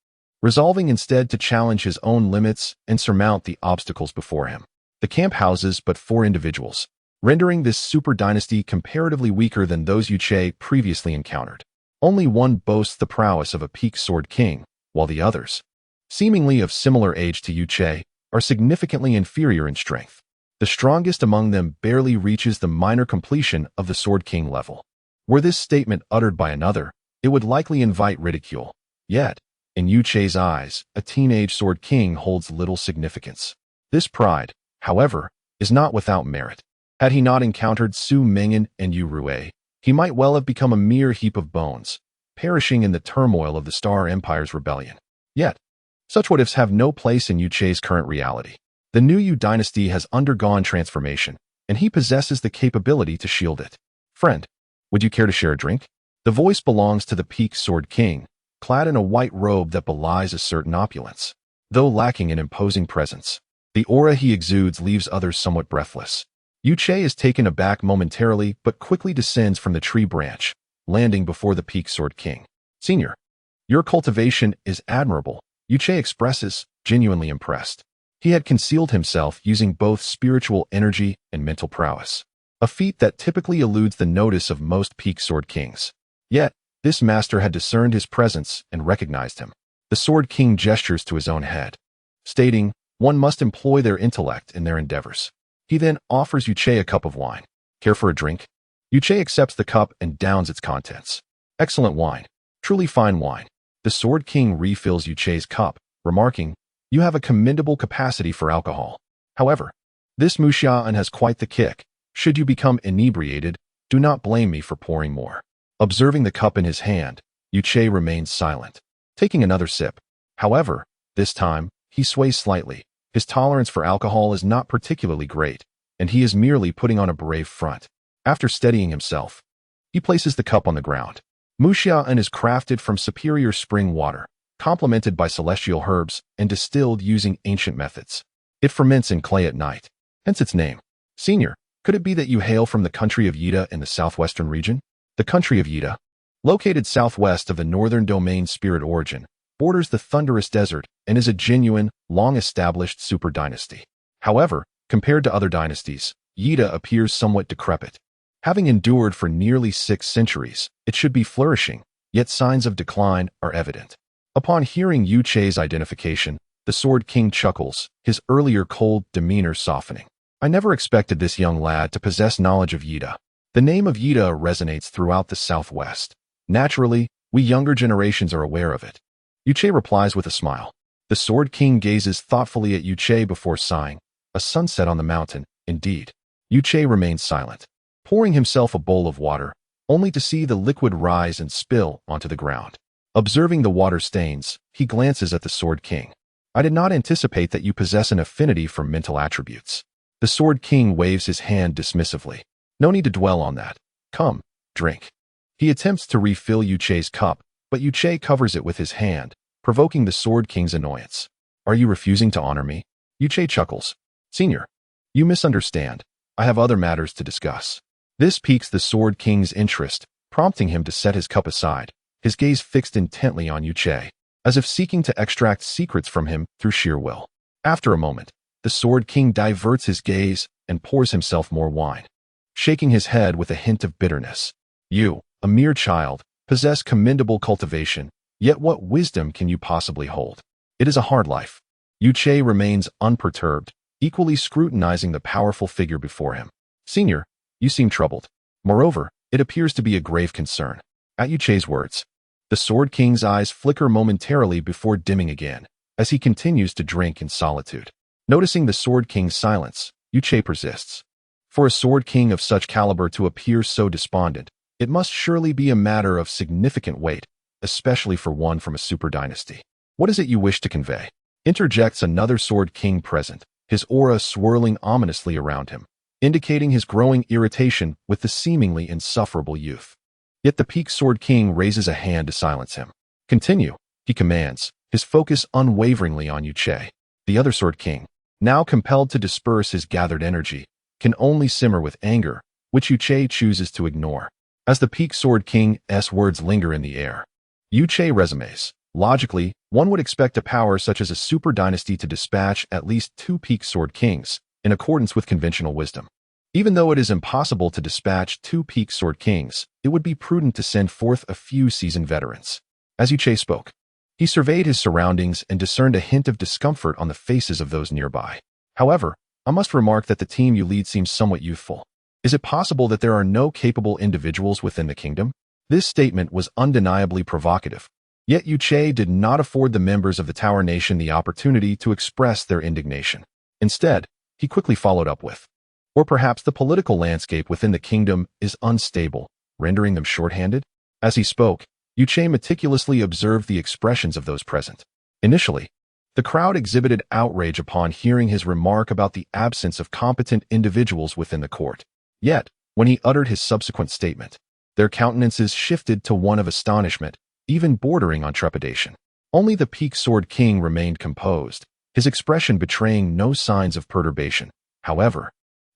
resolving instead to challenge his own limits and surmount the obstacles before him. The camp houses but 4 individuals, rendering this super dynasty comparatively weaker than those Yu Chei previously encountered. Only one boasts the prowess of a peak sword king, while the others, seemingly of similar age to Yu Chei, are significantly inferior in strength. The strongest among them barely reaches the minor completion of the Sword King level. Were this statement uttered by another, it would likely invite ridicule. Yet, in Yu Chei's eyes, a teenage Sword King holds little significance. This pride, however, is not without merit. Had he not encountered Su Mingyan and Yu Rui, he might well have become a mere heap of bones, perishing in the turmoil of the Star Empire's rebellion. Yet, such what-ifs have no place in Yu Chei's current reality. The new Yu dynasty has undergone transformation, and he possesses the capability to shield it. Friend, would you care to share a drink? The voice belongs to the Peak Sword King, clad in a white robe that belies a certain opulence. Though lacking in imposing presence, the aura he exudes leaves others somewhat breathless. Yu Chei is taken aback momentarily but quickly descends from the tree branch, landing before the Peak Sword King. Senior, your cultivation is admirable, Yu Chei expresses, genuinely impressed. He had concealed himself using both spiritual energy and mental prowess. a feat that typically eludes the notice of most peak sword kings. Yet, this master had discerned his presence and recognized him. The Sword King gestures to his own head, stating, "One must employ their intellect in their endeavors." He then offers Yuche a cup of wine. "Care for a drink?" Yuche accepts the cup and downs its contents. "Excellent wine. Truly fine wine." The Sword King refills Yuche's cup, remarking, "You have a commendable capacity for alcohol. However, this Mushian has quite the kick. Should you become inebriated, do not blame me for pouring more." Observing the cup in his hand, Yuche remains silent, taking another sip. However, this time, he sways slightly. His tolerance for alcohol is not particularly great, and he is merely putting on a brave front. After steadying himself, he places the cup on the ground. Mushian is crafted from superior spring water, complemented by celestial herbs and distilled using ancient methods. It ferments in clay at night, hence its name. "Senior, could it be that you hail from the country of Yida in the southwestern region?" The country of Yida, located southwest of the northern domain spirit origin, borders the thunderous desert and is a genuine, long-established super dynasty. However, compared to other dynasties, Yida appears somewhat decrepit. Having endured for nearly 6 centuries, it should be flourishing, yet signs of decline are evident. Upon hearing Yuche's identification, the Sword King chuckles, his earlier cold demeanor softening. "I never expected this young lad to possess knowledge of Yida." The name of Yida resonates throughout the Southwest. Naturally, we younger generations are aware of it. Yuche replies with a smile. The Sword King gazes thoughtfully at Yuche before sighing. "A sunset on the mountain, indeed." Yuche remains silent, pouring himself a bowl of water, only to see the liquid rise and spill onto the ground. Observing the water stains, he glances at the Sword King. "I did not anticipate that you possess an affinity for mental attributes." The Sword King waves his hand dismissively. "No need to dwell on that. Come, drink." He attempts to refill Yuche's cup, but Yuche covers it with his hand, provoking the Sword King's annoyance. "Are you refusing to honor me?" Yuche chuckles. "Senior, you misunderstand. I have other matters to discuss." This piques the Sword King's interest, prompting him to set his cup aside, his gaze fixed intently on Yuche, as if seeking to extract secrets from him through sheer will. After a moment, the Sword King diverts his gaze and pours himself more wine, shaking his head with a hint of bitterness. "You, a mere child, possess commendable cultivation, yet what wisdom can you possibly hold? It is a hard life." Yuche remains unperturbed, equally scrutinizing the powerful figure before him. "Senior, you seem troubled. Moreover, it appears to be a grave concern." At Yuche's words, the Sword King's eyes flicker momentarily before dimming again, as he continues to drink in solitude. Noticing the Sword King's silence, Yuche persists. For a Sword King of such caliber to appear so despondent, it must surely be a matter of significant weight, especially for one from a super dynasty. "What is it you wish to convey?" Interjects another Sword King present, his aura swirling ominously around him, indicating his growing irritation with the seemingly insufferable youth. Yet the Peak Sword King raises a hand to silence him. "Continue," he commands, his focus unwaveringly on Yuche. The other Sword King, now compelled to disperse his gathered energy, can only simmer with anger, which Yuche chooses to ignore. As the Peak Sword King's words linger in the air, Yuche resumes. Logically, one would expect a power such as a super dynasty to dispatch at least 2 Peak Sword Kings, in accordance with conventional wisdom. Even though it is impossible to dispatch 2 Peak Sword Kings, it would be prudent to send forth a few seasoned veterans. As Yuche spoke, he surveyed his surroundings and discerned a hint of discomfort on the faces of those nearby. "However, I must remark that the team you lead seems somewhat youthful. Is it possible that there are no capable individuals within the kingdom?" This statement was undeniably provocative. Yet Yuche did not afford the members of the Tower Nation the opportunity to express their indignation. Instead, he quickly followed up with, "Or perhaps the political landscape within the kingdom is unstable, rendering them short-handed?" As he spoke, Yuche meticulously observed the expressions of those present. Initially, the crowd exhibited outrage upon hearing his remark about the absence of competent individuals within the court. Yet, when he uttered his subsequent statement, their countenances shifted to one of astonishment, even bordering on trepidation. Only the Peak Sword King remained composed, his expression betraying no signs of perturbation. However,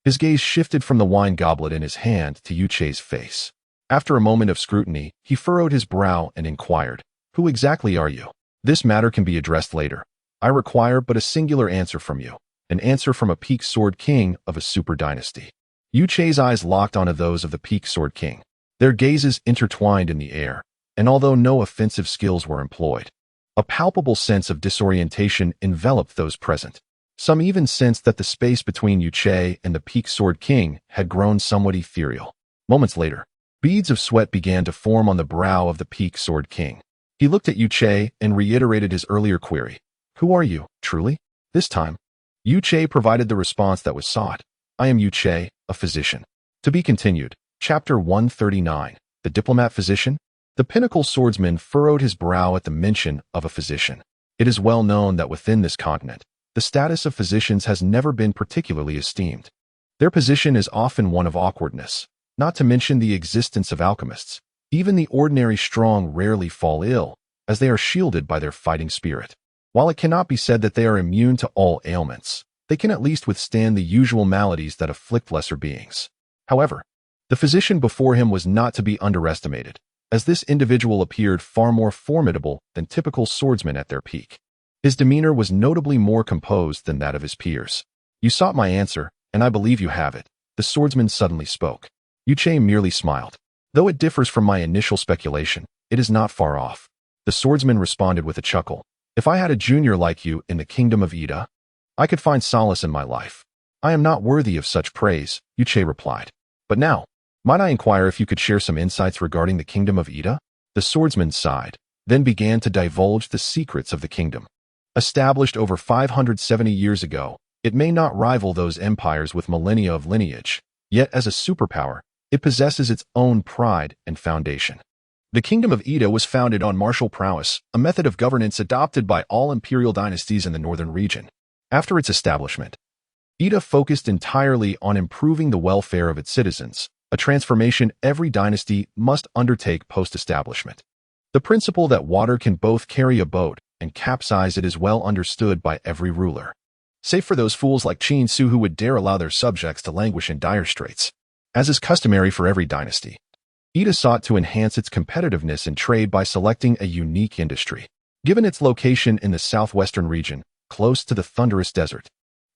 his gaze shifted from the wine goblet in his hand to Yuche's face. After a moment of scrutiny, he furrowed his brow and inquired, "Who exactly are you?" "This matter can be addressed later. I require but a singular answer from you, an answer from a Peak Sword King of a super dynasty." Yu Che's eyes locked onto those of the Peak Sword King. Their gazes intertwined in the air, and although no offensive skills were employed, a palpable sense of disorientation enveloped those present. Some even sensed that the space between Yu Che and the Peak Sword King had grown somewhat ethereal. Moments later, beads of sweat began to form on the brow of the Peak Sword King. He looked at Yu Che and reiterated his earlier query. Who are you, truly? This time, Yu Che provided the response that was sought. I am Yu Che, a physician. To be continued. Chapter 139. The Diplomat Physician? The Pinnacle Swordsman furrowed his brow at the mention of a physician. It is well known that within this continent, the status of physicians has never been particularly esteemed. Their position is often one of awkwardness, not to mention the existence of alchemists. Even the ordinary strong rarely fall ill, as they are shielded by their fighting spirit. While it cannot be said that they are immune to all ailments, they can at least withstand the usual maladies that afflict lesser beings. However, the physician before him was not to be underestimated, as this individual appeared far more formidable than typical swordsmen at their peak. His demeanor was notably more composed than that of his peers. You sought my answer, and I believe you have it, the swordsman suddenly spoke. Yu Che merely smiled. Though it differs from my initial speculation, it is not far off. The swordsman responded with a chuckle. If I had a junior like you in the kingdom of Ida, I could find solace in my life. I am not worthy of such praise, Yu Che replied. But now, might I inquire if you could share some insights regarding the kingdom of Ida? The swordsman sighed, then began to divulge the secrets of the kingdom. Established over 570 years ago, it may not rival those empires with millennia of lineage, yet as a superpower, it possesses its own pride and foundation. The Kingdom of Ida was founded on martial prowess, a method of governance adopted by all imperial dynasties in the northern region. After its establishment, Ida focused entirely on improving the welfare of its citizens, a transformation every dynasty must undertake post-establishment. The principle that water can both carry a boat and capsize it is well understood by every ruler, save for those fools like Qin Su who would dare allow their subjects to languish in dire straits. As is customary for every dynasty, Ida sought to enhance its competitiveness in trade by selecting a unique industry. Given its location in the southwestern region, close to the thunderous desert,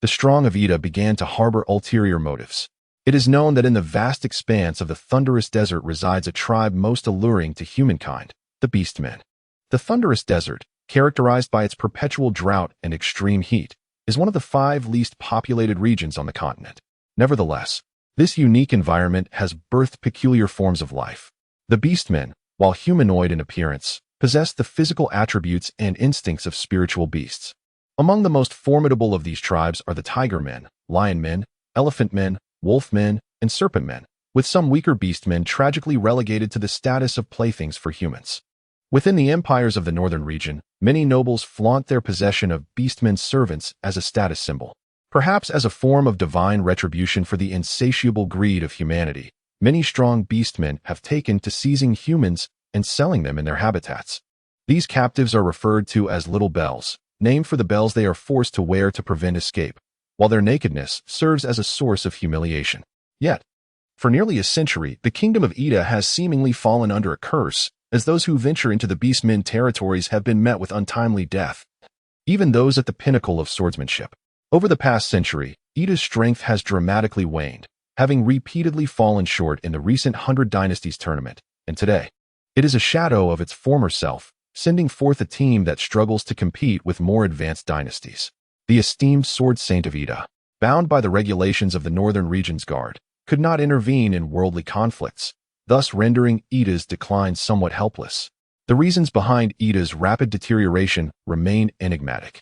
the strong of Ida began to harbor ulterior motives. It is known that in the vast expanse of the thunderous desert resides a tribe most alluring to humankind, the Beastmen. The thunderous desert, characterized by its perpetual drought and extreme heat, is one of the 5 least populated regions on the continent. Nevertheless, this unique environment has birthed peculiar forms of life. The Beastmen, while humanoid in appearance, possess the physical attributes and instincts of spiritual beasts. Among the most formidable of these tribes are the Tiger Men, Lion Men, Elephant Men, Wolf Men, and Serpent Men, with some weaker Beastmen tragically relegated to the status of playthings for humans. Within the empires of the northern region, many nobles flaunt their possession of Beastmen's servants as a status symbol. Perhaps as a form of divine retribution for the insatiable greed of humanity, many strong Beastmen have taken to seizing humans and selling them in their habitats. These captives are referred to as little bells, named for the bells they are forced to wear to prevent escape, while their nakedness serves as a source of humiliation. Yet, for nearly a century, the kingdom of Ida has seemingly fallen under a curse, as those who venture into the Beastmen territories have been met with untimely death, even those at the pinnacle of swordsmanship. Over the past century, Ida's strength has dramatically waned, having repeatedly fallen short in the recent 100 Dynasties tournament, and today, it is a shadow of its former self, sending forth a team that struggles to compete with more advanced dynasties. The esteemed Sword Saint of Ida, bound by the regulations of the Northern Region's Guard, could not intervene in worldly conflicts, thus rendering Ida's decline somewhat helpless. The reasons behind Ida's rapid deterioration remain enigmatic.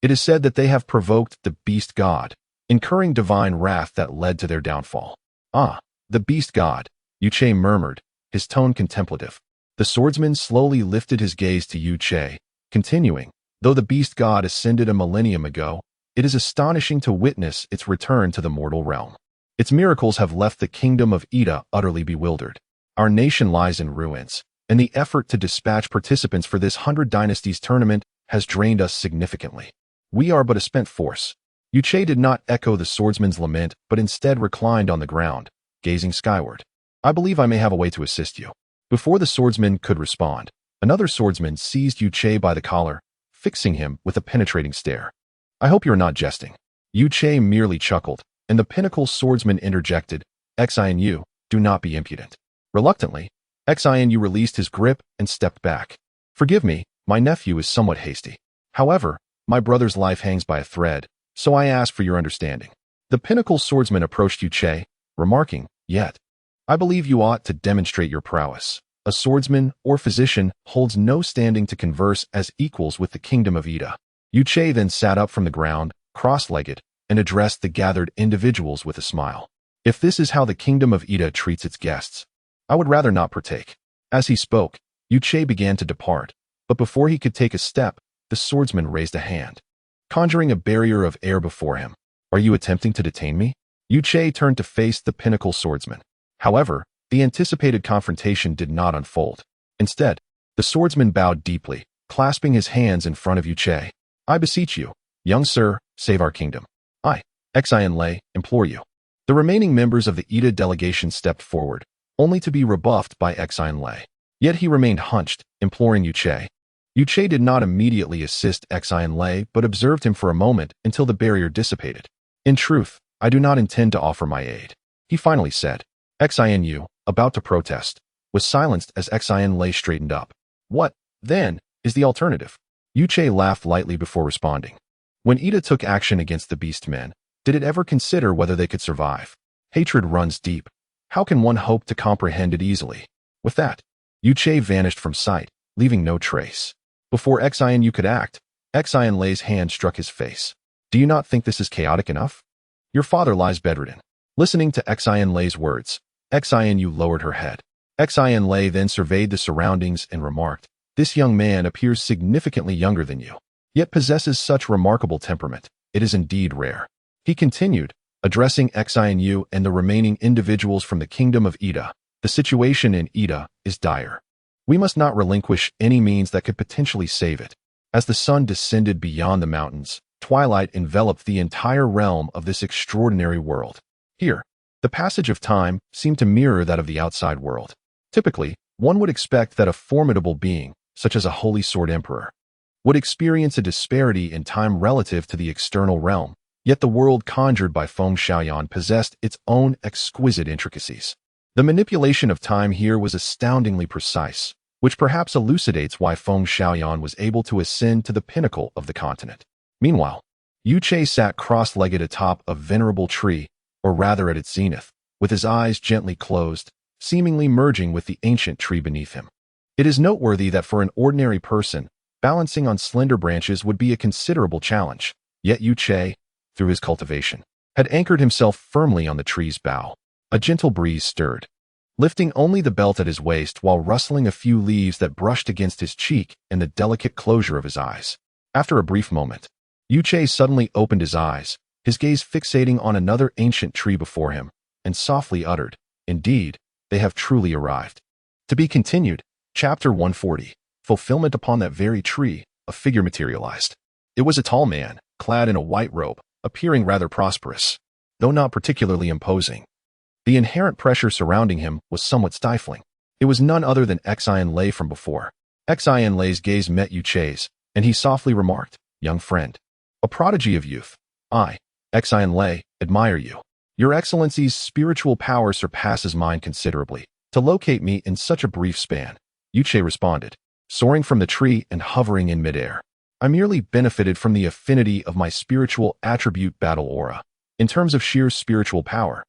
It is said that they have provoked the Beast God, incurring divine wrath that led to their downfall. Ah, the Beast God, Yu Che murmured, his tone contemplative. The swordsman slowly lifted his gaze to Yu Che, continuing, though the Beast God ascended a millennium ago, it is astonishing to witness its return to the mortal realm. Its miracles have left the kingdom of Ida utterly bewildered. Our nation lies in ruins, and the effort to dispatch participants for this 100 Dynasties tournament has drained us significantly. We are but a spent force. Yu Che did not echo the swordsman's lament, but instead reclined on the ground, gazing skyward. I believe I may have a way to assist you. Before the swordsman could respond, another swordsman seized Yu Che by the collar, fixing him with a penetrating stare. I hope you are not jesting. Yu Che merely chuckled, and the pinnacle swordsman interjected, Xinu, do not be impudent. Reluctantly, Xinu released his grip and stepped back. Forgive me, my nephew is somewhat hasty. However, my brother's life hangs by a thread, so I ask for your understanding. The pinnacle swordsman approached Yuche, remarking, Yet, I believe you ought to demonstrate your prowess. A swordsman or physician holds no standing to converse as equals with the kingdom of Ida. Yuche then sat up from the ground, cross-legged, and addressed the gathered individuals with a smile. If this is how the kingdom of Ida treats its guests, I would rather not partake. As he spoke, Yuche began to depart, but before he could take a step, the swordsman raised a hand, conjuring a barrier of air before him. Are you attempting to detain me? Yuche turned to face the pinnacle swordsman. However, the anticipated confrontation did not unfold. Instead, the swordsman bowed deeply, clasping his hands in front of Yuche. I beseech you, young sir, save our kingdom. I, Xinlei, implore you. The remaining members of the Ida delegation stepped forward, only to be rebuffed by Xinlei. Yet he remained hunched, imploring Yuche. Yuche did not immediately assist Xinlei, but observed him for a moment until the barrier dissipated. In truth, I do not intend to offer my aid, he finally said. Xinu, about to protest, was silenced as Xinlei straightened up. What, then, is the alternative? Yuche laughed lightly before responding. When Ida took action against the beast men, did it ever consider whether they could survive? Hatred runs deep. How can one hope to comprehend it easily? With that, Yuche vanished from sight, leaving no trace. Before Xinu could act, Xinlei's hand struck his face. Do you not think this is chaotic enough? Your father lies bedridden. Listening to Xinlei's words, Xinu lowered her head. Xinlei then surveyed the surroundings and remarked, This young man appears significantly younger than you, yet possesses such remarkable temperament. It is indeed rare. He continued, addressing Xinu and the remaining individuals from the kingdom of Ida. The situation in Ida is dire. We must not relinquish any means that could potentially save it. As the sun descended beyond the mountains, twilight enveloped the entire realm of this extraordinary world. Here, the passage of time seemed to mirror that of the outside world. Typically, one would expect that a formidable being, such as a holy sword emperor, would experience a disparity in time relative to the external realm, yet the world conjured by Feng Xiaoyan possessed its own exquisite intricacies. The manipulation of time here was astoundingly precise, which perhaps elucidates why Feng Xiaoyan was able to ascend to the pinnacle of the continent. Meanwhile, Yuche sat cross-legged atop a venerable tree, or rather at its zenith, with his eyes gently closed, seemingly merging with the ancient tree beneath him. It is noteworthy that for an ordinary person, balancing on slender branches would be a considerable challenge, yet Yuche, through his cultivation, had anchored himself firmly on the tree's bough. A gentle breeze stirred, lifting only the belt at his waist while rustling a few leaves that brushed against his cheek and the delicate closure of his eyes. After a brief moment, Yuche suddenly opened his eyes, his gaze fixating on another ancient tree before him, and softly uttered, Indeed, they have truly arrived. To be continued, Chapter 140. Fulfillment. Upon that very tree, a figure materialized. It was a tall man, clad in a white robe, appearing rather prosperous, though not particularly imposing. The inherent pressure surrounding him was somewhat stifling. It was none other than Xinlei from before. Xinlei's gaze met Yuche's, and he softly remarked, Young friend, a prodigy of youth, I, Xinlei, admire you. Your Excellency's spiritual power surpasses mine considerably. To locate me in such a brief span, Yuche responded, soaring from the tree and hovering in midair. I merely benefited from the affinity of my spiritual attribute battle aura. In terms of sheer spiritual power,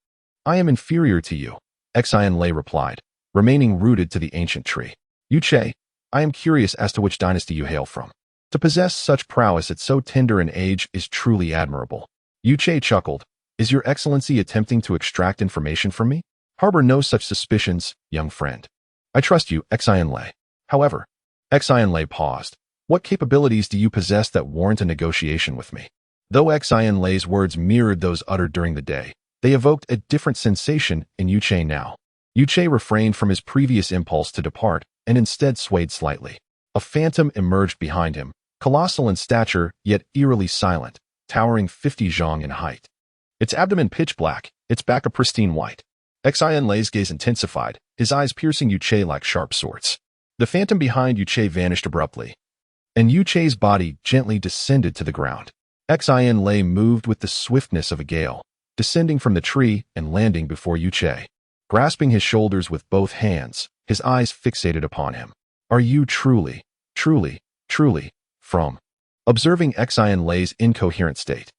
I am inferior to you, Xinlei replied, remaining rooted to the ancient tree. Yuche, I am curious as to which dynasty you hail from. To possess such prowess at so tender an age is truly admirable. Yuche chuckled. Is your Excellency attempting to extract information from me? Harbor no such suspicions, young friend. I trust you, Xinlei. However, Xinlei paused. What capabilities do you possess that warrant a negotiation with me? Though Xinlei's words mirrored those uttered during the day, they evoked a different sensation in Yuche now. Yuche refrained from his previous impulse to depart and instead swayed slightly. A phantom emerged behind him, colossal in stature yet eerily silent, towering 50 zhang in height. Its abdomen pitch black, its back a pristine white. Xinlei's gaze intensified, his eyes piercing Yuche like sharp swords. The phantom behind Yuche vanished abruptly, and Yuche's body gently descended to the ground. Xinlei moved with the swiftness of a gale, descending from the tree and landing before Yuche. Grasping his shoulders with both hands, his eyes fixated upon him. Are you truly, from? Observing Xian Lei's incoherent state,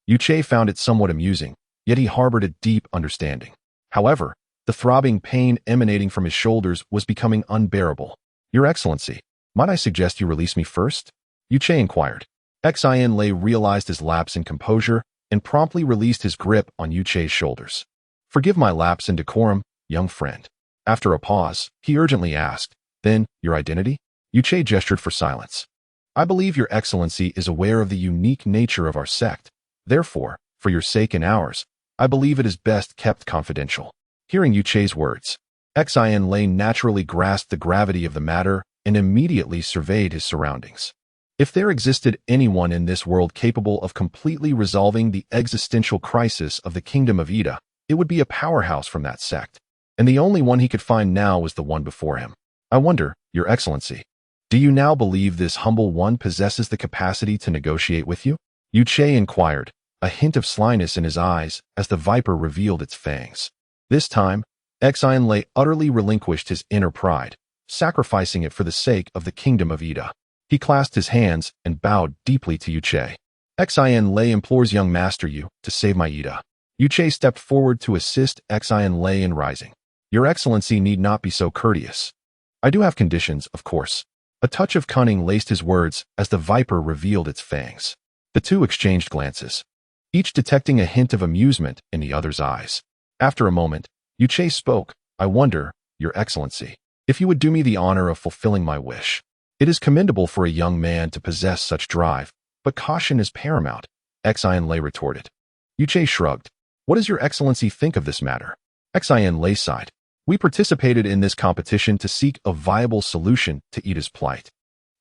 Yuche found it somewhat amusing, yet he harbored a deep understanding. However, the throbbing pain emanating from his shoulders was becoming unbearable. Your Excellency, might I suggest you release me first? Yuche inquired. Xian Lei realized his lapse in composure and promptly released his grip on Yuche's shoulders. Forgive my lapse in decorum, young friend. After a pause, he urgently asked, Then, your identity? Yuche gestured for silence. I believe your Excellency is aware of the unique nature of our sect. Therefore, for your sake and ours, I believe it is best kept confidential. Hearing Yuche's words, Xian Lei naturally grasped the gravity of the matter and immediately surveyed his surroundings. If there existed anyone in this world capable of completely resolving the existential crisis of the Kingdom of Ida, it would be a powerhouse from that sect. And the only one he could find now was the one before him. I wonder, Your Excellency, do you now believe this humble one possesses the capacity to negotiate with you? Yuche inquired, a hint of slyness in his eyes as the viper revealed its fangs. This time, Xian Lei utterly relinquished his inner pride, sacrificing it for the sake of the Kingdom of Ida. He clasped his hands and bowed deeply to Yuche. Xian Lei implores young master you to save my Ida. Yuche stepped forward to assist Xian Lei in rising. Your Excellency need not be so courteous. I do have conditions, of course. A touch of cunning laced his words as the viper revealed its fangs. The two exchanged glances, each detecting a hint of amusement in the other's eyes. After a moment, Yuche spoke. I wonder, Your Excellency, if you would do me the honor of fulfilling my wish. It is commendable for a young man to possess such drive, but caution is paramount, Xian Lei retorted. Yuche shrugged. What does Your Excellency think of this matter? Xian Lei sighed. We participated in this competition to seek a viable solution to Ida's plight.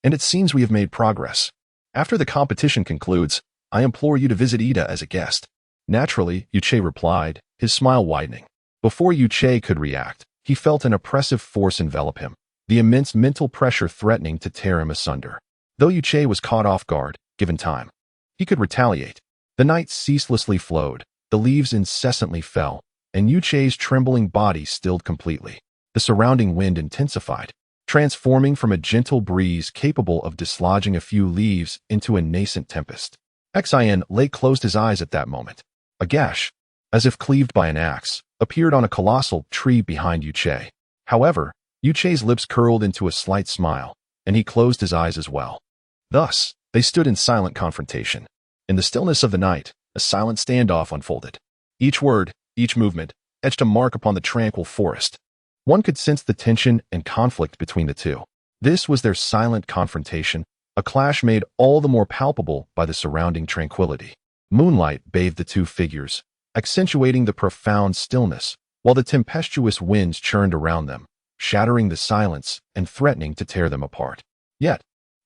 And it seems we have made progress. After the competition concludes, I implore you to visit Ida as a guest. Naturally, Yuche replied, his smile widening. Before Yuche could react, he felt an oppressive force envelop him, the immense mental pressure threatening to tear him asunder. Though Yuche was caught off guard, given time, he could retaliate. The night ceaselessly flowed, the leaves incessantly fell, and Yuche's trembling body stilled completely. The surrounding wind intensified, transforming from a gentle breeze capable of dislodging a few leaves into a nascent tempest. Xian Lei closed his eyes at that moment. A gash, as if cleaved by an axe, appeared on a colossal tree behind Yuche. However, Yuche's lips curled into a slight smile, and he closed his eyes as well. Thus, they stood in silent confrontation. In the stillness of the night, a silent standoff unfolded. Each word, each movement, etched a mark upon the tranquil forest. One could sense the tension and conflict between the two. This was their silent confrontation, a clash made all the more palpable by the surrounding tranquility. Moonlight bathed the two figures, accentuating the profound stillness, while the tempestuous winds churned around them, shattering the silence and threatening to tear them apart. Yet,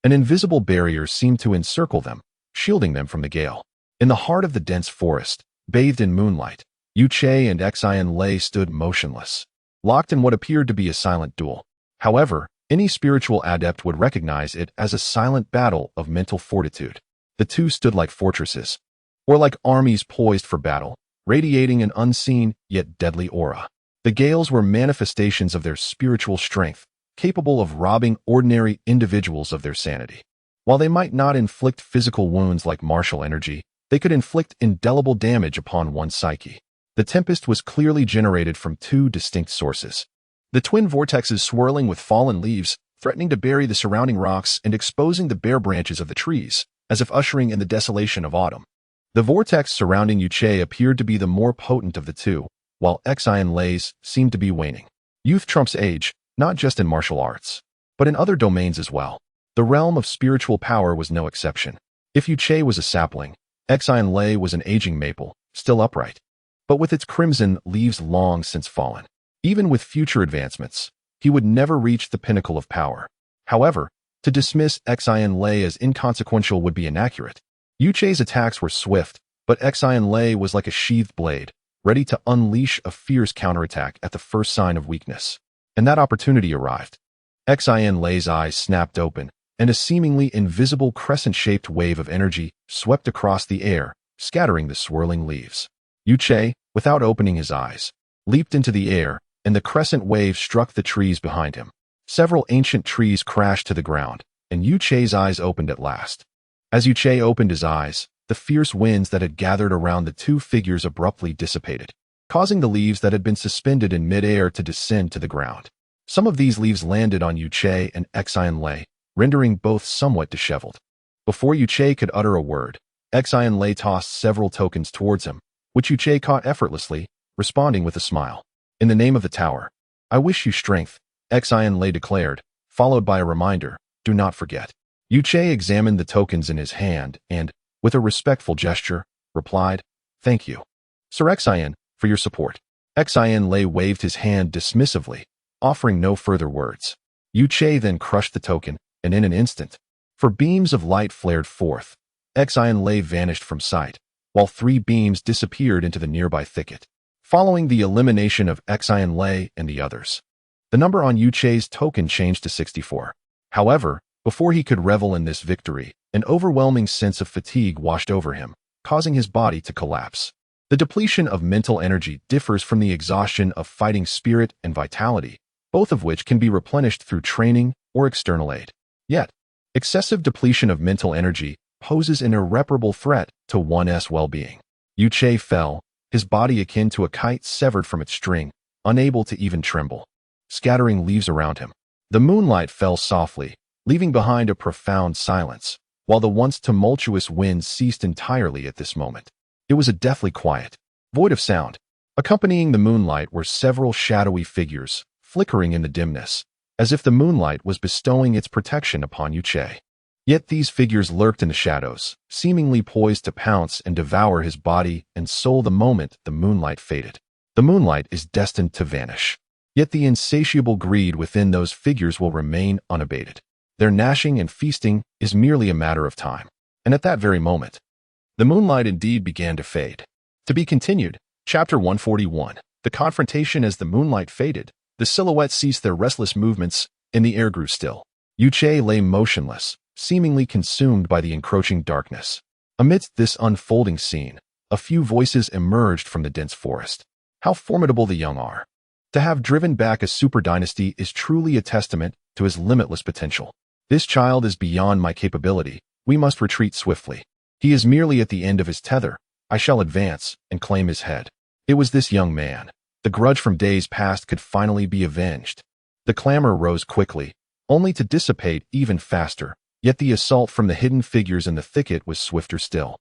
an invisible barrier seemed to encircle them, shielding them from the gale. In the heart of the dense forest, bathed in moonlight, Yuche and Xian Lei stood motionless, locked in what appeared to be a silent duel. However, any spiritual adept would recognize it as a silent battle of mental fortitude. The two stood like fortresses, or like armies poised for battle, radiating an unseen yet deadly aura. The gales were manifestations of their spiritual strength, capable of robbing ordinary individuals of their sanity. While they might not inflict physical wounds like martial energy, they could inflict indelible damage upon one's psyche. The tempest was clearly generated from two distinct sources. The twin vortexes swirling with fallen leaves, threatening to bury the surrounding rocks and exposing the bare branches of the trees, as if ushering in the desolation of autumn. The vortex surrounding Yuche appeared to be the more potent of the two, while Xian Lei's seemed to be waning. Youth trumps age, not just in martial arts, but in other domains as well. The realm of spiritual power was no exception. If Yuche was a sapling, Xian Lei was an aging maple, still upright, but with its crimson leaves long since fallen. Even with future advancements, he would never reach the pinnacle of power. However, to dismiss Xian Lei as inconsequential would be inaccurate. Yuche's attacks were swift, but Xian Lei was like a sheathed blade, ready to unleash a fierce counterattack at the first sign of weakness. And that opportunity arrived. Xian Lei's eyes snapped open, and a seemingly invisible crescent-shaped wave of energy swept across the air, scattering the swirling leaves. Che, without opening his eyes, leaped into the air, and the crescent wave struck the trees behind him. Several ancient trees crashed to the ground, and Che's eyes opened at last. As Che opened his eyes, the fierce winds that had gathered around the two figures abruptly dissipated, causing the leaves that had been suspended in midair to descend to the ground. Some of these leaves landed on Che and Lei, rendering both somewhat disheveled. Before Che could utter a word, Lei tossed several tokens towards him, which Che caught effortlessly, responding with a smile. In the name of the tower, I wish you strength, Lei declared, followed by a reminder, do not forget. Che examined the tokens in his hand and, with a respectful gesture, replied, thank you, Sir Xian, for your support. Lei waved his hand dismissively, offering no further words. Che then crushed the token, and in an instant, beams of light flared forth. Lei vanished from sight, while 3 beams disappeared into the nearby thicket. Following the elimination of Lei and the others, the number on Che's token changed to 64. However, before he could revel in this victory, an overwhelming sense of fatigue washed over him, causing his body to collapse. The depletion of mental energy differs from the exhaustion of fighting spirit and vitality, both of which can be replenished through training or external aid. Yet, excessive depletion of mental energy poses an irreparable threat to one's well-being. Che fell, his body akin to a kite severed from its string, unable to even tremble, scattering leaves around him. The moonlight fell softly, leaving behind a profound silence, while the once tumultuous winds ceased entirely at this moment. It was a deathly quiet, void of sound. Accompanying the moonlight were several shadowy figures, flickering in the dimness, as if the moonlight was bestowing its protection upon Che. Yet these figures lurked in the shadows, seemingly poised to pounce and devour his body and soul the moment the moonlight faded. The moonlight is destined to vanish. Yet the insatiable greed within those figures will remain unabated. Their gnashing and feasting is merely a matter of time. And at that very moment, the moonlight indeed began to fade. To be continued, Chapter 141. The confrontation. As the moonlight faded, the silhouettes ceased their restless movements, and the air grew still. Che lay motionless, seemingly consumed by the encroaching darkness. Amidst this unfolding scene, a few voices emerged from the dense forest. How formidable the young are! To have driven back a super dynasty is truly a testament to his limitless potential. This child is beyond my capability. We must retreat swiftly. He is merely at the end of his tether. I shall advance and claim his head. It was this young man. The grudge from days past could finally be avenged. The clamor rose quickly, only to dissipate even faster, yet the assault from the hidden figures in the thicket was swifter still.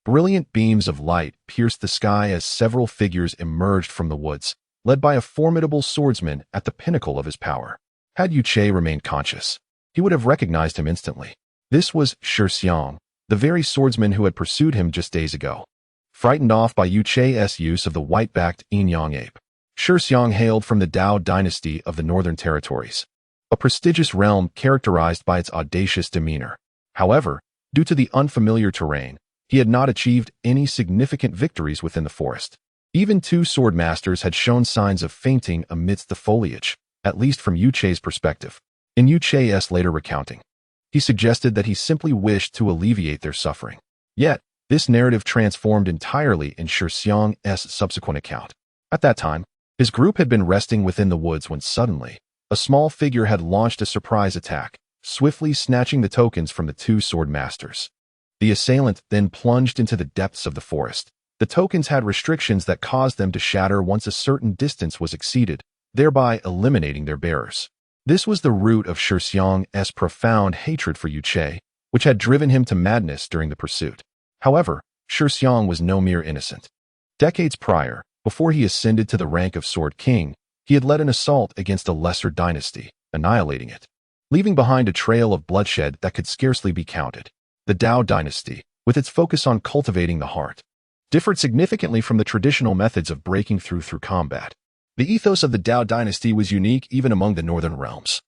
Brilliant beams of light pierced the sky as several figures emerged from the woods, led by a formidable swordsman at the pinnacle of his power. Had Che remained conscious, he would have recognized him instantly. This was Xiang, the very swordsman who had pursued him just days ago. Frightened off by Che's use of the white-backed yin-yang ape, Xiang hailed from the Dao dynasty of the Northern Territories, a prestigious realm characterized by its audacious demeanor. However, due to the unfamiliar terrain, he had not achieved any significant victories within the forest. Even 2 sword masters had shown signs of fainting amidst the foliage, at least from Che's perspective. In Che's later recounting, he suggested that he simply wished to alleviate their suffering. Yet, this narrative transformed entirely in Xiang's subsequent account. At that time, his group had been resting within the woods when suddenly, a small figure had launched a surprise attack, swiftly snatching the tokens from the 2 sword masters. The assailant then plunged into the depths of the forest. The tokens had restrictions that caused them to shatter once a certain distance was exceeded, thereby eliminating their bearers. This was the root of Xiang's profound hatred for Che, which had driven him to madness during the pursuit. However, Xiang was no mere innocent. Decades prior, before he ascended to the rank of Sword King, he had led an assault against a lesser dynasty, annihilating it, leaving behind a trail of bloodshed that could scarcely be counted. The Dao dynasty, with its focus on cultivating the heart, differed significantly from the traditional methods of breaking through combat. The ethos of the Dao dynasty was unique even among the northern realms,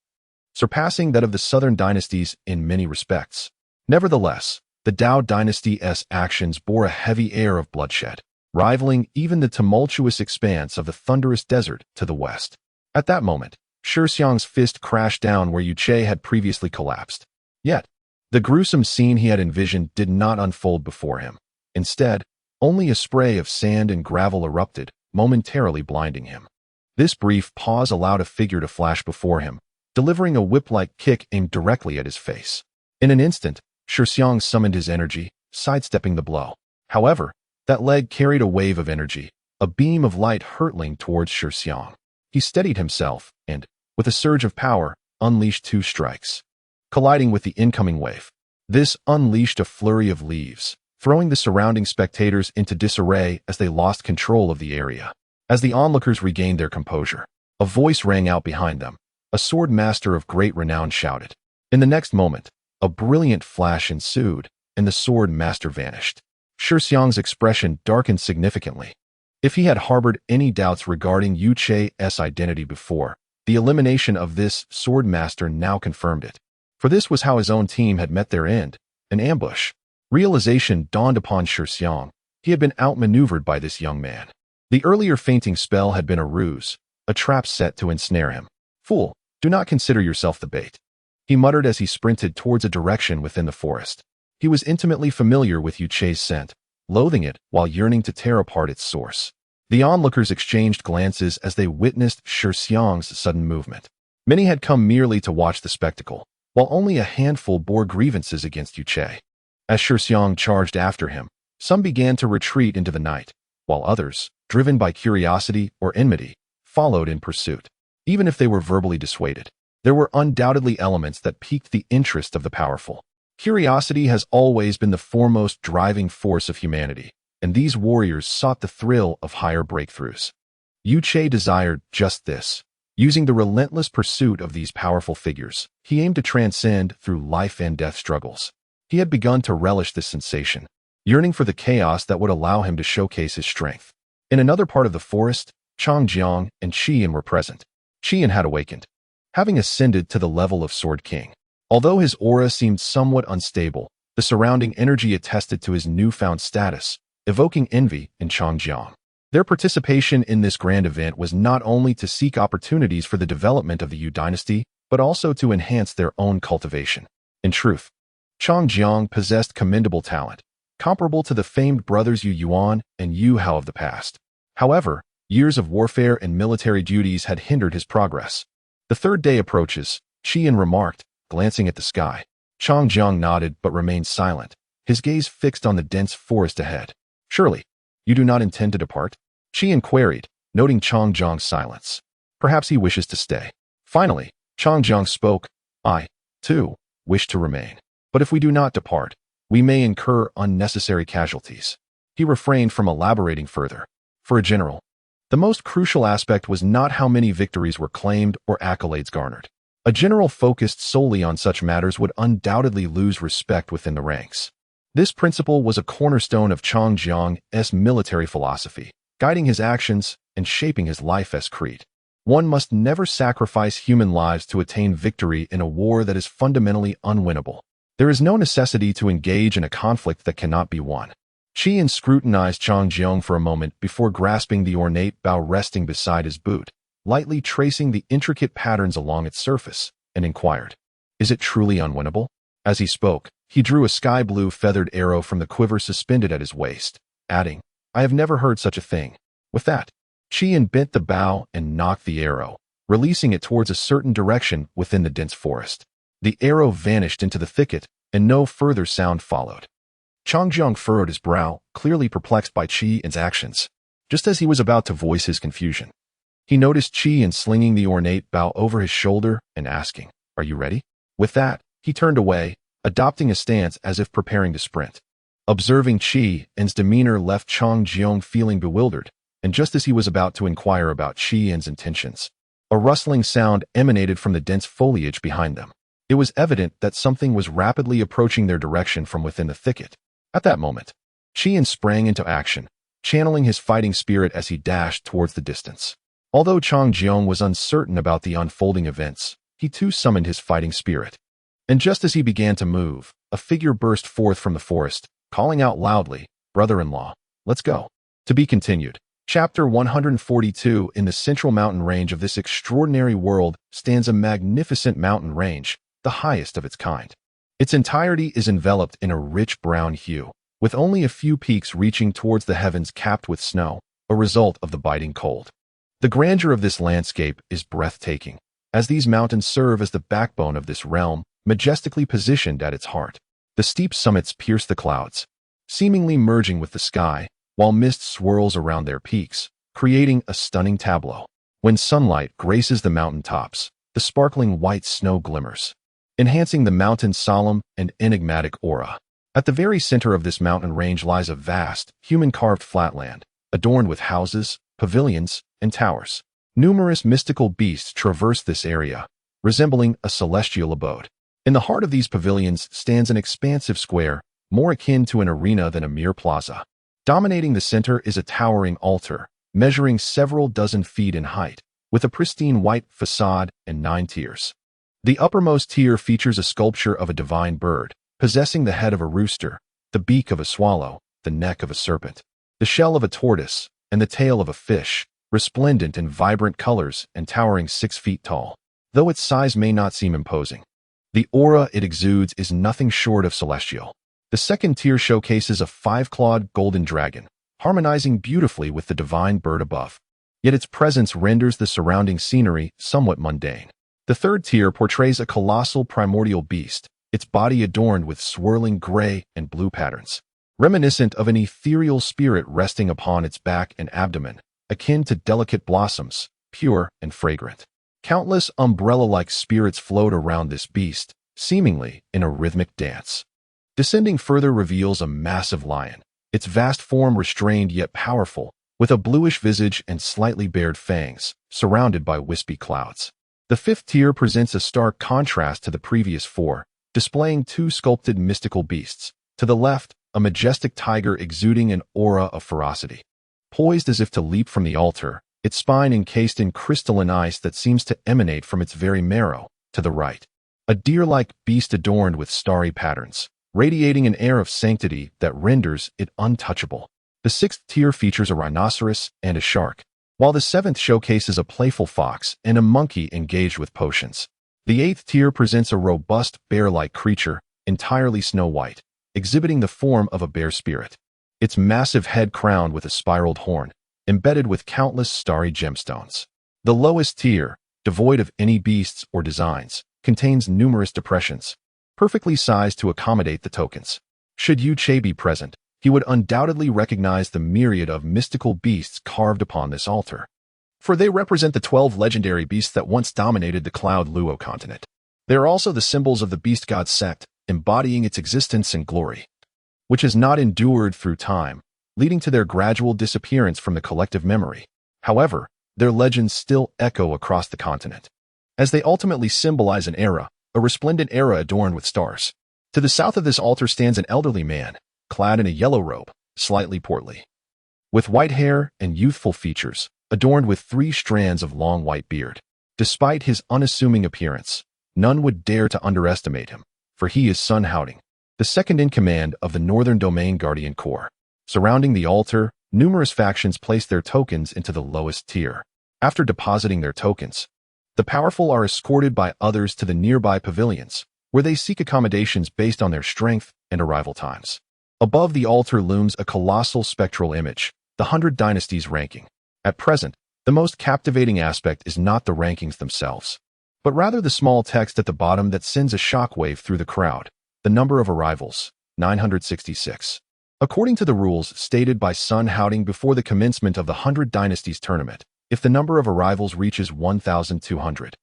surpassing that of the southern dynasties in many respects. Nevertheless, the Dao dynasty's actions bore a heavy air of bloodshed, rivaling even the tumultuous expanse of the thunderous desert to the west. At that moment, Xiang's fist crashed down where Che had previously collapsed. Yet, the gruesome scene he had envisioned did not unfold before him. Instead, Only a spray of sand and gravel erupted, momentarily blinding him. This brief pause allowed a figure to flash before him, delivering a whip-like kick aimed directly at his face. In an instant, Shixiang summoned his energy, sidestepping the blow. However, that leg carried a wave of energy, a beam of light hurtling towards Shixiang. He steadied himself and, with a surge of power, unleashed 2 strikes. Colliding with the incoming wave, this unleashed a flurry of leaves, throwing the surrounding spectators into disarray as they lost control of the area. As the onlookers regained their composure, a voice rang out behind them. A sword master of great renown shouted. In the next moment, a brilliant flash ensued, and the sword master vanished. Shixiang's expression darkened significantly. If he had harbored any doubts regarding Yu Che's identity before, the elimination of this sword master now confirmed it. For this was how his own team had met their end, an ambush. Realization dawned upon Shixiang. He had been outmaneuvered by this young man. The earlier fainting spell had been a ruse, a trap set to ensnare him. Fool, do not consider yourself the bait, he muttered as he sprinted towards a direction within the forest. He was intimately familiar with Yu Che's scent, loathing it while yearning to tear apart its source. The onlookers exchanged glances as they witnessed Shixiang's sudden movement. Many had come merely to watch the spectacle, while only a handful bore grievances against Yu Che. As Shixiang charged after him, some began to retreat into the night, while others, driven by curiosity or enmity, followed in pursuit. Even if they were verbally dissuaded, there were undoubtedly elements that piqued the interest of the powerful. Curiosity has always been the foremost driving force of humanity, and these warriors sought the thrill of higher breakthroughs. Yu Che desired just this. Using the relentless pursuit of these powerful figures, he aimed to transcend through life and death struggles. He had begun to relish this sensation, yearning for the chaos that would allow him to showcase his strength. In another part of the forest, Changjiang and Qian were present. Qian had awakened, having ascended to the level of Sword King. Although his aura seemed somewhat unstable, the surrounding energy attested to his newfound status, evoking envy in Changjiang. Their participation in this grand event was not only to seek opportunities for the development of the Yu dynasty, but also to enhance their own cultivation. In truth, Changjiang possessed commendable talent, comparable to the famed brothers Yu Yuan and Yu Hao of the past. However, years of warfare and military duties had hindered his progress. The third day approaches, Qian remarked, glancing at the sky. Changjiang nodded but remained silent, his gaze fixed on the dense forest ahead. Surely, you do not intend to depart? Qian queried, noting Changjiang's silence. Perhaps he wishes to stay. Finally, Changjiang spoke. I, too, wish to remain. But if we do not depart, we may incur unnecessary casualties. He refrained from elaborating further. For a general, the most crucial aspect was not how many victories were claimed or accolades garnered. A general focused solely on such matters would undoubtedly lose respect within the ranks. This principle was a cornerstone of Changjiang's military philosophy, guiding his actions and shaping his life as creed. One must never sacrifice human lives to attain victory in a war that is fundamentally unwinnable. There is no necessity to engage in a conflict that cannot be won. Qian scrutinized Changjiang for a moment before grasping the ornate bow resting beside his boot, lightly tracing the intricate patterns along its surface, and inquired, "Is it truly unwinnable?" As he spoke, he drew a sky-blue feathered arrow from the quiver suspended at his waist, adding, "I have never heard such a thing." With that, Qian bent the bow and knocked the arrow, releasing it towards a certain direction within the dense forest. The arrow vanished into the thicket, and no further sound followed. Changjiang furrowed his brow, clearly perplexed by Qian's actions. Just as he was about to voice his confusion, he noticed Qian slinging the ornate bow over his shoulder and asking, "Are you ready?" With that, he turned away, adopting a stance as if preparing to sprint. Observing Qian's demeanor left Changjiang feeling bewildered, and just as he was about to inquire about Qian's intentions, a rustling sound emanated from the dense foliage behind them. It was evident that something was rapidly approaching their direction from within the thicket. At that moment, Qian sprang into action, channeling his fighting spirit as he dashed towards the distance. Although Changjiang was uncertain about the unfolding events, he too summoned his fighting spirit. And just as he began to move, a figure burst forth from the forest, calling out loudly, "Brother-in-law, let's go." To be continued. Chapter 142. In the central mountain range of this extraordinary world stands a magnificent mountain range, the highest of its kind. Its entirety is enveloped in a rich brown hue, with only a few peaks reaching towards the heavens capped with snow, a result of the biting cold. The grandeur of this landscape is breathtaking, as these mountains serve as the backbone of this realm, majestically positioned at its heart. The steep summits pierce the clouds, seemingly merging with the sky, while mist swirls around their peaks, creating a stunning tableau. When sunlight graces the mountain tops, the sparkling white snow glimmers, enhancing the mountain's solemn and enigmatic aura. At the very center of this mountain range lies a vast, human-carved flatland, adorned with houses, pavilions, and towers. Numerous mystical beasts traverse this area, resembling a celestial abode. In the heart of these pavilions stands an expansive square, more akin to an arena than a mere plaza. Dominating the center is a towering altar, measuring several dozen feet in height, with a pristine white facade and 9 tiers. The uppermost tier features a sculpture of a divine bird, possessing the head of a rooster, the beak of a swallow, the neck of a serpent, the shell of a tortoise, and the tail of a fish, resplendent in vibrant colors and towering 6 feet tall. Though its size may not seem imposing, the aura it exudes is nothing short of celestial. The second tier showcases a 5-clawed golden dragon, harmonizing beautifully with the divine bird above. Yet its presence renders the surrounding scenery somewhat mundane. The third tier portrays a colossal primordial beast, its body adorned with swirling gray and blue patterns, reminiscent of an ethereal spirit resting upon its back and abdomen, akin to delicate blossoms, pure and fragrant. Countless umbrella-like spirits float around this beast, seemingly in a rhythmic dance. Descending further reveals a massive lion, its vast form restrained yet powerful, with a bluish visage and slightly bared fangs, surrounded by wispy clouds. The fifth tier presents a stark contrast to the previous 4, displaying 2 sculpted mystical beasts. To the left, a majestic tiger exuding an aura of ferocity. Poised as if to leap from the altar, its spine encased in crystalline ice that seems to emanate from its very marrow. To the right, a deer-like beast adorned with starry patterns, radiating an air of sanctity that renders it untouchable. The 6th tier features a rhinoceros and a shark, while the 7th showcases a playful fox and a monkey engaged with potions. The 8th tier presents a robust bear-like creature, entirely snow-white, exhibiting the form of a bear spirit, its massive head crowned with a spiraled horn, embedded with countless starry gemstones. The lowest tier, devoid of any beasts or designs, contains numerous depressions, perfectly sized to accommodate the tokens. Should Yu Che be present, he would undoubtedly recognize the myriad of mystical beasts carved upon this altar, for they represent the 12 legendary beasts that once dominated the Cloud Luo continent. They are also the symbols of the beast god sect, embodying its existence and glory, which has not endured through time, leading to their gradual disappearance from the collective memory. However, their legends still echo across the continent, as they ultimately symbolize an era, a resplendent era adorned with stars. To the south of this altar stands an elderly man, clad in a yellow robe, slightly portly, with white hair and youthful features, adorned with 3 strands of long white beard. Despite his unassuming appearance, none would dare to underestimate him, for he is Sun Haoding, the second in command of the Northern Domain Guardian Corps. Surrounding the altar, numerous factions place their tokens into the lowest tier. After depositing their tokens, the powerful are escorted by others to the nearby pavilions, where they seek accommodations based on their strength and arrival times. Above the altar looms a colossal spectral image, the 100 Dynasties ranking. At present, the most captivating aspect is not the rankings themselves, but rather the small text at the bottom that sends a shockwave through the crowd. The number of arrivals, 966. According to the rules stated by Sun Haoding before the commencement of the 100 Dynasties tournament, if the number of arrivals reaches 1,200,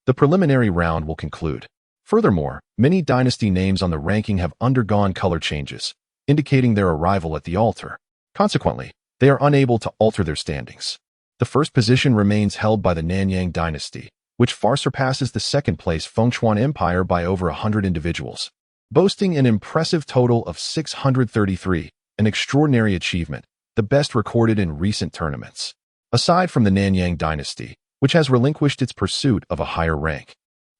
the preliminary round will conclude. Furthermore, many dynasty names on the ranking have undergone color changes, indicating their arrival at the altar. Consequently, they are unable to alter their standings. The first position remains held by the Nanyang dynasty, which far surpasses the second-place Fengchuan Empire by over 100 individuals, boasting an impressive total of 633, an extraordinary achievement, the best recorded in recent tournaments. Aside from the Nanyang dynasty, which has relinquished its pursuit of a higher rank,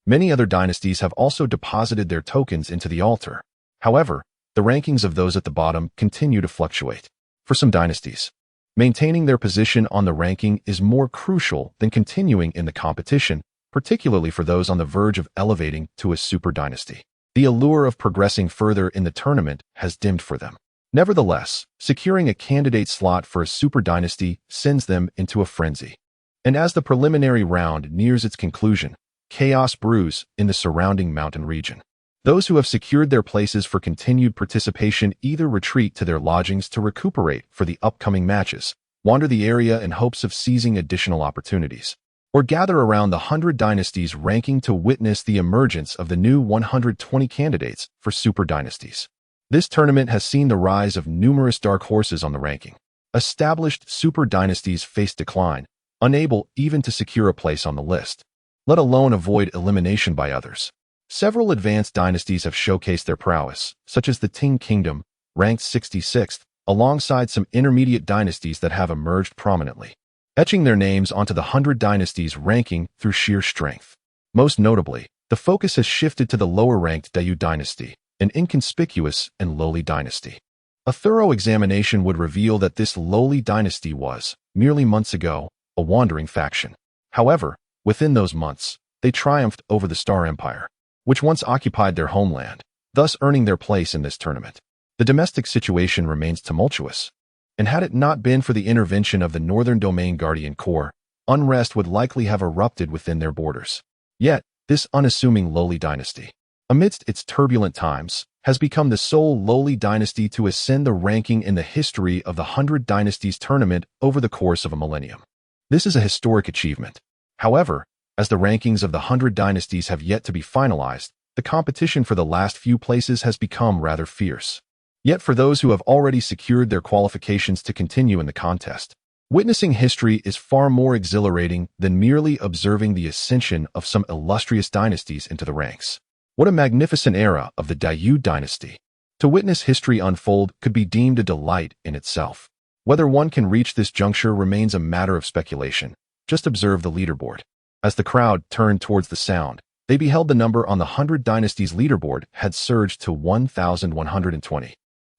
many other dynasties have also deposited their tokens into the altar. However, the rankings of those at the bottom continue to fluctuate. For some dynasties, maintaining their position on the ranking is more crucial than continuing in the competition, particularly for those on the verge of elevating to a super dynasty. The allure of progressing further in the tournament has dimmed for them. Nevertheless, securing a candidate slot for a super dynasty sends them into a frenzy. And as the preliminary round nears its conclusion, chaos brews in the surrounding mountain region. Those who have secured their places for continued participation either retreat to their lodgings to recuperate for the upcoming matches, wander the area in hopes of seizing additional opportunities, or gather around the 100 dynasties ranking to witness the emergence of the new 120 candidates for super dynasties. This tournament has seen the rise of numerous dark horses on the ranking. Established super dynasties face decline, unable even to secure a place on the list, let alone avoid elimination by others. Several advanced dynasties have showcased their prowess, such as the Ting Kingdom, ranked 66th, alongside some intermediate dynasties that have emerged prominently, etching their names onto the 100 dynasties ranking through sheer strength. Most notably, the focus has shifted to the lower-ranked Dayu dynasty, an inconspicuous and lowly dynasty. A thorough examination would reveal that this lowly dynasty was, merely months ago, a wandering faction. However, within those months, they triumphed over the Star Empire, which once occupied their homeland, thus earning their place in this tournament. The domestic situation remains tumultuous, and had it not been for the intervention of the Northern Domain Guardian Corps, unrest would likely have erupted within their borders. Yet, this unassuming lowly dynasty, amidst its turbulent times, has become the sole lowly dynasty to ascend the ranking in the history of the 100 Dynasties tournament over the course of a millennium. This is a historic achievement. However, as the rankings of the 100 dynasties have yet to be finalized, the competition for the last few places has become rather fierce. Yet for those who have already secured their qualifications to continue in the contest, witnessing history is far more exhilarating than merely observing the ascension of some illustrious dynasties into the ranks. What a magnificent era of the Dayu dynasty! To witness history unfold could be deemed a delight in itself. Whether one can reach this juncture remains a matter of speculation. Just observe the leaderboard. As the crowd turned towards the sound, they beheld the number on the 100 Dynasties leaderboard had surged to 1,120.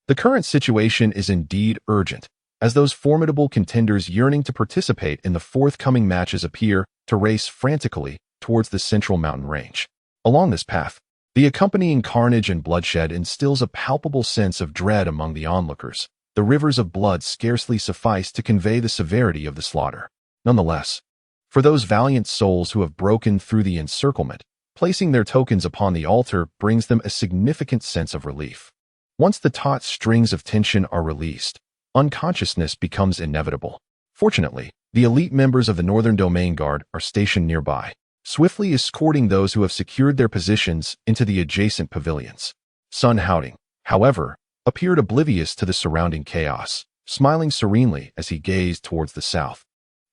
The current situation is indeed urgent, as those formidable contenders yearning to participate in the forthcoming matches appear to race frantically towards the central mountain range. Along this path, the accompanying carnage and bloodshed instills a palpable sense of dread among the onlookers. The rivers of blood scarcely suffice to convey the severity of the slaughter. Nonetheless, for those valiant souls who have broken through the encirclement, placing their tokens upon the altar brings them a significant sense of relief. Once the taut strings of tension are released, unconsciousness becomes inevitable. Fortunately, the elite members of the Northern Domain Guard are stationed nearby, swiftly escorting those who have secured their positions into the adjacent pavilions. Sun Howding, however, appeared oblivious to the surrounding chaos, smiling serenely as he gazed towards the south,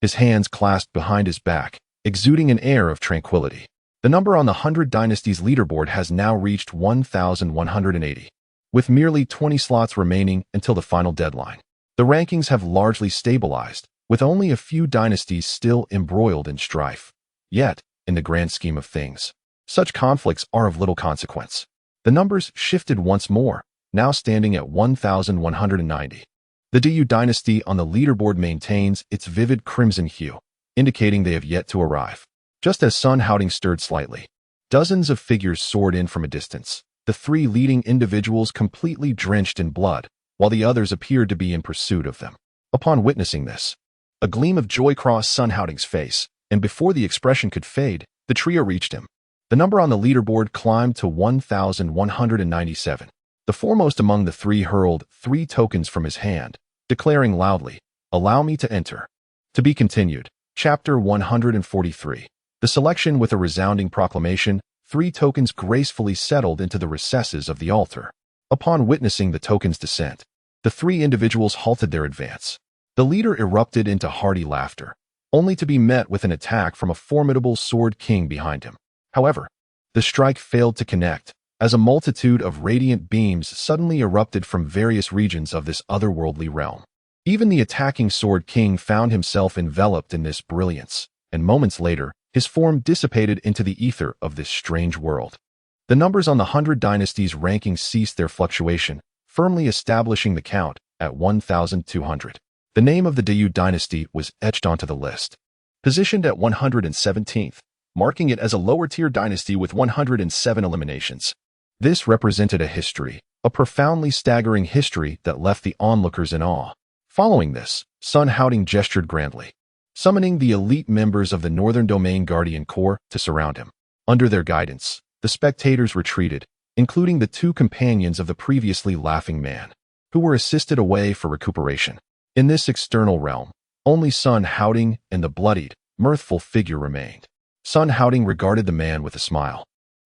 his hands clasped behind his back, exuding an air of tranquility. The number on the 100 Dynasties leaderboard has now reached 1,180, with merely 20 slots remaining until the final deadline. The rankings have largely stabilized, with only a few dynasties still embroiled in strife. Yet, in the grand scheme of things, such conflicts are of little consequence. The numbers shifted once more, now standing at 1,190. The Dayu dynasty on the leaderboard maintains its vivid crimson hue, indicating they have yet to arrive. Just as Sun Howding stirred slightly, dozens of figures soared in from a distance, the three leading individuals completely drenched in blood, while the others appeared to be in pursuit of them. Upon witnessing this, a gleam of joy crossed Sun Howding's face, and before the expression could fade, the trio reached him. The number on the leaderboard climbed to 1,197. The foremost among the three hurled 3 tokens from his hand, declaring loudly, "Allow me to enter." To be continued. Chapter 143. The selection with a resounding proclamation, 3 tokens gracefully settled into the recesses of the altar. Upon witnessing the tokens' descent, the 3 individuals halted their advance. The leader erupted into hearty laughter, only to be met with an attack from a formidable sword king behind him. However, the strike failed to connect, as a multitude of radiant beams suddenly erupted from various regions of this otherworldly realm. Even the attacking Sword King found himself enveloped in this brilliance, and moments later, his form dissipated into the ether of this strange world. The numbers on the 100 Dynasties ranking ceased their fluctuation, firmly establishing the count at 1,200. The name of the Dayu dynasty was etched onto the list, positioned at 117th, marking it as a lower-tier dynasty with 107 eliminations. This represented a history, a profoundly staggering history that left the onlookers in awe. Following this, Sun Haoding gestured grandly, summoning the elite members of the Northern Domain Guardian Corps to surround him. Under their guidance, the spectators retreated, including the two companions of the previously laughing man, who were assisted away for recuperation. In this external realm, only Sun Haoding and the bloodied, mirthful figure remained. Sun Haoding regarded the man with a smile,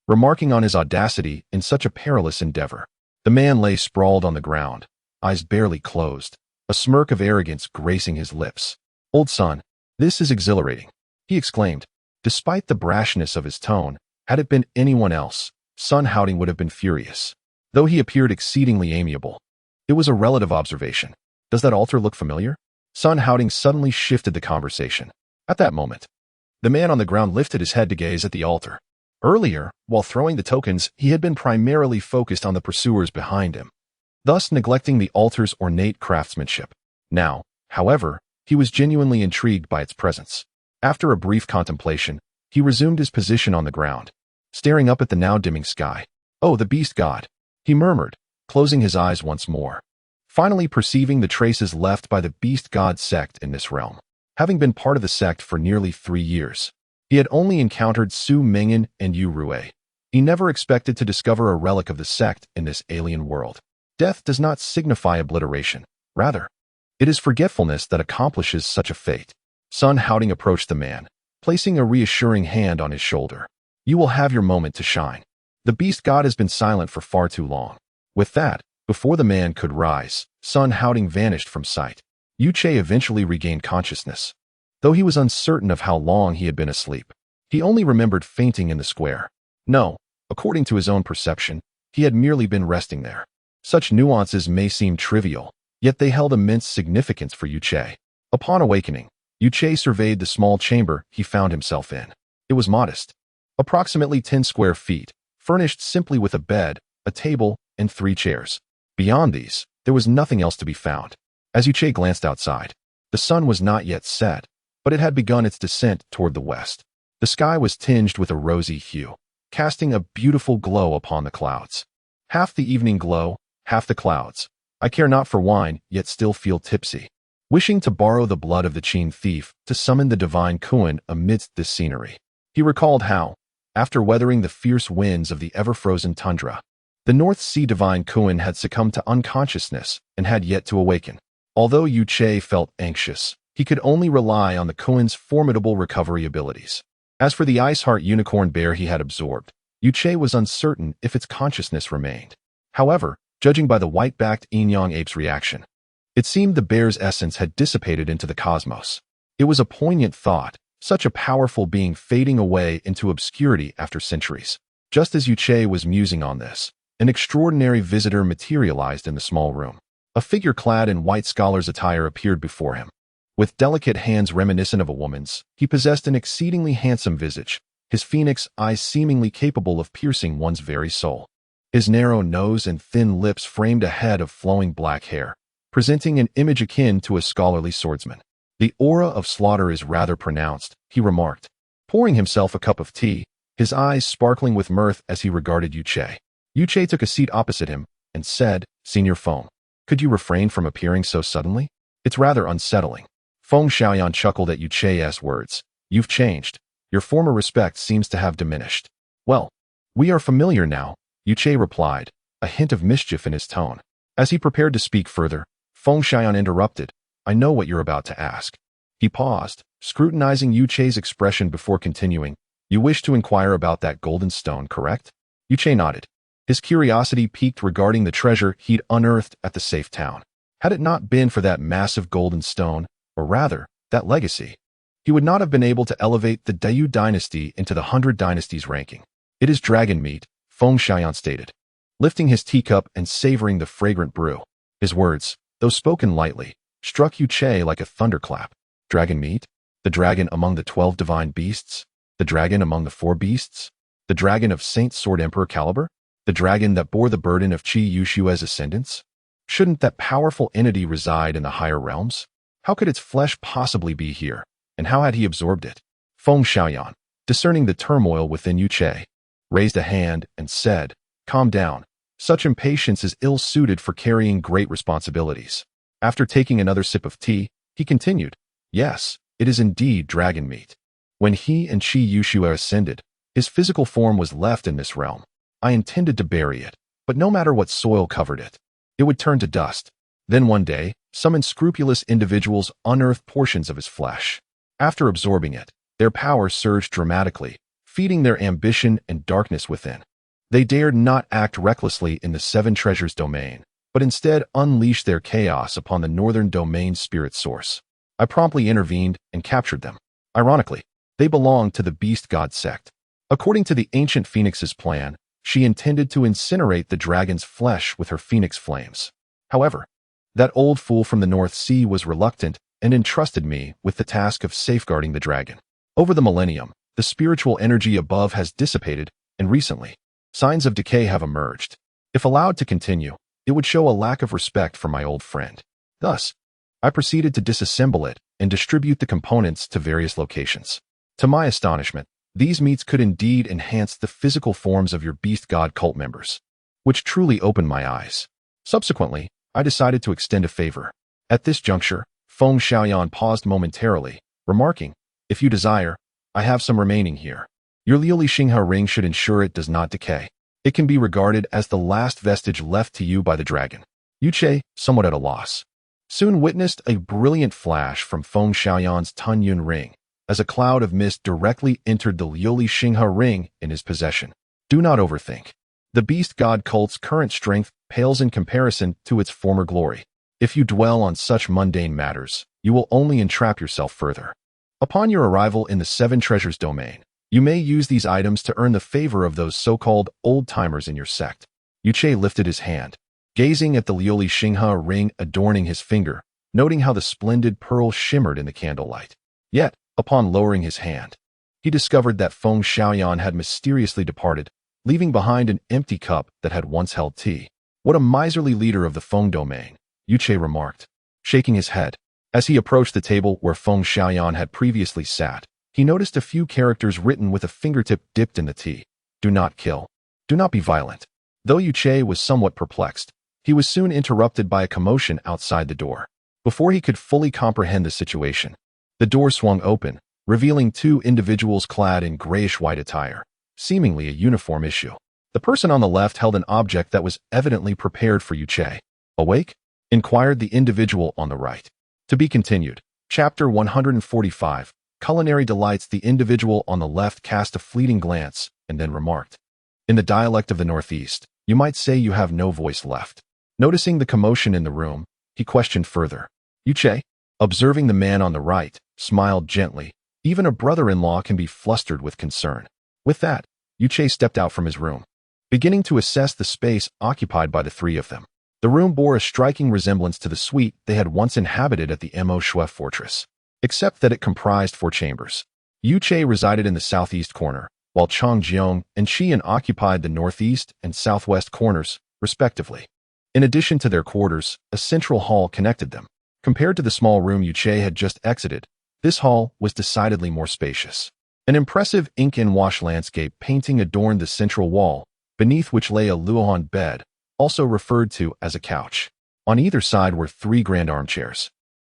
remarking on his audacity in such a perilous endeavor. The man lay sprawled on the ground, eyes barely closed, a smirk of arrogance gracing his lips. "Old Sun, this is exhilarating," he exclaimed. Despite the brashness of his tone, had it been anyone else, Sun Haoding would have been furious. Though he appeared exceedingly amiable, it was a relative observation. "Does that altar look familiar?" Sun Haoding suddenly shifted the conversation. At that moment, the man on the ground lifted his head to gaze at the altar. Earlier, while throwing the tokens, he had been primarily focused on the pursuers behind him, thus neglecting the altar's ornate craftsmanship. Now, however, he was genuinely intrigued by its presence. After a brief contemplation, he resumed his position on the ground, staring up at the now dimming sky. "Oh, the beast god," he murmured, closing his eyes once more, finally perceiving the traces left by the beast god sect in this realm. Having been part of the sect for nearly 3 years, he had only encountered Su Mingyan and Yu Rui. He never expected to discover a relic of the sect in this alien world. Death does not signify obliteration. Rather, it is forgetfulness that accomplishes such a fate. Sun Haoding approached the man, placing a reassuring hand on his shoulder. "You will have your moment to shine. The beast god has been silent for far too long." With that, before the man could rise, Sun Haoding vanished from sight. Yu Che eventually regained consciousness, though he was uncertain of how long he had been asleep. He only remembered fainting in the square. No, according to his own perception, he had merely been resting there. Such nuances may seem trivial, yet they held immense significance for Yu Che. Upon awakening, Yu Che surveyed the small chamber he found himself in. It was modest, approximately 10 square feet, furnished simply with a bed, a table, and 3 chairs. Beyond these, there was nothing else to be found. As Yu Che glanced outside, the sun was not yet set, but it had begun its descent toward the west. The sky was tinged with a rosy hue, casting a beautiful glow upon the clouds. Half the evening glow, half the clouds. I care not for wine, yet still feel tipsy. Wishing to borrow the blood of the Qin thief to summon the divine Kuan amidst this scenery. He recalled how, after weathering the fierce winds of the ever-frozen tundra, the North Sea divine Kuan had succumbed to unconsciousness and had yet to awaken. Although Yu Che felt anxious, he could only rely on the Kuan's formidable recovery abilities. As for the Iceheart unicorn bear he had absorbed, Yu Che was uncertain if its consciousness remained. However, judging by the white-backed Yin-Yang ape's reaction, it seemed the bear's essence had dissipated into the cosmos. It was a poignant thought, such a powerful being fading away into obscurity after centuries. Just as Yu Che was musing on this, an extraordinary visitor materialized in the small room. A figure clad in white scholar's attire appeared before him. With delicate hands reminiscent of a woman's, he possessed an exceedingly handsome visage, his phoenix eyes seemingly capable of piercing one's very soul. His narrow nose and thin lips framed a head of flowing black hair, presenting an image akin to a scholarly swordsman. "The aura of slaughter is rather pronounced," he remarked, pouring himself a cup of tea, his eyes sparkling with mirth as he regarded Yu Che. Yu Che took a seat opposite him and said, "Senior Feng, could you refrain from appearing so suddenly? It's rather unsettling." Feng Xiaoyan chuckled at Yu Che's words. "You've changed. Your former respect seems to have diminished." "Well, we are familiar now," Yu Che replied, a hint of mischief in his tone. As he prepared to speak further, Feng Xiaoyan interrupted. "I know what you're about to ask." He paused, scrutinizing Yu Che's expression before continuing. "You wish to inquire about that golden stone, correct?" Yu Che nodded. His curiosity piqued regarding the treasure he'd unearthed at the safe town. Had it not been for that massive golden stone, or rather, that legacy, he would not have been able to elevate the Dayu dynasty into the 100 dynasties ranking. "It is dragon meat," Feng Xiaoyan stated, lifting his teacup and savoring the fragrant brew. His words, though spoken lightly, struck Yu Che like a thunderclap. Dragon meat? The dragon among the 12 divine beasts? The dragon among the 4 beasts? The dragon of Saint Sword Emperor caliber? The dragon that bore the burden of Qi Yushua's ascendants? Shouldn't that powerful entity reside in the higher realms? How could its flesh possibly be here, and how had he absorbed it? Feng Xiaoyan, discerning the turmoil within Yu Che, raised a hand and said, "Calm down. Such impatience is ill-suited for carrying great responsibilities. After taking another sip of tea, he continued, "Yes, it is indeed dragon meat. When he and Qi Yushua ascended, his physical form was left in this realm. I intended to bury it, but no matter what soil covered it, it would turn to dust. Then one day, some unscrupulous individuals unearthed portions of his flesh. After absorbing it, their power surged dramatically, feeding their ambition and darkness within. They dared not act recklessly in the Seven Treasures domain, but instead unleashed their chaos upon the Northern Domain's spirit source. I promptly intervened and captured them. Ironically, they belonged to the Beast God sect. According to the ancient Phoenix's plan, she intended to incinerate the dragon's flesh with her phoenix flames. However, that old fool from the North Sea was reluctant and entrusted me with the task of safeguarding the dragon. Over the millennium, the spiritual energy above has dissipated, and recently, signs of decay have emerged. If allowed to continue, it would show a lack of respect for my old friend. Thus, I proceeded to disassemble it and distribute the components to various locations. To my astonishment, these meats could indeed enhance the physical forms of your beast god cult members, which truly opened my eyes. Subsequently, I decided to extend a favor. At this juncture, Feng Xiaoyan paused momentarily, remarking, "If you desire, I have some remaining here. Your Liuli Xinghe ring should ensure it does not decay. It can be regarded as the last vestige left to you by the dragon." Yuche, somewhat at a loss, soon witnessed a brilliant flash from Feng Xiaoyan's Tunyun ring, as a cloud of mist directly entered the Liuli Xinghe ring in his possession. Do not overthink. The beast god cult's current strength pales in comparison to its former glory. If you dwell on such mundane matters, you will only entrap yourself further. Upon your arrival in the Seven Treasures domain, you may use these items to earn the favor of those so-called old-timers in your sect. Yuche lifted his hand, gazing at the Liuli Xinghe ring adorning his finger, noting how the splendid pearl shimmered in the candlelight. Yet, upon lowering his hand, he discovered that Feng Xiaoyan had mysteriously departed, leaving behind an empty cup that had once held tea. "What a miserly leader of the Feng domain," Yuche remarked, shaking his head. As he approached the table where Feng Xiaoyan had previously sat, he noticed a few characters written with a fingertip dipped in the tea. "Do not kill. Do not be violent." Though Yuche was somewhat perplexed, he was soon interrupted by a commotion outside the door. Before he could fully comprehend the situation, the door swung open, revealing two individuals clad in grayish-white attire, seemingly a uniform issue. The person on the left held an object that was evidently prepared for Yuche. "Awake?" inquired the individual on the right. To be continued. Chapter 145. Culinary Delights. The individual on the left cast a fleeting glance and then remarked, "In the dialect of the Northeast, you might say you have no voice left." Noticing the commotion in the room, he questioned further. Yuche, observing the man on the right, smiled gently. Even a brother-in-law can be flustered with concern. With that, Yuche stepped out from his room, beginning to assess the space occupied by the three of them. The room bore a striking resemblance to the suite they had once inhabited at the Mo Shui fortress, except that it comprised 4 chambers. Yuche resided in the southeast corner, while Chang Jiong and Qian occupied the northeast and southwest corners, respectively. In addition to their quarters, a central hall connected them. Compared to the small room Yuche had just exited, this hall was decidedly more spacious. An impressive ink-and-wash landscape painting adorned the central wall, beneath which lay a luohan bed, also referred to as a couch. On either side were 3 grand armchairs,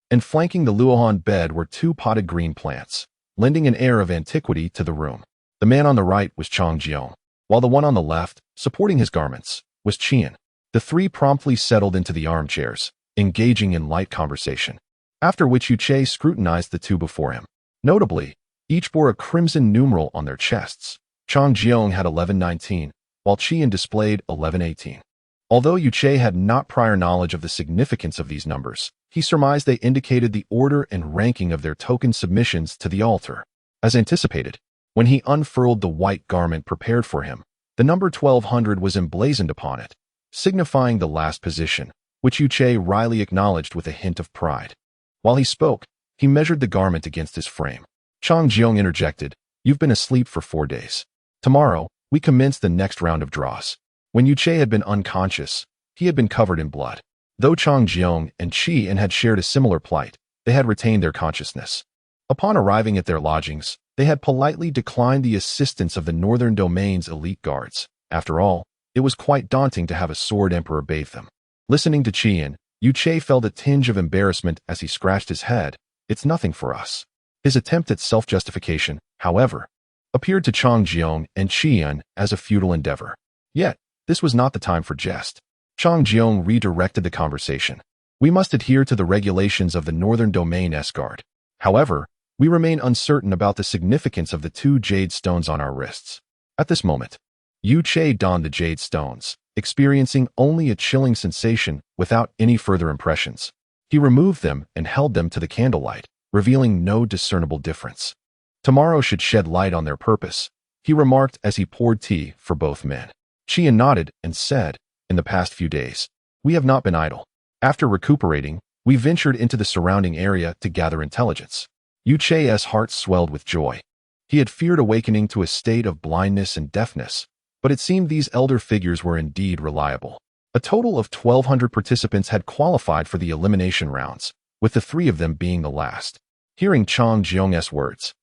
and flanking the luohan bed were 2 potted green plants, lending an air of antiquity to the room. The man on the right was Chang Jiong, while the one on the left, supporting his garments, was Qian. The 3 promptly settled into the armchairs, engaging in light conversation, after which Yuche scrutinized the 2 before him. Notably, each bore a crimson numeral on their chests. Chang Jiong had 1119, while Qian displayed 1118. Although Yuche had not prior knowledge of the significance of these numbers, he surmised they indicated the order and ranking of their token submissions to the altar. As anticipated, when he unfurled the white garment prepared for him, the number 1200 was emblazoned upon it, signifying the last position, which Yuche wryly acknowledged with a hint of pride. While he spoke, he measured the garment against his frame. Chang Jiong interjected, "You've been asleep for 4 days. Tomorrow, we commence the next round of draws." When Yuche had been unconscious, he had been covered in blood. Though Chang Jiong and Qian had shared a similar plight, they had retained their consciousness. Upon arriving at their lodgings, they had politely declined the assistance of the Northern Domain's elite guards. After all, It was quite daunting to have a sword emperor bathe them. Listening to Qian, Yu Che felt a tinge of embarrassment as he scratched his head. It's nothing for us. His attempt at self-justification, however, appeared to Chang Jiong and Qian as a futile endeavor. Yet, this was not the time for jest. Chang Jiong redirected the conversation. We must adhere to the regulations of the Northern Domain Escard. However, we remain uncertain about the significance of the 2 jade stones on our wrists. At this moment, Yu Che donned the jade stones, experiencing only a chilling sensation without any further impressions. He removed them and held them to the candlelight, revealing no discernible difference. Tomorrow should shed light on their purpose, he remarked as he poured tea for both men. Qian nodded and said, in the past few days, we have not been idle. After recuperating, we ventured into the surrounding area to gather intelligence. Yu Che's heart swelled with joy. He had feared awakening to a state of blindness and deafness, but it seemed these elder figures were indeed reliable. A total of 1,200 participants had qualified for the elimination rounds, with the 3 of them being the last. Hearing Chang Jiong's words,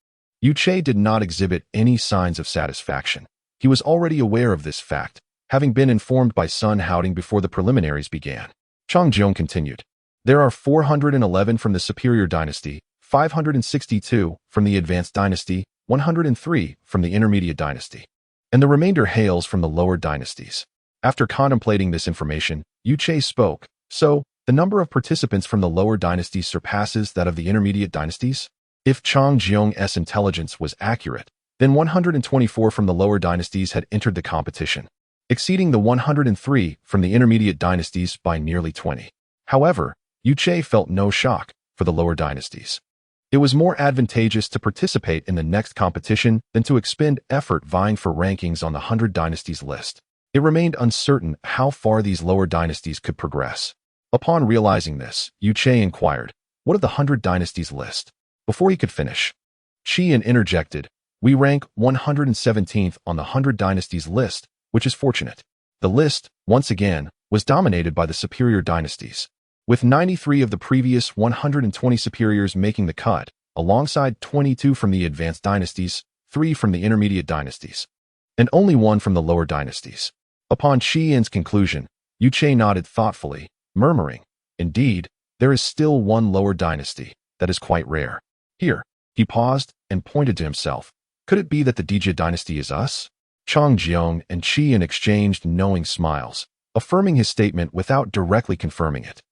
Yu Che did not exhibit any signs of satisfaction. He was already aware of this fact, having been informed by Sun Haoding before the preliminaries began. Chang Jiong continued. There are 411 from the Superior Dynasty, 562 from the Advanced Dynasty, 103 from the Intermediate Dynasty, and the remainder hails from the lower dynasties. After contemplating this information, Yu Che spoke. So, the number of participants from the lower dynasties surpasses that of the intermediate dynasties? If Chang Jiong's intelligence was accurate, then 124 from the lower dynasties had entered the competition, exceeding the 103 from the intermediate dynasties by nearly 20. However, Yu Che felt no shock for the lower dynasties. It was more advantageous to participate in the next competition than to expend effort vying for rankings on the 100 dynasties list. It remained uncertain how far these lower dynasties could progress. Upon realizing this, Yu Che inquired, what of the 100 dynasties list? Before he could finish, Qian interjected, we rank 117th on the 100 dynasties list, which is fortunate. The list, once again, was dominated by the superior dynasties, with 93 of the previous 120 superiors making the cut, alongside 22 from the advanced dynasties, 3 from the intermediate dynasties, and only 1 from the lower dynasties. Upon Qian's conclusion, Yu Che nodded thoughtfully, murmuring, indeed, there is still one lower dynasty that is quite rare. Here, he paused and pointed to himself. Could it be that the Dija dynasty is us? Chang Jiong and Qian exchanged knowing smiles, affirming his statement without directly confirming it.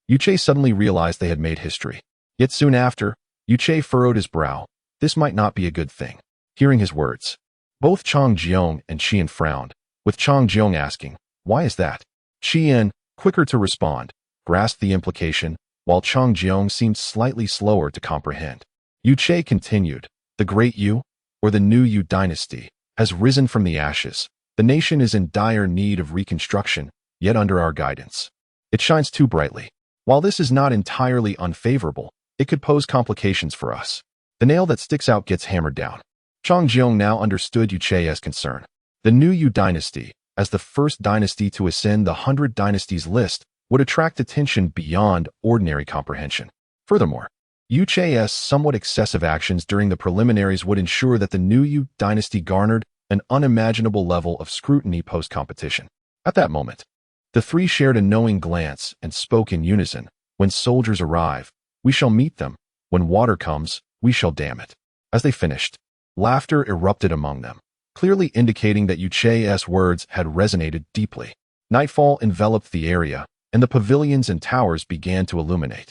Yu Che suddenly realized they had made history. Yet soon after, Yu Che furrowed his brow. This might not be a good thing. Hearing his words, both Chang Jiong and Qian frowned, with Chang Jiong asking, why is that? Qian, quicker to respond, grasped the implication, while Chang Jiong seemed slightly slower to comprehend. Yu Che continued, the Great Yu, or the new Yu dynasty, has risen from the ashes. The nation is in dire need of reconstruction, yet under our guidance, it shines too brightly. While this is not entirely unfavorable, it could pose complications for us. The nail that sticks out gets hammered down. Chang Jiong now understood Yu Che's concern. The new Yu dynasty, as the first dynasty to ascend the 100 dynasties list, would attract attention beyond ordinary comprehension. Furthermore, Yu Che's somewhat excessive actions during the preliminaries would ensure that the new Yu dynasty garnered an unimaginable level of scrutiny post-competition. At that moment, the 3 shared a knowing glance and spoke in unison. When soldiers arrive, we shall meet them. When water comes, we shall dam it. As they finished, laughter erupted among them, clearly indicating that Yu Che's words had resonated deeply. Nightfall enveloped the area, and the pavilions and towers began to illuminate.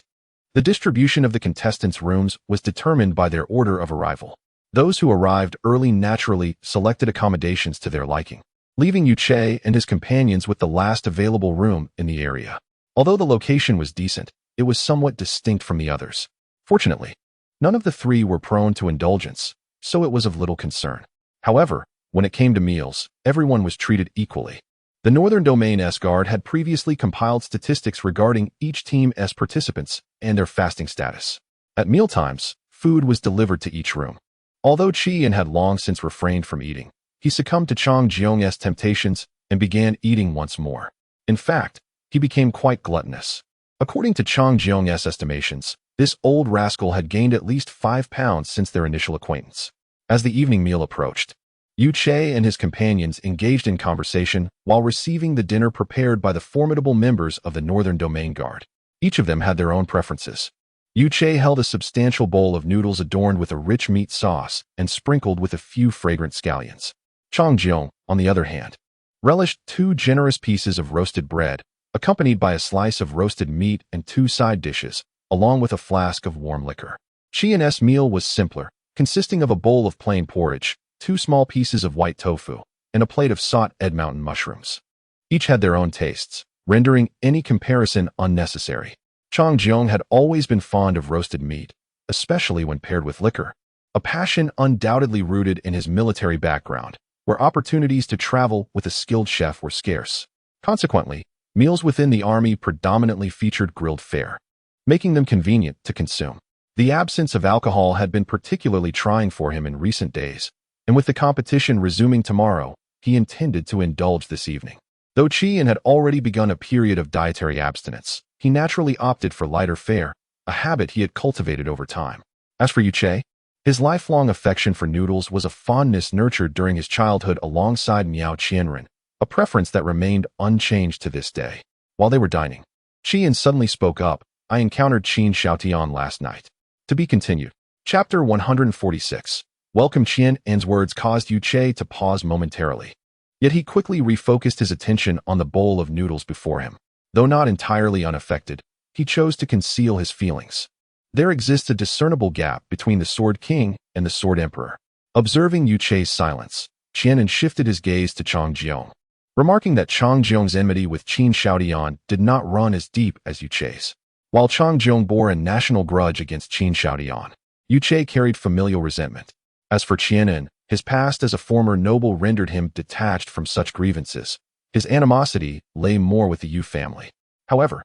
The distribution of the contestants' rooms was determined by their order of arrival. Those who arrived early naturally selected accommodations to their liking, leaving Yu Che and his companions with the last available room in the area. Although the location was decent, it was somewhat distinct from the others. Fortunately, none of the 3 were prone to indulgence, so it was of little concern. However, when it came to meals, everyone was treated equally. The Northern Domain Escard had previously compiled statistics regarding each team's participants and their fasting status. At mealtimes, food was delivered to each room. Although Qian had long since refrained from eating, he succumbed to Chang Jiong's temptations and began eating once more. In fact, he became quite gluttonous. According to Chang Jiong's estimations, this old rascal had gained at least 5 pounds since their initial acquaintance. As the evening meal approached, Yu Che and his companions engaged in conversation while receiving the dinner prepared by the formidable members of the Northern Domain Guard. Each of them had their own preferences. Yu Che held a substantial bowl of noodles adorned with a rich meat sauce and sprinkled with a few fragrant scallions. Chang Jiong, on the other hand, relished 2 generous pieces of roasted bread, accompanied by a slice of roasted meat and 2 side dishes, along with a flask of warm liquor. Qian's meal was simpler, consisting of a bowl of plain porridge, 2 small pieces of white tofu, and a plate of sought Ed Mountain mushrooms. Each had their own tastes, rendering any comparison unnecessary. Chang Jiong had always been fond of roasted meat, especially when paired with liquor, a passion undoubtedly rooted in his military background, where opportunities to travel with a skilled chef were scarce. Consequently, meals within the army predominantly featured grilled fare, making them convenient to consume. The absence of alcohol had been particularly trying for him in recent days, and with the competition resuming tomorrow, he intended to indulge this evening. Though Qian had already begun a period of dietary abstinence, he naturally opted for lighter fare, a habit he had cultivated over time. As for Yu Che, his lifelong affection for noodles was a fondness nurtured during his childhood alongside Miao Qianren, a preference that remained unchanged to this day. While they were dining, Qian suddenly spoke up. I encountered Qin Xiaotian last night. To be continued. Chapter 146. Welcome. Qian's words caused Yu Che to pause momentarily. Yet he quickly refocused his attention on the bowl of noodles before him. Though not entirely unaffected, he chose to conceal his feelings. There exists a discernible gap between the Sword King and the Sword Emperor. Observing Yu Che's silence, Qianan shifted his gaze to Chang Jiong. Remarking that Chang Jiong's enmity with Qin Xiaotian did not run as deep as Yu Che's. While Chang Jiong bore a national grudge against Qin Xiaotian, Yu Che carried familial resentment. As for Qianan, his past as a former noble rendered him detached from such grievances. His animosity lay more with the Yu family. However,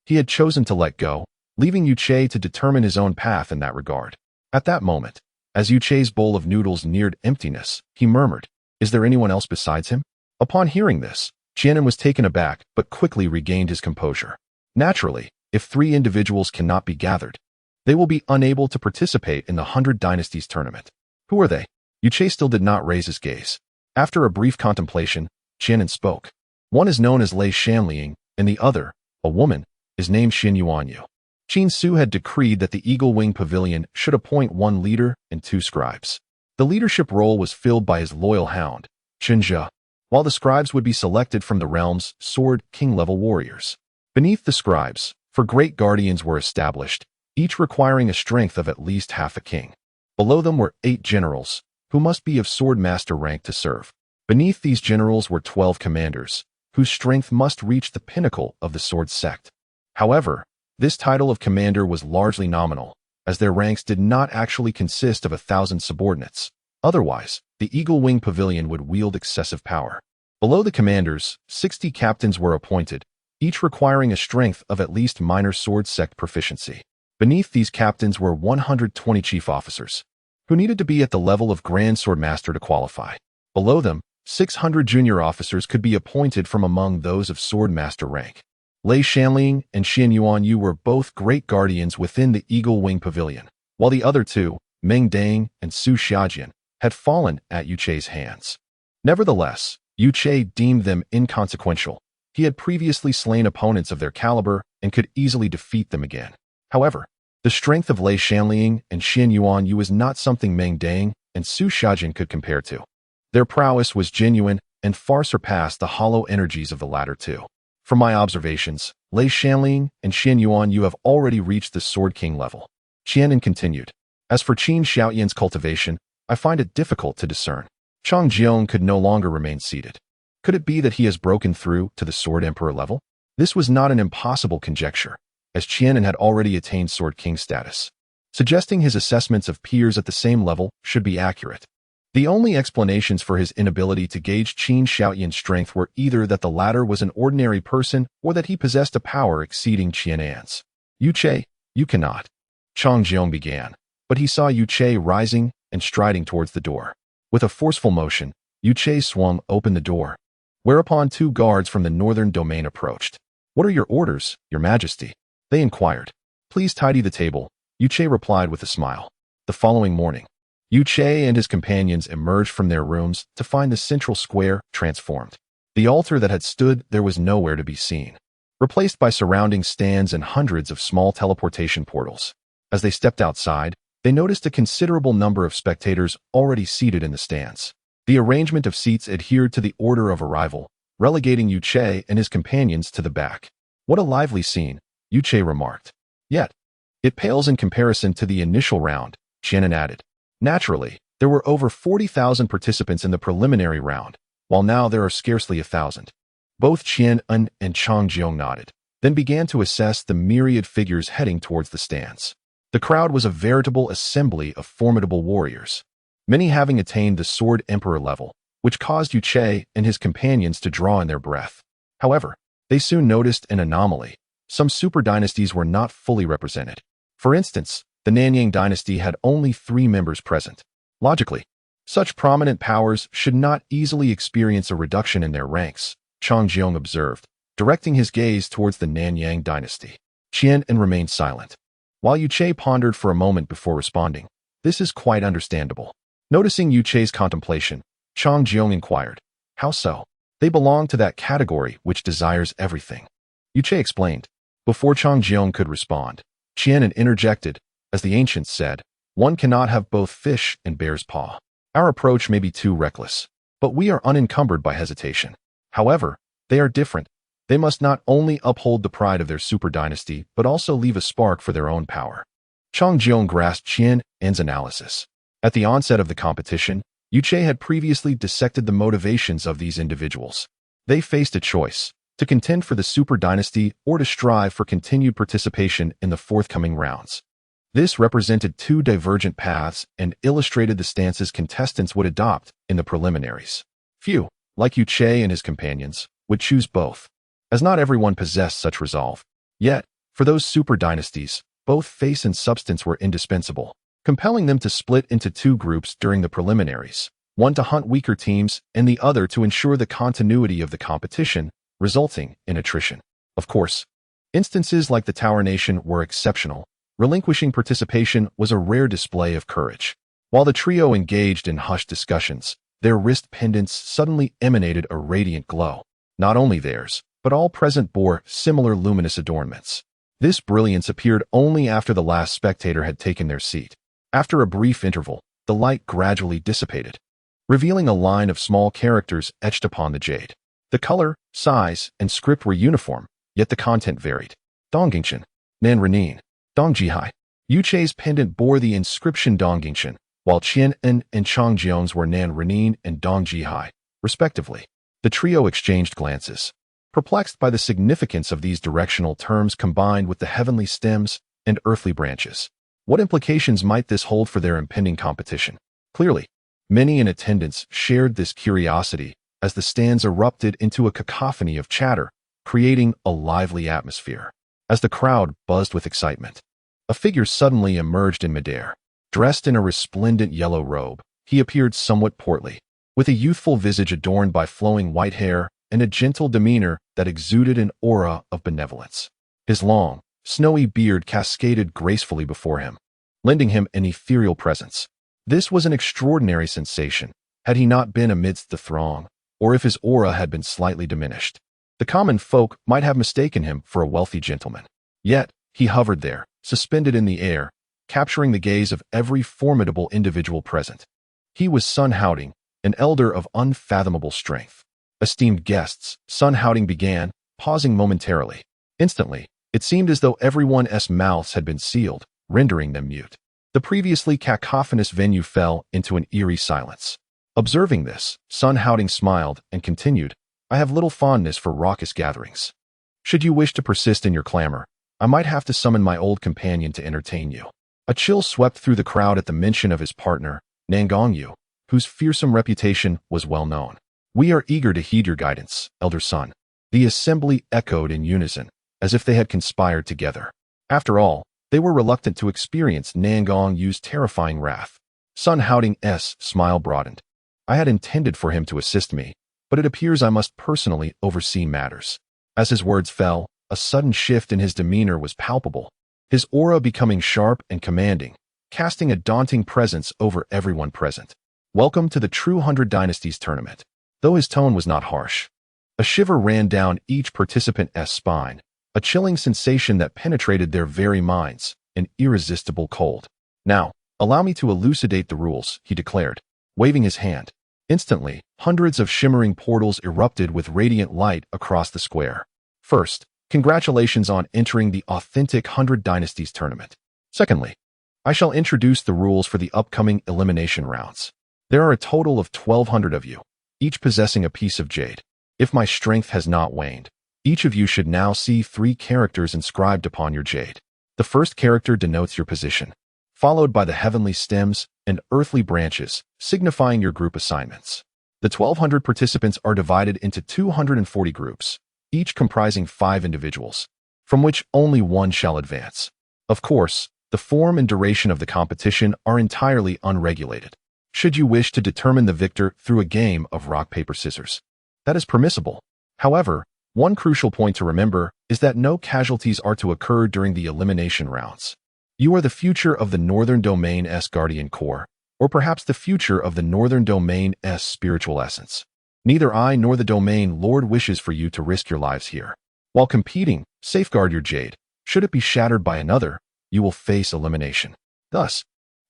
he had chosen to let go, leaving Yu Che to determine his own path in that regard. At that moment, as Yu Che's bowl of noodles neared emptiness, he murmured, "Is there anyone else besides him?" Upon hearing this, Qianan was taken aback but quickly regained his composure. Naturally, if 3 individuals cannot be gathered, they will be unable to participate in the 100 Dynasties tournament. Who are they? Yu Che still did not raise his gaze. After a brief contemplation, Qianan spoke. One is known as Lei Shanliang, and the other, a woman, is named Xin Yuanyu. Qin Su had decreed that the Eagle Wing Pavilion should appoint 1 leader and 2 scribes. The leadership role was filled by his loyal hound, Chen Zhe, while the scribes would be selected from the realm's Sword King-level warriors. Beneath the scribes, 4 great guardians were established, each requiring a strength of at least half a king. Below them were 8 generals, who must be of sword master rank to serve. Beneath these generals were 12 commanders, whose strength must reach the pinnacle of the sword sect. However, this title of commander was largely nominal, as their ranks did not actually consist of 1,000 subordinates. Otherwise, the Eagle Wing Pavilion would wield excessive power. Below the commanders, 60 captains were appointed, each requiring a strength of at least minor sword sect proficiency. Beneath these captains were 120 chief officers, who needed to be at the level of Grand Swordmaster to qualify. Below them, 600 junior officers could be appointed from among those of Swordmaster rank. Lei Shanliang and Xin Yuanyu were both great guardians within the Eagle Wing Pavilion, while the other 2, Meng Dang and Su Xiajian, had fallen at Yu Che's hands. Nevertheless, Yu Che deemed them inconsequential. He had previously slain opponents of their caliber and could easily defeat them again. However, the strength of Lei Shanliang and Xin Yuanyu was not something Meng Dang and Su Xiajian could compare to. Their prowess was genuine and far surpassed the hollow energies of the latter 2. From my observations, Lei Shanliang and Xin Yuanyu have already reached the Sword King level. Qianan continued. As for Qin Xiaotian's cultivation, I find it difficult to discern. Chang Jiong could no longer remain seated. Could it be that he has broken through to the Sword Emperor level? This was not an impossible conjecture, as Qianan had already attained Sword King status, suggesting his assessments of peers at the same level should be accurate. The only explanations for his inability to gauge Qin Xiaotian's strength were either that the latter was an ordinary person or that he possessed a power exceeding Qianan's. Yu Che, you cannot. Chang Jiong began, but he saw Yu Che rising and striding towards the door. With a forceful motion, Yu Che swung open the door, whereupon 2 guards from the northern domain approached. What are your orders, Your Majesty? They inquired. Please tidy the table, Yu Che replied with a smile. The following morning, Yu Che and his companions emerged from their rooms to find the central square transformed. The altar that had stood there was nowhere to be seen, replaced by surrounding stands and hundreds of small teleportation portals. As they stepped outside, they noticed a considerable number of spectators already seated in the stands. The arrangement of seats adhered to the order of arrival, relegating Yu Che and his companions to the back. "What a lively scene," Yu Che remarked. "Yet, it pales in comparison to the initial round," Qian added. Naturally, there were over 40,000 participants in the preliminary round, while now there are scarcely 1,000. Both Qian and Chang Jiong nodded, then began to assess the myriad figures heading towards the stands. The crowd was a veritable assembly of formidable warriors, many having attained the Sword Emperor level, which caused Yu Che and his companions to draw in their breath. However, they soon noticed an anomaly. Some super dynasties were not fully represented. For instance, the Nanyang dynasty had only 3 members present. Logically, such prominent powers should not easily experience a reduction in their ranks, Chang Jiong observed, directing his gaze towards the Nanyang dynasty. Qian remained silent, while Yu Che pondered for a moment before responding. "This is quite understandable." Noticing Yu Che's contemplation, Chang Jiong inquired, "How so?" "They belong to that category which desires everything," Yu Che explained. Before Chang Jiong could respond, Qian interjected, "As the ancients said, one cannot have both fish and bear's paw. Our approach may be too reckless, but we are unencumbered by hesitation. However, they are different. They must not only uphold the pride of their super dynasty, but also leave a spark for their own power." Chang Jiong grasped Qian's analysis. At the onset of the competition, Yu Che had previously dissected the motivations of these individuals. They faced a choice: to contend for the super dynasty or to strive for continued participation in the forthcoming rounds. This represented 2 divergent paths and illustrated the stances contestants would adopt in the preliminaries. Few, like Yu Che and his companions, would choose both, as not everyone possessed such resolve. Yet, for those super dynasties, both face and substance were indispensable, compelling them to split into 2 groups during the preliminaries, one to hunt weaker teams and the other to ensure the continuity of the competition, resulting in attrition. Of course, instances like the Tower Nation were exceptional. Relinquishing participation was a rare display of courage. While the trio engaged in hushed discussions, their wrist pendants suddenly emanated a radiant glow. Not only theirs, but all present bore similar luminous adornments. This brilliance appeared only after the last spectator had taken their seat. After a brief interval, the light gradually dissipated, revealing a line of small characters etched upon the jade. The color, size, and script were uniform, yet the content varied. Dongingchen, Nan Renin, Dongjihai. Yu Che's pendant bore the inscription Dongingchen, while Qian and Chang Jiong's were Nan Renin and Dongjihai, respectively. The trio exchanged glances, perplexed by the significance of these directional terms combined with the heavenly stems and earthly branches. What implications might this hold for their impending competition? Clearly, many in attendance shared this curiosity as the stands erupted into a cacophony of chatter, creating a lively atmosphere. As the crowd buzzed with excitement, a figure suddenly emerged in midair. Dressed in a resplendent yellow robe, he appeared somewhat portly, with a youthful visage adorned by flowing white hair and a gentle demeanor that exuded an aura of benevolence. His long, snowy beard cascaded gracefully before him, lending him an ethereal presence. This was an extraordinary sensation, had he not been amidst the throng, or if his aura had been slightly diminished. The common folk might have mistaken him for a wealthy gentleman. Yet, he hovered there, suspended in the air, capturing the gaze of every formidable individual present. He was Sun Haoding, an elder of unfathomable strength. Esteemed guests, Sun Haoding began, pausing momentarily. Instantly, it seemed as though everyone's mouths had been sealed, rendering them mute. The previously cacophonous venue fell into an eerie silence. Observing this, Sun Haoding smiled and continued, "I have little fondness for raucous gatherings. Should you wish to persist in your clamor, I might have to summon my old companion to entertain you." A chill swept through the crowd at the mention of his partner, Nangongyu, whose fearsome reputation was well known. "We are eager to heed your guidance, Elder Sun." The assembly echoed in unison, as if they had conspired together. After all, they were reluctant to experience Nangongyu's terrifying wrath. Sun Haoding's smile broadened. "I had intended for him to assist me, but it appears I must personally oversee matters." As his words fell, a sudden shift in his demeanor was palpable, his aura becoming sharp and commanding, casting a daunting presence over everyone present. Welcome to the True 100 Dynasties tournament. Though his tone was not harsh, a shiver ran down each participant's spine, a chilling sensation that penetrated their very minds, an irresistible cold. Now, allow me to elucidate the rules, he declared, waving his hand. Instantly, hundreds of shimmering portals erupted with radiant light across the square. First, congratulations on entering the authentic 100 Dynasties tournament. Secondly, I shall introduce the rules for the upcoming elimination rounds. There are a total of 1,200 of you, each possessing a piece of jade. If my strength has not waned, each of you should now see 3 characters inscribed upon your jade. The first character denotes your position, followed by the heavenly stems and earthly branches, signifying your group assignments. The 1,200 participants are divided into 240 groups, each comprising 5 individuals, from which only one shall advance. Of course, the form and duration of the competition are entirely unregulated. Should you wish to determine the victor through a game of rock, paper, scissors, that is permissible. However, one crucial point to remember is that no casualties are to occur during the elimination rounds. You are the future of the Northern Domain's Guardian Core, or perhaps the future of the Northern Domain's spiritual essence. Neither I nor the Domain Lord wishes for you to risk your lives here. While competing, safeguard your jade. Should it be shattered by another, you will face elimination. Thus,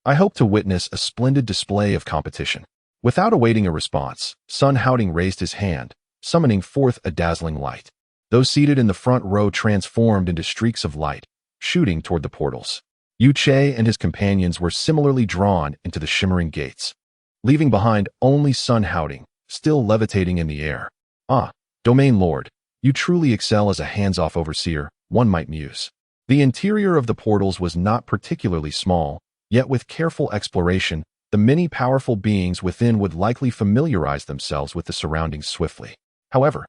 I hope to witness a splendid display of competition. Without awaiting a response, Sun Howding raised his hand, summoning forth a dazzling light. Those seated in the front row transformed into streaks of light, shooting toward the portals. Yu Che and his companions were similarly drawn into the shimmering gates, leaving behind only Sun Howding, still levitating in the air. Ah, Domain Lord, you truly excel as a hands-off overseer, one might muse. The interior of the portals was not particularly small, yet with careful exploration, the many powerful beings within would likely familiarize themselves with the surroundings swiftly. However,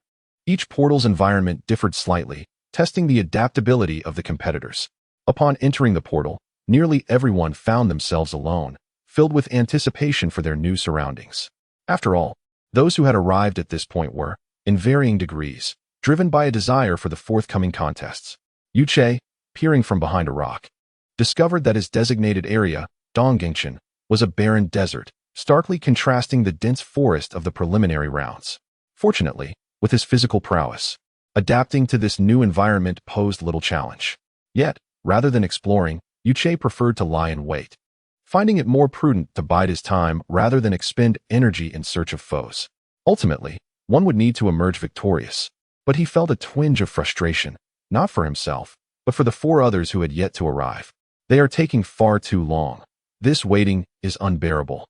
each portal's environment differed slightly, testing the adaptability of the competitors. Upon entering the portal, nearly everyone found themselves alone, filled with anticipation for their new surroundings. After all, those who had arrived at this point were, in varying degrees, driven by a desire for the forthcoming contests. Yu Che, peering from behind a rock, discovered that his designated area, Donggengshan, was a barren desert, starkly contrasting the dense forest of the preliminary rounds. Fortunately, with his physical prowess, adapting to this new environment posed little challenge. Yet, rather than exploring, Yu Che preferred to lie in wait, finding it more prudent to bide his time rather than expend energy in search of foes. Ultimately, one would need to emerge victorious, but he felt a twinge of frustration, not for himself, but for the 4 others who had yet to arrive. They are taking far too long. This waiting is unbearable,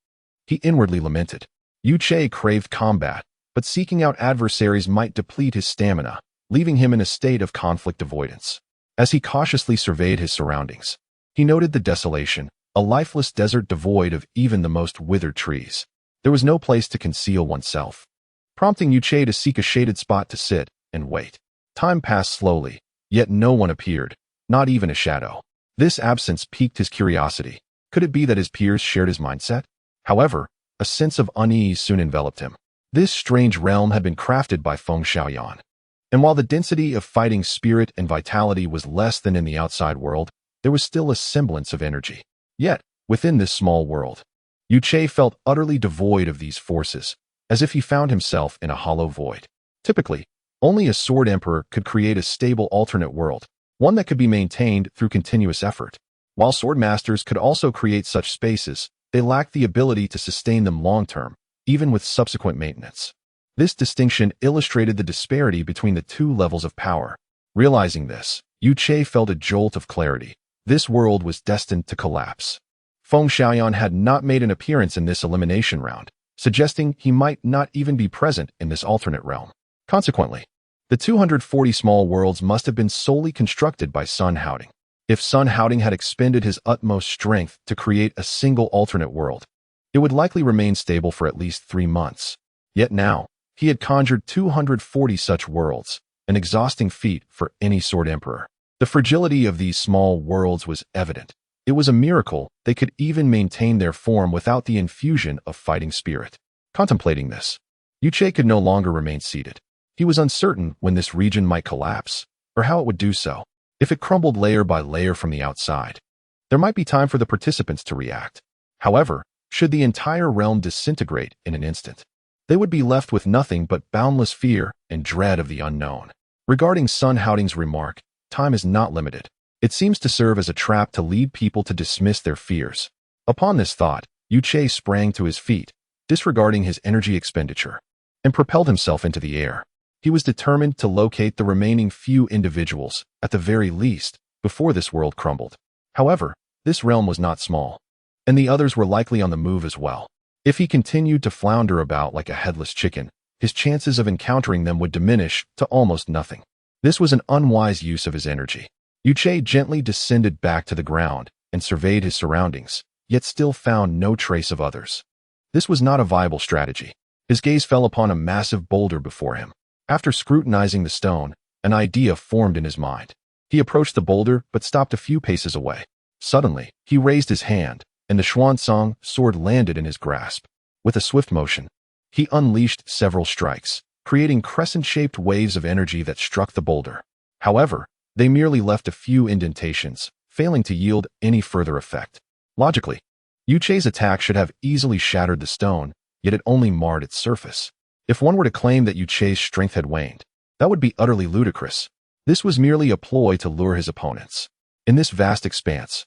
he inwardly lamented. Yu Che craved combat, but seeking out adversaries might deplete his stamina, leaving him in a state of conflict avoidance. As he cautiously surveyed his surroundings, he noted the desolation, a lifeless desert devoid of even the most withered trees. There was no place to conceal oneself, prompting Yu Che to seek a shaded spot to sit and wait. Time passed slowly, yet no one appeared, not even a shadow. This absence piqued his curiosity. Could it be that his peers shared his mindset? However, a sense of unease soon enveloped him. This strange realm had been crafted by Feng Xiaoyan, and while the density of fighting spirit and vitality was less than in the outside world, there was still a semblance of energy. Yet, within this small world, Yu Che felt utterly devoid of these forces, as if he found himself in a hollow void. Typically, only a sword emperor could create a stable alternate world, one that could be maintained through continuous effort. While sword masters could also create such spaces, they lacked the ability to sustain them long-term, even with subsequent maintenance. This distinction illustrated the disparity between the 2 levels of power. Realizing this, Yu Che felt a jolt of clarity. This world was destined to collapse. Feng Xiaoyan had not made an appearance in this elimination round, suggesting he might not even be present in this alternate realm. Consequently, the 240 small worlds must have been solely constructed by Sun Howding. If Sun Howding had expended his utmost strength to create a single alternate world, it would likely remain stable for at least 3 months. Yet now, he had conjured 240 such worlds, an exhausting feat for any sword emperor. The fragility of these small worlds was evident. It was a miracle they could even maintain their form without the infusion of fighting spirit. Contemplating this, Yu Che could no longer remain seated. He was uncertain when this region might collapse, or how it would do so. If it crumbled layer by layer from the outside, there might be time for the participants to react. However, should the entire realm disintegrate in an instant, they would be left with nothing but boundless fear and dread of the unknown. Regarding Sun Haoding's remark, time is not limited. It seems to serve as a trap to lead people to dismiss their fears. Upon this thought, Yu Che sprang to his feet, disregarding his energy expenditure, and propelled himself into the air. He was determined to locate the remaining few individuals, at the very least, before this world crumbled. However, this realm was not small, and the others were likely on the move as well. If he continued to flounder about like a headless chicken, his chances of encountering them would diminish to almost nothing. This was an unwise use of his energy. Yu Che gently descended back to the ground and surveyed his surroundings, yet still found no trace of others. This was not a viable strategy. His gaze fell upon a massive boulder before him. After scrutinizing the stone, an idea formed in his mind. He approached the boulder but stopped a few paces away. Suddenly, he raised his hand, and the Xuansong sword landed in his grasp. With a swift motion, he unleashed several strikes, creating crescent-shaped waves of energy that struck the boulder. However, they merely left a few indentations, failing to yield any further effect. Logically, Yu Che's attack should have easily shattered the stone, yet it only marred its surface. If one were to claim that Yu Che's strength had waned, that would be utterly ludicrous. This was merely a ploy to lure his opponents. In this vast expanse,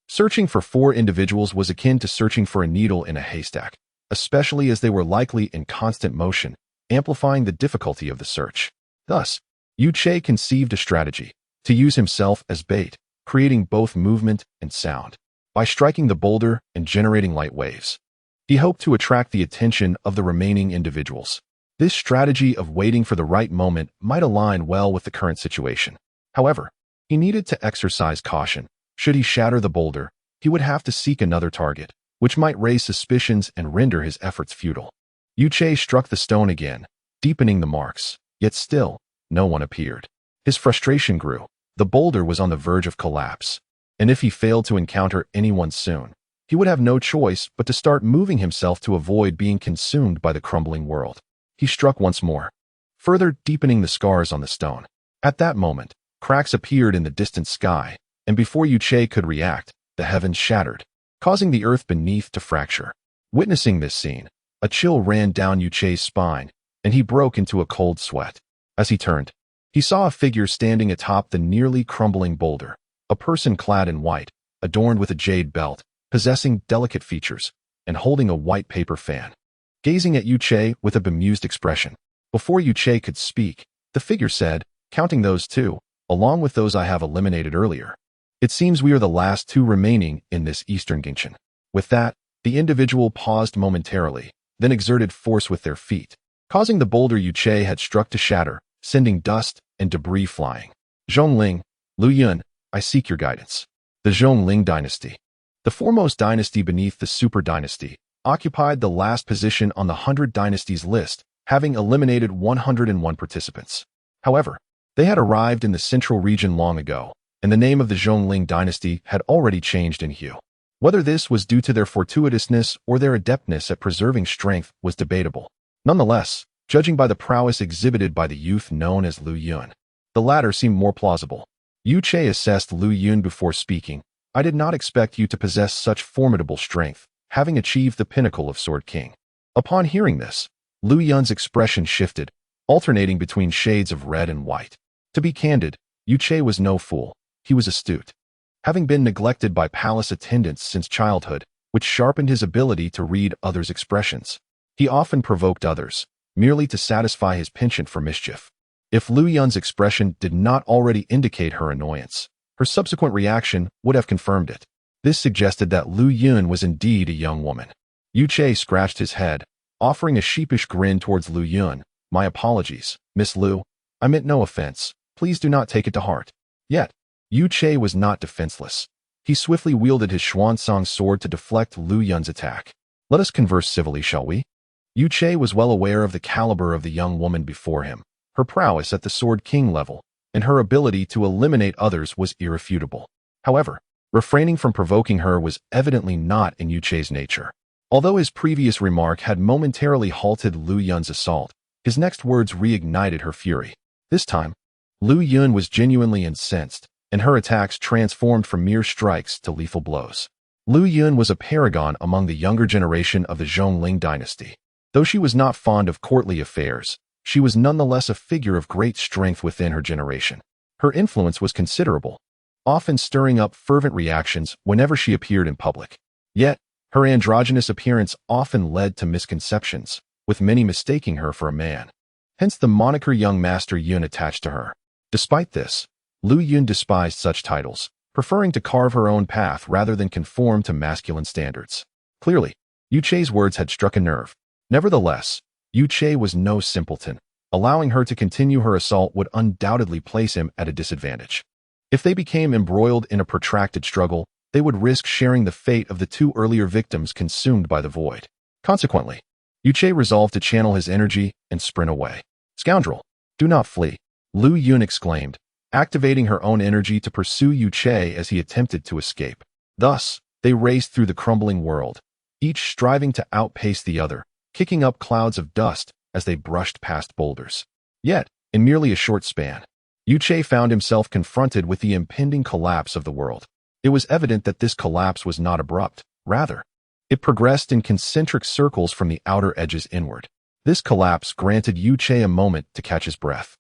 searching for 4 individuals was akin to searching for a needle in a haystack, especially as they were likely in constant motion, amplifying the difficulty of the search. Thus, Yu Che conceived a strategy to use himself as bait, creating both movement and sound. By striking the boulder and generating light waves, he hoped to attract the attention of the remaining individuals. This strategy of waiting for the right moment might align well with the current situation. However, he needed to exercise caution. Should he shatter the boulder, he would have to seek another target, which might raise suspicions and render his efforts futile. Yu Che struck the stone again, deepening the marks, yet still, no one appeared. His frustration grew. The boulder was on the verge of collapse, and if he failed to encounter anyone soon, he would have no choice but to start moving himself to avoid being consumed by the crumbling world. He struck once more, further deepening the scars on the stone. At that moment, cracks appeared in the distant sky, and before Yu Che could react, the heavens shattered, causing the earth beneath to fracture. Witnessing this scene, a chill ran down Yu Che's spine, and he broke into a cold sweat. As he turned, he saw a figure standing atop the nearly crumbling boulder, a person clad in white, adorned with a jade belt, possessing delicate features, and holding a white paper fan. Gazing at Yu Che with a bemused expression. Before Yu Che could speak, the figure said, "Counting those 2, along with those I have eliminated earlier, it seems we are the last 2 remaining in this Eastern Gingchen." With that, the individual paused momentarily, then exerted force with their feet, causing the boulder Yu Che had struck to shatter, sending dust and debris flying. Zhongling, Lu Yun, I seek your guidance. The Zhongling dynasty, the foremost dynasty beneath the Super Dynasty, occupied the last position on the 100 dynasties list, having eliminated 101 participants. However, they had arrived in the central region long ago, and the name of the Zhongling dynasty had already changed in hue. Whether this was due to their fortuitousness or their adeptness at preserving strength was debatable. Nonetheless, judging by the prowess exhibited by the youth known as Lu Yun, the latter seemed more plausible. Yu Che assessed Lu Yun before speaking. I did not expect you to possess such formidable strength, having achieved the pinnacle of Sword King. Upon hearing this, Lu Yun's expression shifted, alternating between shades of red and white. To be candid, Yu Che was no fool. He was astute. Having been neglected by palace attendants since childhood, which sharpened his ability to read others' expressions, he often provoked others, merely to satisfy his penchant for mischief. If Lu Yun's expression did not already indicate her annoyance, her subsequent reaction would have confirmed it. This suggested that Lu Yun was indeed a young woman. Yu Che scratched his head, offering a sheepish grin towards Lu Yun. My apologies, Miss Lu. I meant no offense. Please do not take it to heart. Yet, Yu Che was not defenseless. He swiftly wielded his Xuansong sword to deflect Lu Yun's attack. Let us converse civilly, shall we? Yu Che was well aware of the caliber of the young woman before him. Her prowess at the Sword King level, and her ability to eliminate others was irrefutable. However, refraining from provoking her was evidently not in Yu Che's nature. Although his previous remark had momentarily halted Lu Yun's assault, his next words reignited her fury. This time, Lu Yun was genuinely incensed, and her attacks transformed from mere strikes to lethal blows. Lu Yun was a paragon among the younger generation of the Zhongling dynasty. Though she was not fond of courtly affairs, she was nonetheless a figure of great strength within her generation. Her influence was considerable, often stirring up fervent reactions whenever she appeared in public. Yet, her androgynous appearance often led to misconceptions, with many mistaking her for a man. Hence the moniker Young Master Yun attached to her. Despite this, Lu Yun despised such titles, preferring to carve her own path rather than conform to masculine standards. Clearly, Yu Che's words had struck a nerve. Nevertheless, Yu Che was no simpleton. Allowing her to continue her assault would undoubtedly place him at a disadvantage. If they became embroiled in a protracted struggle, they would risk sharing the fate of the two earlier victims consumed by the void. Consequently, Yu Che resolved to channel his energy and sprint away. "Scoundrel, do not flee," Lu Yun exclaimed, activating her own energy to pursue Yu Che as he attempted to escape. Thus, they raced through the crumbling world, each striving to outpace the other, kicking up clouds of dust as they brushed past boulders. Yet, in merely a short span, Yu Che found himself confronted with the impending collapse of the world. It was evident that this collapse was not abrupt. Rather, it progressed in concentric circles from the outer edges inward. This collapse granted Yu Che a moment to catch his breath.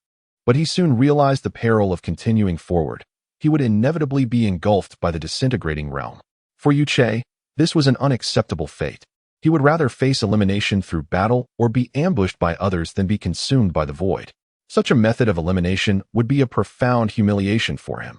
But he soon realized the peril of continuing forward. He would inevitably be engulfed by the disintegrating realm. For Yu Che, this was an unacceptable fate. He would rather face elimination through battle or be ambushed by others than be consumed by the void. Such a method of elimination would be a profound humiliation for him.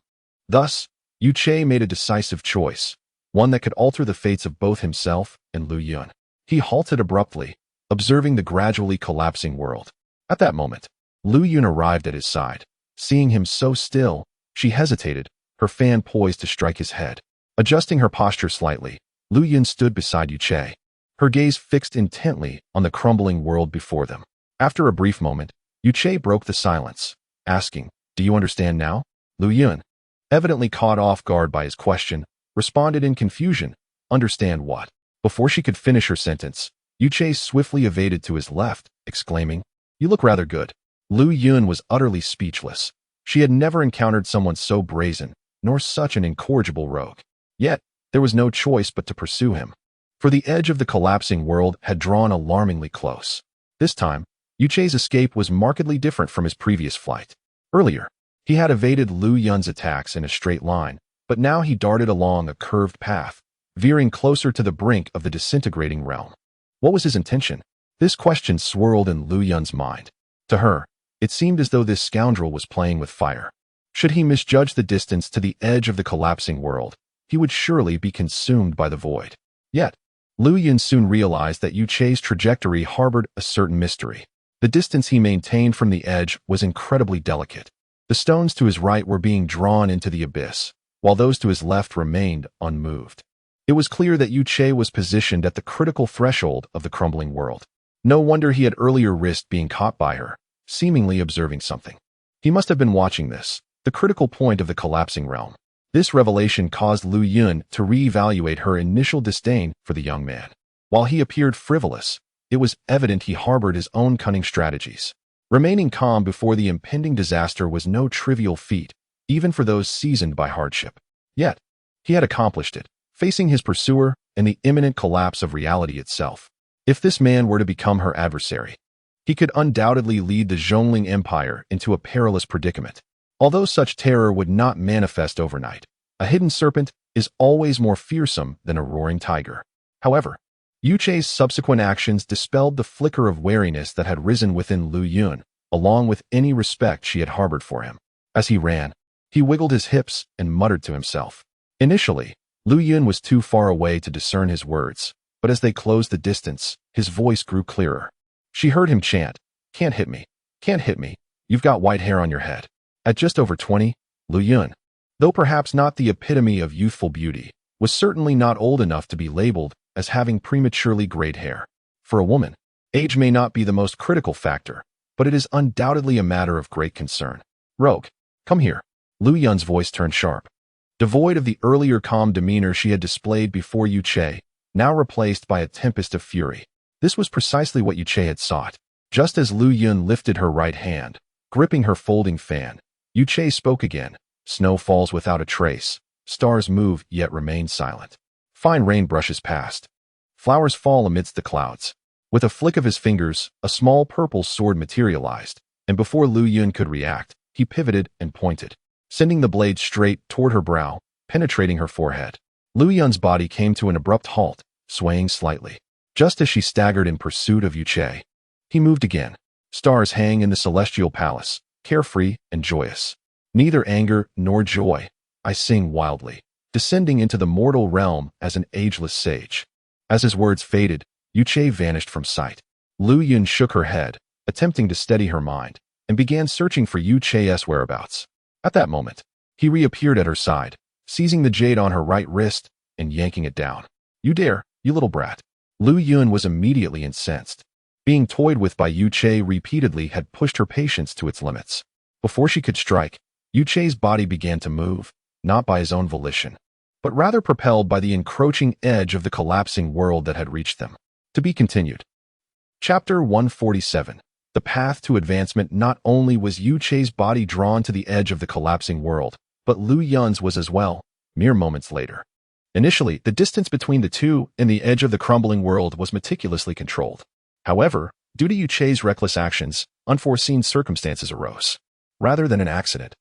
Thus, Yu Che made a decisive choice, one that could alter the fates of both himself and Lu Yun. He halted abruptly, observing the gradually collapsing world. At that moment, Lu Yun arrived at his side. Seeing him so still, she hesitated, her fan poised to strike his head. Adjusting her posture slightly, Lu Yun stood beside Yu Che, her gaze fixed intently on the crumbling world before them. After a brief moment, Yu Che broke the silence, asking, "Do you understand now?" Lu Yun, evidently caught off guard by his question, responded in confusion, "Understand what?" Before she could finish her sentence, Yu Che swiftly evaded to his left, exclaiming, "You look rather good." Lu Yun was utterly speechless. She had never encountered someone so brazen, nor such an incorrigible rogue. Yet, there was no choice but to pursue him. For the edge of the collapsing world had drawn alarmingly close. This time, Yu Che's escape was markedly different from his previous flight. Earlier, he had evaded Lu Yun's attacks in a straight line, but now he darted along a curved path, veering closer to the brink of the disintegrating realm. What was his intention? This question swirled in Lu Yun's mind. To her, it seemed as though this scoundrel was playing with fire. Should he misjudge the distance to the edge of the collapsing world, he would surely be consumed by the void. Yet, Lu Yun soon realized that Yu Che's trajectory harbored a certain mystery. The distance he maintained from the edge was incredibly delicate. The stones to his right were being drawn into the abyss, while those to his left remained unmoved. It was clear that Yu Che was positioned at the critical threshold of the crumbling world. No wonder he had earlier risked being caught by her, seemingly observing something. He must have been watching this, the critical point of the collapsing realm. This revelation caused Lu Yun to reevaluate her initial disdain for the young man. While he appeared frivolous, it was evident he harbored his own cunning strategies. Remaining calm before the impending disaster was no trivial feat, even for those seasoned by hardship. Yet, he had accomplished it, facing his pursuer and the imminent collapse of reality itself. If this man were to become her adversary, he could undoubtedly lead the Zhongling Empire into a perilous predicament. Although such terror would not manifest overnight, a hidden serpent is always more fearsome than a roaring tiger. However, Yu Che's subsequent actions dispelled the flicker of wariness that had risen within Lu Yun, along with any respect she had harbored for him. As he ran, he wiggled his hips and muttered to himself. Initially, Lu Yun was too far away to discern his words, but as they closed the distance, his voice grew clearer. She heard him chant, "Can't hit me, can't hit me, you've got white hair on your head." At just over 20, Lu Yun, though perhaps not the epitome of youthful beauty, was certainly not old enough to be labeled as having prematurely grayed hair. For a woman, age may not be the most critical factor, but it is undoubtedly a matter of great concern. "Rogue, come here." Lu Yun's voice turned sharp. Devoid of the earlier calm demeanor she had displayed before Yu Che, now replaced by a tempest of fury. This was precisely what Yu Che had sought. Just as Lu Yun lifted her right hand, gripping her folding fan, Yu Che spoke again, Snow falls without a trace. Stars move yet remain silent. Fine rain brushes past. Flowers fall amidst the clouds. With a flick of his fingers, a small purple sword materialized, and before Lu Yun could react, he pivoted and pointed, sending the blade straight toward her brow, penetrating her forehead. Lu Yun's body came to an abrupt halt, swaying slightly. Just as she staggered in pursuit of Yu Che, he moved again. Stars hang in the celestial palace, carefree and joyous. Neither anger nor joy. I sing wildly, descending into the mortal realm as an ageless sage. As his words faded, Yu Che vanished from sight. Lu Yun shook her head, attempting to steady her mind, and began searching for Yu Che's whereabouts. At that moment, he reappeared at her side, seizing the jade on her right wrist and yanking it down. You dare, you little brat. Lu Yun was immediately incensed. Being toyed with by Yu Che repeatedly had pushed her patience to its limits. Before she could strike, Yu Che's body began to move, not by his own volition, but rather propelled by the encroaching edge of the collapsing world that had reached them. To be continued. Chapter 147. The path to advancement. Not only was Yu Che's body drawn to the edge of the collapsing world, but Lu Yun's was as well, mere moments later. Initially, the distance between the two and the edge of the crumbling world was meticulously controlled. However, due to Yu Che's reckless actions, unforeseen circumstances arose. Rather than an accident,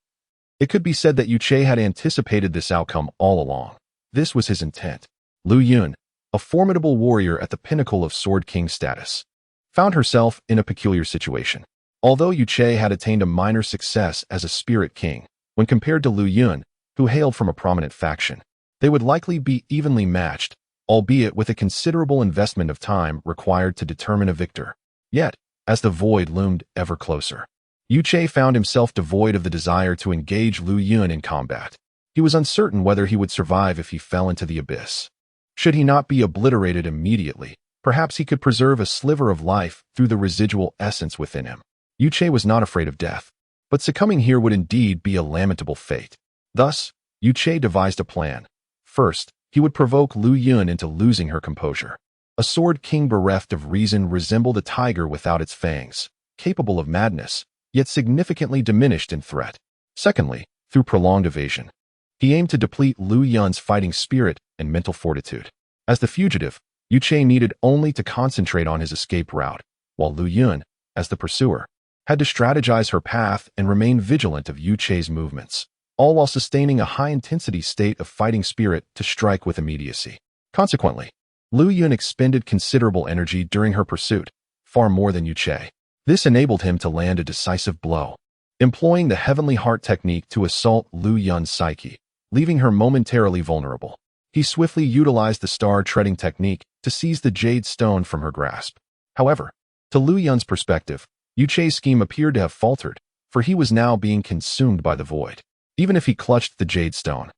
it could be said that Yu Che had anticipated this outcome all along. This was his intent. Lu Yun, a formidable warrior at the pinnacle of Sword King status, found herself in a peculiar situation. Although Yu Che had attained a minor success as a spirit king, when compared to Lu Yun, who hailed from a prominent faction, they would likely be evenly matched, albeit with a considerable investment of time required to determine a victor. Yet, as the void loomed ever closer, Yu Che found himself devoid of the desire to engage Lu Yun in combat. He was uncertain whether he would survive if he fell into the abyss. Should he not be obliterated immediately, perhaps he could preserve a sliver of life through the residual essence within him. Yu Che was not afraid of death, but succumbing here would indeed be a lamentable fate. Thus, Yu Che devised a plan. First, he would provoke Lu Yun into losing her composure. A sword king bereft of reason resembled a tiger without its fangs, capable of madness, yet significantly diminished in threat. Secondly, through prolonged evasion, he aimed to deplete Lu Yun's fighting spirit and mental fortitude. As the fugitive, Yu Che needed only to concentrate on his escape route, while Lu Yun, as the pursuer, had to strategize her path and remain vigilant of Yu Che's movements, all while sustaining a high-intensity state of fighting spirit to strike with immediacy. Consequently, Lu Yun expended considerable energy during her pursuit, far more than Yu Che. This enabled him to land a decisive blow, employing the Heavenly Heart technique to assault Lu Yun's psyche, leaving her momentarily vulnerable. He swiftly utilized the star-treading technique to seize the jade stone from her grasp. However, to Lu Yun's perspective, Yu Che's scheme appeared to have faltered, for he was now being consumed by the void. Even if he clutched the jade stone,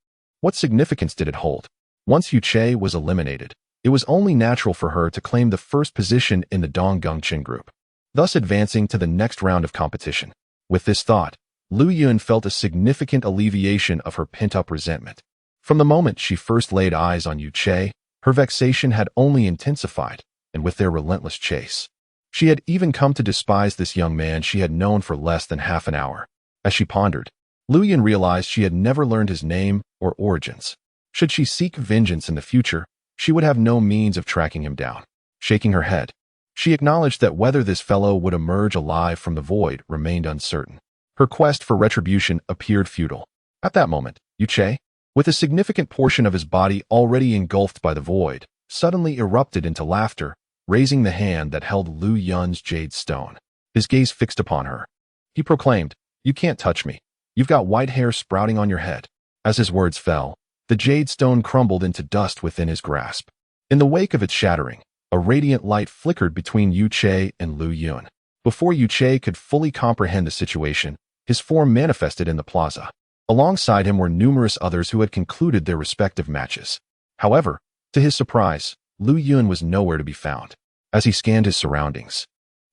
what significance did it hold? Once Yu Che was eliminated, it was only natural for her to claim the first position in the Dong Gongqin group, thus advancing to the next round of competition. With this thought, Lu Yun felt a significant alleviation of her pent-up resentment. From the moment she first laid eyes on Yu Che, her vexation had only intensified, and with their relentless chase, she had even come to despise this young man she had known for less than half an hour. As she pondered, Lu Yun realized she had never learned his name or origins. Should she seek vengeance in the future, she would have no means of tracking him down. Shaking her head, she acknowledged that whether this fellow would emerge alive from the void remained uncertain. Her quest for retribution appeared futile. At that moment, Yu Che, with a significant portion of his body already engulfed by the void, suddenly erupted into laughter, raising the hand that held Lu Yun's jade stone. His gaze fixed upon her. He proclaimed, "You can't touch me. You've got white hair sprouting on your head." As his words fell, the jade stone crumbled into dust within his grasp. In the wake of its shattering, a radiant light flickered between Yu Che and Lu Yun. Before Yu Che could fully comprehend the situation, his form manifested in the plaza. Alongside him were numerous others who had concluded their respective matches. However, to his surprise, Lu Yun was nowhere to be found. As he scanned his surroundings,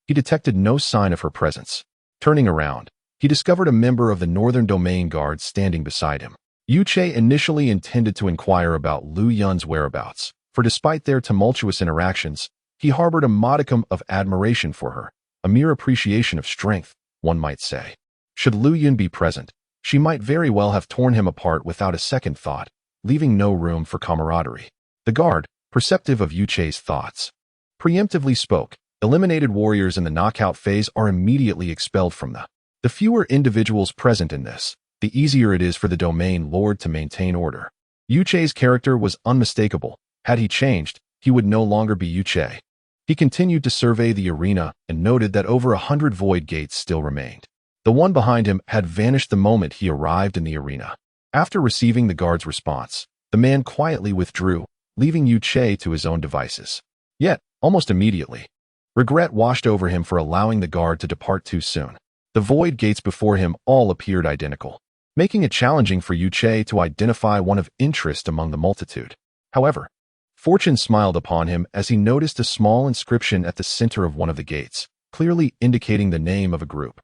he detected no sign of her presence. Turning around, he discovered a member of the Northern Domain Guard standing beside him. Yu Che initially intended to inquire about Lu Yun's whereabouts, for despite their tumultuous interactions, he harbored a modicum of admiration for her, a mere appreciation of strength, one might say. Should Lu Yun be present, She might very well have torn him apart without a second thought, leaving no room for camaraderie. The guard, perceptive of Yuchei's thoughts, preemptively spoke. Eliminated warriors in the knockout phase are immediately expelled from the fewer individuals present in this, the easier it is for the domain lord to maintain order. Yuchei's character was unmistakable. Had he changed, he would no longer be Yuchei. He continued to survey the arena and noted that over 100 void gates still remained. The one behind him had vanished the moment he arrived in the arena. After receiving the guard's response, the man quietly withdrew, leaving Yuchei to his own devices. Yet, almost immediately, regret washed over him for allowing the guard to depart too soon. The void gates before him all appeared identical, making it challenging for Yuchei to identify one of interest among the multitude. However, fortune smiled upon him as he noticed a small inscription at the center of one of the gates, clearly indicating the name of a group.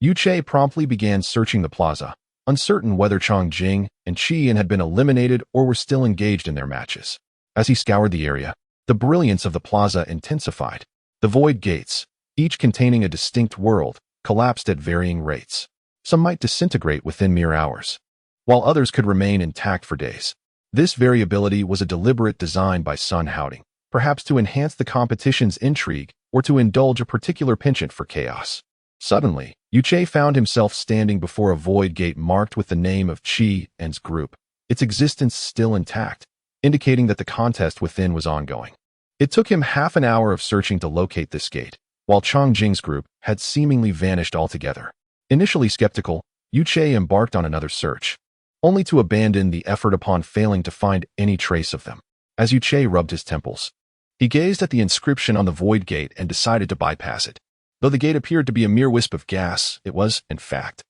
Yuchei promptly began searching the plaza, uncertain whether Changjing and Qian had been eliminated or were still engaged in their matches. As he scoured the area, the brilliance of the plaza intensified. The void gates, each containing a distinct world, collapsed at varying rates. Some might disintegrate within mere hours, while others could remain intact for days. This variability was a deliberate design by Sun Howding, perhaps to enhance the competition's intrigue or to indulge a particular penchant for chaos. Suddenly, Yuchei found himself standing before a void gate marked with the name of Qian's group, its existence still intact, indicating that the contest within was ongoing. It took him half an hour of searching to locate this gate, while Changjing's group had seemingly vanished altogether. Initially skeptical, Yuchei embarked on another search, only to abandon the effort upon failing to find any trace of them. As Yuchei rubbed his temples, he gazed at the inscription on the void gate and decided to bypass it. Though the gate appeared to be a mere wisp of gas, it was, in fact,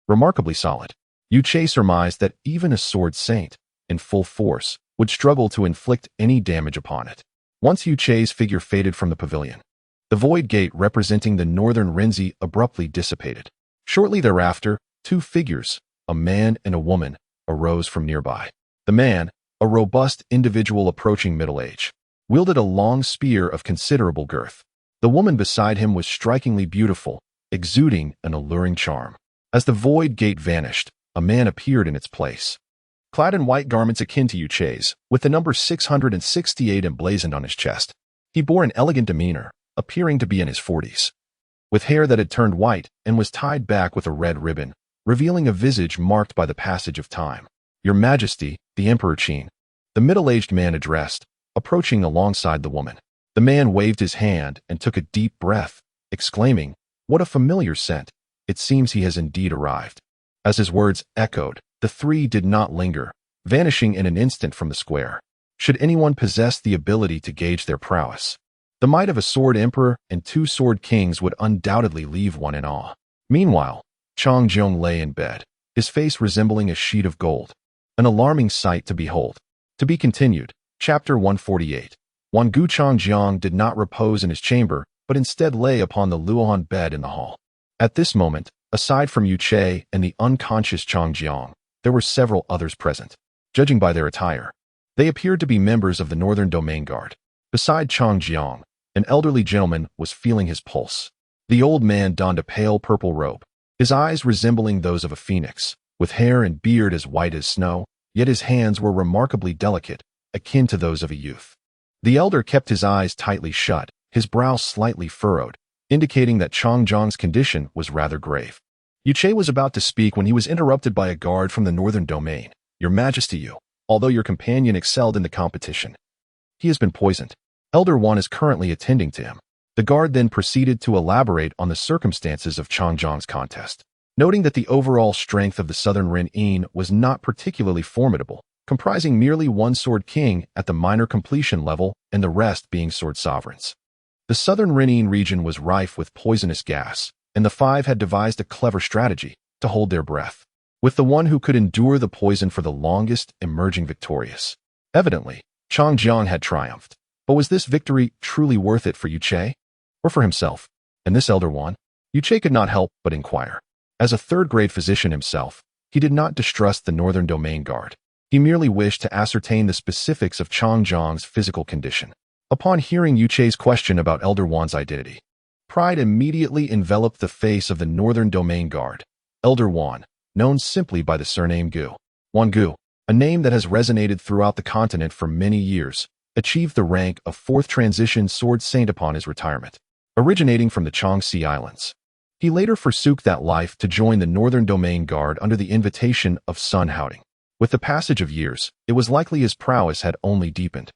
remarkably solid. Yuchei surmised that even a sword saint, in full force, would struggle to inflict any damage upon it. Once Yuchei's figure faded from the pavilion, the void gate representing the northern Renzi abruptly dissipated. Shortly thereafter, two figures, a man and a woman, arose from nearby. The man, a robust individual approaching middle age, wielded a long spear of considerable girth. The woman beside him was strikingly beautiful, exuding an alluring charm. As the void gate vanished, a man appeared in its place, clad in white garments akin to Yuchei's, with the number 668 emblazoned on his chest. He bore an elegant demeanor, appearing to be in his 40s, with hair that had turned white and was tied back with a red ribbon, revealing a visage marked by the passage of time. "Your Majesty, the Emperor Qin," the middle-aged man addressed, approaching alongside the woman. The man waved his hand and took a deep breath, exclaiming, "What a familiar scent! It seems he has indeed arrived." As his words echoed, the three did not linger, vanishing in an instant from the square. Should anyone possess the ability to gauge their prowess, the might of a sword emperor and two sword kings would undoubtedly leave one in awe. Meanwhile, Changjing lay in bed, his face resembling a sheet of gold, an alarming sight to behold. To be continued. Chapter 148. Wangu Changjiang did not repose in his chamber, but instead lay upon the Luohan bed in the hall. At this moment, aside from Yuchei and the unconscious Changjiang, there were several others present. Judging by their attire, they appeared to be members of the Northern Domain Guard. Beside Changjiang, an elderly gentleman was feeling his pulse. The old man donned a pale purple robe, his eyes resembling those of a phoenix, with hair and beard as white as snow, yet his hands were remarkably delicate, akin to those of a youth. The elder kept his eyes tightly shut, his brow slightly furrowed, indicating that Changjiang's condition was rather grave. Yuchei was about to speak when he was interrupted by a guard from the Northern Domain. "Your Majesty, although your companion excelled in the competition, he has been poisoned. Elder Wan is currently attending to him." The guard then proceeded to elaborate on the circumstances of Changjiang's contest, noting that the overall strength of the Southern Ren-In was not particularly formidable, comprising merely one sword king at the minor completion level and the rest being sword sovereigns. The Southern Ren-In region was rife with poisonous gas, and the five had devised a clever strategy to hold their breath, with the one who could endure the poison for the longest emerging victorious. Evidently, Changjiang had triumphed, but was this victory truly worth it for Yuchei? Or for himself? And this Elder Wan? Yuchei could not help but inquire. As a third-grade physician himself, he did not distrust the Northern Domain Guard. He merely wished to ascertain the specifics of Changjiang's physical condition. Upon hearing Yuchei's question about Elder Wan's identity, pride immediately enveloped the face of the Northern Domain Guard. "Elder Wan, known simply by the surname Gu. Gu, a name that has resonated throughout the continent for many years, achieved the rank of 4th transition sword saint upon his retirement, originating from the Changxi Islands. He later forsook that life to join the Northern Domain Guard under the invitation of Sun Houting. With the passage of years, it was likely his prowess had only deepened.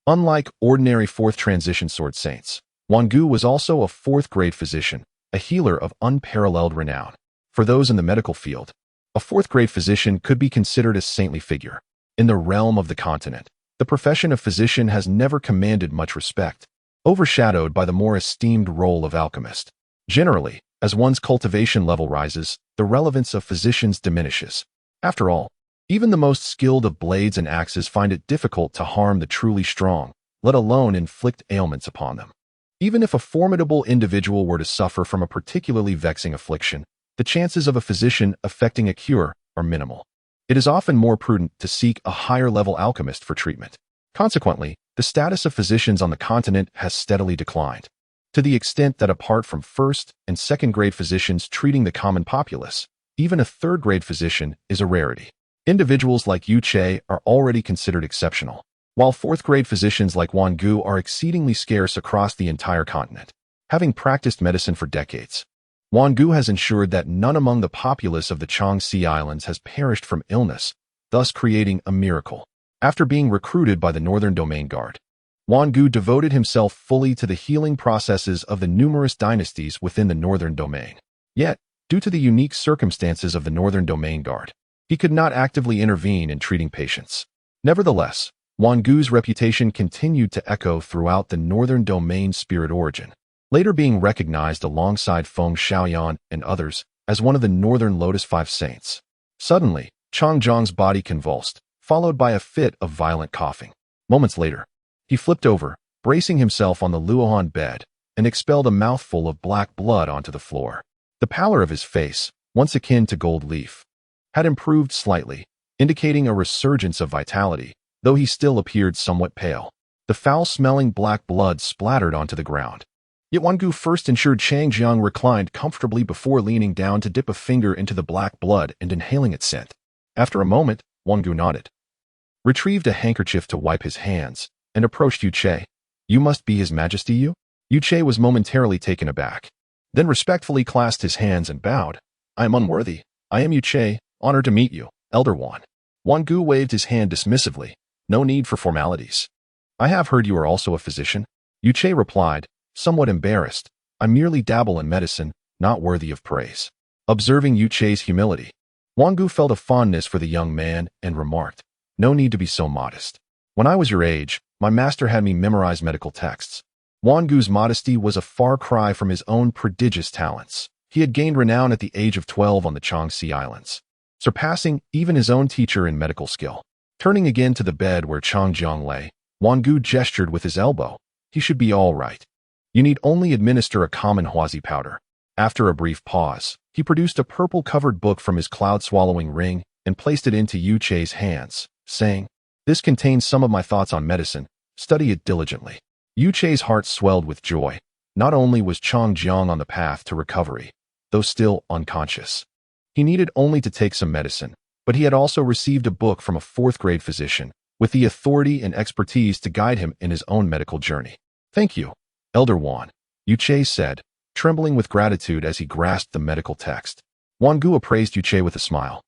Unlike ordinary 4th transition sword saints, Gu was also a 4th-grade physician, a healer of unparalleled renown. For those in the medical field, a 4th-grade physician could be considered a saintly figure. In the realm of the continent, the profession of physician has never commanded much respect, overshadowed by the more esteemed role of alchemist. Generally, as one's cultivation level rises, the relevance of physicians diminishes. After all, even the most skilled of blades and axes find it difficult to harm the truly strong, let alone inflict ailments upon them. Even if a formidable individual were to suffer from a particularly vexing affliction, the chances of a physician effecting a cure are minimal. It is often more prudent to seek a higher-level alchemist for treatment. Consequently, the status of physicians on the continent has steadily declined, to the extent that apart from 1st and 2nd-grade physicians treating the common populace, even a 3rd-grade physician is a rarity. Individuals like Yu Che are already considered exceptional, while 4th-grade physicians like Gu are exceedingly scarce across the entire continent. Having practiced medicine for decades, Gu has ensured that none among the populace of the Changxi Islands has perished from illness, thus creating a miracle. After being recruited by the Northern Domain Guard, Gu devoted himself fully to the healing processes of the numerous dynasties within the Northern Domain. Yet, due to the unique circumstances of the Northern Domain Guard, he could not actively intervene in treating patients. Nevertheless, Gu's reputation continued to echo throughout the Northern Domain spirit origin, later being recognized alongside Feng Xiaoyan and others as one of the Northern Lotus 5 saints. Suddenly, Chang Zhang's body convulsed, followed by a fit of violent coughing. Moments later, he flipped over, bracing himself on the Luohan bed, and expelled a mouthful of black blood onto the floor. The pallor of his face, once akin to gold leaf, had improved slightly, indicating a resurgence of vitality, though he still appeared somewhat pale. The foul-smelling black blood splattered onto the ground. Yet Gu first ensured Chang Jiang reclined comfortably before leaning down to dip a finger into the black blood and inhaling its scent. After a moment, Gu nodded, retrieved a handkerchief to wipe his hands, and approached Yu Che. "You must be His Majesty, you?" Yu Che was momentarily taken aback, then respectfully clasped his hands and bowed. "I am unworthy. I am Yu Che, honored to meet you, Elder Wan." Gu waved his hand dismissively. "No need for formalities. I have heard you are also a physician." Yu Che replied, somewhat embarrassed. "I merely dabble in medicine, not worthy of praise." Observing Yu Che's humility, Gu felt a fondness for the young man and remarked, "No need to be so modest. When I was your age, my master had me memorize medical texts." Gu's modesty was a far cry from his own prodigious talents. He had gained renown at the age of 12 on the Changxi Islands, surpassing even his own teacher in medical skill. Turning again to the bed where Chang Jiang lay, Gu gestured with his elbow. "He should be all right. You need only administer a common huazi powder." After a brief pause, he produced a purple-covered book from his cloud-swallowing ring and placed it into Yu Che's hands, saying, "This contains some of my thoughts on medicine. Study it diligently." Yu Che's heart swelled with joy. Not only was Chang Jiang on the path to recovery, though still unconscious, he needed only to take some medicine, but he had also received a book from a 4th-grade physician, with the authority and expertise to guide him in his own medical journey. "Thank you, Elder Wan," Yu Che said, trembling with gratitude as he grasped the medical text. Gu appraised Yu Che with a smile,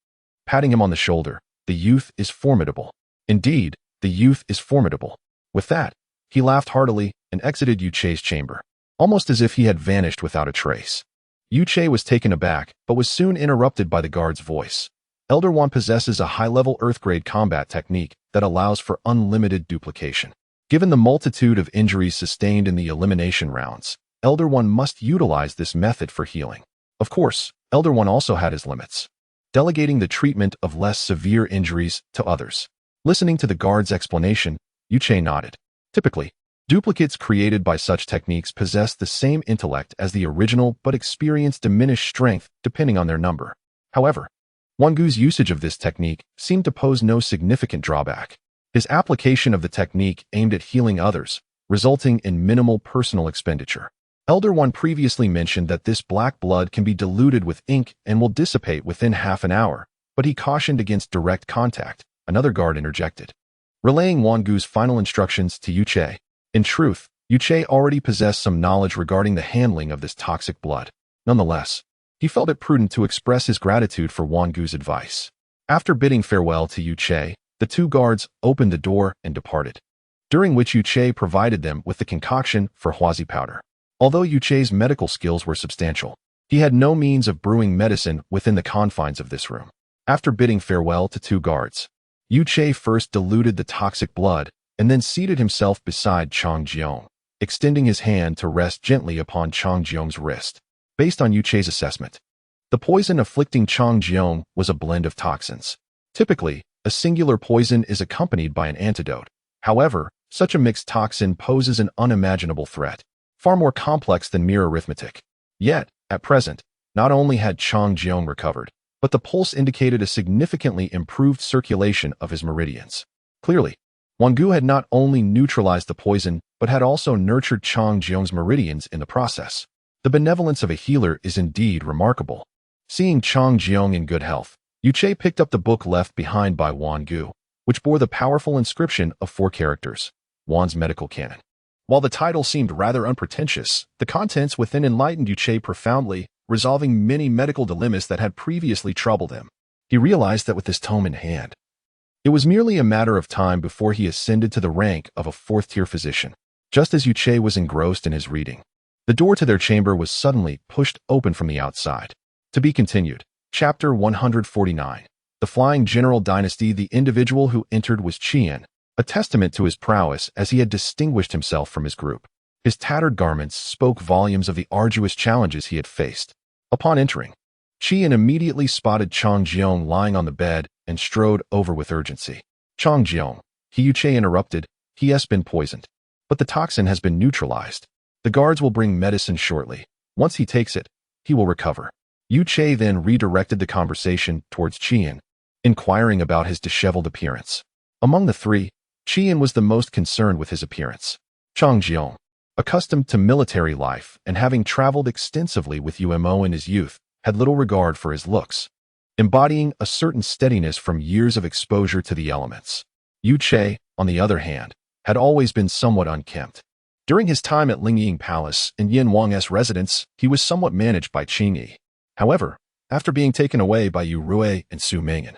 patting him on the shoulder. "The youth is formidable. Indeed, the youth is formidable." With that, he laughed heartily and exited Yu Che's chamber, almost as if he had vanished without a trace. Yu Che was taken aback, but was soon interrupted by the guard's voice. "Elder Wan possesses a high-level Earth-grade combat technique that allows for unlimited duplication. Given the multitude of injuries sustained in the elimination rounds, Elder Wan must utilize this method for healing." Of course, Elder Wan also had his limits, delegating the treatment of less severe injuries to others. Listening to the guard's explanation, Yu Che nodded. Typically, duplicates created by such techniques possess the same intellect as the original but experience diminished strength depending on their number. However, Gu's usage of this technique seemed to pose no significant drawback. His application of the technique aimed at healing others, resulting in minimal personal expenditure. Elder One previously mentioned that this black blood can be diluted with ink and will dissipate within half an hour, but he cautioned against direct contact. Another guard interjected, relaying Wangu's final instructions to Yuche. In truth, Yuche already possessed some knowledge regarding the handling of this toxic blood. Nonetheless, he felt it prudent to express his gratitude for Wangu's advice. After bidding farewell to Yuche, the two guards opened the door and departed, during which Yuche provided them with the concoction for Huazi powder. Although Yuche's medical skills were substantial, he had no means of brewing medicine within the confines of this room. After bidding farewell to two guards, Yuche first diluted the toxic blood and then seated himself beside Chang Jiong, extending his hand to rest gently upon Chang Jiong's wrist. Based on Yuche's assessment, the poison afflicting Chang Jiong was a blend of toxins. Typically, a singular poison is accompanied by an antidote. However, such a mixed toxin poses an unimaginable threat, far more complex than mere arithmetic. Yet, at present, not only had Chang Jiong recovered, but the pulse indicated a significantly improved circulation of his meridians. Clearly, Wangu had not only neutralized the poison, but had also nurtured Chang Jiong's meridians in the process. The benevolence of a healer is indeed remarkable. Seeing Chang Jiong in good health, Yuche picked up the book left behind by Wangu, which bore the powerful inscription of 4 characters, Wan's medical canon. While the title seemed rather unpretentious, the contents within enlightened Yuche profoundly, resolving many medical dilemmas that had previously troubled him. He realized that with this tome in hand, it was merely a matter of time before he ascended to the rank of a 4th-tier physician. Just as Yuche was engrossed in his reading, the door to their chamber was suddenly pushed open from the outside. To be continued. Chapter 149. The Flying General Dynasty. The individual who entered was Qian, a testament to his prowess as he had distinguished himself from his group. His tattered garments spoke volumes of the arduous challenges he had faced. Upon entering, Qian immediately spotted Chang Jiong lying on the bed and strode over with urgency. Chang Jiong, Yuche interrupted, he has been poisoned, but the toxin has been neutralized. The guards will bring medicine shortly. Once he takes it, he will recover. Yuche then redirected the conversation towards Qian, inquiring about his disheveled appearance. Among the three, Qian was the most concerned with his appearance. Chang Jiong, accustomed to military life and having traveled extensively with Yumo in his youth, had little regard for his looks, embodying a certain steadiness from years of exposure to the elements. Yuche, on the other hand, had always been somewhat unkempt. During his time at Lingying Palace and Yin Wang's residence, he was somewhat managed by Qingyi. However, after being taken away by Yu Rui and Su Mingyan,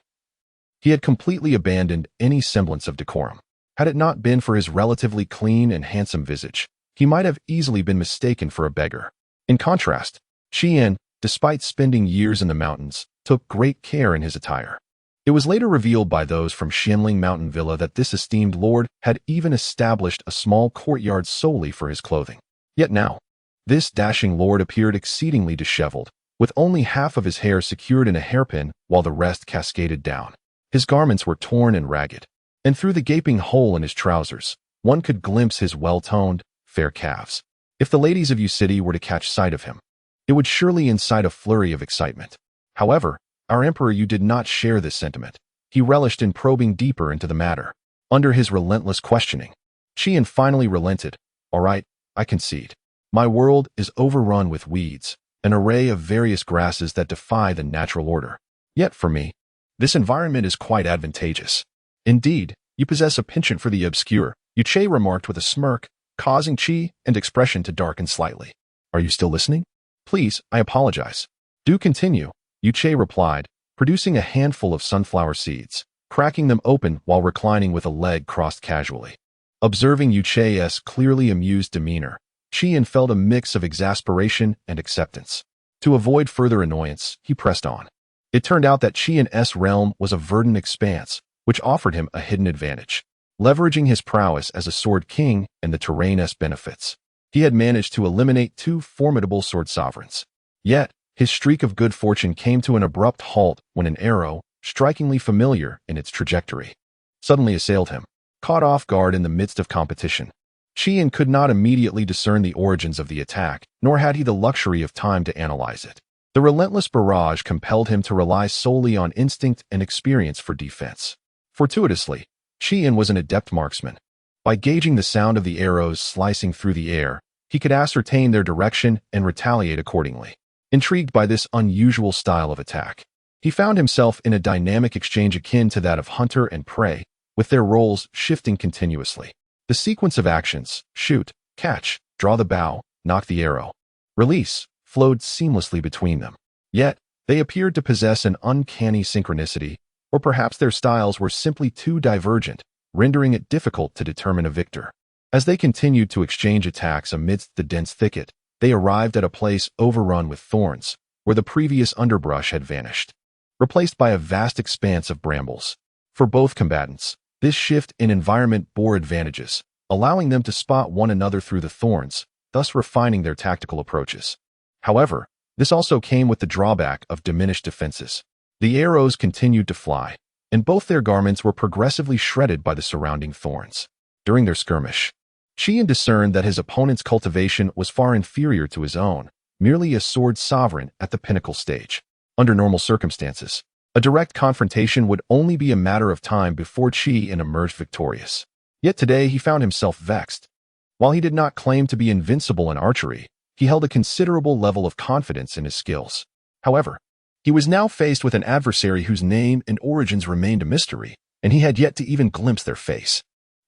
he had completely abandoned any semblance of decorum. Had it not been for his relatively clean and handsome visage, he might have easily been mistaken for a beggar. In contrast, Qian, despite spending years in the mountains, took great care in his attire. It was later revealed by those from Xianling Mountain Villa that this esteemed lord had even established a small courtyard solely for his clothing. Yet now, this dashing lord appeared exceedingly disheveled, with only half of his hair secured in a hairpin while the rest cascaded down. His garments were torn and ragged, and through the gaping hole in his trousers, one could glimpse his well-toned, fair calves. If the ladies of Yu City were to catch sight of him, it would surely incite a flurry of excitement. However, our Emperor Yu did not share this sentiment. He relished in probing deeper into the matter. Under his relentless questioning, Qian finally relented. All right, I concede. My world is overrun with weeds, an array of various grasses that defy the natural order. Yet for me, this environment is quite advantageous. Indeed, you possess a penchant for the obscure, Yuche remarked with a smirk, causing Qi and expression to darken slightly. Are you still listening? Please, I apologize. Do continue, Yuche replied, producing a handful of sunflower seeds, cracking them open while reclining with a leg crossed casually. Observing Yuche's clearly amused demeanor, Qian felt a mix of exasperation and acceptance. To avoid further annoyance, he pressed on. It turned out that Qian's realm was a verdant expanse, which offered him a hidden advantage. Leveraging his prowess as a sword king and the terrain's benefits, he had managed to eliminate 2 formidable sword sovereigns. Yet, his streak of good fortune came to an abrupt halt when an arrow, strikingly familiar in its trajectory, suddenly assailed him. Caught off guard in the midst of competition, Qian could not immediately discern the origins of the attack, nor had he the luxury of time to analyze it. The relentless barrage compelled him to rely solely on instinct and experience for defense. Fortuitously, Qian was an adept marksman. By gauging the sound of the arrows slicing through the air, he could ascertain their direction and retaliate accordingly. Intrigued by this unusual style of attack, he found himself in a dynamic exchange akin to that of hunter and prey, with their roles shifting continuously. The sequence of actions, shoot, catch, draw the bow, knock the arrow, release, flowed seamlessly between them. Yet, they appeared to possess an uncanny synchronicity, or perhaps their styles were simply too divergent, rendering it difficult to determine a victor. As they continued to exchange attacks amidst the dense thicket, they arrived at a place overrun with thorns, where the previous underbrush had vanished, replaced by a vast expanse of brambles. For both combatants, this shift in environment bore advantages, allowing them to spot one another through the thorns, thus refining their tactical approaches. However, this also came with the drawback of diminished defenses. The arrows continued to fly, and both their garments were progressively shredded by the surrounding thorns. During their skirmish, Qian discerned that his opponent's cultivation was far inferior to his own, merely a sword sovereign at the pinnacle stage. Under normal circumstances, a direct confrontation would only be a matter of time before Qian emerged victorious. Yet today he found himself vexed. While he did not claim to be invincible in archery, he held a considerable level of confidence in his skills. However, he was now faced with an adversary whose name and origins remained a mystery, and he had yet to even glimpse their face.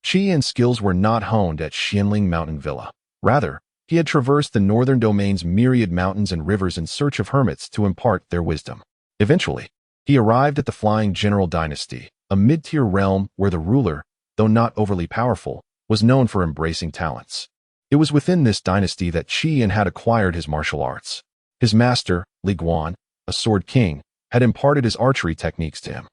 Qian's skills were not honed at Xianling Mountain Villa. Rather, he had traversed the northern domain's myriad mountains and rivers in search of hermits to impart their wisdom. Eventually, he arrived at the Flying General Dynasty, a mid-tier realm where the ruler, though not overly powerful, was known for embracing talents. It was within this dynasty that Qian had acquired his martial arts. His master, Li Guan, a sword king, had imparted his archery techniques to him.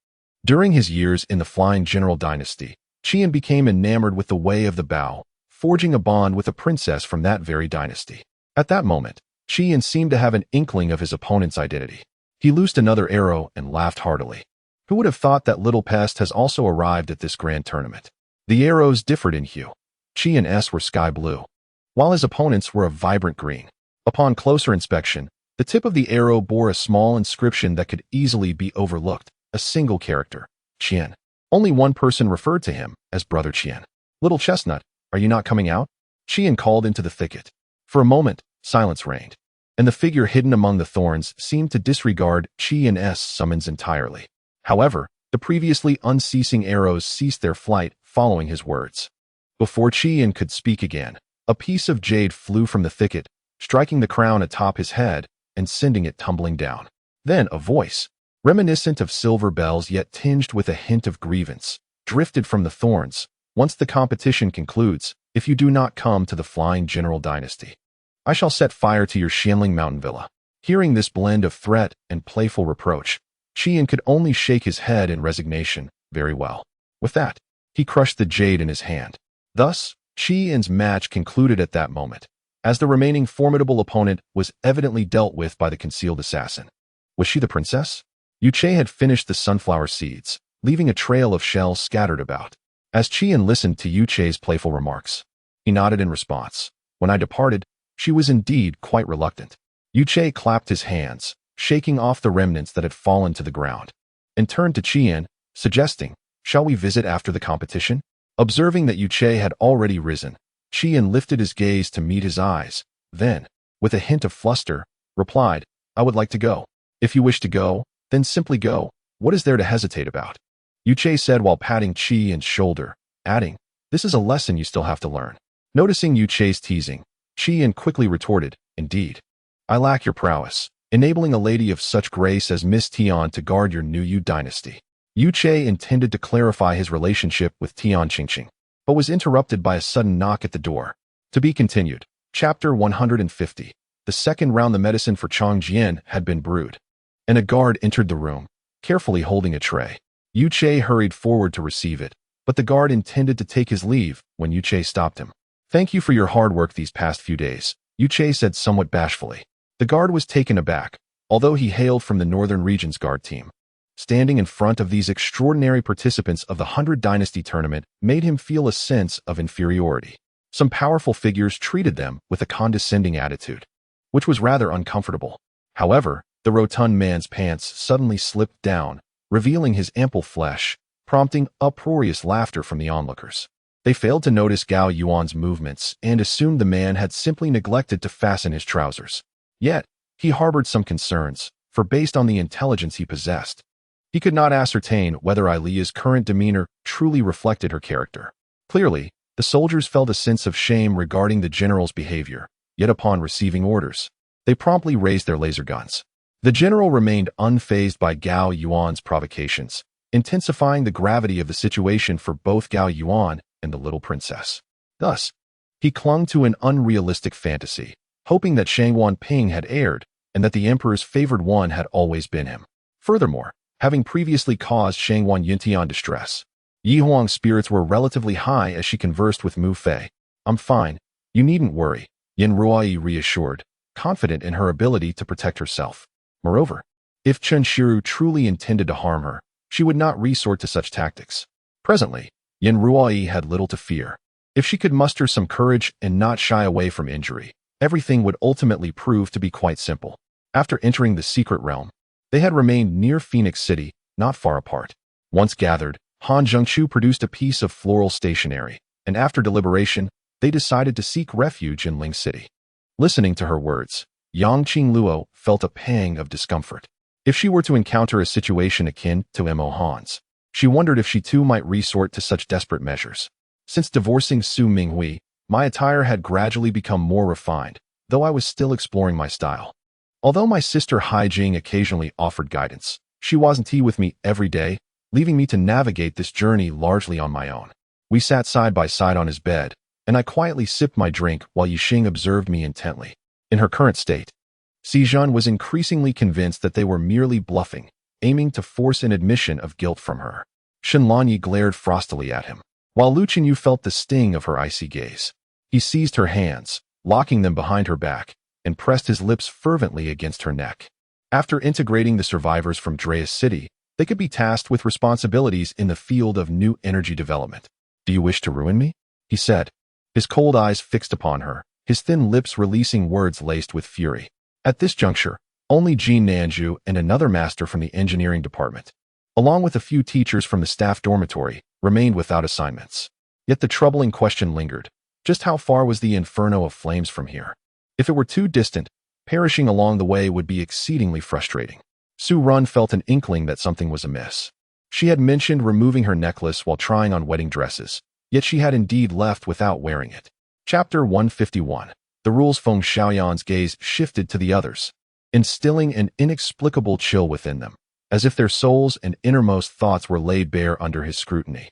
During his years in the Flying General Dynasty, Qian became enamored with the way of the bow, forging a bond with a princess from that very dynasty. At that moment, Qian seemed to have an inkling of his opponent's identity. He loosed another arrow and laughed heartily. Who would have thought that little pest has also arrived at this grand tournament? The arrows differed in hue. Qian's were sky blue, while his opponent's were a vibrant green. Upon closer inspection, the tip of the arrow bore a small inscription that could easily be overlooked, a single character, Qian. Only one person referred to him as Brother Qian. "Little Chestnut, are you not coming out?" Qian called into the thicket. For a moment, silence reigned, and the figure hidden among the thorns seemed to disregard Qian's summons entirely. However, the previously unceasing arrows ceased their flight following his words. Before Qian could speak again, a piece of jade flew from the thicket, striking the crown atop his head and sending it tumbling down. Then a voice, reminiscent of silver bells yet tinged with a hint of grievance, drifted from the thorns. "Once the competition concludes, if you do not come to the Flying General Dynasty, I shall set fire to your Xianling Mountain Villa." Hearing this blend of threat and playful reproach, Qian could only shake his head in resignation. Very well. With that, he crushed the jade in his hand. Thus, Qian's match concluded at that moment, as the remaining formidable opponent was evidently dealt with by the concealed assassin. Was she the princess? Yu Che had finished the sunflower seeds, leaving a trail of shells scattered about. As Qian listened to Yu Che's playful remarks, he nodded in response. When I departed, she was indeed quite reluctant. Yu Che clapped his hands, shaking off the remnants that had fallen to the ground, and turned to Qian, suggesting, "Shall we visit after the competition?" Observing that Yu Che had already risen, Qian lifted his gaze to meet his eyes, then, with a hint of fluster, replied, "I would like to go." "If you wish to go, then simply go. What is there to hesitate about?" Yu Che said while patting Qian's shoulder, adding, "This is a lesson you still have to learn." Noticing Yu Che's teasing, Qian quickly retorted, "Indeed. I lack your prowess, enabling a lady of such grace as Miss Tian to guard your new Yu dynasty." Yu Che intended to clarify his relationship with Tian Qingqing, but was interrupted by a sudden knock at the door. To be continued. Chapter 150. The second round. The medicine for Chang Jian had been brewed, and a guard entered the room, carefully holding a tray. Yu Che hurried forward to receive it, but the guard intended to take his leave when Yu Che stopped him. "Thank you for your hard work these past few days," Yu Che said somewhat bashfully. The guard was taken aback, although he hailed from the Northern Region's guard team. Standing in front of these extraordinary participants of the 100 Dynasty tournament made him feel a sense of inferiority. Some powerful figures treated them with a condescending attitude, which was rather uncomfortable. However, the rotund man's pants suddenly slipped down, revealing his ample flesh, prompting uproarious laughter from the onlookers. They failed to notice Gao Yuan's movements and assumed the man had simply neglected to fasten his trousers. Yet, he harbored some concerns, for based on the intelligence he possessed, he could not ascertain whether Ilia's current demeanor truly reflected her character. Clearly, the soldiers felt a sense of shame regarding the general's behavior, yet upon receiving orders, they promptly raised their laser guns. The general remained unfazed by Gao Yuan's provocations, intensifying the gravity of the situation for both Gao Yuan and the little princess. Thus, he clung to an unrealistic fantasy, hoping that Shang Wanping had erred and that the emperor's favored one had always been him. Furthermore, having previously caused Shang Wan Yuntian distress, Yi Huang's spirits were relatively high as she conversed with Mu Fei. "I'm fine. You needn't worry," Yunluo reassured, confident in her ability to protect herself. Moreover, if Chen Shiru truly intended to harm her, she would not resort to such tactics. Presently, Yunluo had little to fear. If she could muster some courage and not shy away from injury, everything would ultimately prove to be quite simple. After entering the secret realm, they had remained near Phoenix City, not far apart. Once gathered, Han Zhengchu produced a piece of floral stationery, and after deliberation, they decided to seek refuge in Ling City. Listening to her words, Yang Qingluo felt a pang of discomfort. If she were to encounter a situation akin to Mo Han's, she wondered if she too might resort to such desperate measures. Since divorcing Su Minghui, my attire had gradually become more refined, though I was still exploring my style. Although my sister Hai Jing occasionally offered guidance, she wasn't tea with me every day, leaving me to navigate this journey largely on my own. We sat side by side on his bed, and I quietly sipped my drink while Yixing observed me intently. In her current state, Xizhan was increasingly convinced that they were merely bluffing, aiming to force an admission of guilt from her. Shenlanyi glared frostily at him, while Lu Qinyu felt the sting of her icy gaze. He seized her hands, locking them behind her back, and pressed his lips fervently against her neck. After integrating the survivors from Dreas City, they could be tasked with responsibilities in the field of new energy development. "Do you wish to ruin me?" he said, his cold eyes fixed upon her, his thin lips releasing words laced with fury. At this juncture, only Jean Nanju and another master from the engineering department, along with a few teachers from the staff dormitory, remained without assignments. Yet the troubling question lingered. Just how far was the inferno of flames from here? If it were too distant, perishing along the way would be exceedingly frustrating. Su Run felt an inkling that something was amiss. She had mentioned removing her necklace while trying on wedding dresses, yet she had indeed left without wearing it. Chapter 151. The rules. Feng Xiaoyan's gaze shifted to the others, instilling an inexplicable chill within them, as if their souls and innermost thoughts were laid bare under his scrutiny.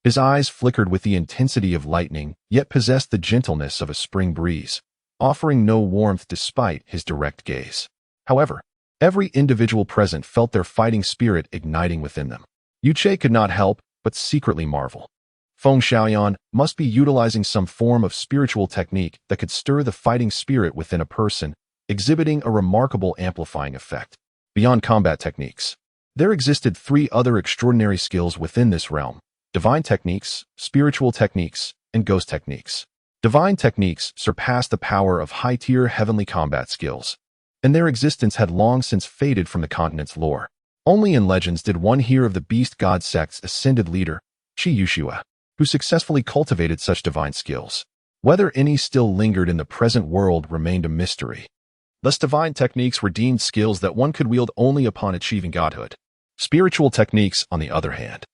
His eyes flickered with the intensity of lightning, yet possessed the gentleness of a spring breeze, offering no warmth despite his direct gaze. However, every individual present felt their fighting spirit igniting within them. Yuche could not help but secretly marvel. Feng Xiaoyan must be utilizing some form of spiritual technique that could stir the fighting spirit within a person, exhibiting a remarkable amplifying effect. Beyond combat techniques, there existed 3 other extraordinary skills within this realm: divine techniques, spiritual techniques, and ghost techniques. Divine techniques surpassed the power of high-tier heavenly combat skills, and their existence had long since faded from the continent's lore. Only in legends did one hear of the beast god sect's ascended leader, Qi Yushua, who successfully cultivated such divine skills. Whether any still lingered in the present world remained a mystery. Thus, divine techniques were deemed skills that one could wield only upon achieving godhood. Spiritual techniques, on the other hand,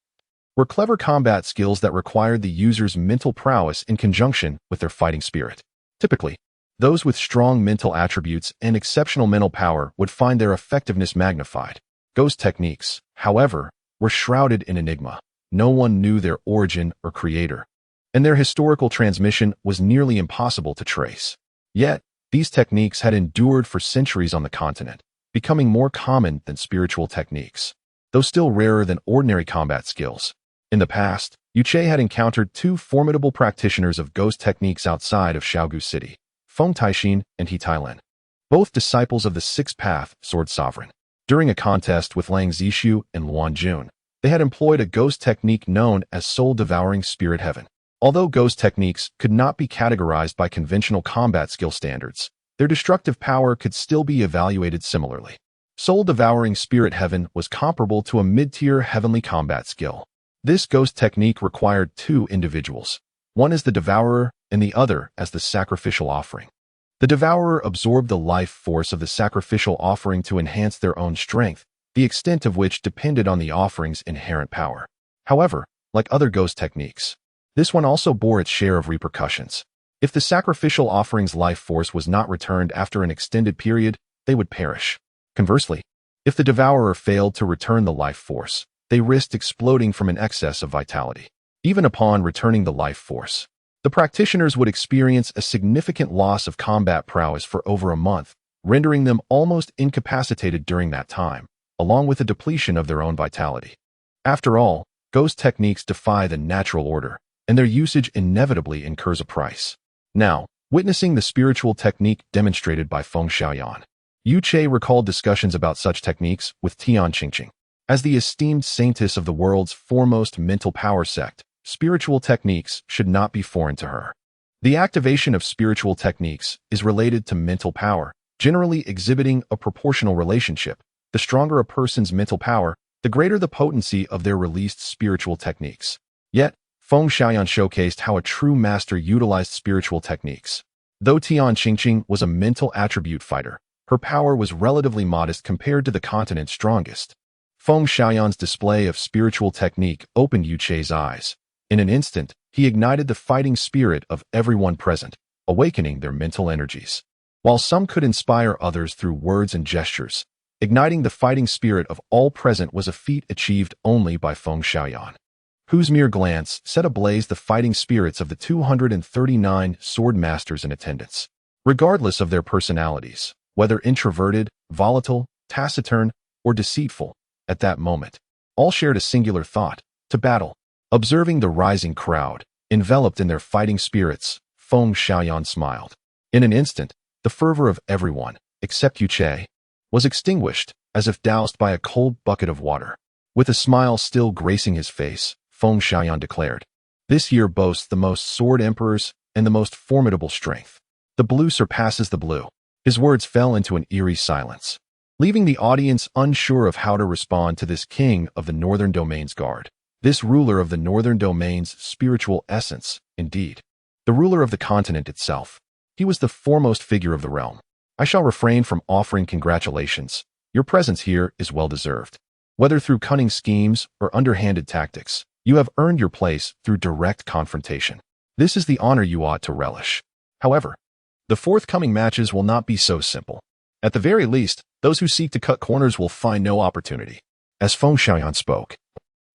were clever combat skills that required the user's mental prowess in conjunction with their fighting spirit. Typically, those with strong mental attributes and exceptional mental power would find their effectiveness magnified. Ghost techniques, however, were shrouded in enigma. No one knew their origin or creator, and their historical transmission was nearly impossible to trace. Yet, these techniques had endured for centuries on the continent, becoming more common than spiritual techniques, though still rarer than ordinary combat skills. In the past, Yuche had encountered 2 formidable practitioners of ghost techniques outside of Xiaogu City, Feng Taixin and He Tailan, both disciples of the Sixth Path Sword Sovereign. During a contest with Lang Zishu and Luan Jun, they had employed a ghost technique known as Soul Devouring Spirit Heaven. Although ghost techniques could not be categorized by conventional combat skill standards, their destructive power could still be evaluated similarly. Soul Devouring Spirit Heaven was comparable to a mid-tier heavenly combat skill. This ghost technique required 2 individuals, one as the devourer and the other as the sacrificial offering. The devourer absorbed the life force of the sacrificial offering to enhance their own strength, the extent of which depended on the offering's inherent power. However, like other ghost techniques, this one also bore its share of repercussions. If the sacrificial offering's life force was not returned after an extended period, they would perish. Conversely, if the devourer failed to return the life force, they risked exploding from an excess of vitality. Even upon returning the life force, the practitioners would experience a significant loss of combat prowess for over a month, rendering them almost incapacitated during that time, along with a depletion of their own vitality. After all, ghost techniques defy the natural order, and their usage inevitably incurs a price. Now, witnessing the spiritual technique demonstrated by Feng Xiaoyan, Yu Che recalled discussions about such techniques with Tian Qingqing. As the esteemed saintess of the world's foremost mental power sect, spiritual techniques should not be foreign to her. The activation of spiritual techniques is related to mental power, generally exhibiting a proportional relationship. The stronger a person's mental power, the greater the potency of their released spiritual techniques. Yet, Feng Xiaoyan showcased how a true master utilized spiritual techniques. Though Tian Qingqing was a mental attribute fighter, her power was relatively modest compared to the continent's strongest. Feng Xiaoyan's display of spiritual technique opened Yu Che's eyes. In an instant, he ignited the fighting spirit of everyone present, awakening their mental energies. While some could inspire others through words and gestures, igniting the fighting spirit of all present was a feat achieved only by Feng Xiaoyan, whose mere glance set ablaze the fighting spirits of the 239 sword masters in attendance. Regardless of their personalities, whether introverted, volatile, taciturn, or deceitful, at that moment, all shared a singular thought: to battle. Observing the rising crowd, enveloped in their fighting spirits, Feng Xiaoyan smiled. In an instant, the fervor of everyone, except Yu Che, was extinguished, as if doused by a cold bucket of water. With a smile still gracing his face, Feng Xiaoyan declared, "This year boasts the most sword emperors and the most formidable strength. The blue surpasses the blue." His words fell into an eerie silence, leaving the audience unsure of how to respond to this king of the Northern Domain's guard. This ruler of the Northern Domain's spiritual essence, indeed. The ruler of the continent itself. He was the foremost figure of the realm. I shall refrain from offering congratulations. Your presence here is well-deserved. Whether through cunning schemes or underhanded tactics, you have earned your place through direct confrontation. This is the honor you ought to relish. However, the forthcoming matches will not be so simple. At the very least, those who seek to cut corners will find no opportunity. As Feng Xiaoyan spoke,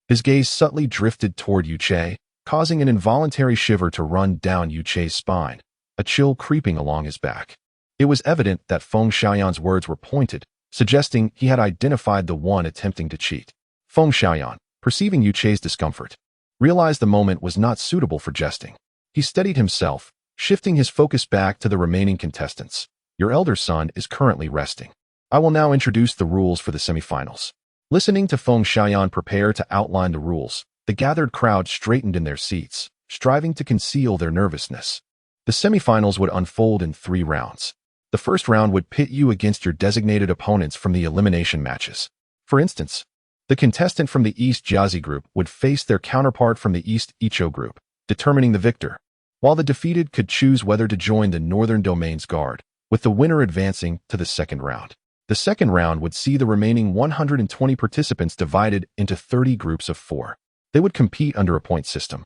his gaze subtly drifted toward Yu Che, causing an involuntary shiver to run down Yu Che's spine, a chill creeping along his back. It was evident that Feng Xiaoyan's words were pointed, suggesting he had identified the one attempting to cheat. Feng Xiaoyan, perceiving Yu Che's discomfort, realized the moment was not suitable for jesting. He steadied himself, shifting his focus back to the remaining contestants. Your elder son is currently resting. I will now introduce the rules for the semifinals. Listening to Feng Xiaoyan prepare to outline the rules, the gathered crowd straightened in their seats, striving to conceal their nervousness. The semifinals would unfold in 3 rounds. The first round would pit you against your designated opponents from the elimination matches. For instance, the contestant from the East Jiazi group would face their counterpart from the East Icho group, determining the victor, while the defeated could choose whether to join the Northern Domain's guard, with the winner advancing to the second round. The second round would see the remaining 120 participants divided into 30 groups of 4. They would compete under a point system,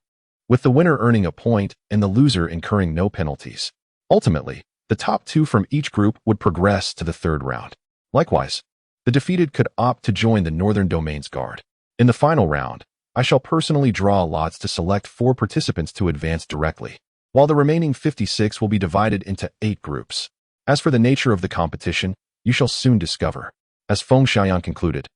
with the winner earning a point and the loser incurring no penalties. Ultimately, the top 2 from each group would progress to the third round. Likewise, the defeated could opt to join the Northern Domain's guard. In the final round, I shall personally draw lots to select 4 participants to advance directly, while the remaining 56 will be divided into 8 groups. As for the nature of the competition, you shall soon discover. As Feng Xiaoyan concluded,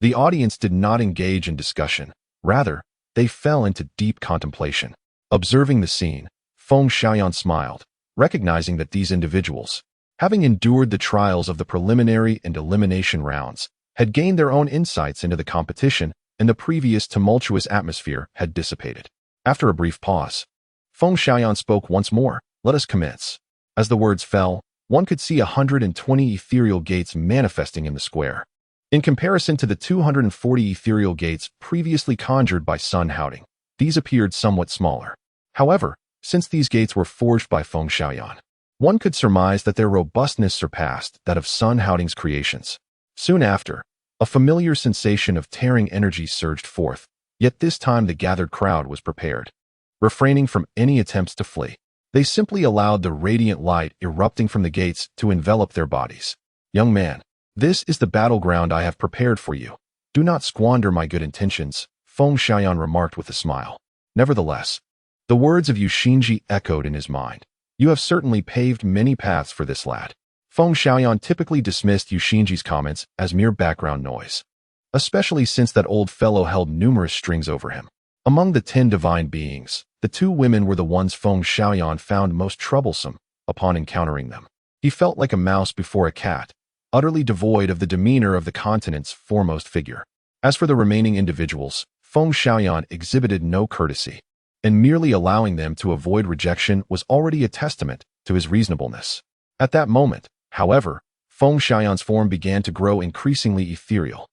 the audience did not engage in discussion. Rather, they fell into deep contemplation. Observing the scene, Feng Xiaoyan smiled, recognizing that these individuals, having endured the trials of the preliminary and elimination rounds, had gained their own insights into the competition, and the previous tumultuous atmosphere had dissipated. After a brief pause, Feng Xiaoyan spoke once more. Let us commence. As the words fell, one could see 120 ethereal gates manifesting in the square. In comparison to the 240 ethereal gates previously conjured by Sun Howding, these appeared somewhat smaller. However, Since these gates were forged by Feng Xiaoyan, one could surmise that their robustness surpassed that of Sun Haoding's creations. Soon after, a familiar sensation of tearing energy surged forth, yet this time the gathered crowd was prepared. Refraining from any attempts to flee, they simply allowed the radiant light erupting from the gates to envelop their bodies. Young man, this is the battleground I have prepared for you. Do not squander my good intentions, Feng Xiaoyan remarked with a smile. Nevertheless, the words of Yushinji echoed in his mind. You have certainly paved many paths for this lad. Feng Xiaoyan typically dismissed Yushinji's comments as mere background noise, especially since that old fellow held numerous strings over him. Among the 10 divine beings, the 2 women were the ones Feng Xiaoyan found most troublesome upon encountering them. He felt like a mouse before a cat, utterly devoid of the demeanor of the continent's foremost figure. As for the remaining individuals, Feng Xiaoyan exhibited no courtesy, and merely allowing them to avoid rejection was already a testament to his reasonableness. At that moment, however, Feng Xiaoyan's form began to grow increasingly ethereal,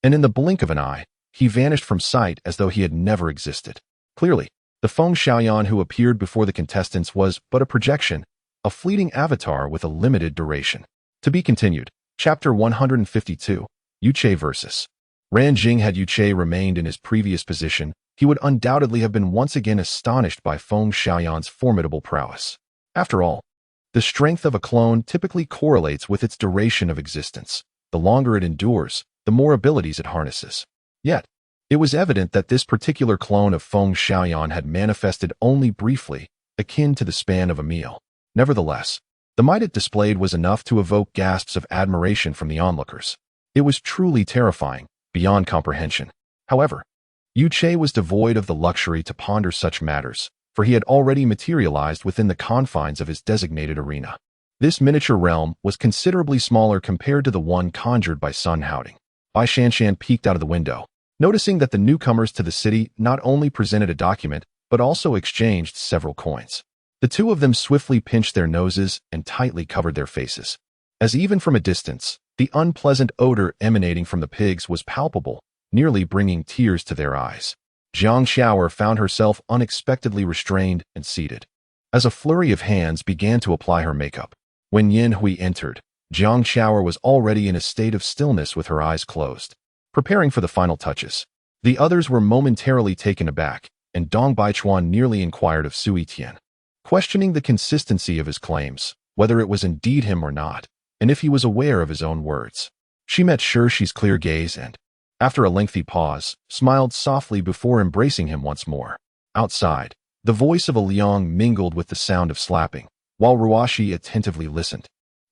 and in the blink of an eye, he vanished from sight as though he had never existed. Clearly, the Feng Xiaoyan who appeared before the contestants was but a projection, a fleeting avatar with a limited duration. To be continued. Chapter 152, Yuche versus. Ran Jing. Had Yuche remained in his previous position, he would undoubtedly have been once again astonished by Feng Xiaoyan's formidable prowess. After all, the strength of a clone typically correlates with its duration of existence. The longer it endures, the more abilities it harnesses. Yet, it was evident that this particular clone of Feng Xiaoyan had manifested only briefly, akin to the span of a meal. Nevertheless, the might it displayed was enough to evoke gasps of admiration from the onlookers. It was truly terrifying, beyond comprehension. However, Yuche was devoid of the luxury to ponder such matters, for he had already materialized within the confines of his designated arena. This miniature realm was considerably smaller compared to the one conjured by Sun Haoding. Bai Shanshan peeked out of the window, noticing that the newcomers to the city not only presented a document, but also exchanged several coins. The 2 of them swiftly pinched their noses and tightly covered their faces, as even from a distance, the unpleasant odor emanating from the pigs was palpable, nearly bringing tears to their eyes. Jiang Xiaoer found herself unexpectedly restrained and seated, as a flurry of hands began to apply her makeup. When Yin Hui entered, Jiang Xiaoer was already in a state of stillness with her eyes closed, preparing for the final touches. The others were momentarily taken aback, and Dong Baichuan nearly inquired of Sui Tian, questioning the consistency of his claims, whether it was indeed him or not, and if he was aware of his own words. She met Shi's clear gaze and, after a lengthy pause, smiled softly before embracing him once more. Outside, the voice of a Liang mingled with the sound of slapping, while Ruashi attentively listened.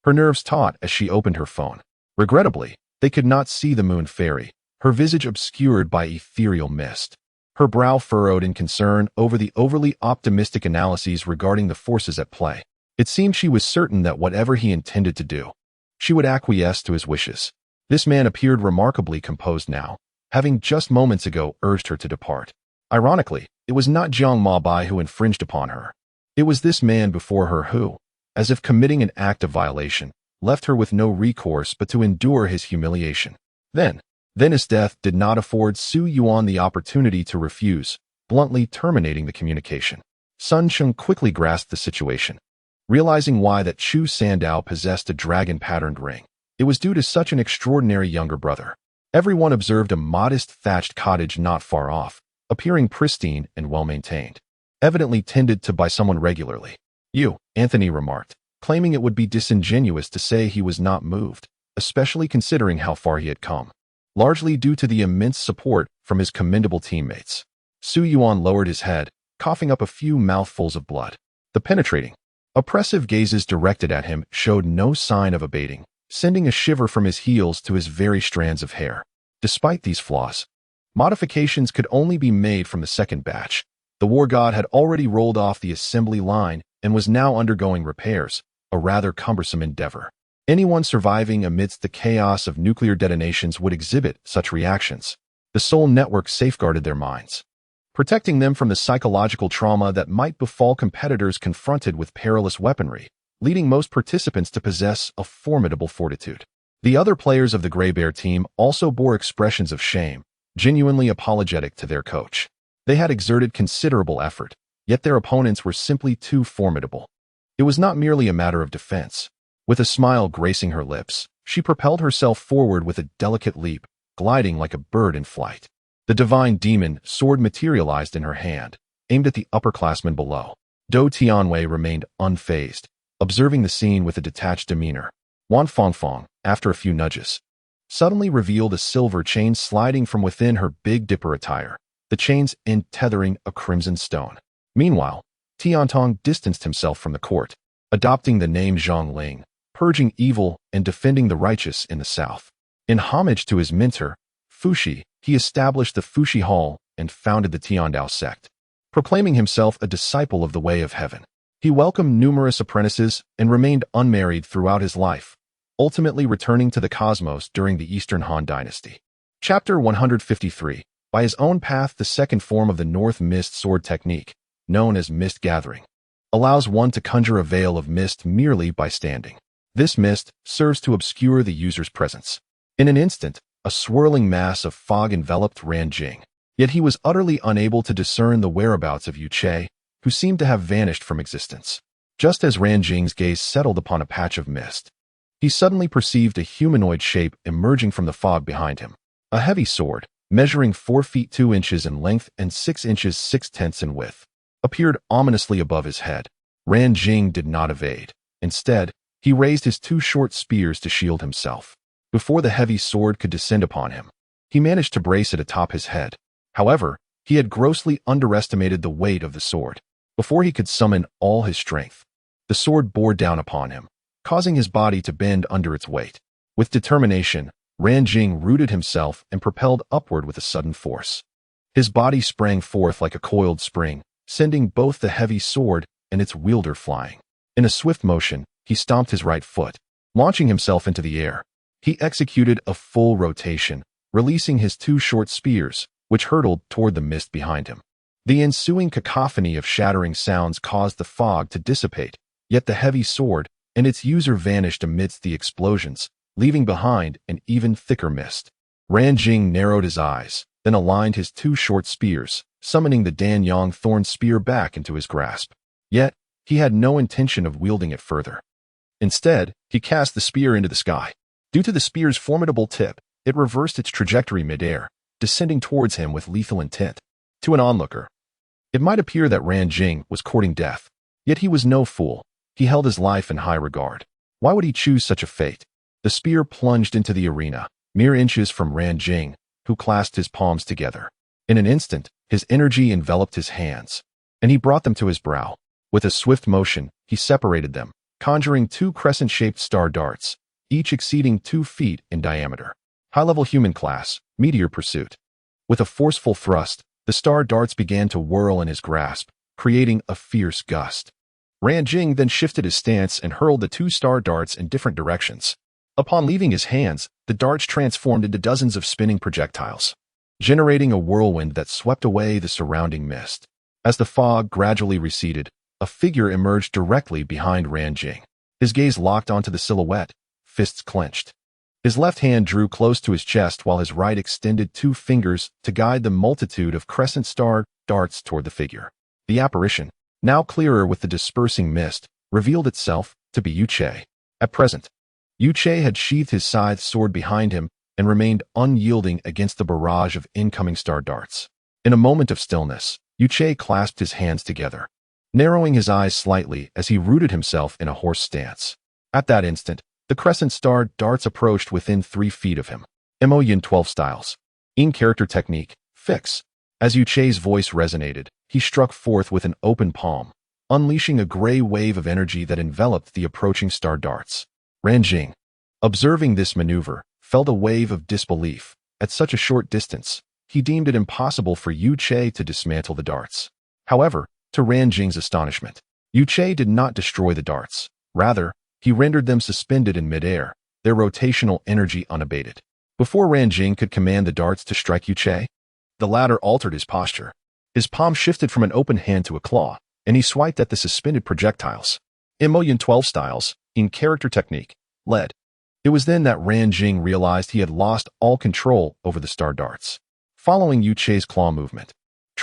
Her nerves taut as she opened her phone. Regrettably, they could not see the moon fairy, her visage obscured by ethereal mist. Her brow furrowed in concern over the overly optimistic analyses regarding the forces at play. It seemed she was certain that whatever he intended to do, she would acquiesce to his wishes. This man appeared remarkably composed now, having just moments ago urged her to depart. Ironically, it was not Jiang Mabai who infringed upon her. It was this man before her who, as if committing an act of violation, left her with no recourse but to endure his humiliation. Then his death did not afford Su Yuan the opportunity to refuse, bluntly terminating the communication. Sun Sheng quickly grasped the situation. Realizing why that Chu Sandao possessed a dragon-patterned ring, it was due to such an extraordinary younger brother. Everyone observed a modest thatched cottage not far off, appearing pristine and well-maintained, evidently tended to by someone regularly. Anthony remarked, claiming it would be disingenuous to say he was not moved, especially considering how far he had come, largely due to the immense support from his commendable teammates. Su Yuan lowered his head, coughing up a few mouthfuls of blood. The penetrating, oppressive gazes directed at him showed no sign of abating, sending a shiver from his heels to his very strands of hair. Despite these flaws, modifications could only be made from the second batch. The war god had already rolled off the assembly line and was now undergoing repairs, a rather cumbersome endeavor. Anyone surviving amidst the chaos of nuclear detonations would exhibit such reactions. The Soul Network safeguarded their minds, protecting them from the psychological trauma that might befall competitors confronted with perilous weaponry, leading most participants to possess a formidable fortitude. The other players of the Grey Bear team also bore expressions of shame, genuinely apologetic to their coach. They had exerted considerable effort, yet their opponents were simply too formidable. It was not merely a matter of defense. With a smile gracing her lips, she propelled herself forward with a delicate leap, gliding like a bird in flight. The divine demon sword materialized in her hand, aimed at the upperclassmen below. Do Tianwei remained unfazed, observing the scene with a detached demeanor. Wan Fongfong, after a few nudges, suddenly revealed a silver chain sliding from within her Big Dipper attire, the chain's end tethering a crimson stone. Meanwhile, Tiantong distanced himself from the court, adopting the name Zhongling, purging evil and defending the righteous in the south. In homage to his mentor, Fuxi, he established the Fuxi Hall and founded the Tiandao sect, proclaiming himself a disciple of the way of heaven. He welcomed numerous apprentices and remained unmarried throughout his life, ultimately returning to the cosmos during the Eastern Han Dynasty. Chapter 153. By his own path, the second form of the North Mist Sword technique, known as Mist Gathering, allows one to conjure a veil of mist merely by standing. This mist serves to obscure the user's presence. In an instant, a swirling mass of fog enveloped Ran Jing, yet he was utterly unable to discern the whereabouts of Yu Che, who seemed to have vanished from existence. Just as Ran Jing's gaze settled upon a patch of mist, he suddenly perceived a humanoid shape emerging from the fog behind him. A heavy sword, measuring 4 feet 2 inches in length and 6 inches 6/10 in width, appeared ominously above his head. Ran Jing did not evade. Instead, he raised his 2 short spears to shield himself. Before the heavy sword could descend upon him, he managed to brace it atop his head. However, he had grossly underestimated the weight of the sword. Before he could summon all his strength, the sword bore down upon him, causing his body to bend under its weight. With determination, Ran Jing rooted himself and propelled upward with a sudden force. His body sprang forth like a coiled spring, sending both the heavy sword and its wielder flying. In a swift motion, he stomped his right foot, launching himself into the air. He executed a full rotation, releasing his 2 short spears, which hurtled toward the mist behind him. The ensuing cacophony of shattering sounds caused the fog to dissipate, yet the heavy sword and its user vanished amidst the explosions, leaving behind an even thicker mist. Ran Jing narrowed his eyes, then aligned his 2 short spears, summoning the Danyang thorn spear back into his grasp. Yet, he had no intention of wielding it further. Instead, he cast the spear into the sky. Due to the spear's formidable tip, it reversed its trajectory midair, descending towards him with lethal intent. To an onlooker, it might appear that Ran Jing was courting death. Yet he was no fool. He held his life in high regard. Why would he choose such a fate? The spear plunged into the arena, mere inches from Ran Jing, who clasped his palms together. In an instant, his energy enveloped his hands, and he brought them to his brow. With a swift motion, he separated them, conjuring 2 crescent-shaped star darts, each exceeding 2 feet in diameter. High-level human class, Meteor Pursuit. With a forceful thrust, the star darts began to whirl in his grasp, creating a fierce gust. Ran Jing then shifted his stance and hurled the 2 star darts in different directions. Upon leaving his hands, the darts transformed into dozens of spinning projectiles, generating a whirlwind that swept away the surrounding mist. As the fog gradually receded, a figure emerged directly behind Ran Jing. His gaze locked onto the silhouette, fists clenched. His left hand drew close to his chest while his right extended 2 fingers to guide the multitude of crescent star darts toward the figure. The apparition, now clearer with the dispersing mist, revealed itself to be Yu Che. At present, Yu Che had sheathed his scythe sword behind him and remained unyielding against the barrage of incoming star darts. In a moment of stillness, Yu Che clasped his hands together, narrowing his eyes slightly as he rooted himself in a horse stance. At that instant, the crescent star darts approached within 3 feet of him. Yin 12 styles. In character technique, fix. As Yu Che's voice resonated, he struck forth with an open palm, unleashing a gray wave of energy that enveloped the approaching star darts. Ran Jing, observing this maneuver, felt a wave of disbelief. At such a short distance, he deemed it impossible for Yu Che to dismantle the darts. However, to Ran Jing's astonishment, Yu Che did not destroy the darts. Rather, he rendered them suspended in midair, their rotational energy unabated. Before Ran Jing could command the darts to strike Yu Che, the latter altered his posture. His palm shifted from an open hand to a claw, and he swiped at the suspended projectiles. Yin 12 styles, in character technique, led. It was then that Ran Jing realized he had lost all control over the star darts. Following Yu Che's claw movement,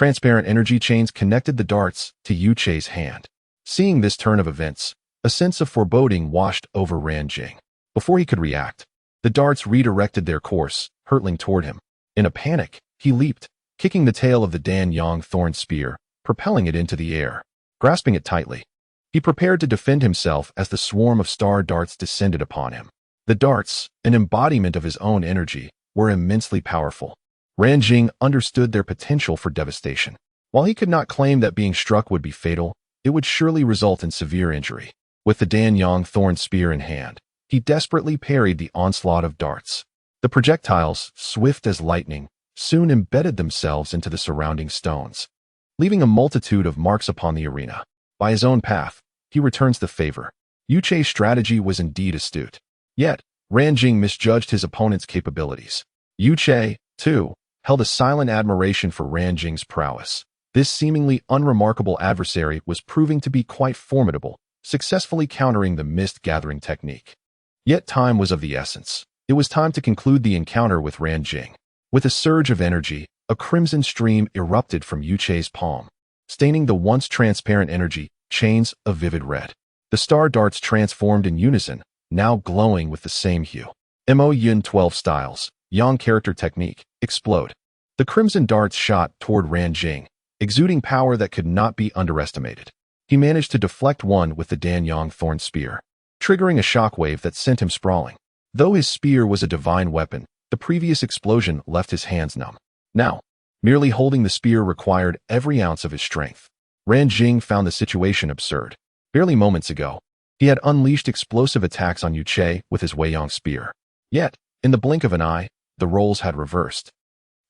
Transparent energy chains connected the darts to Yu Chei's hand. Seeing this turn of events, a sense of foreboding washed over Ran Jing. Before he could react, the darts redirected their course, hurtling toward him. In a panic, he leaped, kicking the tail of the Dan Yang thorn spear, propelling it into the air. Grasping it tightly, he prepared to defend himself as the swarm of star darts descended upon him. The darts, an embodiment of his own energy, were immensely powerful. Ran Jing understood their potential for devastation. While he could not claim that being struck would be fatal, it would surely result in severe injury. With the Dan Yang thorn spear in hand, he desperately parried the onslaught of darts. The projectiles, swift as lightning, soon embedded themselves into the surrounding stones, leaving a multitude of marks upon the arena. By his own path, he returns the favor. Yu Chei's strategy was indeed astute. Yet, Ran Jing misjudged his opponent's capabilities. Yu Chei, too, held a silent admiration for Ran Jing's prowess. This seemingly unremarkable adversary was proving to be quite formidable, successfully countering the mist-gathering technique. Yet time was of the essence. It was time to conclude the encounter with Ran Jing. With a surge of energy, a crimson stream erupted from Yu Chei's palm, staining the once transparent energy chains a vivid red. The star darts transformed in unison, now glowing with the same hue. Mo Yun 12 styles, Yang character technique, explode. The crimson darts shot toward Ran Jing, exuding power that could not be underestimated. He managed to deflect one with the Dan Yang thorn spear, triggering a shockwave that sent him sprawling. Though his spear was a divine weapon, the previous explosion left his hands numb. Now, merely holding the spear required every ounce of his strength. Ran Jing found the situation absurd. Barely moments ago, he had unleashed explosive attacks on Yu Chei with his Weiyang spear. Yet, in the blink of an eye, the roles had reversed,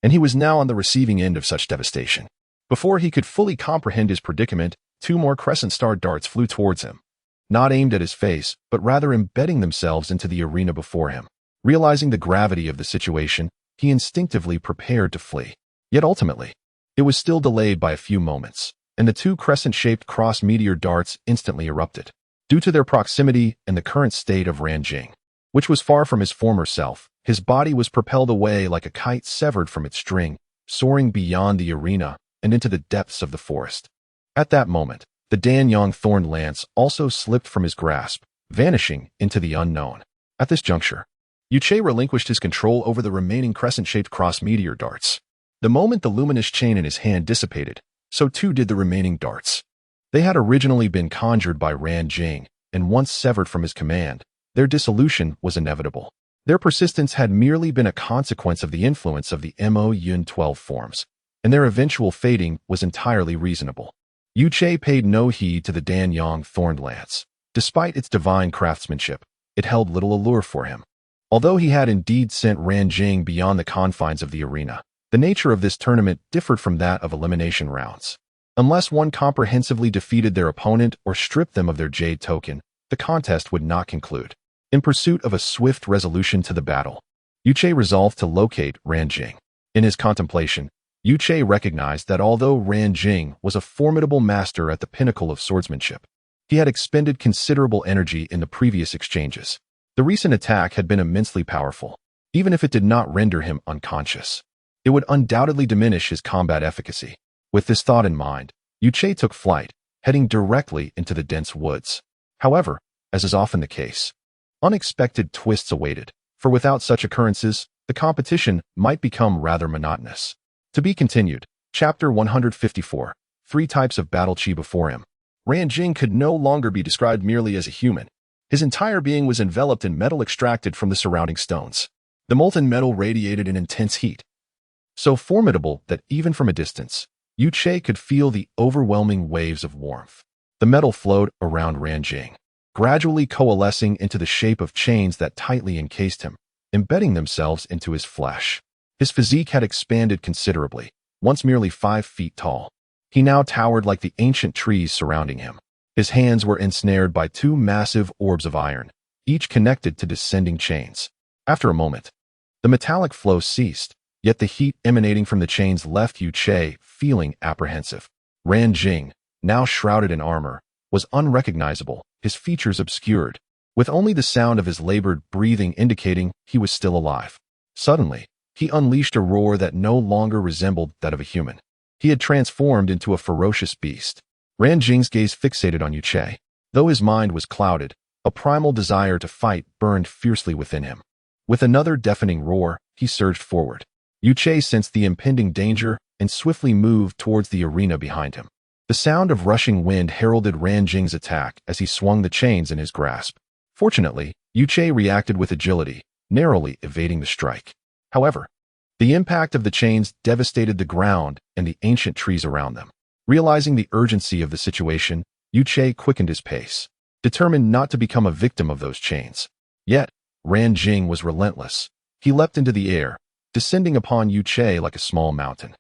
and he was now on the receiving end of such devastation. Before he could fully comprehend his predicament, two more crescent star darts flew towards him, not aimed at his face, but rather embedding themselves into the arena before him. Realizing the gravity of the situation, he instinctively prepared to flee. Yet ultimately, it was still delayed by a few moments, and the two crescent-shaped cross-meteor darts instantly erupted. Due to their proximity and the current state of Ran Jing, which was far from his former self, his body was propelled away like a kite severed from its string, soaring beyond the arena and into the depths of the forest. At that moment, the Dan Yang thorn lance also slipped from his grasp, vanishing into the unknown. At this juncture, Yu Chei relinquished his control over the remaining crescent-shaped cross-meteor darts. The moment the luminous chain in his hand dissipated, so too did the remaining darts. They had originally been conjured by Ran Jing, and once severed from his command, their dissolution was inevitable. Their persistence had merely been a consequence of the influence of the Mo Yun 12 forms, and their eventual fading was entirely reasonable. Yu Chei paid no heed to the Dan Yang thorn lance. Despite its divine craftsmanship, it held little allure for him. Although he had indeed sent Ran Jing beyond the confines of the arena, the nature of this tournament differed from that of elimination rounds. Unless one comprehensively defeated their opponent or stripped them of their Jade token, the contest would not conclude. In pursuit of a swift resolution to the battle, Yu Chei resolved to locate Ran Jing. In his contemplation, Yu Chei recognized that although Ran Jing was a formidable master at the pinnacle of swordsmanship, he had expended considerable energy in the previous exchanges. The recent attack had been immensely powerful. Even if it did not render him unconscious, it would undoubtedly diminish his combat efficacy. With this thought in mind, Yu Chei took flight, heading directly into the dense woods. However, as is often the case, unexpected twists awaited, for without such occurrences, the competition might become rather monotonous. To be continued. Chapter 154. 3 types of battle chi before him. Ran Jing could no longer be described merely as a human. His entire being was enveloped in metal extracted from the surrounding stones. The molten metal radiated an intense heat, so formidable that even from a distance, Yu Chei could feel the overwhelming waves of warmth. The metal flowed around Ran Jing, gradually coalescing into the shape of chains that tightly encased him, embedding themselves into his flesh. His physique had expanded considerably. Once merely 5 feet tall, he now towered like the ancient trees surrounding him. His hands were ensnared by 2 massive orbs of iron, each connected to descending chains. After a moment, the metallic flow ceased, yet the heat emanating from the chains left Yu Chei feeling apprehensive. Ran Jing, now shrouded in armor, was unrecognizable, his features obscured, with only the sound of his labored breathing indicating he was still alive. Suddenly, he unleashed a roar that no longer resembled that of a human. He had transformed into a ferocious beast. Ran Jing's gaze fixated on Yuche. Though his mind was clouded, a primal desire to fight burned fiercely within him. With another deafening roar, he surged forward. Yuche sensed the impending danger and swiftly moved towards the arena behind him. The sound of rushing wind heralded Ran Jing's attack as he swung the chains in his grasp. Fortunately, Yuche reacted with agility, narrowly evading the strike. However, the impact of the chains devastated the ground and the ancient trees around them. Realizing the urgency of the situation, Yuche quickened his pace, determined not to become a victim of those chains. Yet, Ran Jing was relentless. He leapt into the air, descending upon Yuche like a small mountain.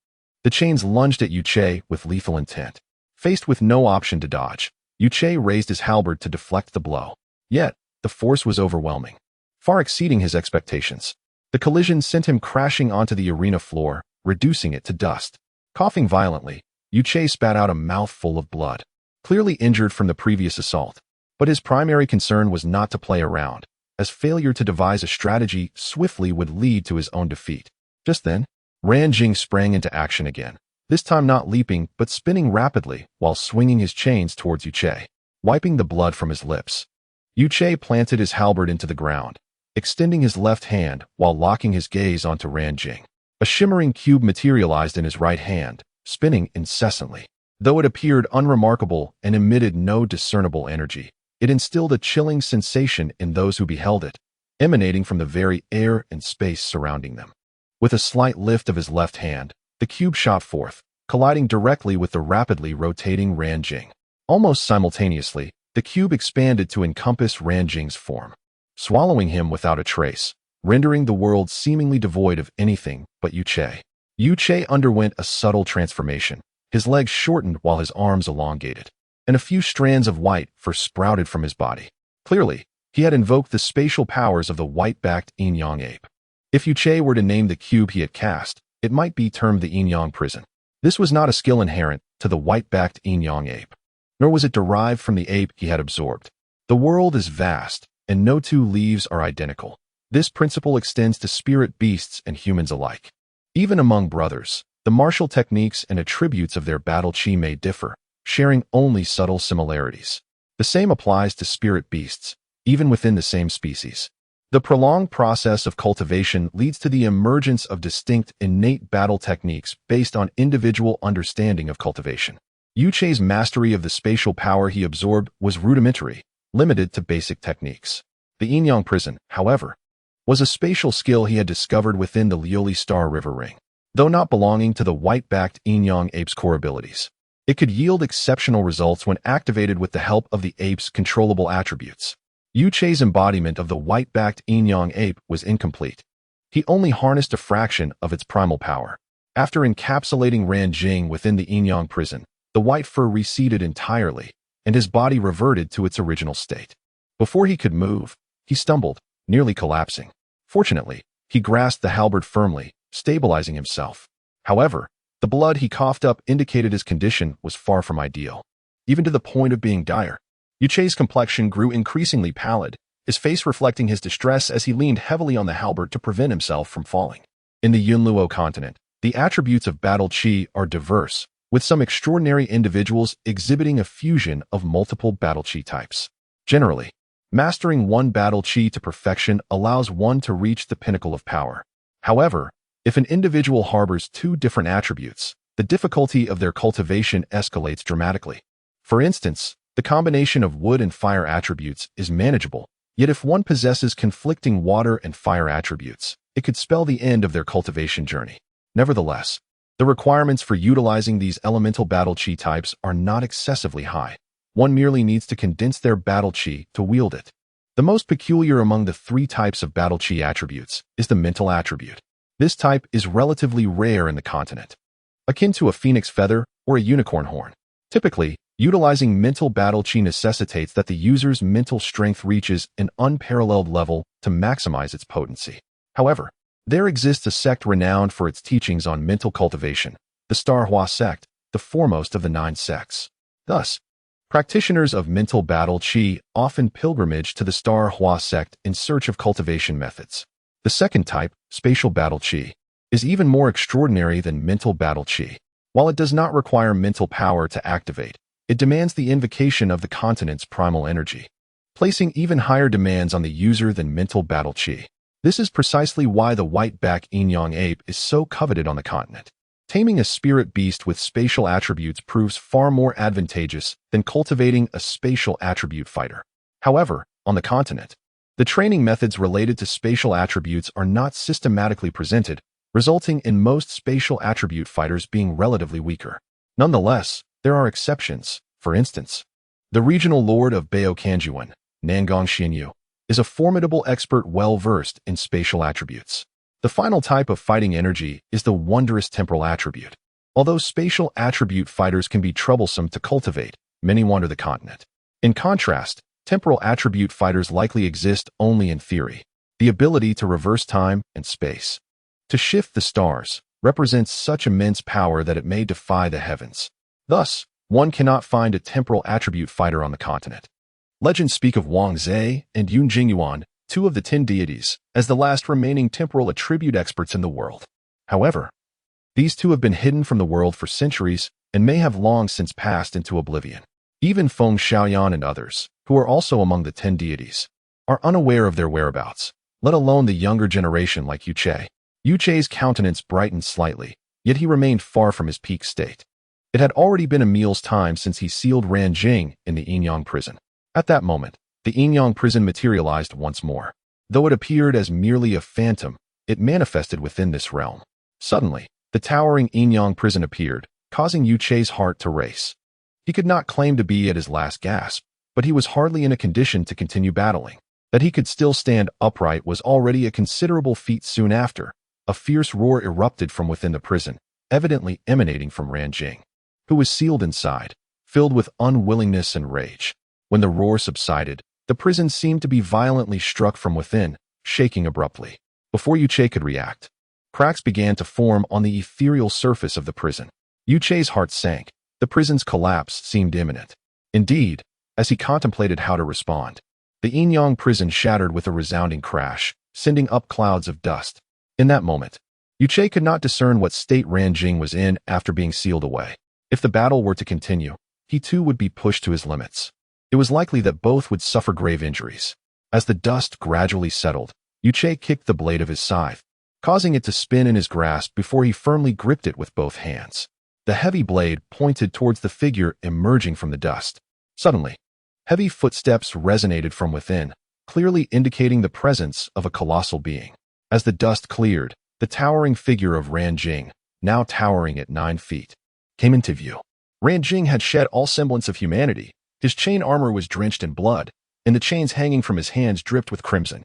The chains lunged at Yuche with lethal intent. Faced with no option to dodge, Yuche raised his halberd to deflect the blow. Yet, the force was overwhelming, far exceeding his expectations. The collision sent him crashing onto the arena floor, reducing it to dust. Coughing violently, Yuche spat out a mouthful of blood, clearly injured from the previous assault. But his primary concern was not to play around, as failure to devise a strategy swiftly would lead to his own defeat. Just then, Ran Jing sprang into action again, this time not leaping but spinning rapidly while swinging his chains towards Yuche, wiping the blood from his lips. Yuche planted his halberd into the ground, extending his left hand while locking his gaze onto Ran Jing. A shimmering cube materialized in his right hand, spinning incessantly. Though it appeared unremarkable and emitted no discernible energy, it instilled a chilling sensation in those who beheld it, emanating from the very air and space surrounding them. With a slight lift of his left hand, the cube shot forth, colliding directly with the rapidly rotating Ran Jing. Almost simultaneously, the cube expanded to encompass Ran Jing's form, swallowing him without a trace, rendering the world seemingly devoid of anything but Yuche. Yuche underwent a subtle transformation. His legs shortened while his arms elongated, and a few strands of white fur sprouted from his body. Clearly, he had invoked the spatial powers of the white-backed yin-yang ape. If Yuche were to name the cube he had cast, it might be termed the yin-yang prison. This was not a skill inherent to the white-backed yin-yang ape, nor was it derived from the ape he had absorbed. The world is vast, and no two leaves are identical. This principle extends to spirit beasts and humans alike. Even among brothers, the martial techniques and attributes of their battle chi may differ, sharing only subtle similarities. The same applies to spirit beasts, even within the same species. The prolonged process of cultivation leads to the emergence of distinct innate battle techniques based on individual understanding of cultivation. Yuche's mastery of the spatial power he absorbed was rudimentary, limited to basic techniques. The yin-yang prison, however, was a spatial skill he had discovered within the Lioli Star River Ring. Though not belonging to the white-backed yin-yang ape's core abilities, it could yield exceptional results when activated with the help of the ape's controllable attributes. Yuche's embodiment of the white-backed yin-yang ape was incomplete. He only harnessed a fraction of its primal power. After encapsulating Ran Jing within the yin-yang prison, the white fur receded entirely, and his body reverted to its original state. Before he could move, he stumbled, nearly collapsing. Fortunately, he grasped the halberd firmly, stabilizing himself. However, the blood he coughed up indicated his condition was far from ideal, even to the point of being dire. Yuche's complexion grew increasingly pallid, his face reflecting his distress as he leaned heavily on the halberd to prevent himself from falling. In the Yunluo continent, the attributes of battle chi are diverse, with some extraordinary individuals exhibiting a fusion of multiple battle chi types. Generally, mastering one battle chi to perfection allows one to reach the pinnacle of power. However, if an individual harbors two different attributes, the difficulty of their cultivation escalates dramatically. For instance, the combination of wood and fire attributes is manageable, yet if one possesses conflicting water and fire attributes, it could spell the end of their cultivation journey. Nevertheless, the requirements for utilizing these elemental battle chi types are not excessively high. One merely needs to condense their battle chi to wield it. The most peculiar among the three types of battle chi attributes is the mental attribute. This type is relatively rare in the continent, akin to a phoenix feather or a unicorn horn. Typically, utilizing mental battle chi necessitates that the user's mental strength reaches an unparalleled level to maximize its potency. However, there exists a sect renowned for its teachings on mental cultivation, the Star Hua sect, the foremost of the 9 sects. Thus, practitioners of mental battle chi often pilgrimage to the Star Hua sect in search of cultivation methods. The second type, spatial battle chi, is even more extraordinary than mental battle chi. While it does not require mental power to activate, it demands the invocation of the continent's primal energy, placing even higher demands on the user than mental battle chi. This is precisely why the white-back Yin-Yang ape is so coveted on the continent. Taming a spirit beast with spatial attributes proves far more advantageous than cultivating a spatial attribute fighter. However, on the continent, the training methods related to spatial attributes are not systematically presented, resulting in most spatial attribute fighters being relatively weaker. Nonetheless, there are exceptions. For instance, the regional lord of Baokanjuan, Nangong Xianyu, is a formidable expert well-versed in spatial attributes. The final type of fighting energy is the wondrous temporal attribute. Although spatial attribute fighters can be troublesome to cultivate, many wander the continent. In contrast, temporal attribute fighters likely exist only in theory. The ability to reverse time and space, to shift the stars, represents such immense power that it may defy the heavens. Thus, one cannot find a temporal attribute fighter on the continent. Legends speak of Wang Zhe and Yun Jingyuan, two of the 10 deities, as the last remaining temporal attribute experts in the world. However, these two have been hidden from the world for centuries and may have long since passed into oblivion. Even Feng Xiaoyan and others, who are also among the 10 deities, are unaware of their whereabouts, let alone the younger generation like Yu Che. Yu Che's countenance brightened slightly, yet he remained far from his peak state. It had already been a meal's time since he sealed Ran Jing in the Yinyang prison. At that moment, the Yinyang prison materialized once more. Though it appeared as merely a phantom, it manifested within this realm. Suddenly, the towering Yinyang prison appeared, causing Yu Che's heart to race. He could not claim to be at his last gasp, but he was hardly in a condition to continue battling. That he could still stand upright was already a considerable feat. Soon after, a fierce roar erupted from within the prison, evidently emanating from Ran Jing, who was sealed inside, filled with unwillingness and rage. When the roar subsided, the prison seemed to be violently struck from within, shaking abruptly. Before Yu Che could react, cracks began to form on the ethereal surface of the prison. Yu Che's heart sank. The prison's collapse seemed imminent. Indeed, as he contemplated how to respond, the Yinyang prison shattered with a resounding crash, sending up clouds of dust. In that moment, Yu Che could not discern what state Ran Jing was in after being sealed away. If the battle were to continue, he too would be pushed to his limits. It was likely that both would suffer grave injuries. As the dust gradually settled, Yu Che kicked the blade of his scythe, causing it to spin in his grasp before he firmly gripped it with both hands. The heavy blade pointed towards the figure emerging from the dust. Suddenly, heavy footsteps resonated from within, clearly indicating the presence of a colossal being. As the dust cleared, the towering figure of Ran Jing, now towering at 9 feet, came into view. Ran Jing had shed all semblance of humanity. His chain armor was drenched in blood, and the chains hanging from his hands dripped with crimson.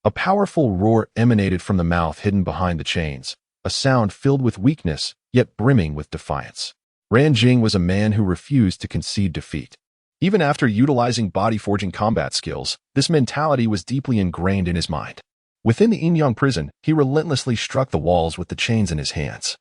A powerful roar emanated from the mouth hidden behind the chains, a sound filled with weakness, yet brimming with defiance. Ran Jing was a man who refused to concede defeat. Even after utilizing body-forging combat skills, this mentality was deeply ingrained in his mind. Within the Yinyang prison, he relentlessly struck the walls with the chains in his hands.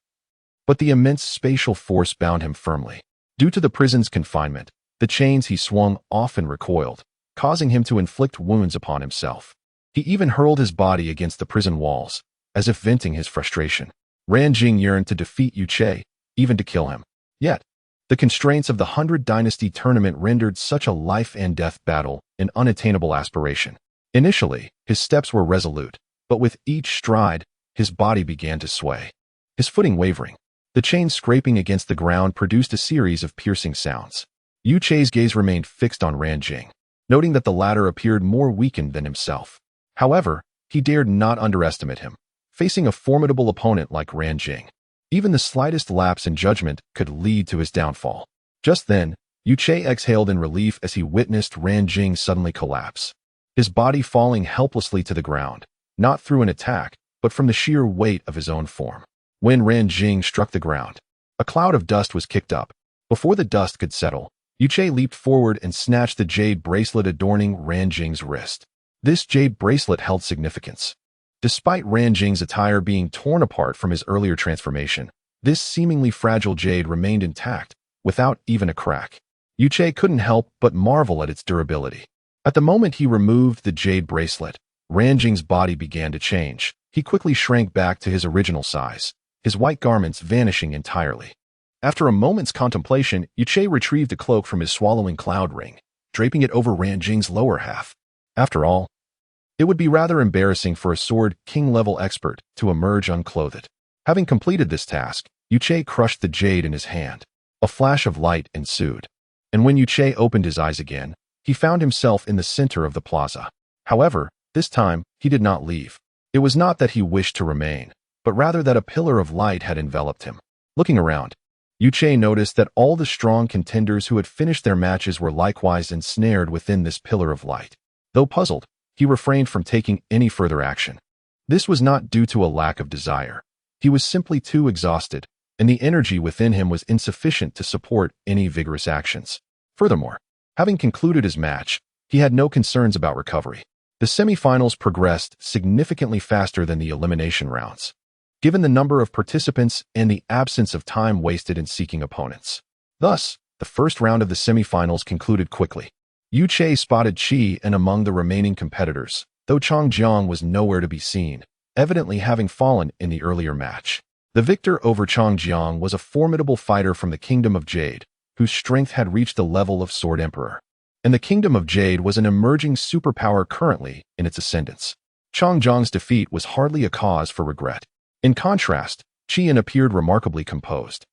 But the immense spatial force bound him firmly. Due to the prison's confinement, the chains he swung often recoiled, causing him to inflict wounds upon himself. He even hurled his body against the prison walls, as if venting his frustration. Ran Jing yearned to defeat Yu Che, even to kill him. Yet, the constraints of the 100 Dynasty tournament rendered such a life-and-death battle an unattainable aspiration. Initially, his steps were resolute, but with each stride, his body began to sway. His footing wavering, the chains scraping against the ground produced a series of piercing sounds. Yu Che's gaze remained fixed on Ran Jing, noting that the latter appeared more weakened than himself. However, he dared not underestimate him, facing a formidable opponent like Ran Jing. Even the slightest lapse in judgment could lead to his downfall. Just then, Yu Che exhaled in relief as he witnessed Ran Jing suddenly collapse, his body falling helplessly to the ground, not through an attack, but from the sheer weight of his own form. When Ran Jing struck the ground, a cloud of dust was kicked up. Before the dust could settle, Yu Che leaped forward and snatched the jade bracelet adorning Ran Jing's wrist. This jade bracelet held significance. Despite Ran Jing's attire being torn apart from his earlier transformation, this seemingly fragile jade remained intact, without even a crack. Yu Che couldn't help but marvel at its durability. At the moment he removed the jade bracelet, Ran Jing's body began to change. He quickly shrank back to his original size, his white garments vanishing entirely. After a moment's contemplation, Yuche retrieved a cloak from his swallowing cloud ring, draping it over Ranjing's lower half. After all, it would be rather embarrassing for a sword king-level expert to emerge unclothed. Having completed this task, Yuche crushed the jade in his hand. A flash of light ensued, and when Yuche opened his eyes again, he found himself in the center of the plaza. However, this time, he did not leave. It was not that he wished to remain, but rather that a pillar of light had enveloped him. Looking around, Yuche noticed that all the strong contenders who had finished their matches were likewise ensnared within this pillar of light. Though puzzled, he refrained from taking any further action. This was not due to a lack of desire. He was simply too exhausted, and the energy within him was insufficient to support any vigorous actions. Furthermore, having concluded his match, he had no concerns about recovery. The semifinals progressed significantly faster than the elimination rounds, given the number of participants and the absence of time wasted in seeking opponents. Thus, the first round of the semifinals concluded quickly. Yuche spotted Qi and among the remaining competitors, though Changjiang was nowhere to be seen, evidently having fallen in the earlier match. The victor over Changjiang was a formidable fighter from the Kingdom of Jade, whose strength had reached the level of Sword Emperor. And the Kingdom of Jade was an emerging superpower currently in its ascendance. Changjiang's defeat was hardly a cause for regret. In contrast, Qian appeared remarkably composed,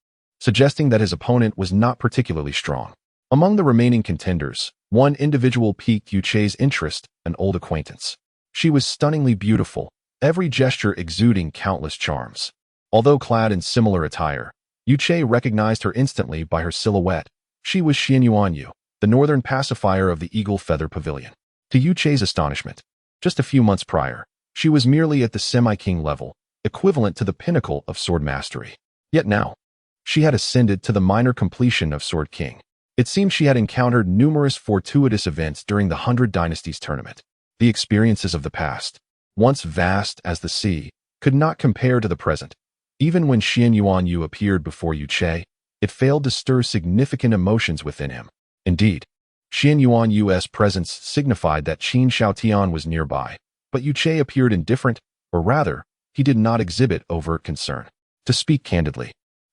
suggesting that his opponent was not particularly strong. Among the remaining contenders, one individual piqued Yuche's interest, an old acquaintance. She was stunningly beautiful, every gesture exuding countless charms. Although clad in similar attire, Yuche recognized her instantly by her silhouette. She was Xianyuanyu, the northern pacifier of the Eagle Feather Pavilion. To Yuche's astonishment, just a few months prior, she was merely at the semi-king level, equivalent to the pinnacle of sword mastery. Yet now, she had ascended to the minor completion of Sword King. It seemed she had encountered numerous fortuitous events during the 100 Dynasties tournament. The experiences of the past, once vast as the sea, could not compare to the present. Even when Xianyuanyu appeared before Yuche, it failed to stir significant emotions within him. Indeed, Xianyuanyu's presence signified that Qin Shaotian was nearby, but Yuche appeared indifferent, or rather, he did not exhibit overt concern. To speak candidly,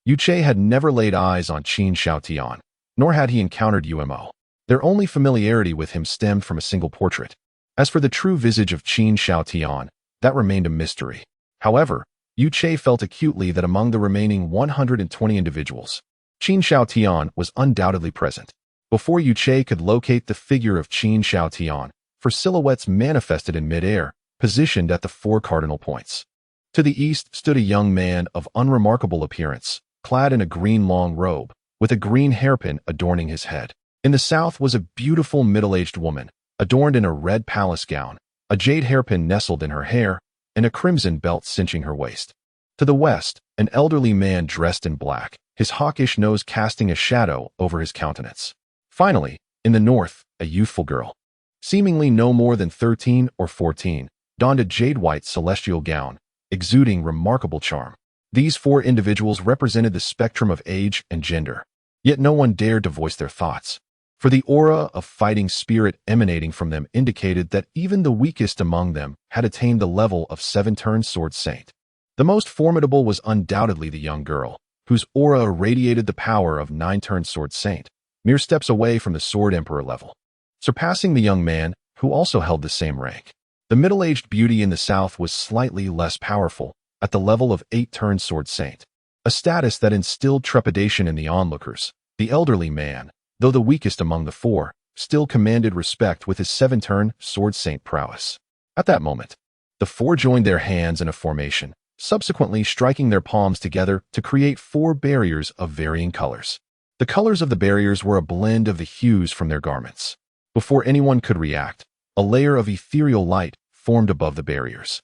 Yuche had never laid eyes on Qin Shaotian, nor had he encountered Yumo. Their only familiarity with him stemmed from a single portrait. As for the true visage of Qin Shaotian, that remained a mystery. However, Yuche felt acutely that among the remaining 120 individuals, Qin Shaotian was undoubtedly present. Before Yuche could locate the figure of Qin Shaotian, for silhouettes manifested in midair, positioned at the 4 cardinal points. To the east stood a young man of unremarkable appearance, clad in a green long robe, with a green hairpin adorning his head. In the south was a beautiful middle-aged woman, adorned in a red palace gown, a jade hairpin nestled in her hair, and a crimson belt cinching her waist. To the west, an elderly man dressed in black, his hawkish nose casting a shadow over his countenance. Finally, in the north, a youthful girl, seemingly no more than 13 or 14, donned a jade-white celestial gown, exuding remarkable charm. These 4 individuals represented the spectrum of age and gender, yet no one dared to voice their thoughts, for the aura of fighting spirit emanating from them indicated that even the weakest among them had attained the level of 7-turned sword saint. The most formidable was undoubtedly the young girl, whose aura irradiated the power of 9-turned sword saint, mere steps away from the sword emperor level, surpassing the young man, who also held the same rank. The middle-aged beauty in the south was slightly less powerful, at the level of 8-turned sword saint, a status that instilled trepidation in the onlookers. The elderly man, though the weakest among the 4, still commanded respect with his 7-turn sword saint prowess. At that moment, the 4 joined their hands in a formation, subsequently striking their palms together to create 4 barriers of varying colors. The colors of the barriers were a blend of the hues from their garments. Before anyone could react, a layer of ethereal light formed above the barriers.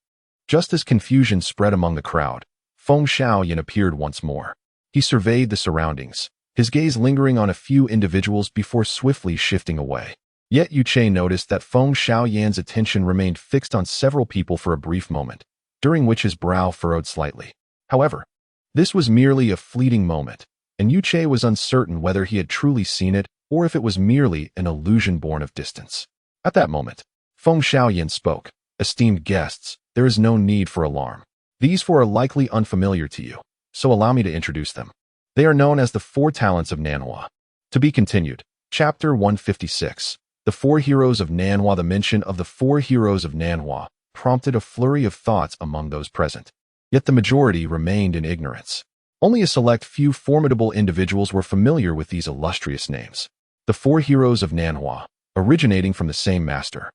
Just as confusion spread among the crowd, Feng Shaoyan appeared once more. He surveyed the surroundings, his gaze lingering on a few individuals before swiftly shifting away. Yet Yuche noticed that Feng Shaoyan's attention remained fixed on several people for a brief moment, during which his brow furrowed slightly. However, this was merely a fleeting moment, and Yuche was uncertain whether he had truly seen it or if it was merely an illusion born of distance. At that moment, Feng Shaoyan spoke. "Esteemed guests, there is no need for alarm. These 4 are likely unfamiliar to you, so allow me to introduce them. They are known as the Four Talents of Nanhua. To be continued. Chapter 156. The Four Heroes of Nanhua. The mention of the Four Heroes of Nanhua prompted a flurry of thoughts among those present. Yet the majority remained in ignorance. Only a select few formidable individuals were familiar with these illustrious names. The Four Heroes of Nanhua, originating from the same master,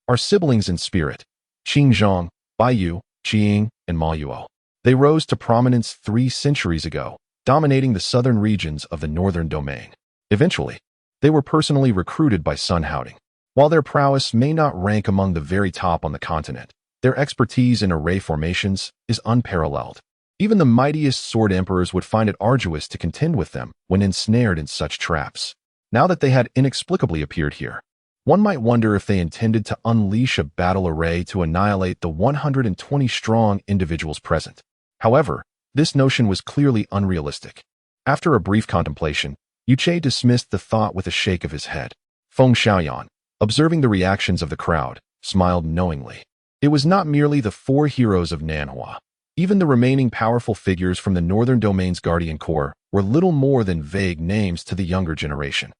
are siblings in spirit: Qingzhong, Baiyu, Qiying, and Maoyuo. They rose to prominence 3 centuries ago, dominating the southern regions of the northern domain. Eventually, they were personally recruited by Sun Haoding. While their prowess may not rank among the very top on the continent, their expertise in array formations is unparalleled. Even the mightiest sword emperors would find it arduous to contend with them when ensnared in such traps. Now that they had inexplicably appeared here, one might wonder if they intended to unleash a battle array to annihilate the 120-strong individuals present. However, this notion was clearly unrealistic. After a brief contemplation, Yuche dismissed the thought with a shake of his head. Feng Xiaoyan, observing the reactions of the crowd, smiled knowingly. It was not merely the Four Heroes of Nanhua. Even the remaining powerful figures from the Northern Domain's Guardian Corps were little more than vague names to the younger generation.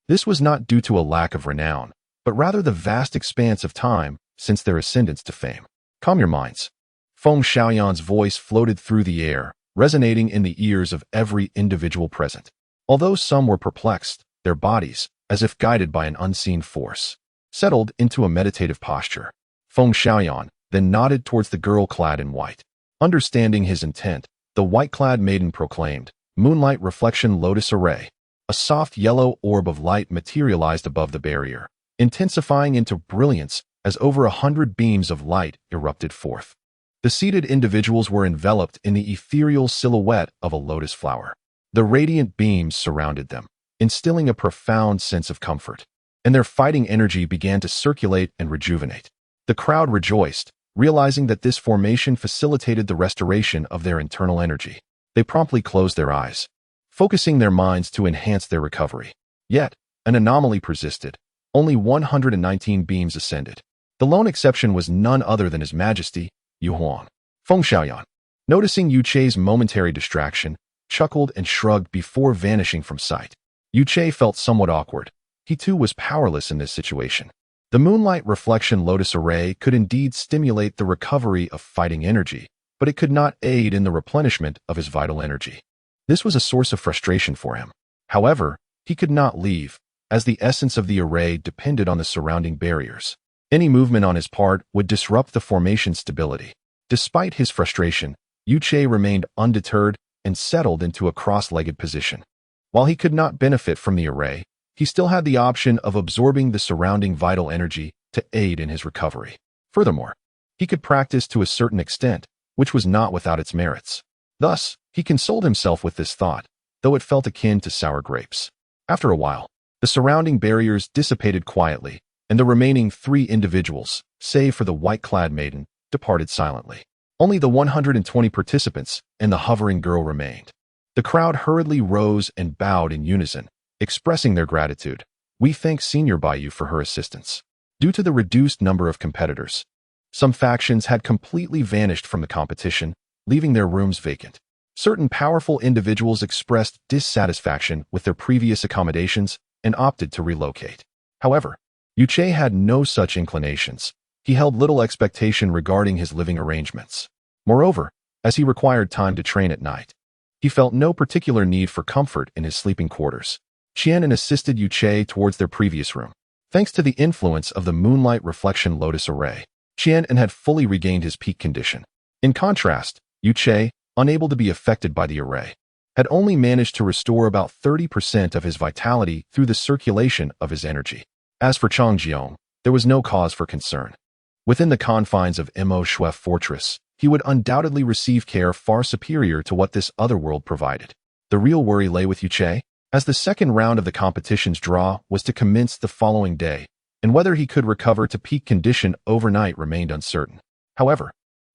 This was not due to a lack of renown, but rather the vast expanse of time since their ascendance to fame. Calm your minds. Feng Xiaoyan's voice floated through the air, resonating in the ears of every individual present. Although some were perplexed, their bodies, as if guided by an unseen force, settled into a meditative posture. Feng Xiaoyan then nodded towards the girl clad in white. Understanding his intent, the white-clad maiden proclaimed, "Moonlight Reflection Lotus Array." A soft yellow orb of light materialized above the barrier, intensifying into brilliance as over 100 beams of light erupted forth. The seated individuals were enveloped in the ethereal silhouette of a lotus flower. The radiant beams surrounded them, instilling a profound sense of comfort, and their fighting energy began to circulate and rejuvenate. The crowd rejoiced, realizing that this formation facilitated the restoration of their internal energy. They promptly closed their eyes, focusing their minds to enhance their recovery. Yet, an anomaly persisted. Only 119 beams ascended. The lone exception was none other than His Majesty, Yu Huang. Feng Xiaoyan, noticing Yuche's momentary distraction, chuckled and shrugged before vanishing from sight. Yuche felt somewhat awkward. He too was powerless in this situation. The Moonlight Reflection Lotus Array could indeed stimulate the recovery of fighting energy, but it could not aid in the replenishment of his vital energy. This was a source of frustration for him. However, he could not leave, as the essence of the array depended on the surrounding barriers. Any movement on his part would disrupt the formation's stability. Despite his frustration, Yuche remained undeterred and settled into a cross-legged position. While he could not benefit from the array, he still had the option of absorbing the surrounding vital energy to aid in his recovery. Furthermore, he could practice to a certain extent, which was not without its merits. Thus, he consoled himself with this thought, though it felt akin to sour grapes. After a while, the surrounding barriers dissipated quietly, and the remaining 3 individuals, save for the white-clad maiden, departed silently. Only the 120 participants and the hovering girl remained. The crowd hurriedly rose and bowed in unison, expressing their gratitude. "We thank Senior Baiyu for her assistance." Due to the reduced number of competitors, some factions had completely vanished from the competition, leaving their rooms vacant. Certain powerful individuals expressed dissatisfaction with their previous accommodations and opted to relocate. However, Yuche had no such inclinations. He held little expectation regarding his living arrangements. Moreover, as he required time to train at night, he felt no particular need for comfort in his sleeping quarters. Qian assisted Yuche towards their previous room. Thanks to the influence of the Moonlight Reflection Lotus Array, Qian had fully regained his peak condition. In contrast, Yuche, unable to be affected by the array, had only managed to restore about 30% of his vitality through the circulation of his energy. As for Changjiong, there was no cause for concern. Within the confines of Mo Shui Fortress, he would undoubtedly receive care far superior to what this other world provided. The real worry lay with Yuche, as the second round of the competition's draw was to commence the following day, and whether he could recover to peak condition overnight remained uncertain. However,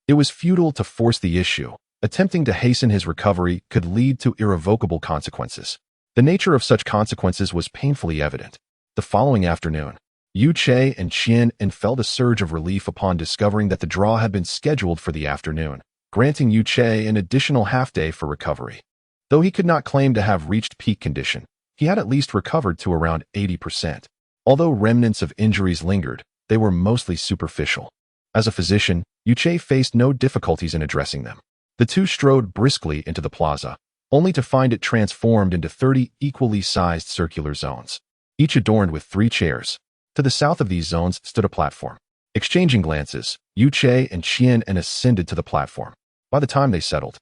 it was futile to force the issue. Attempting to hasten his recovery could lead to irrevocable consequences. The nature of such consequences was painfully evident. The following afternoon, Yuche and Qian felt a surge of relief upon discovering that the draw had been scheduled for the afternoon, granting Yuche an additional half-day for recovery. Though he could not claim to have reached peak condition, he had at least recovered to around 80%. Although remnants of injuries lingered, they were mostly superficial. As a physician, Yuche faced no difficulties in addressing them. The two strode briskly into the plaza, only to find it transformed into 30 equally sized circular zones, each adorned with 3 chairs. To the south of these zones stood a platform. Exchanging glances, Yuche and Qian ascended to the platform. By the time they settled,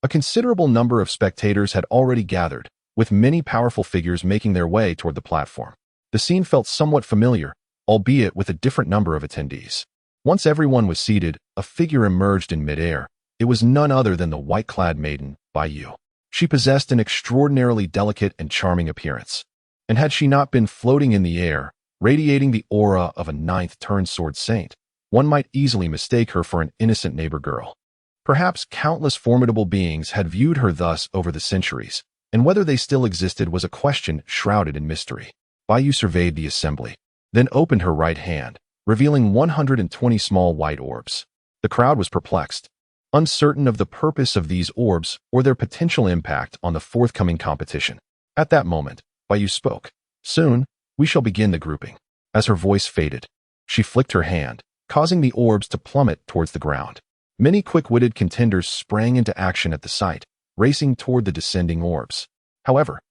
a considerable number of spectators had already gathered, with many powerful figures making their way toward the platform. The scene felt somewhat familiar, albeit with a different number of attendees. Once everyone was seated, a figure emerged in midair. It was none other than the white-clad maiden, Bai Yu. She possessed an extraordinarily delicate and charming appearance, and had she not been floating in the air, radiating the aura of a ninth-turned sword saint, one might easily mistake her for an innocent neighbor girl. Perhaps countless formidable beings had viewed her thus over the centuries, and whether they still existed was a question shrouded in mystery. Bai Yu surveyed the assembly, then opened her right hand, revealing 120 small white orbs. The crowd was perplexed, uncertain of the purpose of these orbs or their potential impact on the forthcoming competition. At that moment, Bai Yu spoke. "Soon, we shall begin the grouping." As her voice faded, she flicked her hand, causing the orbs to plummet towards the ground. Many quick-witted contenders sprang into action at the sight, racing toward the descending orbs. However,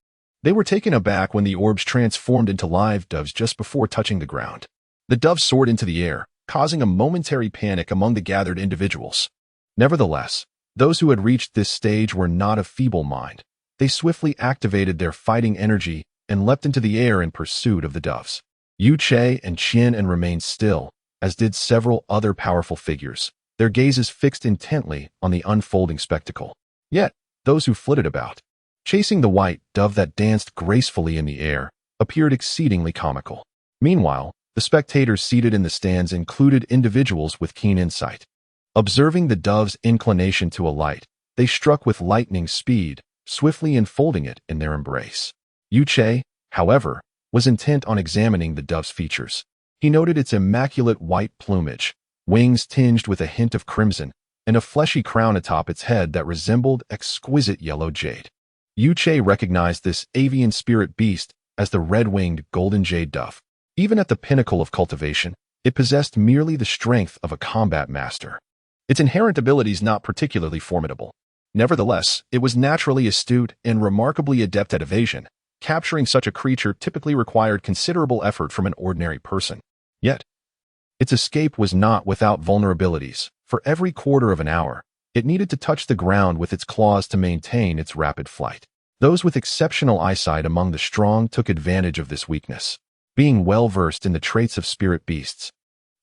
they were taken aback when the orbs transformed into live doves just before touching the ground. The doves soared into the air, causing a momentary panic among the gathered individuals. Nevertheless, those who had reached this stage were not of feeble mind. They swiftly activated their fighting energy and leapt into the air in pursuit of the doves. Yuche and Qian remained still, as did several other powerful figures, their gazes fixed intently on the unfolding spectacle. Yet, those who flitted about, chasing the white dove that danced gracefully in the air, appeared exceedingly comical. Meanwhile, the spectators seated in the stands included individuals with keen insight. Observing the dove's inclination to alight, they struck with lightning speed, swiftly enfolding it in their embrace. Yuche, however, was intent on examining the dove's features. He noted its immaculate white plumage, wings tinged with a hint of crimson, and a fleshy crown atop its head that resembled exquisite yellow jade. Yuche recognized this avian spirit beast as the red-winged golden jade dove. Even at the pinnacle of cultivation, it possessed merely the strength of a combat master. Its inherent abilities not particularly formidable. Nevertheless, it was naturally astute and remarkably adept at evasion. Capturing such a creature typically required considerable effort from an ordinary person. Yet, its escape was not without vulnerabilities. For every quarter of an hour, it needed to touch the ground with its claws to maintain its rapid flight. Those with exceptional eyesight among the strong took advantage of this weakness. Being well-versed in the traits of spirit beasts,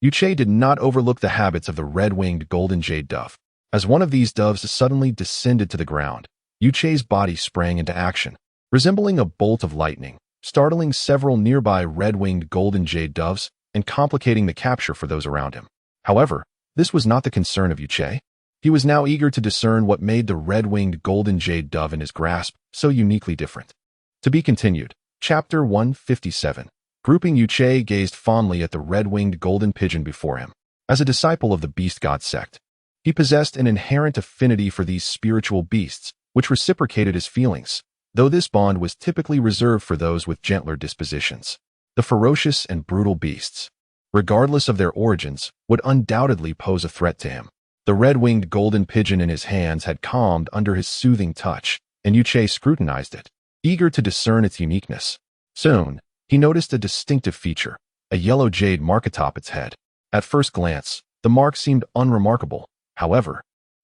Yuche did not overlook the habits of the red-winged golden jade dove. As one of these doves suddenly descended to the ground, Yuche's body sprang into action, resembling a bolt of lightning, startling several nearby red-winged golden jade doves and complicating the capture for those around him. However, this was not the concern of Yuche. He was now eager to discern what made the red-winged golden jade dove in his grasp so uniquely different. To be continued. Chapter 157. Grouping. Yuche gazed fondly at the red-winged golden pigeon before him. As a disciple of the beast god sect, he possessed an inherent affinity for these spiritual beasts, which reciprocated his feelings, though this bond was typically reserved for those with gentler dispositions. The ferocious and brutal beasts, regardless of their origins, would undoubtedly pose a threat to him. The red-winged golden pigeon in his hands had calmed under his soothing touch, and Yuche scrutinized it, eager to discern its uniqueness. Soon, he noticed a distinctive feature, a yellow jade mark atop its head. At first glance, the mark seemed unremarkable. However,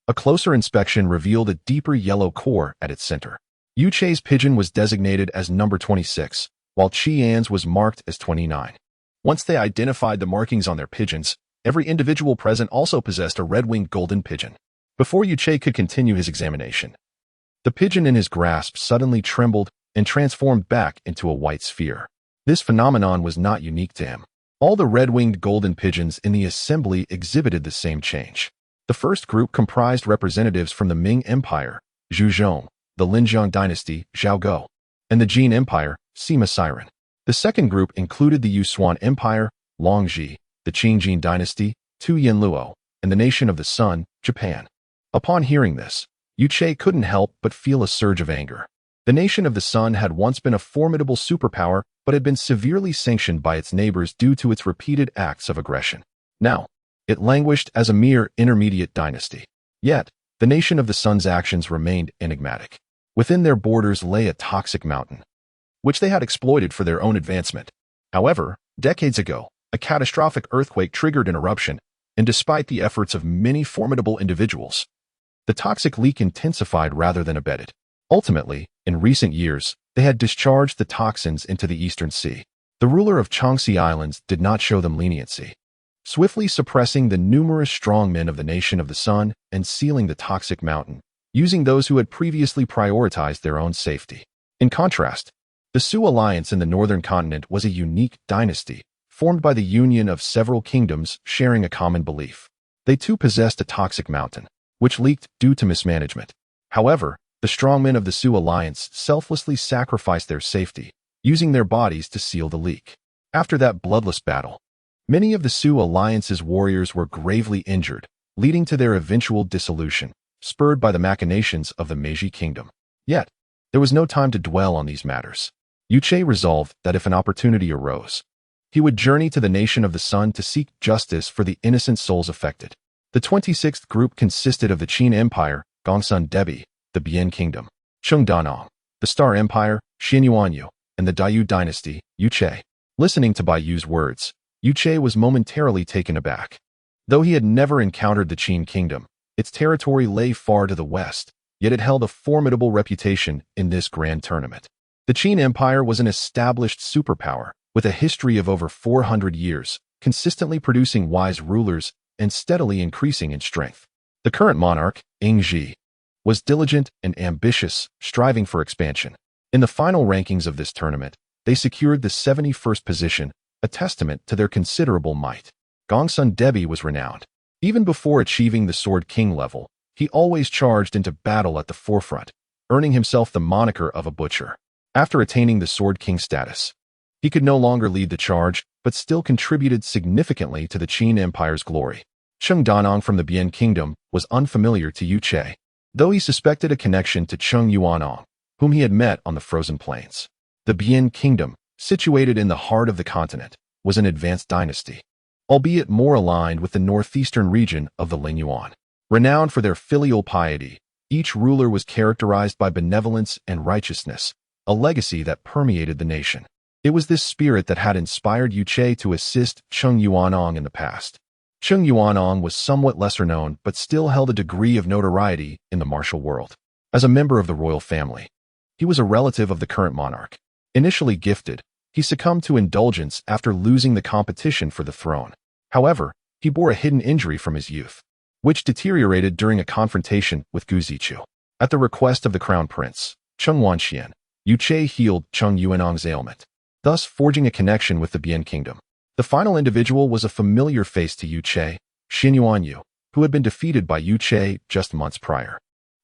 a closer inspection revealed a deeper yellow core at its center. Yuche's pigeon was designated as number 26, while Qian's was marked as 29. Once they identified the markings on their pigeons, every individual present also possessed a red-winged golden pigeon. Before Yuche could continue his examination, the pigeon in his grasp suddenly trembled and transformed back into a white sphere. This phenomenon was not unique to him. All the red-winged golden pigeons in the assembly exhibited the same change. The first group comprised representatives from the Ming Empire, Zhuzhong, the Linjiang dynasty, Zhaoguo, and the Jin Empire, Sima Siren. The second group included the Yushuan Empire, Longji, the Qingjin dynasty, Tu Yunluo, and the Nation of the Sun, Japan. Upon hearing this, Yuche couldn't help but feel a surge of anger. The Nation of the Sun had once been a formidable superpower, but had been severely sanctioned by its neighbors due to its repeated acts of aggression. Now, it languished as a mere intermediate dynasty. Yet, the Nation of the Sun's actions remained enigmatic. Within their borders lay a toxic mountain, which they had exploited for their own advancement. However, decades ago, a catastrophic earthquake triggered an eruption, and despite the efforts of many formidable individuals, the toxic leak intensified rather than abated. Ultimately, in recent years, they had discharged the toxins into the Eastern Sea. The ruler of Changxi Islands did not show them leniency, swiftly suppressing the numerous strongmen of the Nation of the Sun and sealing the toxic mountain, using those who had previously prioritized their own safety. In contrast, the Su Alliance in the northern continent was a unique dynasty, formed by the union of several kingdoms sharing a common belief. They too possessed a toxic mountain, which leaked due to mismanagement. However, the strongmen of the Su Alliance selflessly sacrificed their safety, using their bodies to seal the leak. After that bloodless battle, many of the Su Alliance's warriors were gravely injured, leading to their eventual dissolution, spurred by the machinations of the Meiji Kingdom. Yet, there was no time to dwell on these matters. Yuche resolved that if an opportunity arose, he would journey to the Nation of the Sun to seek justice for the innocent souls affected. The 26th group consisted of the Qin Empire, Gongsun Debi, the Bian Kingdom, Chengdanong, the Star Empire, Xianyuanyu, and the Daiyu Dynasty, Yuche. Listening to Baiyu's words, Yuche was momentarily taken aback. Though he had never encountered the Qin Kingdom, its territory lay far to the west, yet it held a formidable reputation in this grand tournament. The Qin Empire was an established superpower, with a history of over 400 years, consistently producing wise rulers and steadily increasing in strength. The current monarch, Yingzhi, was diligent and ambitious, striving for expansion. In the final rankings of this tournament, they secured the 71st position, a testament to their considerable might. Gongsun Debi was renowned. Even before achieving the Sword King level, he always charged into battle at the forefront, earning himself the moniker of a butcher. After attaining the Sword King status, he could no longer lead the charge, but still contributed significantly to the Qin Empire's glory. Cheng Danong from the Bian Kingdom was unfamiliar to Yuche, though he suspected a connection to Cheng Yuanong, whom he had met on the frozen plains. The Bian Kingdom, situated in the heart of the continent, was an advanced dynasty, albeit more aligned with the northeastern region of the Lingyuan. Renowned for their filial piety, each ruler was characterized by benevolence and righteousness, a legacy that permeated the nation. It was this spirit that had inspired Yuche to assist Cheng Yuanong in the past. Cheng Yuanong was somewhat lesser known but still held a degree of notoriety in the martial world. As a member of the royal family, he was a relative of the current monarch. Initially gifted, he succumbed to indulgence after losing the competition for the throne. However, he bore a hidden injury from his youth, which deteriorated during a confrontation with Gu Zichu. At the request of the crown prince, Cheng Wanxian, Yuche healed Cheng Yuanong's ailment, thus forging a connection with the Bian Kingdom. The final individual was a familiar face to Yuche, Xianyuanyu, who had been defeated by Yuche just months prior.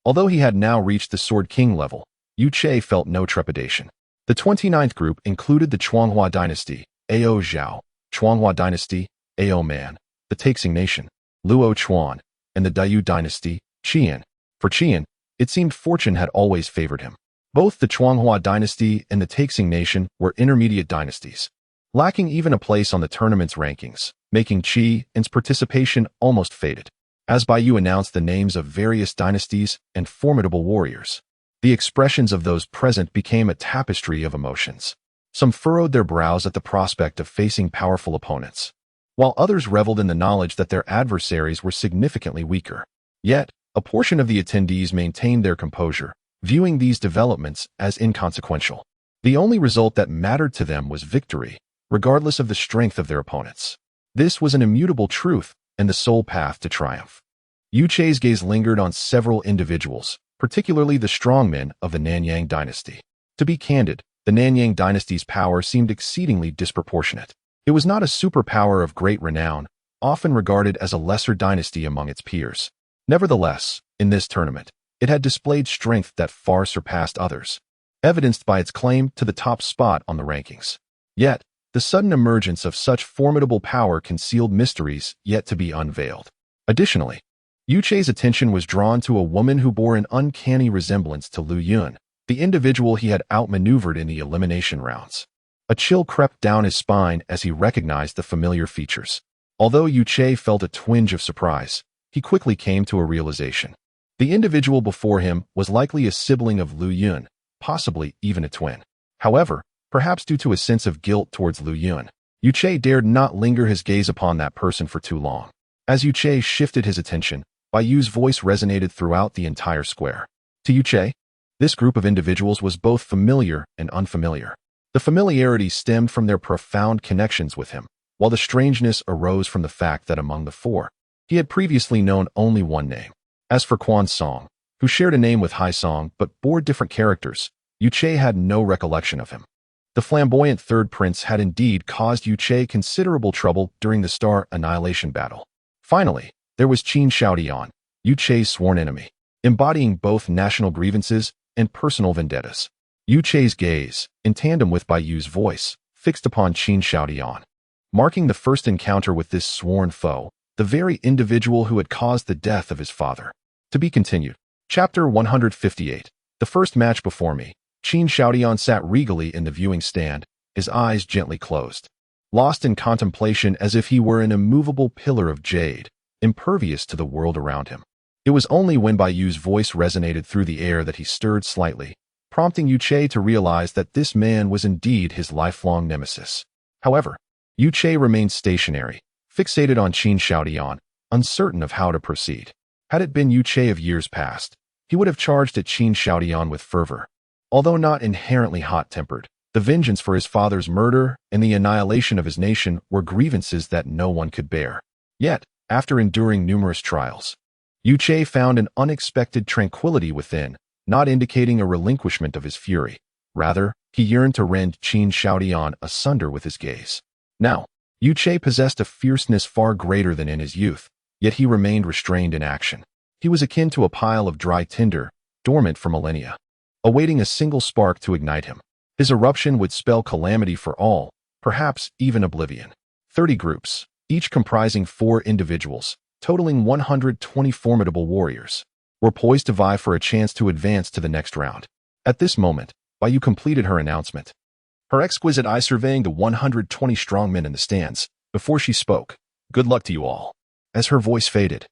Although he had now reached the Sword King level, Yuche felt no trepidation. The 29th group included the Chuanghua Dynasty, Ao Zhao, Chuanghua Dynasty, Ao Man, the Taixing Nation, Luo Chuan, and the Daiyu Dynasty, Qian. For Qian, it seemed fortune had always favored him. Both the Chuanghua Dynasty and the Taixing Nation were intermediate dynasties, lacking even a place on the tournament's rankings, making Qian's participation almost fated. As Baiyu announced the names of various dynasties and formidable warriors, the expressions of those present became a tapestry of emotions. Some furrowed their brows at the prospect of facing powerful opponents, while others reveled in the knowledge that their adversaries were significantly weaker. Yet, a portion of the attendees maintained their composure, viewing these developments as inconsequential. The only result that mattered to them was victory, regardless of the strength of their opponents. This was an immutable truth and the sole path to triumph. Yuche's gaze lingered on several individuals, particularly the strongmen of the Nanyang dynasty. To be candid, the Nanyang dynasty's power seemed exceedingly disproportionate. It was not a superpower of great renown, often regarded as a lesser dynasty among its peers. Nevertheless, in this tournament, it had displayed strength that far surpassed others, evidenced by its claim to the top spot on the rankings. Yet, the sudden emergence of such formidable power concealed mysteries yet to be unveiled. Additionally, Yuchei's attention was drawn to a woman who bore an uncanny resemblance to Lu Yun, the individual he had outmaneuvered in the elimination rounds. A chill crept down his spine as he recognized the familiar features. Although Yuchei felt a twinge of surprise, he quickly came to a realization. The individual before him was likely a sibling of Lu Yun, possibly even a twin. However, perhaps due to a sense of guilt towards Lu Yun, Yuchei dared not linger his gaze upon that person for too long. As Yuchei shifted his attention, Bayu's voice resonated throughout the entire square. To Yuchei, this group of individuals was both familiar and unfamiliar. The familiarity stemmed from their profound connections with him, while the strangeness arose from the fact that among the four, he had previously known only one name. As for Quan Song, who shared a name with Hai Song but bore different characters, Yuchei had no recollection of him. The flamboyant third prince had indeed caused Yuchei considerable trouble during the Star Annihilation battle. Finally, there was Qin Shaodian, Yuchei's sworn enemy, embodying both national grievances and personal vendettas. Yuchei's gaze, in tandem with Bayu's voice, fixed upon Qin Shaodian, marking the first encounter with this sworn foe, the very individual who had caused the death of his father. To be continued. Chapter 158. The first match before me. Qin Shaodian sat regally in the viewing stand, his eyes gently closed, lost in contemplation as if he were an immovable pillar of jade, impervious to the world around him. It was only when Bayu's voice resonated through the air that he stirred slightly, prompting Yuchei to realize that this man was indeed his lifelong nemesis. However, Yuchei remained stationary, fixated on Qin Shaodian, uncertain of how to proceed. Had it been Yuchei of years past, he would have charged at Qin Shaodian with fervor. Although not inherently hot-tempered, the vengeance for his father's murder and the annihilation of his nation were grievances that no one could bear. Yet, after enduring numerous trials, Yuchei found an unexpected tranquility within, not indicating a relinquishment of his fury. Rather, he yearned to rend Qin Shaodian asunder with his gaze. Now, Yuchei possessed a fierceness far greater than in his youth, yet he remained restrained in action. He was akin to a pile of dry tinder, dormant for millennia, awaiting a single spark to ignite him. His eruption would spell calamity for all, perhaps even oblivion. 30 groups, each comprising 4 individuals, totaling 120 formidable warriors, were poised to vie for a chance to advance to the next round. At this moment, Bayu completed her announcement, her exquisite eye surveying the 120 strong men in the stands. Before she spoke, "Good luck to you all." As her voice faded,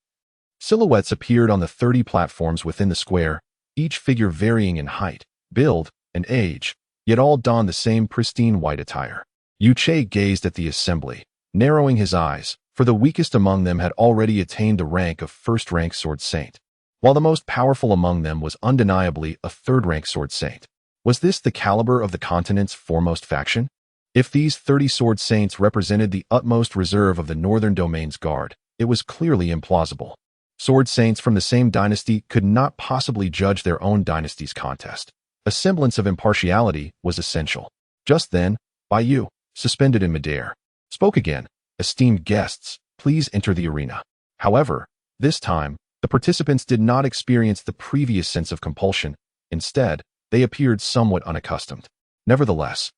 silhouettes appeared on the 30 platforms within the square, each figure varying in height, build, and age, yet all donned the same pristine white attire. Yuchei gazed at the assembly, narrowing his eyes, for the weakest among them had already attained the rank of first-rank sword saint, while the most powerful among them was undeniably a third-rank sword saint. Was this the caliber of the continent's foremost faction? If these 30 sword saints represented the utmost reserve of the Northern Domain's guard, it was clearly implausible. Sword saints from the same dynasty could not possibly judge their own dynasty's contest. A semblance of impartiality was essential. Just then, Bayu, suspended in midair, spoke again. "Esteemed guests, please enter the arena." However, this time, the participants did not experience the previous sense of compulsion. Instead, they appeared somewhat unaccustomed. Nevertheless,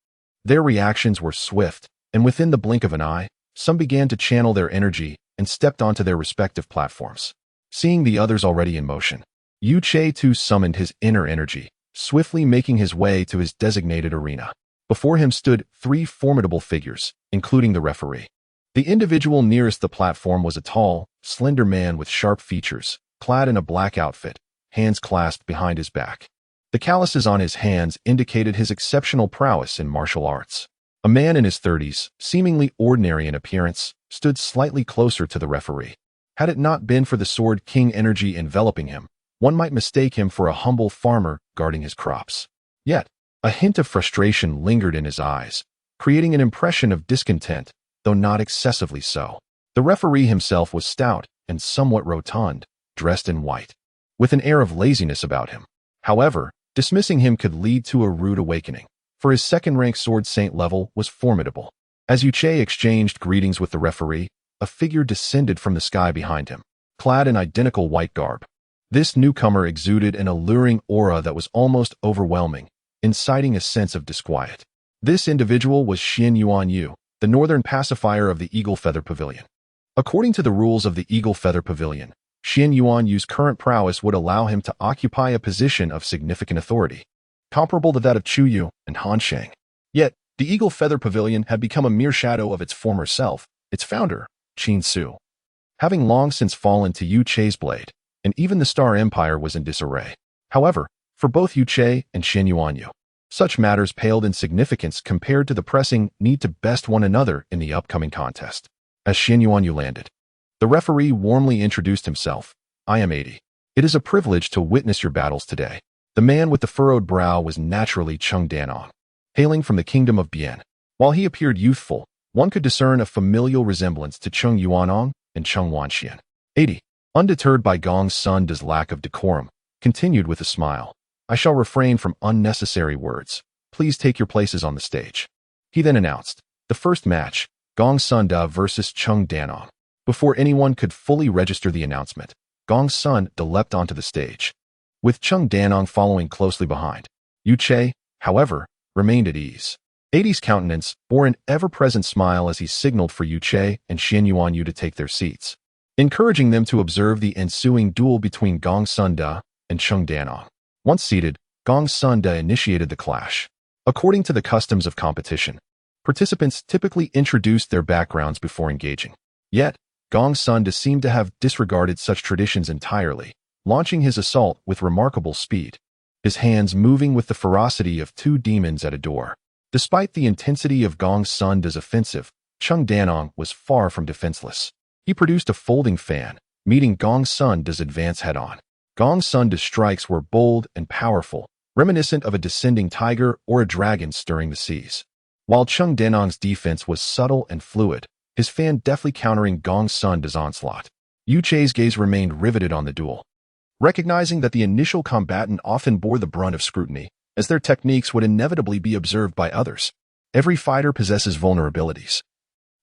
their reactions were swift, and within the blink of an eye, some began to channel their energy and stepped onto their respective platforms. Seeing the others already in motion, Yuchei too summoned his inner energy, swiftly making his way to his designated arena. Before him stood 3 formidable figures, including the referee. The individual nearest the platform was a tall, slender man with sharp features, clad in a black outfit, hands clasped behind his back. The calluses on his hands indicated his exceptional prowess in martial arts. A man in his 30s, seemingly ordinary in appearance, stood slightly closer to the referee. Had it not been for the Sword King energy enveloping him, one might mistake him for a humble farmer guarding his crops. Yet, a hint of frustration lingered in his eyes, creating an impression of discontent, though not excessively so. The referee himself was stout and somewhat rotund, dressed in white, with an air of laziness about him. However, dismissing him could lead to a rude awakening, for his second-rank sword saint level was formidable. As Yuchei exchanged greetings with the referee, a figure descended from the sky behind him, clad in identical white garb. This newcomer exuded an alluring aura that was almost overwhelming, inciting a sense of disquiet. This individual was Xin Yuanyu, the northern pacifier of the Eagle Feather Pavilion. According to the rules of the Eagle Feather Pavilion, Xian Yuanyu's current prowess would allow him to occupy a position of significant authority, comparable to that of Chu Yu and Han Sheng. Yet, the Eagle Feather Pavilion had become a mere shadow of its former self, its founder, Qin Su. Having long since fallen to Yu Che's blade, and even the Star Empire was in disarray. However, for both Yu Che and Xian Yuanyu, such matters paled in significance compared to the pressing need to best one another in the upcoming contest. As Xian Yuanyu landed, the referee warmly introduced himself. I am 80. It is a privilege to witness your battles today. The man with the furrowed brow was naturally Cheng Danong, hailing from the kingdom of Bian. While he appeared youthful, one could discern a familial resemblance to Cheng Yuanong and Cheng Wanxian. 80. Undeterred by Gong's son's lack of decorum, continued with a smile. I shall refrain from unnecessary words. Please take your places on the stage. He then announced, the first match, Gong Sun Da versus Cheng Danong. Before anyone could fully register the announcement, Gong Sun Da leapt onto the stage, with Cheng Danong following closely behind. Yu Che, however, remained at ease. 80's countenance bore an ever-present smile as he signaled for Yu Che and Xian Yuanyu to take their seats, encouraging them to observe the ensuing duel between Gong Sun Da and Cheng Danong. Once seated, Gong Sun Da initiated the clash. According to the customs of competition, participants typically introduced their backgrounds before engaging. Yet, Gong Sun Da seemed to have disregarded such traditions entirely, launching his assault with remarkable speed, his hands moving with the ferocity of two demons at a door. Despite the intensity of Gong Sun Da's offensive, Cheng Danong was far from defenseless. He produced a folding fan, meeting Gong Sun Da's advance head-on. Gong Sun Da's strikes were bold and powerful, reminiscent of a descending tiger or a dragon stirring the seas. While Cheng Danong's defense was subtle and fluid, his fan deftly countering Gong Sun Da's onslaught. Yu Che's gaze remained riveted on the duel, recognizing that the initial combatant often bore the brunt of scrutiny, as their techniques would inevitably be observed by others. Every fighter possesses vulnerabilities.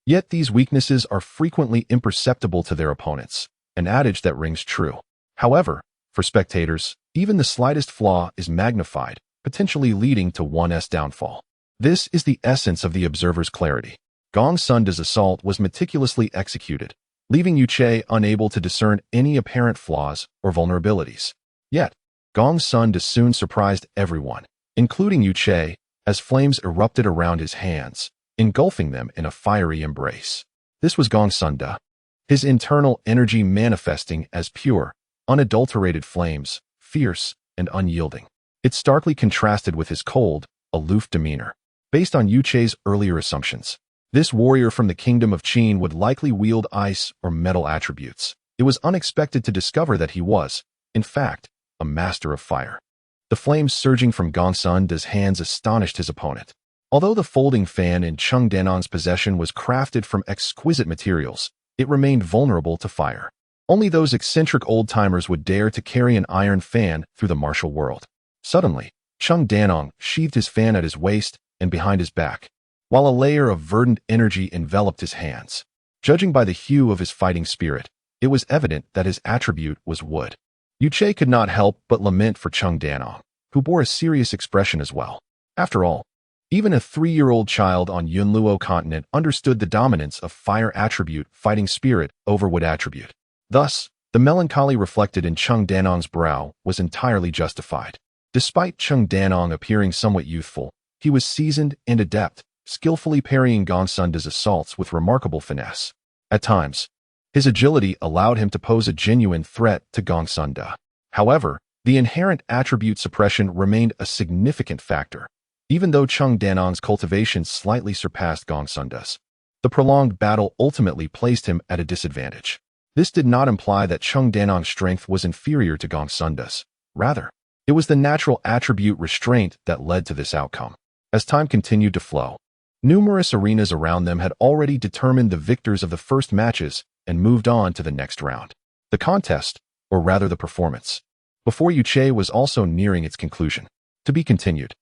Yet these weaknesses are frequently imperceptible to their opponents, an adage that rings true. However, for spectators, even the slightest flaw is magnified, potentially leading to one's downfall. This is the essence of the observer's clarity. Gong Sun Da's assault was meticulously executed, leaving Yu Che unable to discern any apparent flaws or vulnerabilities. Yet, Gong Sun Da soon surprised everyone, including Yu Che, as flames erupted around his hands, engulfing them in a fiery embrace. This was Gong Sun Da, his internal energy manifesting as pure, unadulterated flames, fierce and unyielding. It starkly contrasted with his cold, aloof demeanor. Based on Yu Che's earlier assumptions, this warrior from the kingdom of Qin would likely wield ice or metal attributes. It was unexpected to discover that he was, in fact, a master of fire. The flames surging from Gong Sun Da's hands astonished his opponent. Although the folding fan in Cheng Danong's possession was crafted from exquisite materials, it remained vulnerable to fire. Only those eccentric old-timers would dare to carry an iron fan through the martial world. Suddenly, Cheng Danong sheathed his fan at his waist and behind his back, while a layer of verdant energy enveloped his hands. Judging by the hue of his fighting spirit, it was evident that his attribute was wood. Yu Che could not help but lament for Cheng Danong, who bore a serious expression as well. After all, even a 3-year-old child on Yunluo continent understood the dominance of fire attribute fighting spirit over wood attribute. Thus, the melancholy reflected in Cheng Danong's brow was entirely justified. Despite Cheng Danong appearing somewhat youthful, he was seasoned and adept, skillfully parrying Gong Sun Da's assaults with remarkable finesse. At times, his agility allowed him to pose a genuine threat to Gong Sun Da. However, the inherent attribute suppression remained a significant factor, even though Cheng Danong's cultivation slightly surpassed Gong Sun Da's. The prolonged battle ultimately placed him at a disadvantage. This did not imply that Cheng Danong's strength was inferior to Gong Sun Da's. Rather, it was the natural attribute restraint that led to this outcome. As time continued to flow, numerous arenas around them had already determined the victors of the first matches and moved on to the next round. The contest, or rather the performance, before Yu Che was also nearing its conclusion. To be continued.